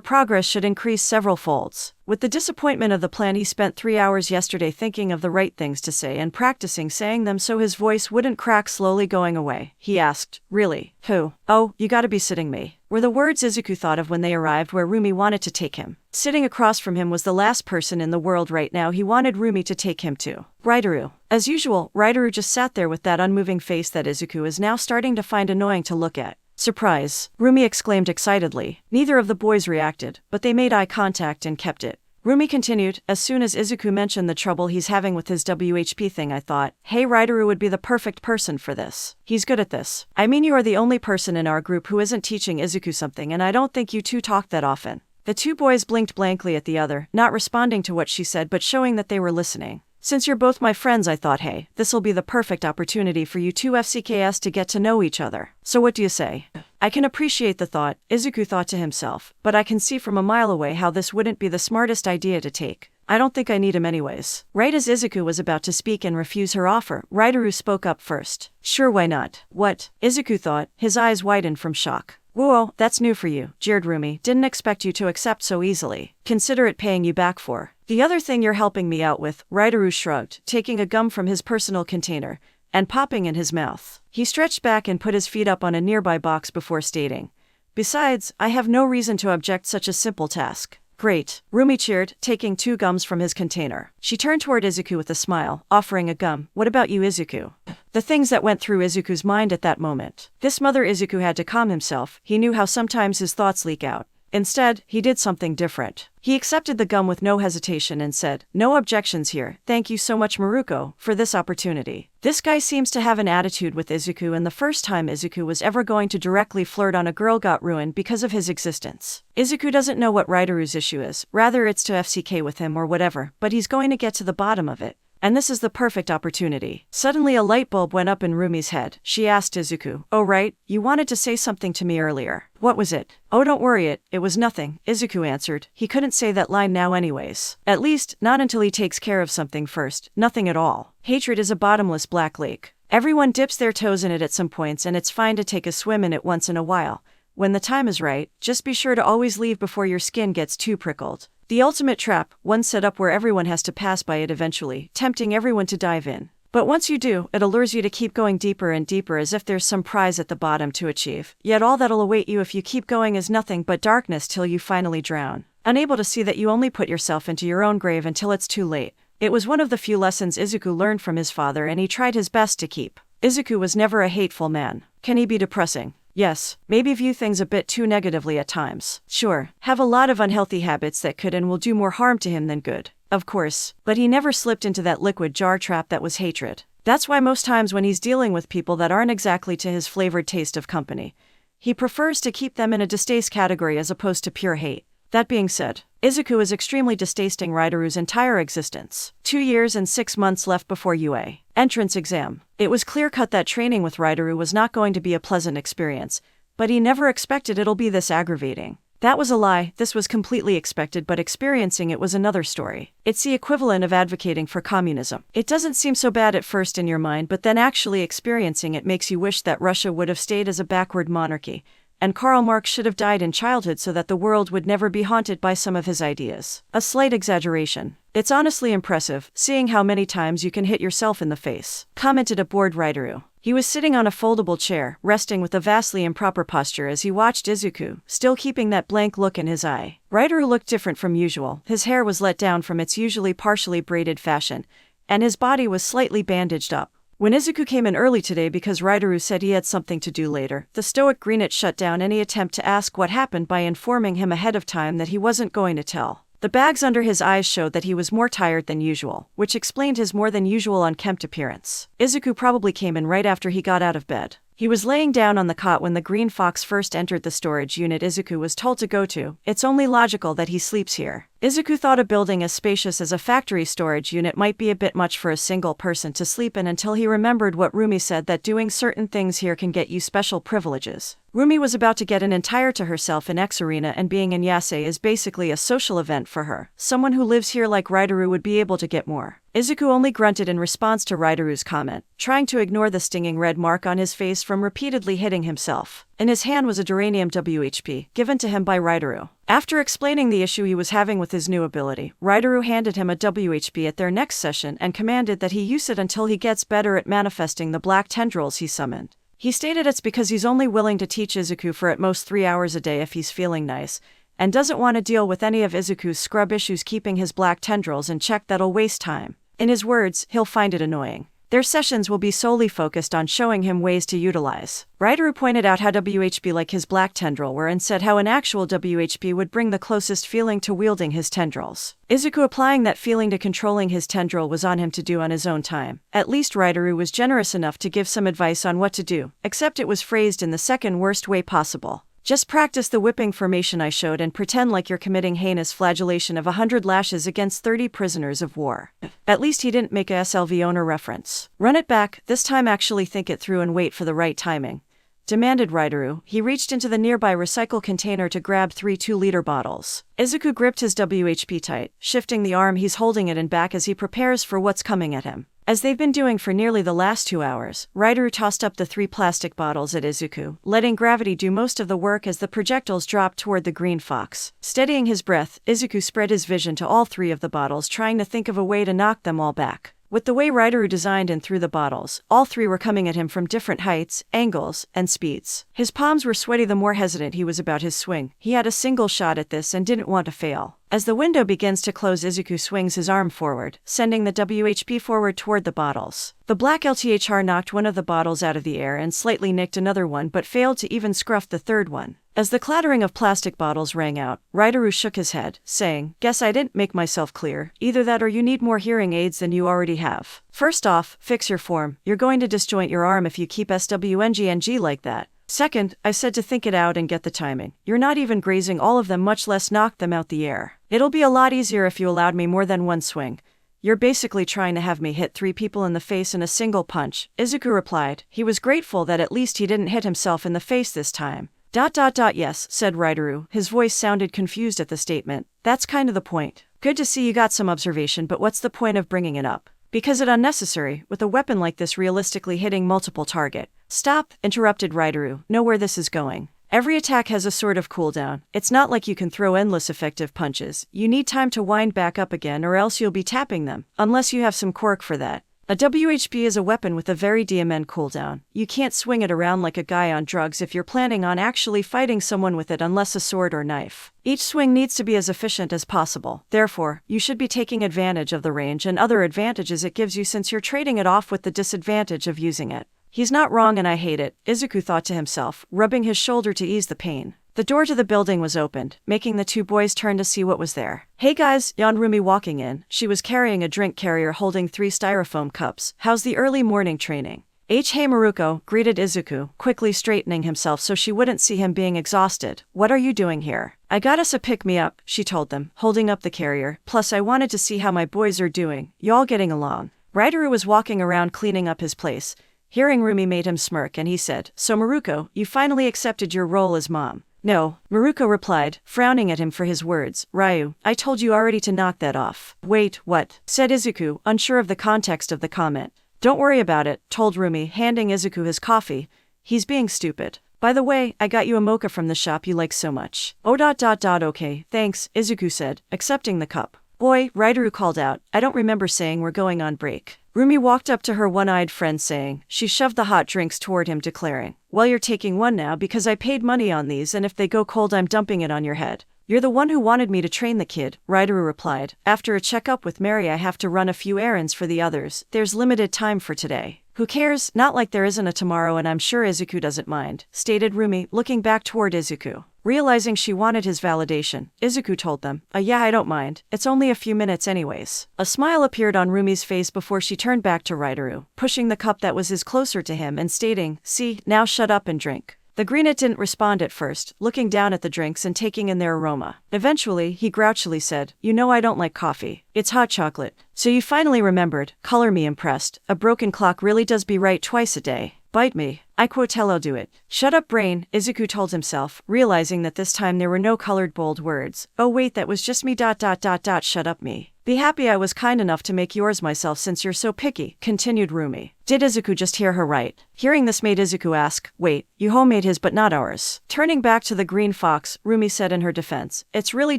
[SPEAKER 1] progress should increase several folds. With the disappointment of the plan, he spent 3 hours yesterday thinking of the right things to say and practicing saying them so his voice wouldn't crack, slowly going away. He asked, Really? Who? Oh, you gotta be sitting me. Were the words Izuku thought of when they arrived where Rumi wanted to take him. Sitting across from him was the last person in the world right now he wanted Rumi to take him to. Raitoru. As usual, Raitoru just sat there with that unmoving face that Izuku is now starting to find annoying to look at. Surprise! Rumi exclaimed excitedly. Neither of the boys reacted, but they made eye contact and kept it. Rumi continued, as soon as Izuku mentioned the trouble he's having with his WHP thing, I thought, hey, Raitoru would be the perfect person for this. He's good at this. I mean, you are the only person in our group who isn't teaching Izuku something, and I don't think you two talk that often. The two boys blinked blankly at the other, not responding to what she said but showing that they were listening. Since you're both my friends, I thought, hey, this'll be the perfect opportunity for you two FCKS to get to know each other. So what do you say? I can appreciate the thought, Izuku thought to himself, but I can see from a mile away how this wouldn't be the smartest idea to take. I don't think I need him anyways. Right as Izuku was about to speak and refuse her offer, Raitoru spoke up first. Sure, why not? What? Izuku thought, his eyes widened from shock. Whoa, that's new for you, jeered Rumi. Didn't expect you to accept so easily. Consider it paying you back for. The other thing you're helping me out with, Raitoru shrugged, taking a gum from his personal container and popping in his mouth. He stretched back and put his feet up on a nearby box before stating, Besides, I have no reason to object such a simple task. Great, Rumi cheered, taking 2 gums from his container. She turned toward Izuku with a smile, offering a gum. What about you, Izuku? The things that went through Izuku's mind at that moment. This mother Izuku had to calm himself. He knew how sometimes his thoughts leak out. Instead, he did something different. He accepted the gum with no hesitation and said, "No objections here, thank you so much Miruko, for this opportunity." This guy seems to have an attitude with Izuku, and the first time Izuku was ever going to directly flirt on a girl got ruined because of his existence. Izuku doesn't know what Raidoru's issue is, rather it's to FCK with him or whatever, but he's going to get to the bottom of it. And this is the perfect opportunity. Suddenly a light bulb went up in Rumi's head. She asked Izuku, "Oh right, you wanted to say something to me earlier. What was it?" "Oh don't worry it was nothing," Izuku answered. He couldn't say that line now anyways. At least, not until he takes care of something first. Nothing at all. Hatred is a bottomless black lake. Everyone dips their toes in it at some points, and it's fine to take a swim in it once in a while. When the time is right, just be sure to always leave before your skin gets too prickled. The ultimate trap, one set up where everyone has to pass by it eventually, tempting everyone to dive in. But once you do, it allures you to keep going deeper and deeper as if there's some prize at the bottom to achieve. Yet all that'll await you if you keep going is nothing but darkness till you finally drown. Unable to see that you only put yourself into your own grave until it's too late. It was one of the few lessons Izuku learned from his father, and he tried his best to keep. Izuku was never a hateful man. Can he be depressing? Yes, maybe view things a bit too negatively at times. Sure, have a lot of unhealthy habits that could and will do more harm to him than good. Of course, but he never slipped into that liquid jar trap that was hatred. That's why most times when he's dealing with people that aren't exactly to his flavored taste of company, he prefers to keep them in a distaste category as opposed to pure hate. That being said, Izuku is extremely distasting Raidoru's entire existence. 2 years and 6 months left before UA entrance exam. It was clear-cut that training with Raidoru was not going to be a pleasant experience, but he never expected it'll be this aggravating. That was a lie. This was completely expected, but experiencing it was another story. It's the equivalent of advocating for communism. It doesn't seem so bad at first in your mind, but then actually experiencing it makes you wish that Russia would have stayed as a backward monarchy, and Karl Marx should have died in childhood so that the world would never be haunted by some of his ideas. A slight exaggeration. It's honestly impressive, seeing how many times you can hit yourself in the face, commented a bored Raidoru. He was sitting on a foldable chair, resting with a vastly improper posture as he watched Izuku, still keeping that blank look in his eye. Raidoru looked different from usual. His hair was let down from its usually partially braided fashion, and his body was slightly bandaged up. When Izuku came in early today because Raidoru said he had something to do later, the stoic Greenit shut down any attempt to ask what happened by informing him ahead of time that he wasn't going to tell. The bags under his eyes showed that he was more tired than usual, which explained his more than usual unkempt appearance. Izuku probably came in right after he got out of bed. He was laying down on the cot when the green fox first entered the storage unit Izuku was told to go to. It's only logical that he sleeps here. Izuku thought a building as spacious as a factory storage unit might be a bit much for a single person to sleep in until he remembered what Rumi said, that doing certain things here can get you special privileges. Rumi was about to get an entire to herself in X Arena, and being in Yase is basically a social event for her. Someone who lives here like Raidoru would be able to get more. Izuku only grunted in response to Raidoru's comment, trying to ignore the stinging red mark on his face from repeatedly hitting himself. In his hand was a Duranium WHP, given to him by Raidoru. After explaining the issue he was having with his new ability, Raidoru handed him a WHP at their next session and commanded that he use it until he gets better at manifesting the black tendrils he summoned. He stated it's because he's only willing to teach Izuku for at most 3 hours a day if he's feeling nice, and doesn't want to deal with any of Izuku's scrub issues keeping his black tendrils in check that'll waste time. In his words, he'll find it annoying. Their sessions will be solely focused on showing him ways to utilize. Raidoru pointed out how WHP like his black tendril were and said how an actual WHP would bring the closest feeling to wielding his tendrils. Izuku applying that feeling to controlling his tendril was on him to do on his own time. At least Raidoru was generous enough to give some advice on what to do, except it was phrased in the second worst way possible. Just practice the whipping formation I showed and pretend like you're committing heinous flagellation of 100 lashes against 30 prisoners of war. At least he didn't make a SLV owner reference. Run it back, this time actually think it through and wait for the right timing, demanded Raidoru. He reached into the nearby recycle container to grab 3 2-liter bottles. Izuku gripped his WHP tight, shifting the arm he's holding it in back as he prepares for what's coming at him. As they've been doing for nearly the last 2 hours, Raidoru tossed up the 3 plastic bottles at Izuku, letting gravity do most of the work as the projectiles dropped toward the green fox. Steadying his breath, Izuku spread his vision to all 3 of the bottles, trying to think of a way to knock them all back. With the way Raidoru designed and threw the bottles, all 3 were coming at him from different heights, angles, and speeds. His palms were sweaty the more hesitant he was about his swing. He had a single shot at this and didn't want to fail. As the window begins to close, Izuku swings his arm forward, sending the WHP forward toward the bottles. The black LTHR knocked one of the bottles out of the air and slightly nicked another one, but failed to even scruff the third one. As the clattering of plastic bottles rang out, Rideru shook his head, saying, "Guess I didn't make myself clear. Either that or you need more hearing aids than you already have. First off, fix your form. You're going to disjoint your arm if you keep SWNGNG like that. Second, I said to think it out and get the timing. You're not even grazing all of them, much less knock them out the air. It'll be a lot easier if you allowed me more than one swing. You're basically trying to have me hit 3 people in the face in a single punch," Izuku replied. He was grateful that at least he didn't hit himself in the face this time. Yes, said Rideru. His voice sounded confused at the statement. That's kind of the point. Good to see you got some observation, but what's the point of bringing it up? Because it's unnecessary, with a weapon like this realistically hitting multiple target. Stop, interrupted Rideru. Know where this is going. Every attack has a sort of cooldown. It's not like you can throw endless effective punches. You need time to wind back up again or else you'll be tapping them, unless you have some quirk for that. A WHP is a weapon with a very DMN cooldown. You can't swing it around like a guy on drugs if you're planning on actually fighting someone with it unless a sword or knife. Each swing needs to be as efficient as possible. Therefore, you should be taking advantage of the range and other advantages it gives you since you're trading it off with the disadvantage of using it. He's not wrong and I hate it, Izuku thought to himself, rubbing his shoulder to ease the pain. The door to the building was opened, making the two boys turn to see what was there. "Hey guys," yawned Rumi walking in. She was carrying a drink carrier holding 3 styrofoam cups. "How's the early morning training?" "Hey Miruko," greeted Izuku, quickly straightening himself so she wouldn't see him being exhausted. "What are you doing here?" "I got us a pick-me-up," she told them, holding up the carrier. "Plus I wanted to see how my boys are doing. Y'all getting along?" Rideru was walking around cleaning up his place. Hearing Rumi made him smirk and he said, "So Miruko, you finally accepted your role as mom." "No," Miruko replied, frowning at him for his words. "Ryu, I told you already to knock that off." "Wait, what?" said Izuku, unsure of the context of the comment. "Don't worry about it," told Rumi, handing Izuku his coffee. "He's being stupid. By the way, I got you a mocha from the shop you like so much." Okay, thanks," Izuku said, accepting the cup. "Boy," Rideru called out, "I don't remember saying we're going on break." Rumi walked up to her one-eyed friend saying, she shoved the hot drinks toward him declaring, "Well, you're taking one now because I paid money on these and if they go cold I'm dumping it on your head." "You're the one who wanted me to train the kid," Rideru replied. "After a checkup with Mary I have to run a few errands for the others. There's limited time for today." "Who cares? Not like there isn't a tomorrow and I'm sure Izuku doesn't mind," stated Rumi, looking back toward Izuku. Realizing she wanted his validation, Izuku told them, "Yeah, I don't mind. It's only a few minutes anyways." A smile appeared on Rumi's face before she turned back to Rideru, pushing the cup that was his closer to him and stating, "See, now shut up and drink." The greenet didn't respond at first, looking down at the drinks and taking in their aroma. Eventually, he grouchily said, "You know I don't like coffee. It's hot chocolate." "So you finally remembered. Color me impressed. A broken clock really does be right twice a day. Bite me. I quote I'll do it." "Shut up, brain," Izuku told himself, realizing that this time there were no colored bold words. "Oh wait, that was just me. Shut up me. Be happy I was kind enough to make yours myself since you're so picky," continued Rumi. Did Izuku just hear her right? Hearing this made Izuku ask, "Wait, you homemade his but not ours?" Turning back to the green fox, Rumi said in her defense, "It's really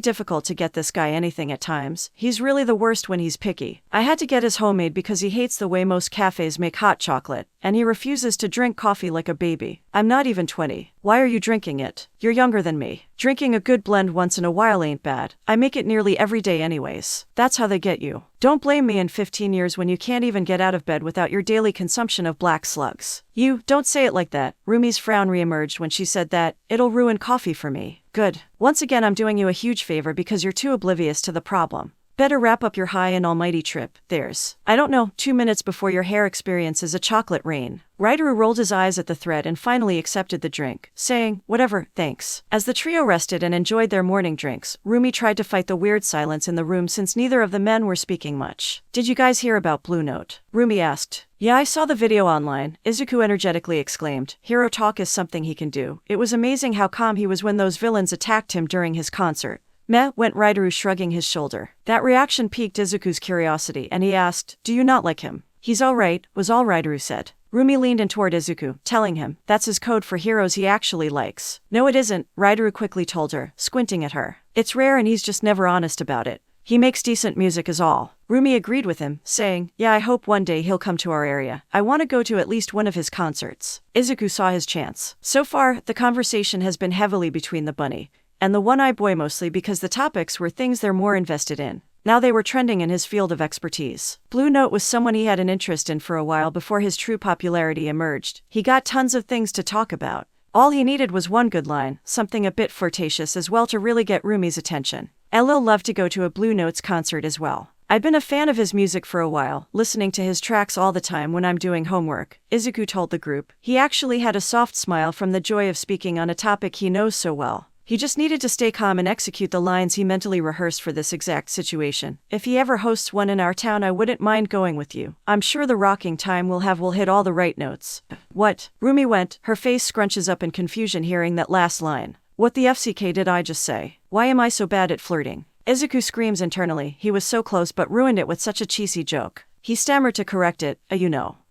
[SPEAKER 1] difficult to get this guy anything at times. He's really the worst when he's picky. I had to get his homemade because he hates the way most cafes make hot chocolate, and he refuses to drink coffee like a baby. I'm not even 20. Why are you drinking it? You're younger than me. Drinking a good blend once in a while ain't bad. I make it nearly every day anyways. That's how they get you. Don't blame me in 15 years when you can't even get out of bed without your daily consumption of black slugs." "You, don't say it like that." Rumi's frown reemerged when she said that. "It'll ruin coffee for me." "Good. Once again I'm doing you a huge favor because you're too oblivious to the problem. Better wrap up your high and almighty trip. There's, I don't know, 2 minutes before your hair experiences a chocolate rain." Rideru rolled his eyes at the thread and finally accepted the drink, saying, "Whatever, thanks." As the trio rested and enjoyed their morning drinks, Rumi tried to fight the weird silence in the room since neither of the men were speaking much. "Did you guys hear about Blue Note?" Rumi asked. "Yeah, I saw the video online," Izuku energetically exclaimed. "Hero talk is something he can do. It was amazing how calm he was when those villains attacked him during his concert." "Meh," went Rideru, shrugging his shoulder. That reaction piqued Izuku's curiosity, and he asked, "Do you not like him?" "He's alright," was all Rideru said. Rumi leaned in toward Izuku, telling him, "That's his code for heroes he actually likes." "No it isn't," Rideru quickly told her, squinting at her. "It's rare and he's just never honest about it. He makes decent music is all." Rumi agreed with him, saying, "Yeah, I hope one day he'll come to our area. I want to go to at least one of his concerts." Izuku saw his chance. So far, the conversation has been heavily between the bunny and the one-eyed boy, mostly because the topics were things they're more invested in. Now they were trending in his field of expertise. Blue Note was someone he had an interest in for a while before his true popularity emerged. He got tons of things to talk about. All he needed was one good line, something a bit flirtatious as well to really get Rumi's attention. I'll love to go to a Blue Notes concert as well. I've been a fan of his music for a while, listening to his tracks all the time when I'm doing homework, Izuku told the group. He actually had a soft smile from the joy of speaking on a topic he knows so well. He just needed to stay calm and execute the lines he mentally rehearsed for this exact situation. If he ever hosts one in our town, I wouldn't mind going with you. I'm sure the rocking time we'll hit all the right notes. What? Rumi went, her face scrunches up in confusion hearing that last line. What the FCK did I just say? Why am I so bad at flirting? Izuku screams internally, he was so close but ruined it with such a cheesy joke. He stammered to correct it,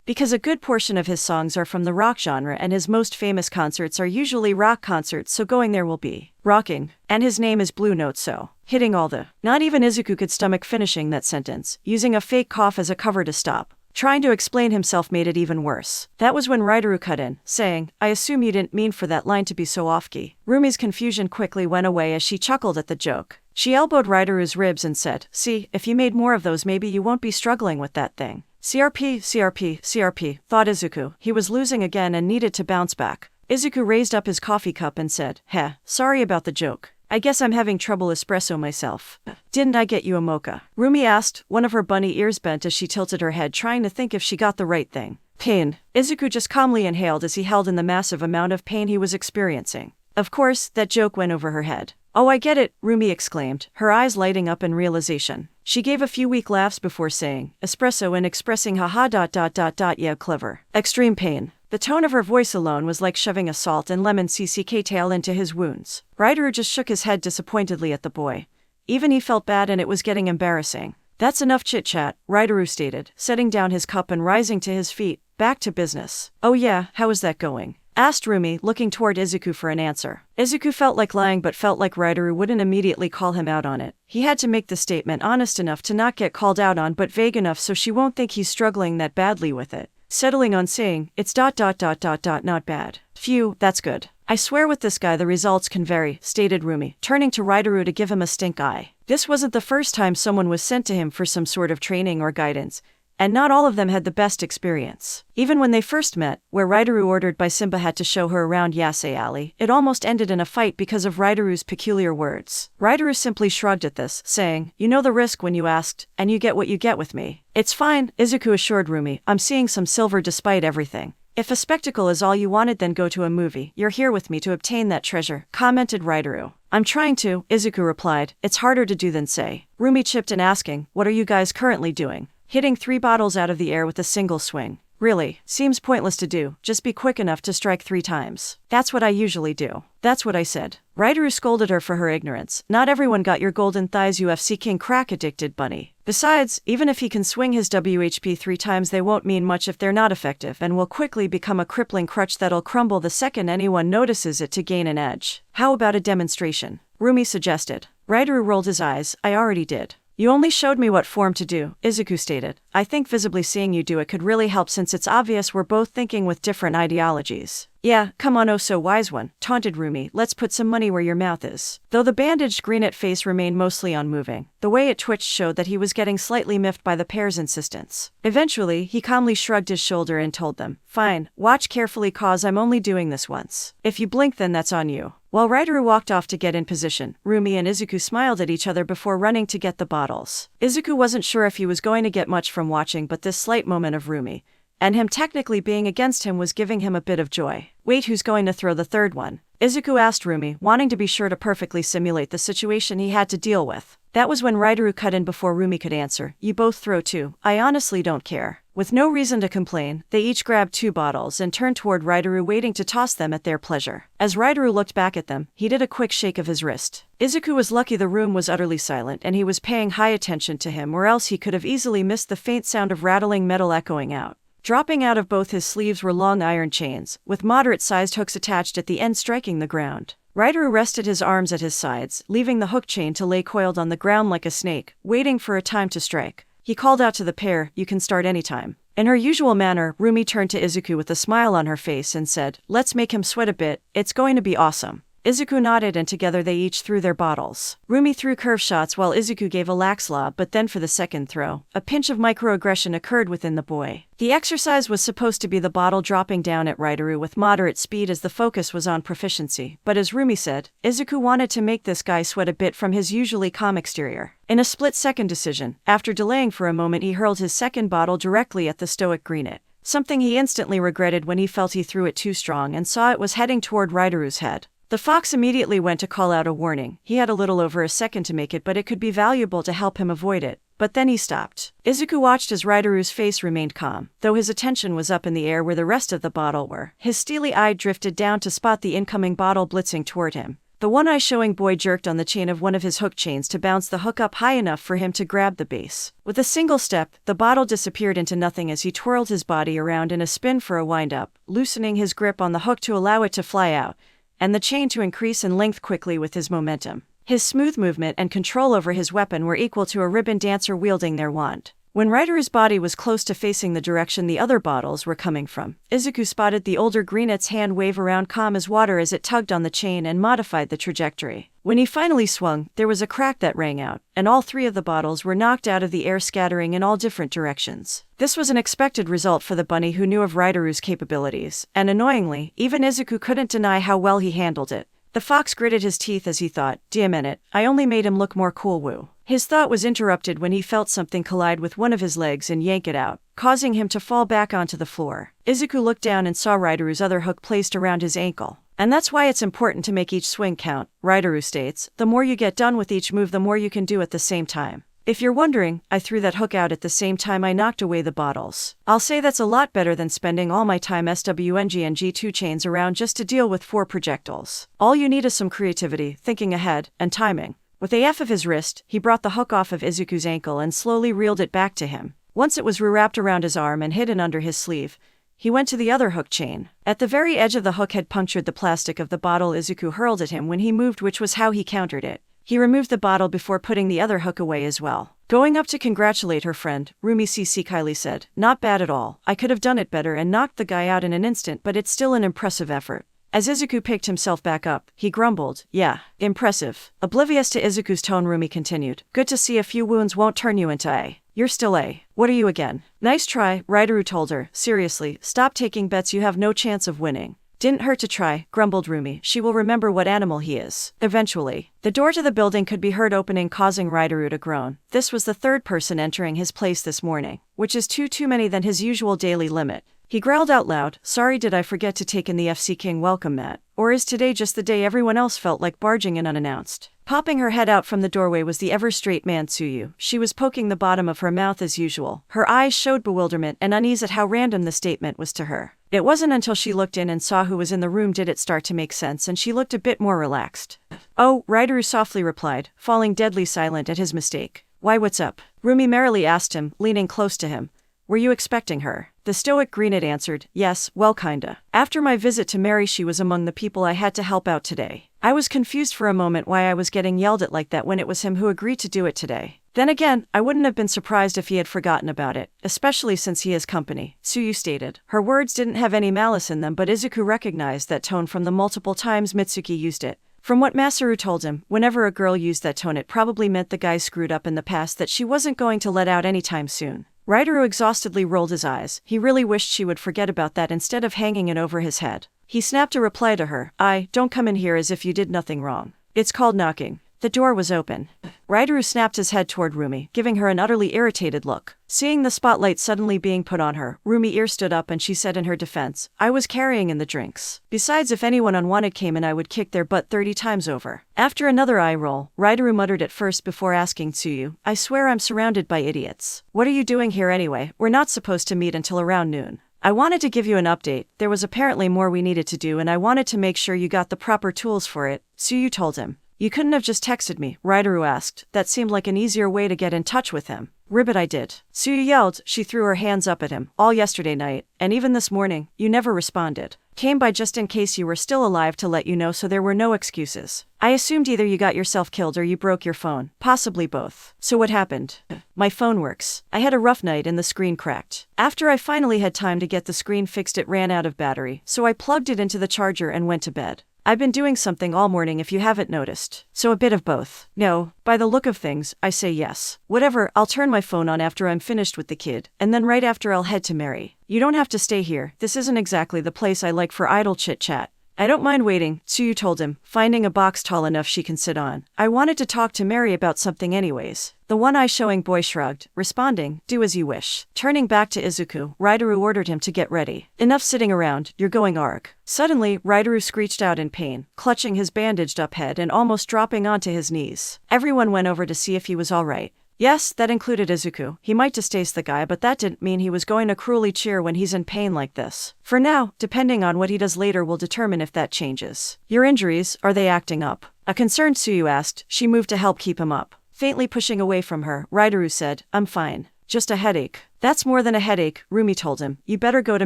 [SPEAKER 1] because a good portion of his songs are from the rock genre and his most famous concerts are usually rock concerts, so going there will be rocking. And his name is Blue Note, so hitting all the. Not even Izuku could stomach finishing that sentence, using a fake cough as a cover to stop. Trying to explain himself made it even worse. That was when Rideru cut in, saying, I assume you didn't mean for that line to be so off-key. Rumi's confusion quickly went away as she chuckled at the joke. She elbowed Rideru's ribs and said, see, if you made more of those maybe you won't be struggling with that thing. CRP, thought Izuku. He was losing again and needed to bounce back. Izuku raised up his coffee cup and said, sorry about the joke. I guess I'm having trouble espresso myself. Didn't I get you a mocha? Rumi asked, one of her bunny ears bent as she tilted her head trying to think if she got the right thing. Pain. Izuku just calmly inhaled as he held in the massive amount of pain he was experiencing. Of course, that joke went over her head. Oh, I get it, Rumi exclaimed, her eyes lighting up in realization. She gave a few weak laughs before saying, espresso and expressing yeah, clever. Extreme pain. The tone of her voice alone was like shoving a salt and lemon CCK tail into his wounds. Rideru just shook his head disappointedly at the boy. Even he felt bad and it was getting embarrassing. That's enough chit-chat, Rideru stated, setting down his cup and rising to his feet. Back to business. Oh yeah, how is that going? Asked Rumi, looking toward Izuku for an answer. Izuku felt like lying but felt like Rideru wouldn't immediately call him out on it. He had to make the statement honest enough to not get called out on but vague enough so she won't think he's struggling that badly with it. Settling on saying, it's not bad. Phew, that's good. I swear with this guy the results can vary, stated Rumi, turning to Rideru to give him a stink eye. This wasn't the first time someone was sent to him for some sort of training or guidance, and not all of them had the best experience. Even when they first met, where Rideru ordered by Simba had to show her around Yasei Alley, it almost ended in a fight because of Rideru's peculiar words. Rideru simply shrugged at this, saying, you know the risk when you asked, and you get what you get with me. It's fine, Izuku assured Rumi, I'm seeing some silver despite everything. If a spectacle is all you wanted then go to a movie, you're here with me to obtain that treasure, commented Rideru. I'm trying to, Izuku replied, it's harder to do than say. Rumi chipped in asking, what are you guys currently doing? Hitting 3 bottles out of the air with a single swing. Really, seems pointless to do, just be quick enough to strike 3 times. That's what I usually do. That's what I said. Rideru scolded her for her ignorance. Not everyone got your golden thighs UFC king crack addicted bunny. Besides, even if he can swing his WHP 3 times they won't mean much if they're not effective and will quickly become a crippling crutch that'll crumble the second anyone notices it to gain an edge. How about a demonstration? Rumi suggested. Rideru rolled his eyes, I already did. You only showed me what form to do, Izuku stated. I think visibly seeing you do it could really help since it's obvious we're both thinking with different ideologies. Yeah, come on, oh so wise one, taunted Rumi, let's put some money where your mouth is. Though the bandaged greenette face remained mostly unmoving, the way it twitched showed that he was getting slightly miffed by the pair's insistence. Eventually, he calmly shrugged his shoulder and told them, fine, watch carefully cause I'm only doing this once. If you blink then that's on you. While Rideru walked off to get in position, Rumi and Izuku smiled at each other before running to get the bottles. Izuku wasn't sure if he was going to get much from watching but this slight moment of Rumi, and him technically being against him was giving him a bit of joy. Wait, who's going to throw the third one? Izuku asked Rumi, wanting to be sure to perfectly simulate the situation he had to deal with. That was when Rideru cut in before Rumi could answer, you both throw too, I honestly don't care. With no reason to complain, they each grabbed 2 bottles and turned toward Rideru waiting to toss them at their pleasure. As Rideru looked back at them, he did a quick shake of his wrist. Izuku was lucky the room was utterly silent and he was paying high attention to him or else he could have easily missed the faint sound of rattling metal echoing out. Dropping out of both his sleeves were long iron chains, with moderate-sized hooks attached at the end striking the ground. Rideru rested his arms at his sides, leaving the hook chain to lay coiled on the ground like a snake, waiting for a time to strike. He called out to the pair, you can start anytime. In her usual manner, Rumi turned to Izuku with a smile on her face and said, let's make him sweat a bit, it's going to be awesome. Izuku nodded and together they each threw their bottles. Rumi threw curve shots while Izuku gave a lax lob, but then for the second throw, a pinch of microaggression occurred within the boy. The exercise was supposed to be the bottle dropping down at Rideru with moderate speed as the focus was on proficiency, but as Rumi said, Izuku wanted to make this guy sweat a bit from his usually calm exterior. In a split-second decision, after delaying for a moment he hurled his second bottle directly at the stoic Greenit. Something he instantly regretted when he felt he threw it too strong and saw it was heading toward Rideru's head. The fox immediately went to call out a warning. He had a little over a second to make it, but it could be valuable to help him avoid it. But then he stopped. Izuku watched as Rideru's face remained calm. Though his attention was up in the air where the rest of the bottle were, his steely eye drifted down to spot the incoming bottle blitzing toward him. The one-eye showing boy jerked on the chain of one of his hook chains to bounce the hook up high enough for him to grab the base. With a single step, the bottle disappeared into nothing as he twirled his body around in a spin for a wind-up, loosening his grip on the hook to allow it to fly out, and the chain to increase in length quickly with his momentum. His smooth movement and control over his weapon were equal to a ribbon dancer wielding their wand. When Rideru's body was close to facing the direction the other bottles were coming from, Izuku spotted the older Greenit's hand wave around calm as water as it tugged on the chain and modified the trajectory. When he finally swung, there was a crack that rang out, and all three of the bottles were knocked out of the air, scattering in all different directions. This was an expected result for the bunny who knew of Rideru's capabilities, and annoyingly, even Izuku couldn't deny how well he handled it. The fox gritted his teeth as he thought, "Damn it, I only made him look more cool, woo." His thought was interrupted when he felt something collide with one of his legs and yank it out, causing him to fall back onto the floor. Izuku looked down and saw Rideru's other hook placed around his ankle. And that's why it's important to make each swing count, Rideru states. The more you get done with each move, the more you can do at the same time. If you're wondering, I threw that hook out at the same time I knocked away the bottles. I'll say that's a lot better than spending all my time SWNG and G2 chains around just to deal with 4 projectiles. All you need is some creativity, thinking ahead, and timing. With a F of his wrist, he brought the hook off of Izuku's ankle and slowly reeled it back to him. Once it was wrapped around his arm and hidden under his sleeve, he went to the other hook chain. At the very edge of the hook had punctured the plastic of the bottle Izuku hurled at him when he moved, which was how he countered it. He removed the bottle before putting the other hook away as well. Going up to congratulate her friend, Rumi CC Kylie said, "Not bad at all. I could have done it better and knocked the guy out in an instant, but it's still an impressive effort." As Izuku picked himself back up, he grumbled, "Yeah, impressive." Oblivious to Izuku's tone, Rumi continued, "Good to see a few wounds won't turn you into A. You're still A. What are you again?" "Nice try," Rideru told her. "Seriously, stop taking bets, you have no chance of winning." "Didn't hurt to try," grumbled Rumi. "She will remember what animal he is. Eventually." The door to the building could be heard opening, causing Rideru to groan. This was the third person entering his place this morning, which is too many than his usual daily limit. He growled out loud, "Sorry, did I forget to take in the FC King welcome mat? Or is today just the day everyone else felt like barging in unannounced?" Popping her head out from the doorway was the ever-straight man Tsuyu. She was poking the bottom of her mouth as usual. Her eyes showed bewilderment and unease at how random the statement was to her. It wasn't until she looked in and saw who was in the room did it start to make sense, and she looked a bit more relaxed. "Oh," Rideru softly replied, falling deadly silent at his mistake. "Why, what's up?" Rumi merrily asked him, leaning close to him. "Were you expecting her?" The stoic Greenit answered, "Yes, well kinda. After my visit to Mary, she was among the people I had to help out today. I was confused for a moment why I was getting yelled at like that when it was him who agreed to do it today. Then again, I wouldn't have been surprised if he had forgotten about it, especially since he has company," Tsuyu stated. Her words didn't have any malice in them, but Izuku recognized that tone from the multiple times Mitsuki used it. From what Masaru told him, whenever a girl used that tone, it probably meant the guy screwed up in the past that she wasn't going to let out anytime soon. Rideru exhaustedly rolled his eyes. He really wished she would forget about that instead of hanging it over his head. He snapped a reply to her, "Don't come in here as if you did nothing wrong. It's called knocking." The door was open. Rideru snapped his head toward Rumi, giving her an utterly irritated look. Seeing the spotlight suddenly being put on her, Rumi's ear stood up and she said in her defense, "I was carrying in the drinks. Besides, if anyone unwanted came in, I would kick their butt 30 times over." After another eye roll, Rideru muttered at first before asking Tsuyu, "I swear I'm surrounded by idiots. What are you doing here anyway? We're not supposed to meet until around noon." "I wanted to give you an update. There was apparently more we needed to do and I wanted to make sure you got the proper tools for it," Tsuyu told him. "You couldn't have just texted me?" Rideru asked. That seemed like an easier way to get in touch with him. "Ribbit, I did." Tsuyu yelled. She threw her hands up at him. "All yesterday night, and even this morning, you never responded. Came by just in case you were still alive to let you know, so there were no excuses. I assumed either you got yourself killed or you broke your phone, possibly both. So what happened?" "My phone works. I had a rough night and the screen cracked. After I finally had time to get the screen fixed, it ran out of battery, so I plugged it into the charger and went to bed. I've been doing something all morning if you haven't noticed. So a bit of both. No, by the look of things, I say yes. Whatever, I'll turn my phone on after I'm finished with the kid, and then right after I'll head to Mary. You don't have to stay here. This isn't exactly the place I like for idle chit-chat. I don't mind waiting, Tsuyu told him, finding a box tall enough she can sit on. I wanted to talk to Mary about something anyways. The one-eye showing boy shrugged, responding, do as you wish. Turning back to Izuku, Raidaru ordered him to get ready. Enough sitting around, you're going arg. Suddenly, Raidaru screeched out in pain, clutching his bandaged-up head and almost dropping onto his knees. Everyone went over to see if he was all right. Yes, that included Izuku. He might distaste the guy, but that didn't mean he was going to cruelly cheer when he's in pain like this. For now, depending on what he does later will determine if that changes. Your injuries, are they acting up? A concerned Tsuyu asked. She moved to help keep him up. Faintly pushing away from her, Raidaru said, I'm fine. Just a headache. That's more than a headache, Rumi told him. You better go to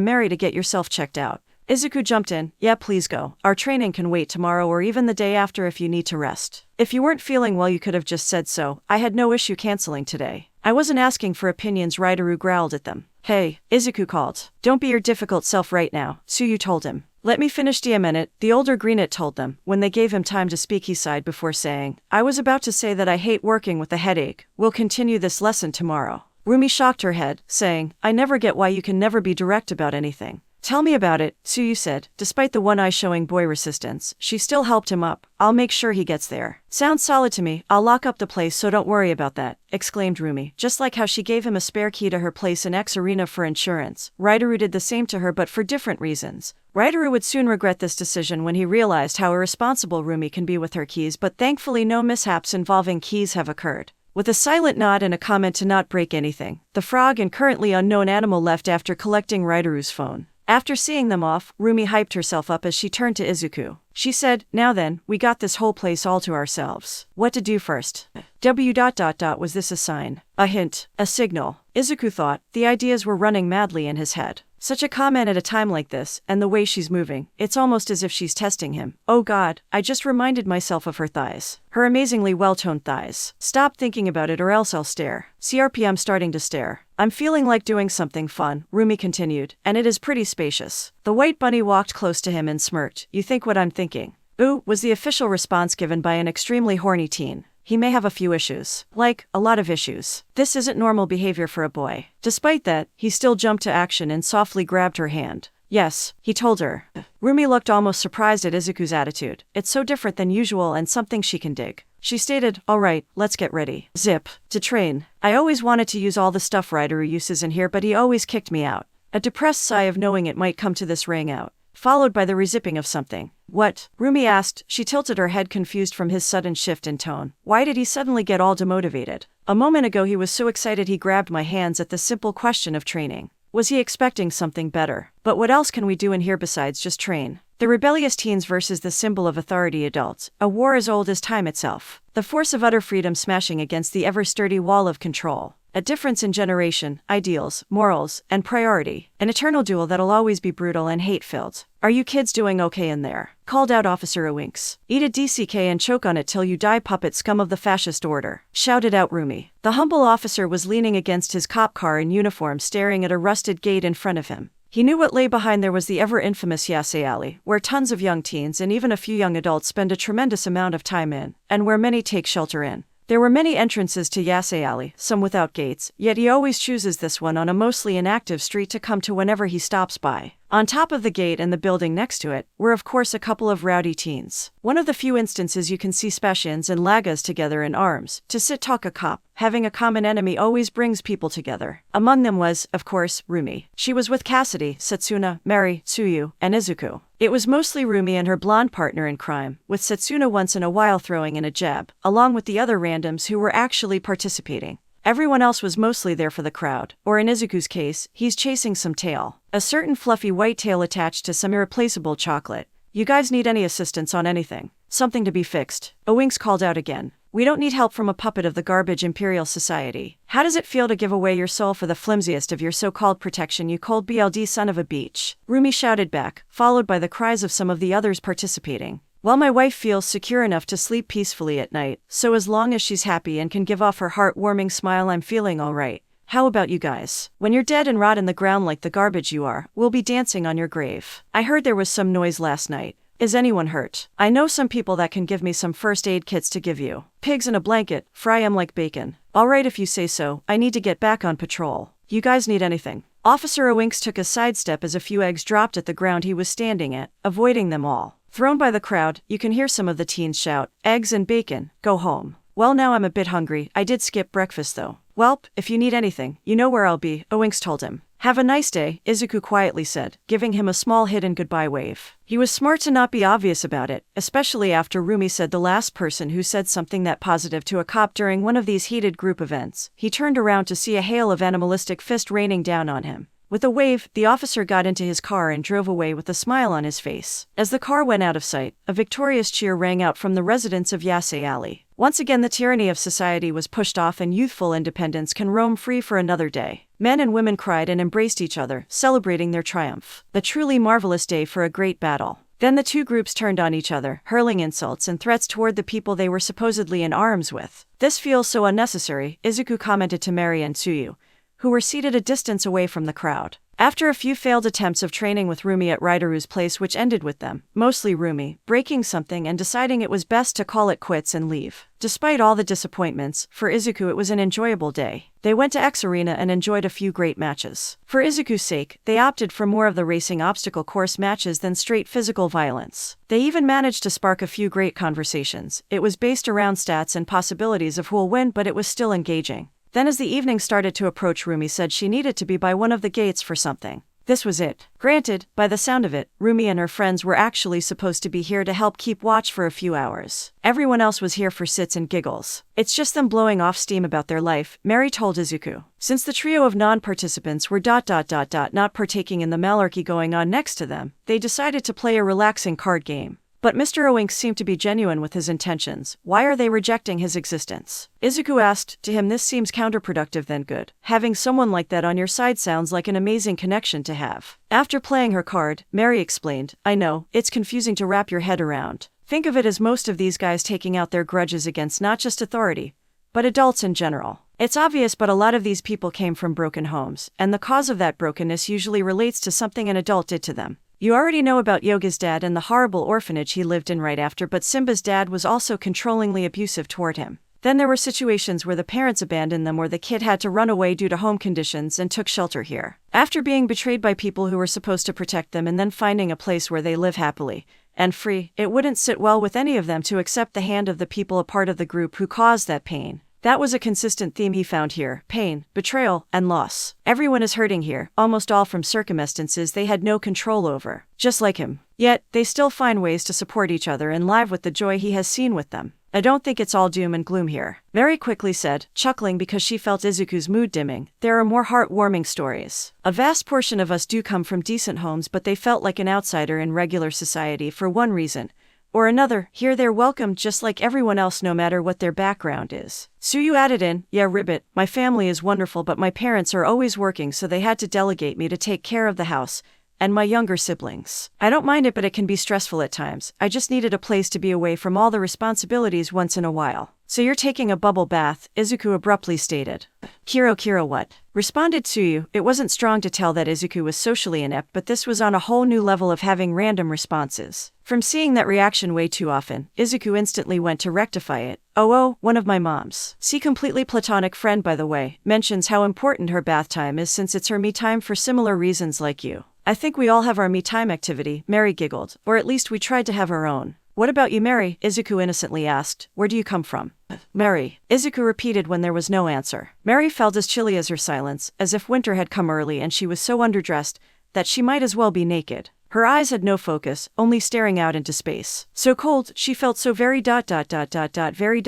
[SPEAKER 1] Mary to get yourself checked out. Izuku jumped in. Yeah, please go. Our training can wait tomorrow or even the day after if you need to rest. If you weren't feeling well, you could have just said so. I had no issue canceling today. I wasn't asking for opinions, Raidaru growled at them. Hey, Izuku called. Don't be your difficult self right now, Tsuyu told him. Let me finish a minute, the older greenet told them. When they gave him time to speak, he sighed before saying, I was about to say that I hate working with a headache. We'll continue this lesson tomorrow. Rumi shocked her head, saying, I never get why you can never be direct about anything. Tell me about it, Tsuyu said. Despite the one-eye showing boy resistance, she still helped him up. I'll make sure he gets there. Sounds solid to me. I'll lock up the place so don't worry about that, exclaimed Rumi. Just like how she gave him a spare key to her place in X Arena for insurance, Raidaru did the same to her but for different reasons. Raidaru would soon regret this decision when he realized how irresponsible Rumi can be with her keys, but thankfully no mishaps involving keys have occurred. With a silent nod and a comment to not break anything, the frog and currently unknown animal left after collecting Raidaru's phone. After seeing them off, Rumi hyped herself up as she turned to Izuku. She said, now then, we got this whole place all to ourselves. What to do first? Was this a sign? A hint? A signal? Izuku thought. The ideas were running madly in his head. Such a comment at a time like this, and the way she's moving, it's almost as if she's testing him. Oh God, I just reminded myself of her thighs. Her amazingly well-toned thighs. Stop thinking about it or else I'll stare. CRPM starting to stare. I'm feeling like doing something fun, Rumi continued, and it is pretty spacious. The white bunny walked close to him and smirked. You think what I'm thinking? Ooh, was the official response given by an extremely horny teen. He may have a few issues. Like, a lot of issues. This isn't normal behavior for a boy. Despite that, he still jumped to action and softly grabbed her hand. Yes, he told her. Rumi looked almost surprised at Izuku's attitude. It's so different than usual and something she can dig. She stated, all right, let's get ready. Zip. To train. I always wanted to use all the stuff Raidaru uses in here, but he always kicked me out. A depressed sigh of knowing it might come to this rang out, followed by the rezipping of something. What? Rumi asked. She tilted her head, confused from his sudden shift in tone. Why did he suddenly get all demotivated? A moment ago he was so excited he grabbed my hands at the simple question of training. Was he expecting something better? But what else can we do in here besides just train? The rebellious teens versus the symbol of authority adults, a war as old as time itself. The force of utter freedom smashing against the ever-sturdy wall of control. A difference in generation, ideals, morals, and priority. An eternal duel that'll always be brutal and hate-filled. Are you kids doing okay in there? Called out Officer Owinks. Eat a DCK and choke on it till you die, puppet scum of the fascist order. Shouted out Rumi. The humble officer was leaning against his cop car in uniform, staring at a rusted gate in front of him. He knew what lay behind there was the ever-infamous Yasei Alley, where tons of young teens and even a few young adults spend a tremendous amount of time in, and where many take shelter in. There were many entrances to Yasei Alley, some without gates, yet he always chooses this one on a mostly inactive street to come to whenever he stops by. On top of the gate and the building next to it were of course a couple of rowdy teens. One of the few instances you can see Spashins and Lagas together in arms. To sit talk a cop, having a common enemy always brings people together. Among them was, of course, Rumi. She was with Cassidy, Setsuna, Mary, Tsuyu, and Izuku. It was mostly Rumi and her blonde partner in crime, with Setsuna once in a while throwing in a jab, along with the other randoms who were actually participating. Everyone else was mostly there for the crowd, or in Izuku's case, he's chasing some tail. A certain fluffy white tail attached to some irreplaceable chocolate. You guys need any assistance on anything? Something to be fixed? Owinks called out again. We don't need help from a puppet of the garbage Imperial Society. How does it feel to give away your soul for the flimsiest of your so-called protection, you cold BLD son of a beach? Rumi shouted back, followed by the cries of some of the others participating. Well, my wife feels secure enough to sleep peacefully at night, so as long as she's happy and can give off her heart-warming smile, I'm feeling all right. How about you guys? When you're dead and rot in the ground like the garbage you are, we'll be dancing on your grave. I heard there was some noise last night. Is anyone hurt? I know some people that can give me some first aid kits to give you. Pigs in a blanket, fry 'em like bacon. Alright if you say so, I need to get back on patrol. You guys need anything? Officer Owinks took a sidestep as a few eggs dropped at the ground he was standing at, avoiding them all. Thrown by the crowd, you can hear some of the teens shout, "Eggs and bacon, go home." Well, now I'm a bit hungry. I did skip breakfast though. Welp, if you need anything, you know where I'll be, Owinks told him. Have a nice day, Izuku quietly said, giving him a small hidden goodbye wave. He was smart to not be obvious about it, especially after Rumi said the last person who said something that positive to a cop during one of these heated group events. He turned around to see a hail of animalistic fist raining down on him. With a wave, the officer got into his car and drove away with a smile on his face. As the car went out of sight, a victorious cheer rang out from the residents of Yasei Alley. Once again the tyranny of society was pushed off and youthful independence can roam free for another day. Men and women cried and embraced each other, celebrating their triumph. A truly marvelous day for a great battle. Then the two groups turned on each other, hurling insults and threats toward the people they were supposedly in arms with. This feels so unnecessary, Izuku commented to Mary and Tsuyu, who were seated a distance away from the crowd. After a few failed attempts of training with Rumi at Raidaru's place which ended with them, mostly Rumi, breaking something and deciding it was best to call it quits and leave. Despite all the disappointments, for Izuku it was an enjoyable day. They went to X Arena and enjoyed a few great matches. For Izuku's sake, they opted for more of the racing obstacle course matches than straight physical violence. They even managed to spark a few great conversations. It was based around stats and possibilities of who'll win, but it was still engaging. Then as the evening started to approach, Rumi said she needed to be by one of the gates for something. This was it. Granted, by the sound of it, Rumi and her friends were actually supposed to be here to help keep watch for a few hours. Everyone else was here for sits and giggles. It's just them blowing off steam about their life, Mary told Izuku. Since the trio of non-participants were not partaking in the malarkey going on next to them, they decided to play a relaxing card game. But Mr. Owinks seemed to be genuine with his intentions. Why are they rejecting his existence? Izuku asked. To him this seems counterproductive than good. Having someone like that on your side sounds like an amazing connection to have. After playing her card, Mary explained, I know, it's confusing to wrap your head around. Think of it as most of these guys taking out their grudges against not just authority, but adults in general. It's obvious, but a lot of these people came from broken homes, and the cause of that brokenness usually relates to something an adult did to them. You already know about Yoga's dad and the horrible orphanage he lived in right after, but Simba's dad was also controllingly abusive toward him. Then there were situations where the parents abandoned them or the kid had to run away due to home conditions and took shelter here. After being betrayed by people who were supposed to protect them and then finding a place where they live happily and free, it wouldn't sit well with any of them to accept the hand of the people a part of the group who caused that pain. That was a consistent theme he found here: pain, betrayal, and loss. Everyone is hurting here, almost all from circumstances they had no control over. Just like him. Yet, they still find ways to support each other and live with the joy he has seen with them. I don't think it's all doom and gloom here, Mary quickly said, chuckling because she felt Izuku's mood dimming. There are more heartwarming stories. A vast portion of us do come from decent homes, but they felt like an outsider in regular society for one reason or another. Here they're welcomed just like everyone else no matter what their background is. Tsuyu added in, yeah Ribbit, my family is wonderful but my parents are always working so they had to delegate me to take care of the house and my younger siblings. I don't mind it but it can be stressful at times. I just needed a place to be away from all the responsibilities once in a while. So you're taking a bubble bath, Izuku abruptly stated. Kiro what? Responded Tsuyu. It wasn't strong to tell that Izuku was socially inept, but this was on a whole new level of having random responses. From seeing that reaction way too often, Izuku instantly went to rectify it. Oh, one of my mom's. See completely platonic friend by the way, mentions how important her bath time is since it's her me time for similar reasons like you. I think we all have our me time activity, Mary giggled, or at least we tried to have our own. What about you, Mary? Izuku innocently asked. Where do you come from? Mary, Izuku repeated when there was no answer. Mary felt as chilly as her silence, as if winter had come early and she was so underdressed that she might as well be naked. Her eyes had no focus, only staring out into space. So cold, she felt so very very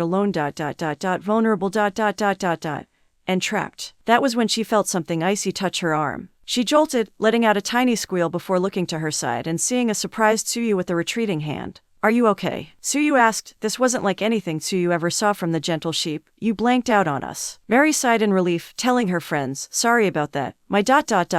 [SPEAKER 1] alone vulnerable and trapped. That was when she felt something icy touch her arm. She jolted, letting out a tiny squeal before looking to her side and seeing a surprised Tsuyu with a retreating hand. Are you okay? Tsuyu asked. This wasn't like anything Tsuyu ever saw from the gentle sheep. You blanked out on us. Mary sighed in relief, telling her friends, sorry about that. My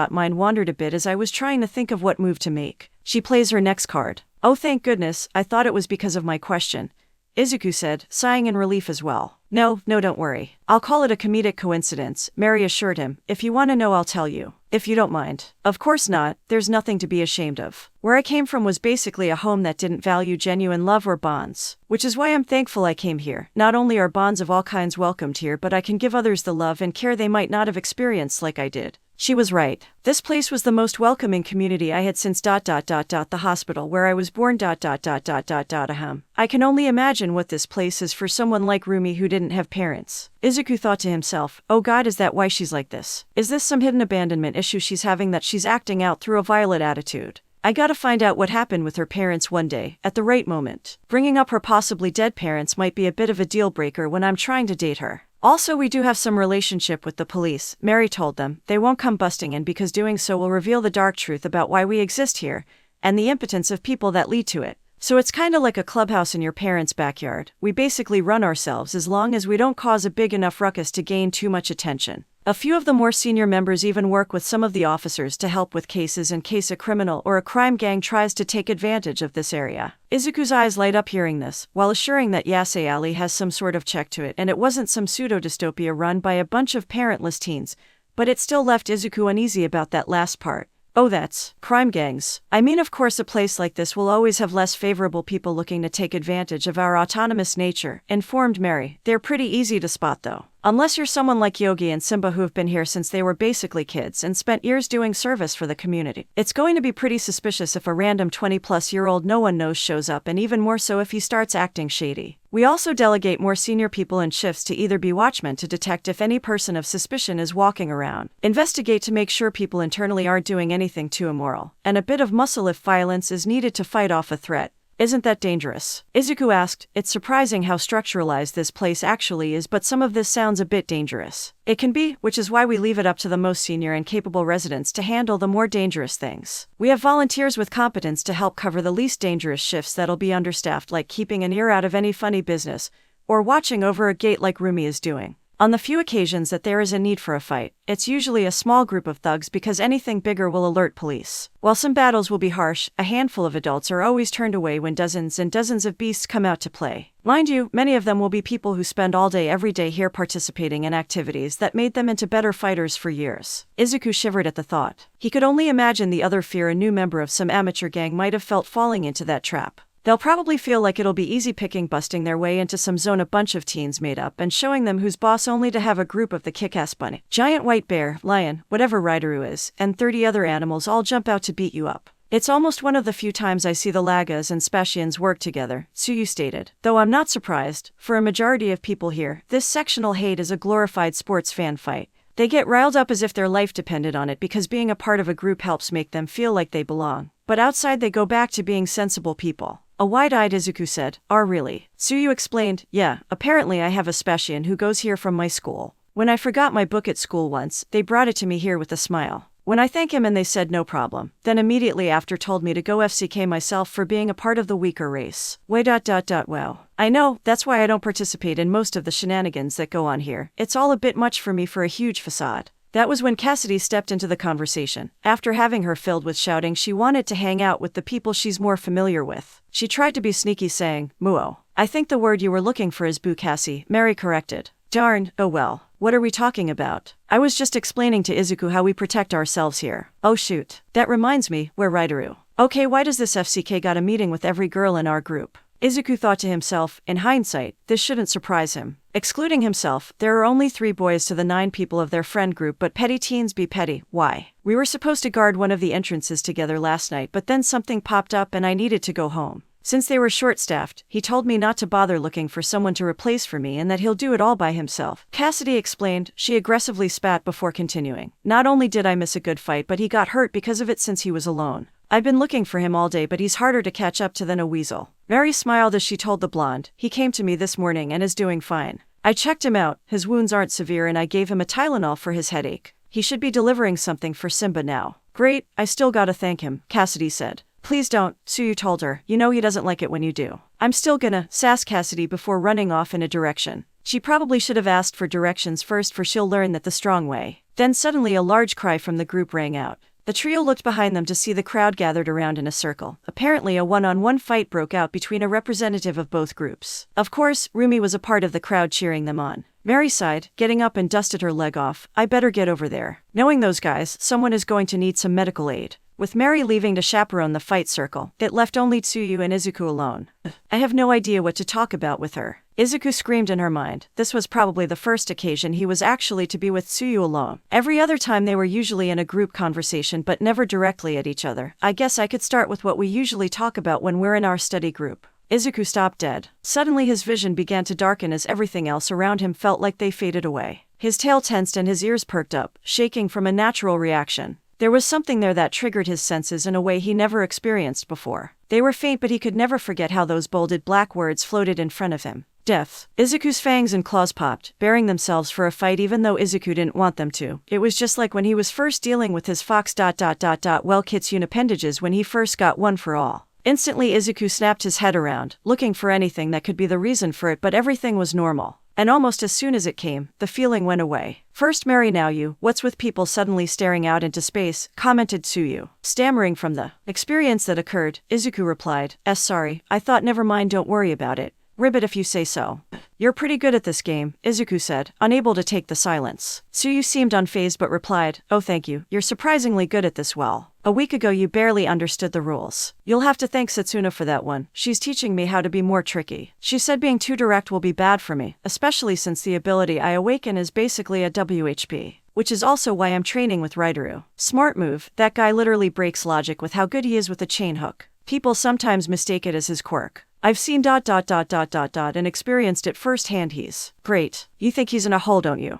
[SPEAKER 1] mind wandered a bit as I was trying to think of what move to make. She plays her next card. Oh thank goodness, I thought it was because of my question, Izuku said, sighing in relief as well. No, don't worry. I'll call it a comedic coincidence, Mary assured him. If you want to know, I'll tell you. If you don't mind. Of course not, there's nothing to be ashamed of. Where I came from was basically a home that didn't value genuine love or bonds. Which is why I'm thankful I came here. Not only are bonds of all kinds welcomed here, but I can give others the love and care they might not have experienced like I did. She was right. This place was the most welcoming community I had since the hospital where I was born. Ahem. I can only imagine what this place is for someone like Rumi who didn't have parents. Izuku thought to himself, oh god, is that why she's like this? Is this some hidden abandonment issue she's having that she's acting out through a violent attitude? I gotta find out what happened with her parents one day, at the right moment. Bringing up her possibly dead parents might be a bit of a deal breaker when I'm trying to date her. Also, we do have some relationship with the police, Mary told them. They won't come busting in because doing so will reveal the dark truth about why we exist here, and the impotence of people that lead to it. So it's kinda like a clubhouse in your parents' backyard. We basically run ourselves as long as we don't cause a big enough ruckus to gain too much attention. A few of the more senior members even work with some of the officers to help with cases in case a criminal or a crime gang tries to take advantage of this area. Izuku's eyes light up hearing this, while assuring that Yase Alley has some sort of check to it and it wasn't some pseudo-dystopia run by a bunch of parentless teens, but it still left Izuku uneasy about that last part. Oh, that's crime gangs. I mean, of course a place like this will always have less favorable people looking to take advantage of our autonomous nature, informed Mary. They're pretty easy to spot though. Unless you're someone like Yogi and Simba who've been here since they were basically kids and spent years doing service for the community. It's going to be pretty suspicious if a random 20-plus-year-old no one knows shows up, and even more so if he starts acting shady. We also delegate more senior people in shifts to either be watchmen to detect if any person of suspicion is walking around, investigate to make sure people internally aren't doing anything too immoral, and a bit of muscle if violence is needed to fight off a threat. Isn't that dangerous? Izuku asked. It's surprising how structuralized this place actually is, but some of this sounds a bit dangerous. It can be, which is why we leave it up to the most senior and capable residents to handle the more dangerous things. We have volunteers with competence to help cover the least dangerous shifts that'll be understaffed, like keeping an ear out of any funny business, or watching over a gate like Rumi is doing. On the few occasions that there is a need for a fight, it's usually a small group of thugs because anything bigger will alert police. While some battles will be harsh, a handful of adults are always turned away when dozens and dozens of beasts come out to play. Mind you, many of them will be people who spend all day every day here participating in activities that made them into better fighters for years. Izuku shivered at the thought. He could only imagine the other fear a new member of some amateur gang might have felt falling into that trap. They'll probably feel like it'll be easy picking busting their way into some zone a bunch of teens made up and showing them who's boss, only to have a group of the kick-ass bunny, giant white bear, lion, whatever Raideru is, and 30 other animals all jump out to beat you up. It's almost one of the few times I see the Lagas and Spatians work together, Tsuyu stated. Though I'm not surprised, for a majority of people here, this sectional hate is a glorified sports fan fight. They get riled up as if their life depended on it because being a part of a group helps make them feel like they belong. But outside they go back to being sensible people. A wide-eyed Izuku said, really? Tsuyu explained, yeah, apparently I have a Spatian who goes here from my school. When I forgot my book at school once, they brought it to me here with a smile. When I thank him and they said no problem, then immediately after told me to go FCK myself for being a part of the weaker race. Wow. I know, that's why I don't participate in most of the shenanigans that go on here. It's all a bit much for me for a huge facade. That was when Cassidy stepped into the conversation. After having her filled with shouting, she wanted to hang out with the people she's more familiar with. She tried to be sneaky, saying, Muo. I think the word you were looking for is bu, Cassie, Mary corrected. Darn, oh well. What are we talking about? I was just explaining to Izuku how we protect ourselves here. Oh shoot. That reminds me, we're Raideru. Okay, why does this FCK got a meeting with every girl in our group? Izuku thought to himself, in hindsight, this shouldn't surprise him. Excluding himself, there are only 3 boys to the 9 people of their friend group, but petty teens be petty. Why? We were supposed to guard one of the entrances together last night, but then something popped up and I needed to go home. Since they were short-staffed, he told me not to bother looking for someone to replace for me and that he'll do it all by himself. Cassidy explained. She aggressively spat before continuing. Not only did I miss a good fight, but he got hurt because of it since he was alone. I've been looking for him all day, but he's harder to catch up to than a weasel. Mary smiled as she told the blonde. He came to me this morning and is doing fine. I checked him out, his wounds aren't severe, and I gave him a Tylenol for his headache. He should be delivering something for Simba now. Great, I still gotta thank him, Cassidy said. Please don't, Tsuyu told her. You know he doesn't like it when you do. I'm still gonna, sassed Cassidy before running off in a direction. She probably should have asked for directions first, for she'll learn that the strong way. Then suddenly a large cry from the group rang out. The trio looked behind them to see the crowd gathered around in a circle. Apparently a one-on-one fight broke out between a representative of both groups. Of course, Rumi was a part of the crowd cheering them on. Mary sighed, getting up and dusted her leg off. I better get over there. Knowing those guys, someone is going to need some medical aid. With Mary leaving to chaperone the fight circle, it left only Tsuyu and Izuku alone. I have no idea what to talk about with her. Izuku screamed in her mind. This was probably the first occasion he was actually to be with Tsuyu alone. Every other time they were usually in a group conversation but never directly at each other. I guess I could start with what we usually talk about when we're in our study group. Izuku stopped dead. Suddenly his vision began to darken as everything else around him felt like they faded away. His tail tensed and his ears perked up, shaking from a natural reaction. There was something there that triggered his senses in a way he never experienced before. They were faint, but he could never forget how those bolded black words floated in front of him. Death. Izuku's fangs and claws popped, bearing themselves for a fight even though Izuku didn't want them to. It was just like when he was first dealing with his Kitsune appendages when he first got one for all. Instantly Izuku snapped his head around, looking for anything that could be the reason for it, but everything was normal. And almost as soon as it came, the feeling went away. First Mary, now you, what's with people suddenly staring out into space, commented Tsuyu. Stammering from the experience that occurred, Izuku replied, sorry, I thought never mind, don't worry about it. Ribbit if you say so. You're pretty good at this game, Izuku said, unable to take the silence. Tsuyu seemed unfazed but replied, oh thank you, you're surprisingly good at this well. A week ago you barely understood the rules. You'll have to thank Setsuna for that one. She's teaching me how to be more tricky. She said being too direct will be bad for me, especially since the ability I awaken is basically a WHP. Which is also why I'm training with Raitaru. Smart move, that guy literally breaks logic with how good he is with a chain hook. People sometimes mistake it as his quirk. I've seen and experienced it firsthand. He's great. You think he's in a hole, don't you?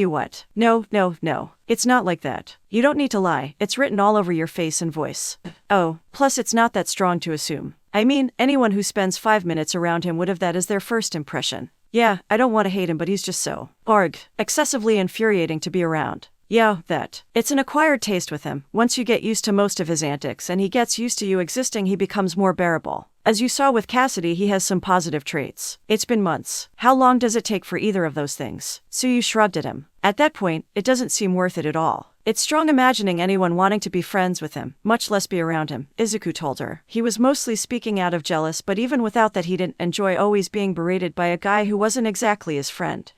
[SPEAKER 1] What? No. It's not like that. You don't need to lie. It's written all over your face and voice. Oh, plus it's not that strong to assume. I mean, anyone who spends 5 minutes around him would have that as their first impression. Yeah, I don't want to hate him, but he's just so excessively infuriating to be around. Yeah, that. It's an acquired taste with him. Once you get used to most of his antics and he gets used to you existing, he becomes more bearable. As you saw with Cassidy, he has some positive traits. It's been months. How long does it take for either of those things? Tsuyu shrugged at him. At that point, it doesn't seem worth it at all. It's strong imagining anyone wanting to be friends with him, much less be around him, Izuku told her. He was mostly speaking out of jealous, but even without that he didn't enjoy always being berated by a guy who wasn't exactly his friend.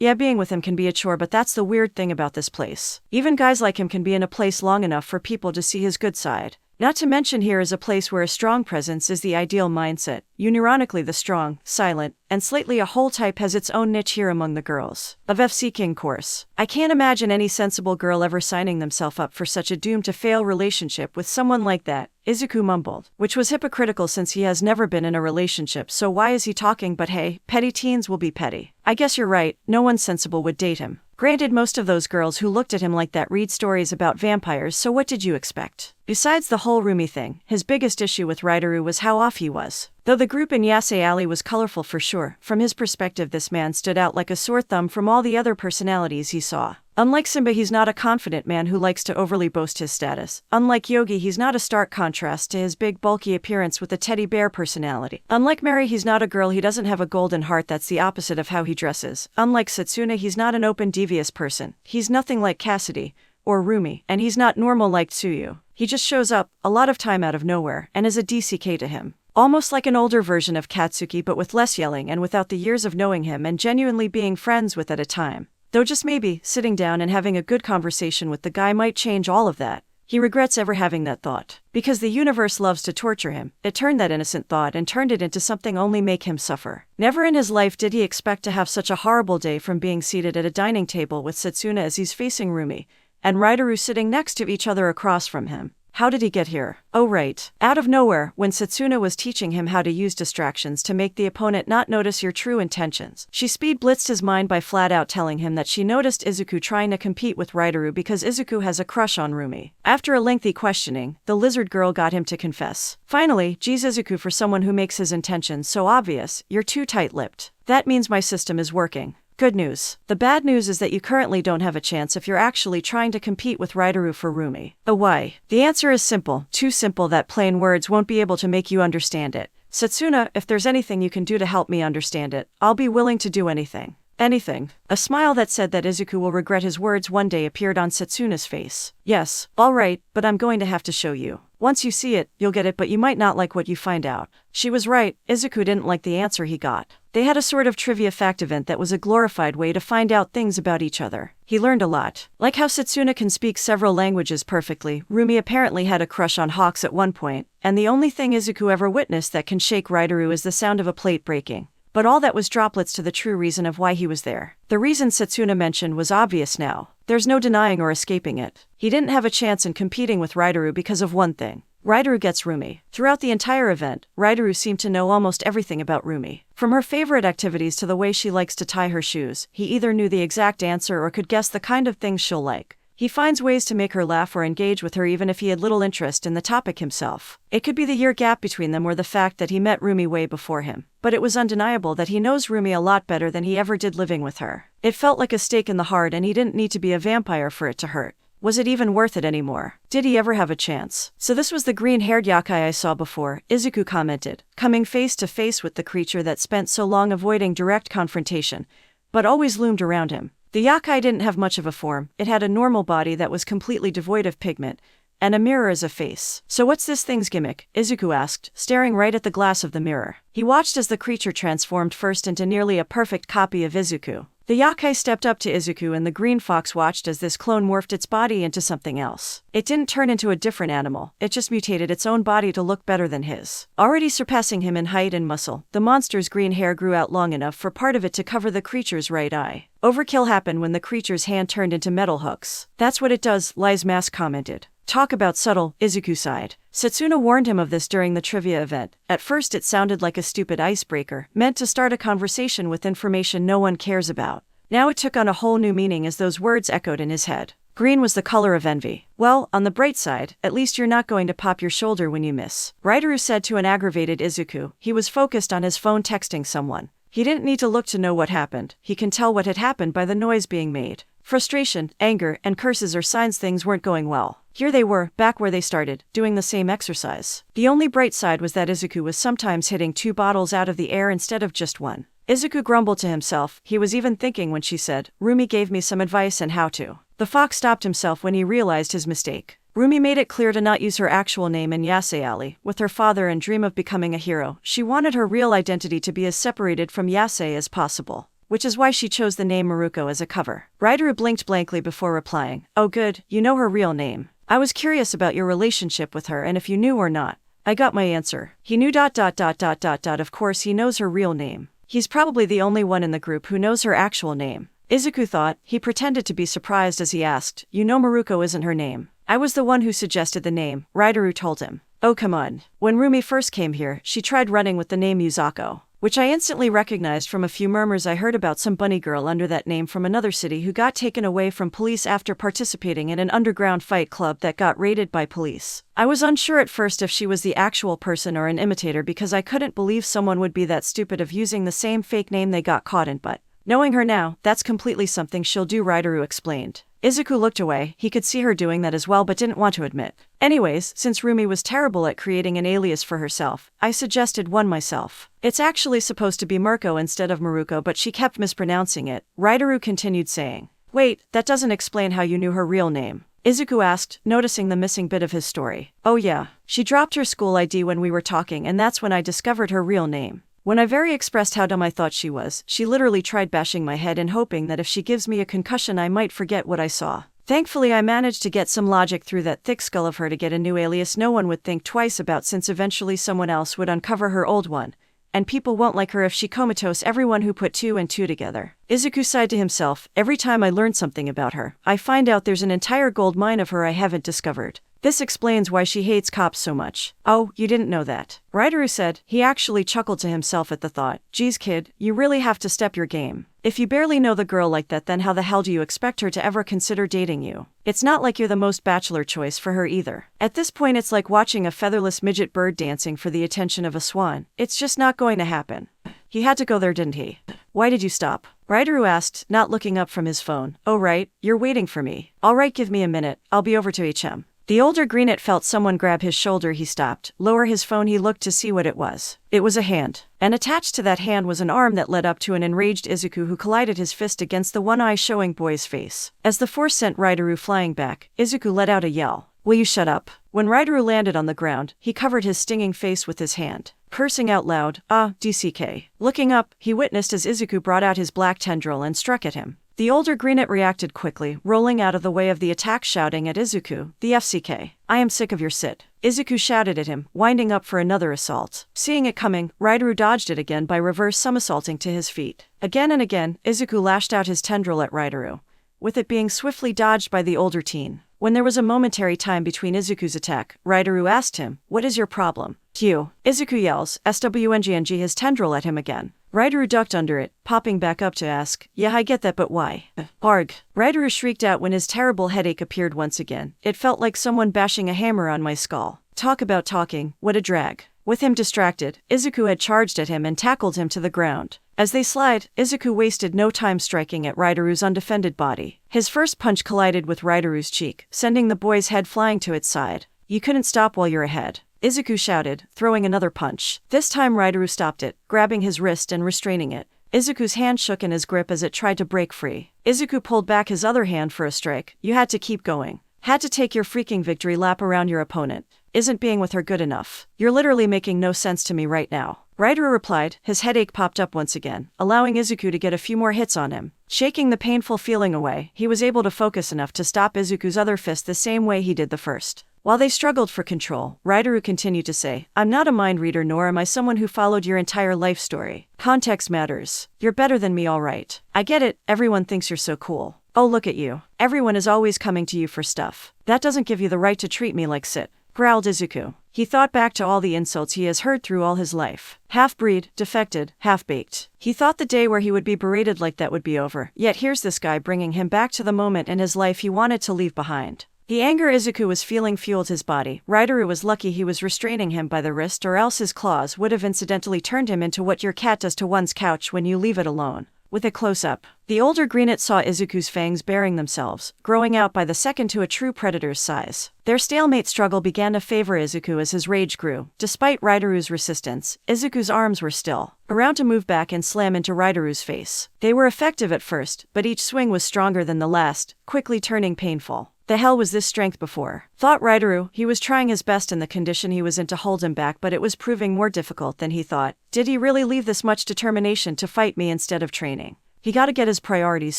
[SPEAKER 1] Yeah, being with him can be a chore, but that's the weird thing about this place. Even guys like him can be in a place long enough for people to see his good side. Not to mention here is a place where a strong presence is the ideal mindset. Unironically, the strong, silent, and slightly a whole type has its own niche here among the girls of FC King course. I can't imagine any sensible girl ever signing themselves up for such a doomed to fail relationship with someone like that, Izuku mumbled, which was hypocritical since he has never been in a relationship, so why is he talking? But hey, petty teens will be petty. I guess you're right, no one sensible would date him. Granted, most of those girls who looked at him like that read stories about vampires, so what did you expect? Besides the whole Rumi thing, his biggest issue with Raitaru was how off he was. Though the group in Yasei Alley was colorful for sure, from his perspective this man stood out like a sore thumb from all the other personalities he saw. Unlike Simba, he's not a confident man who likes to overly boast his status. Unlike Yogi, he's not a stark contrast to his big bulky appearance with a teddy bear personality. Unlike Mary, he's not a girl, he doesn't have a golden heart, that's the opposite of how he dresses. Unlike Setsuna, he's not an open devious person. He's nothing like Cassidy or Rumi, and he's not normal like Tsuyu. He just shows up, a lot of time out of nowhere, and is a DCK to him. Almost like an older version of Katsuki, but with less yelling and without the years of knowing him and genuinely being friends with at a time. Though just maybe, sitting down and having a good conversation with the guy might change all of that. He regrets ever having that thought. Because the universe loves to torture him, it turned that innocent thought and turned it into something only make him suffer. Never in his life did he expect to have such a horrible day, from being seated at a dining table with Setsuna as he's facing Rumi, and Raitaru sitting next to each other across from him. How did he get here? Oh right. Out of nowhere, when Setsuna was teaching him how to use distractions to make the opponent not notice your true intentions. She speed blitzed his mind by flat out telling him that she noticed Izuku trying to compete with Raitaru because Izuku has a crush on Rumi. After a lengthy questioning, the lizard girl got him to confess. Finally, geez Izuku, for someone who makes his intentions so obvious, you're too tight-lipped. That means my system is working. Good news. The bad news is that you currently don't have a chance if you're actually trying to compete with Raitaru for Rumi. Oh why? The answer is simple, too simple that plain words won't be able to make you understand it. Setsuna, if there's anything you can do to help me understand it, I'll be willing to do anything. Anything. A smile that said that Izuku will regret his words one day appeared on Setsuna's face. Yes, alright, but I'm going to have to show you. Once you see it, you'll get it, but you might not like what you find out. She was right, Izuku didn't like the answer he got. They had a sort of trivia fact event that was a glorified way to find out things about each other. He learned a lot. Like how Setsuna can speak several languages perfectly, Rumi apparently had a crush on hawks at one point, and the only thing Izuku ever witnessed that can shake Rideru is the sound of a plate breaking. But all that was droplets to the true reason of why he was there. The reason Setsuna mentioned was obvious now. There's no denying or escaping it. He didn't have a chance in competing with Rideru because of one thing. Rideru gets Rumi. Throughout the entire event, Rideru seemed to know almost everything about Rumi. From her favorite activities to the way she likes to tie her shoes, he either knew the exact answer or could guess the kind of things she'll like. He finds ways to make her laugh or engage with her even if he had little interest in the topic himself. It could be the year gap between them or the fact that he met Rumi way before him. But it was undeniable that he knows Rumi a lot better than he ever did living with her. It felt like a stake in the heart and he didn't need to be a vampire for it to hurt. Was it even worth it anymore? Did he ever have a chance? So this was the green-haired yakai I saw before, Izuku commented, coming face to face with the creature that spent so long avoiding direct confrontation, but always loomed around him. The yakai didn't have much of a form, it had a normal body that was completely devoid of pigment, and a mirror as a face. So what's this thing's gimmick? Izuku asked, staring right at the glass of the mirror. He watched as the creature transformed first into nearly a perfect copy of Izuku. The yakai stepped up to Izuku and the green fox watched as this clone morphed its body into something else. It didn't turn into a different animal, it just mutated its own body to look better than his. Already surpassing him in height and muscle, the monster's green hair grew out long enough for part of it to cover the creature's right eye. Overkill happened when the creature's hand turned into metal hooks. That's what it does, Lai's mask commented. Talk about subtle, Izuku sighed. Setsuna warned him of this during the trivia event. At first it sounded like a stupid icebreaker, meant to start a conversation with information no one cares about. Now it took on a whole new meaning as those words echoed in his head. Green was the color of envy. Well, on the bright side, at least you're not going to pop your shoulder when you miss. Rideru said to an aggravated Izuku. He was focused on his phone texting someone. He didn't need to look to know what happened. He can tell what had happened by the noise being made. Frustration, anger, and curses are signs things weren't going well. Here they were, back where they started, doing the same exercise. The only bright side was that Izuku was sometimes hitting 2 bottles out of the air instead of just 1. Izuku grumbled to himself. He was even thinking when she said, Rumi gave me some advice on how to. The fox stopped himself when he realized his mistake. Rumi made it clear to not use her actual name in Yase Alley with her father and dream of becoming a hero. She wanted her real identity to be as separated from Yase as possible, which is why she chose the name Miruko as a cover. Rideru blinked blankly before replying. Oh good, you know her real name. I was curious about your relationship with her and if you knew or not. I got my answer. He knew ... Of course he knows her real name. He's probably the only one in the group who knows her actual name. Izuku thought. He pretended to be surprised as he asked, you know Miruko isn't her name. I was the one who suggested the name, Rideru told him. Oh come on. When Rumi first came here, she tried running with the name Yuzako, which I instantly recognized from a few murmurs I heard about some bunny girl under that name from another city who got taken away from police after participating in an underground fight club that got raided by police. I was unsure at first if she was the actual person or an imitator because I couldn't believe someone would be that stupid of using the same fake name they got caught in, but knowing her now, that's completely something she'll do, Rideru explained. Izuku looked away. He could see her doing that as well but didn't want to admit. Anyways, since Rumi was terrible at creating an alias for herself, I suggested one myself. It's actually supposed to be Mirko instead of Miruko, but she kept mispronouncing it. Rideru continued saying, wait, that doesn't explain how you knew her real name. Izuku asked, noticing the missing bit of his story. Oh yeah, she dropped her school ID when we were talking and that's when I discovered her real name. When I very expressed how dumb I thought she was, she literally tried bashing my head and hoping that if she gives me a concussion I might forget what I saw. Thankfully I managed to get some logic through that thick skull of her to get a new alias no one would think twice about since eventually someone else would uncover her old one. And people won't like her if she comatose everyone who put 2 and 2 together. Izuku sighed to himself. Every time I learn something about her, I find out there's an entire gold mine of her I haven't discovered. This explains why she hates cops so much. Oh, you didn't know that? Rideru said. He actually chuckled to himself at the thought. Geez kid, you really have to step your game. If you barely know the girl like that, then how the hell do you expect her to ever consider dating you? It's not like you're the most bachelor choice for her either. At this point it's like watching a featherless midget bird dancing for the attention of a swan. It's just not going to happen. He had to go there, didn't he? Why did you stop? Rideru asked, not looking up from his phone. Oh right, you're waiting for me. Alright, give me a minute, I'll be over to HM. The older greenet felt someone grab his shoulder. He stopped. Lower his phone. He looked to see what it was. It was a hand. And attached to that hand was an arm that led up to an enraged Izuku who collided his fist against the one eye showing boy's face. As the force sent Raidaru flying back, Izuku let out a yell. "Will you shut up?" When Raidaru landed on the ground, he covered his stinging face with his hand, cursing out loud, DCK. Looking up, he witnessed as Izuku brought out his black tendril and struck at him. The older greenet reacted quickly, rolling out of the way of the attack, shouting at Izuku, "The FCK. I am sick of your sit." Izuku shouted at him, winding up for another assault. Seeing it coming, Raidaru dodged it again by reverse somersaulting to his feet. Again and again, Izuku lashed out his tendril at Raidaru, with it being swiftly dodged by the older teen. When there was a momentary time between Izuku's attack, Raidaru asked him, "What is your problem?" "Q." Izuku yells, SWNGNG his tendril at him again. Raidaru ducked under it, popping back up to ask, "Yeah, I get that, but why?" "Arg." Raidaru shrieked out when his terrible headache appeared once again. "It felt like someone bashing a hammer on my skull." Talk about talking, what a drag. With him distracted, Izuku had charged at him and tackled him to the ground. As they slid, Izuku wasted no time striking at Raidaru's undefended body. His first punch collided with Raidaru's cheek, sending the boy's head flying to its side. "You couldn't stop while you're ahead," Izuku shouted, throwing another punch. This time Raidaru stopped it, grabbing his wrist and restraining it. Izuku's hand shook in his grip as it tried to break free. Izuku pulled back his other hand for a strike. "You had to keep going. Had to take your freaking victory lap around your opponent. Isn't being with her good enough? You're literally making no sense to me right now." Raidaru replied. His headache popped up once again, allowing Izuku to get a few more hits on him. Shaking the painful feeling away, he was able to focus enough to stop Izuku's other fist the same way he did the first. While they struggled for control, Raidaru continued to say, "I'm not a mind reader, nor am I someone who followed your entire life story. Context matters. You're better than me, all right. I get it, everyone thinks you're so cool. Oh, look at you. Everyone is always coming to you for stuff. That doesn't give you the right to treat me like shit," growled Izuku. He thought back to all the insults he has heard through all his life. Half-breed, defected, half-baked. He thought the day where he would be berated like that would be over, yet here's this guy bringing him back to the moment in his life he wanted to leave behind. The anger Izuku was feeling fueled his body. Raidaru was lucky he was restraining him by the wrist, or else his claws would have incidentally turned him into what your cat does to one's couch when you leave it alone. With a close-up, the older greenet saw Izuku's fangs baring themselves, growing out by the second to a true predator's size. Their stalemate struggle began to favor Izuku as his rage grew. Despite Raidaru's resistance, Izuku's arms were still around to move back and slam into Raidaru's face. They were effective at first, but each swing was stronger than the last, quickly turning painful. The hell was this strength before? Thought Raidaru. He was trying his best in the condition he was in to hold him back, but it was proving more difficult than he thought. Did he really leave this much determination to fight me instead of training? He gotta get his priorities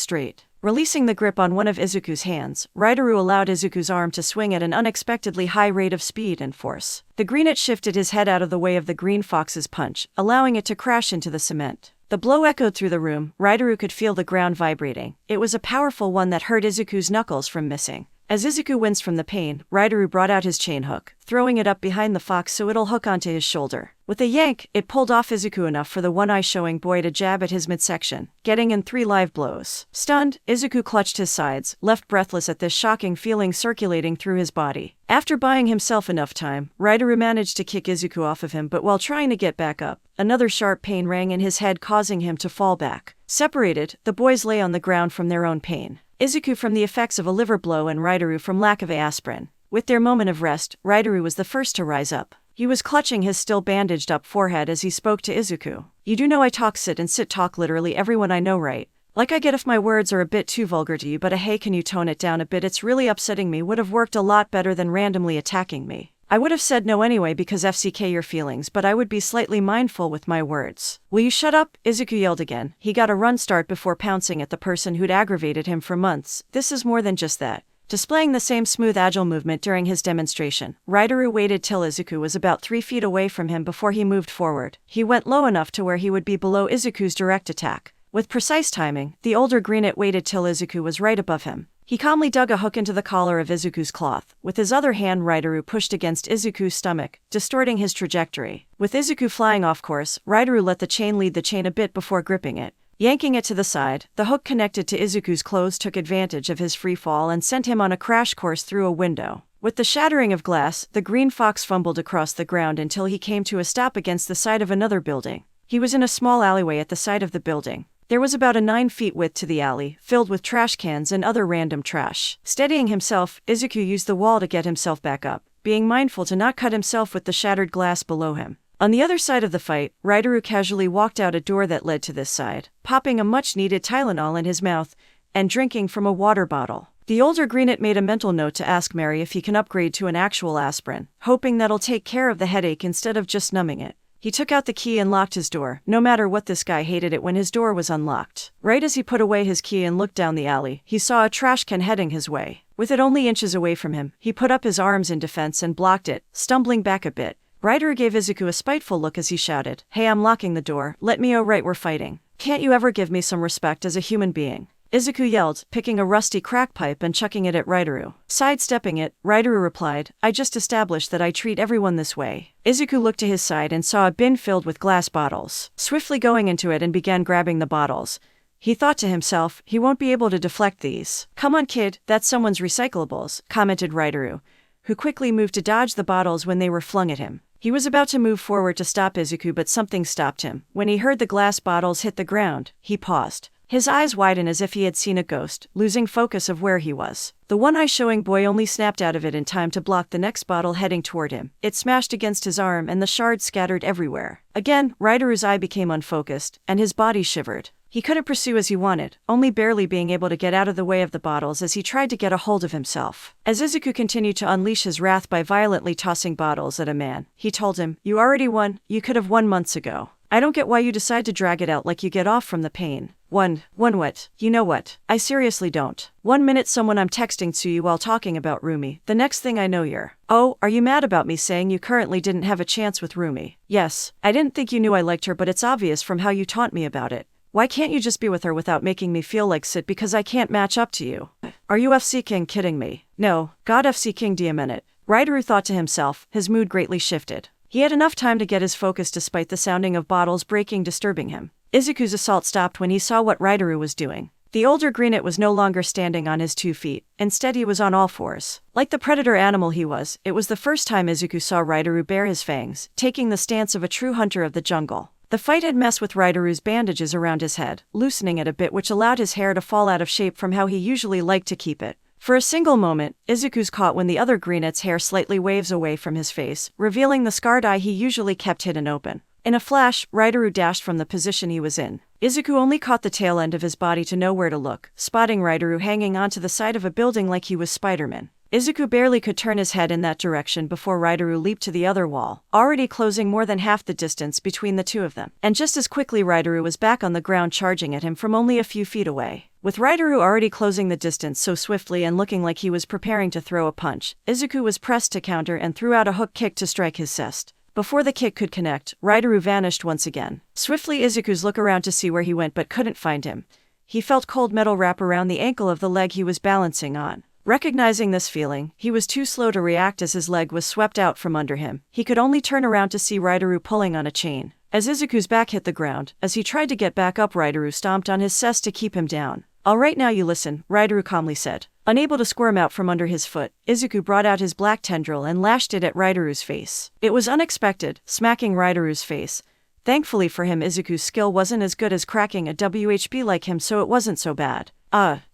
[SPEAKER 1] straight. Releasing the grip on one of Izuku's hands, Raidaru allowed Izuku's arm to swing at an unexpectedly high rate of speed and force. The greenet shifted his head out of the way of the green fox's punch, allowing it to crash into the cement. The blow echoed through the room. Raidaru could feel the ground vibrating. It was a powerful one that hurt Izuku's knuckles from missing. As Izuku winced from the pain, Raidaru brought out his chain hook, throwing it up behind the fox so it'll hook onto his shoulder. With a yank, it pulled off Izuku enough for the one-eye showing boy to jab at his midsection, getting in 3 live blows. Stunned, Izuku clutched his sides, left breathless at this shocking feeling circulating through his body. After buying himself enough time, Raidaru managed to kick Izuku off of him, but while trying to get back up, another sharp pain rang in his head, causing him to fall back. Separated, the boys lay on the ground from their own pain. Izuku from the effects of a liver blow and Raidaru from lack of aspirin. With their moment of rest, Raidaru was the first to rise up. He was clutching his still bandaged up forehead as he spoke to Izuku. "You do know I talk sit and sit talk literally everyone I know, right? Like I get if my words are a bit too vulgar to you, but hey, can you tone it down a bit? It's really upsetting me. Would have worked a lot better than randomly attacking me. I would have said no anyway because FCK your feelings, but I would be slightly mindful with my words." "Will you shut up?" Izuku yelled again. He got a run start before pouncing at the person who'd aggravated him for months. This is more than just that. Displaying the same smooth agile movement during his demonstration, Raidaru waited till Izuku was about 3 feet away from him before he moved forward. He went low enough to where he would be below Izuku's direct attack. With precise timing, the older greenet waited till Izuku was right above him. He calmly dug a hook into the collar of Izuku's cloth. With his other hand, Raidaru pushed against Izuku's stomach, distorting his trajectory. With Izuku flying off course, Raidaru let the chain lead the chain a bit before gripping it. Yanking it to the side, the hook connected to Izuku's clothes took advantage of his free fall and sent him on a crash course through a window. With the shattering of glass, the green fox fumbled across the ground until he came to a stop against the side of another building. He was in a small alleyway at the side of the building. There was about a 9 feet width to the alley, filled with trash cans and other random trash. Steadying himself, Izuku used the wall to get himself back up, being mindful to not cut himself with the shattered glass below him. On the other side of the fight, Rideru casually walked out a door that led to this side, popping a much-needed Tylenol in his mouth and drinking from a water bottle. The older Greenet made a mental note to ask Mary if he can upgrade to an actual aspirin, hoping that'll take care of the headache instead of just numbing it. He took out the key and locked his door. No matter what, this guy hated it when his door was unlocked. Right as he put away his key and looked down the alley, he saw a trash can heading his way. With it only inches away from him, he put up his arms in defense and blocked it, stumbling back a bit. Rideru gave Izuku a spiteful look as he shouted, "Hey, I'm locking the door. Let me right, we're fighting. Can't you ever give me some respect as a human being?" Izuku yelled, picking a rusty crack pipe and chucking it at Rideru. Sidestepping it, Rideru replied, "I just established that I treat everyone this way." Izuku looked to his side and saw a bin filled with glass bottles. Swiftly going into it and began grabbing the bottles. He thought to himself, he won't be able to deflect these. "Come on, kid, that's someone's recyclables," commented Rideru, who quickly moved to dodge the bottles when they were flung at him. He was about to move forward to stop Izuku, but something stopped him. When he heard the glass bottles hit the ground, he paused. His eyes widened as if he had seen a ghost, losing focus of where he was. The one-eye showing boy only snapped out of it in time to block the next bottle heading toward him. It smashed against his arm and the shards scattered everywhere. Again, Rideru's eye became unfocused, and his body shivered. He couldn't pursue as he wanted, only barely being able to get out of the way of the bottles as he tried to get a hold of himself. As Izuku continued to unleash his wrath by violently tossing bottles at a man, he told him, "You already won. You could have won months ago. I don't get why you decide to drag it out like you get off from the pain." One what? You know what? I seriously don't. 1 minute someone I'm texting to you while talking about Rumi, the next thing I know you're, "Oh, are you mad about me saying you currently didn't have a chance with Rumi?" "Yes, I didn't think you knew I liked her, but it's obvious from how you taunt me about it. Why can't you just be with her without making me feel like shit because I can't match up to you? Are you FC King kidding me?" "No, God FC King Diamante." Rideru thought to himself, his mood greatly shifted. He had enough time to get his focus despite the sounding of bottles breaking disturbing him. Izuku's assault stopped when he saw what Rideru was doing. The older Greenet was no longer standing on his 2 feet, instead he was on all fours. Like the predator animal he was, it was the first time Izuku saw Rideru bare his fangs, taking the stance of a true hunter of the jungle. The fight had messed with Rideru's bandages around his head, loosening it a bit, which allowed his hair to fall out of shape from how he usually liked to keep it. For a single moment, Izuku's caught when the other Greenet's hair slightly waves away from his face, revealing the scarred eye he usually kept hidden open. In a flash, Rideru dashed from the position he was in. Izuku only caught the tail end of his body to know where to look, spotting Rideru hanging onto the side of a building like he was Spider-Man. Izuku barely could turn his head in that direction before Rideru leaped to the other wall, already closing more than half the distance between the two of them. And just as quickly Rideru was back on the ground charging at him from only a few feet away. With Rideru already closing the distance so swiftly and looking like he was preparing to throw a punch, Izuku was pressed to counter and threw out a hook kick to strike his chest. Before the kick could connect, Rideru vanished once again. Swiftly Izuku's look around to see where he went but couldn't find him. He felt cold metal wrap around the ankle of the leg he was balancing on. Recognizing this feeling, he was too slow to react as his leg was swept out from under him. He could only turn around to see Rideru pulling on a chain. As Izuku's back hit the ground, as he tried to get back up, Rideru stomped on his chest to keep him down. "All right, now you listen," Rideru calmly said. Unable to squirm out from under his foot, Izuku brought out his black tendril and lashed it at Rideru's face. It was unexpected, smacking Rideru's face. Thankfully for him, Izuku's skill wasn't as good as cracking a WHB like him, so it wasn't so bad.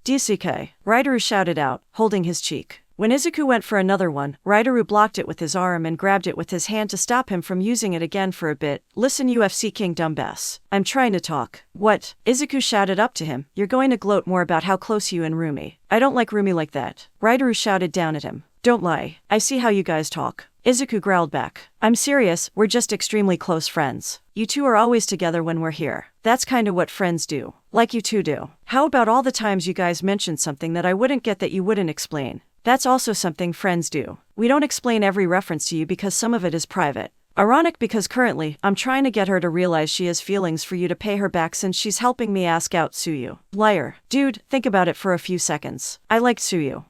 [SPEAKER 1] DCK, Rideru shouted out, holding his cheek. When Izuku went for another one, Rideru blocked it with his arm and grabbed it with his hand to stop him from using it again for a bit. "Listen, UFC King Dumbass. I'm trying to talk." "What?" Izuku shouted up to him. "You're going to gloat more about how close you and Rumi. I don't like Rumi like that." Rideru shouted down at him. "Don't lie. I see how you guys talk." Izuku growled back. "I'm serious, we're just extremely close friends. You two are always together when we're here. That's kinda what friends do. Like you two do. How about all the times you guys mentioned something that I wouldn't get that you wouldn't explain? That's also something friends do. We don't explain every reference to you because some of it is private. Ironic because currently, I'm trying to get her to realize she has feelings for you to pay her back since she's helping me ask out Tsuyu." Liar. Dude, think about it for a few seconds. I like Tsuyu.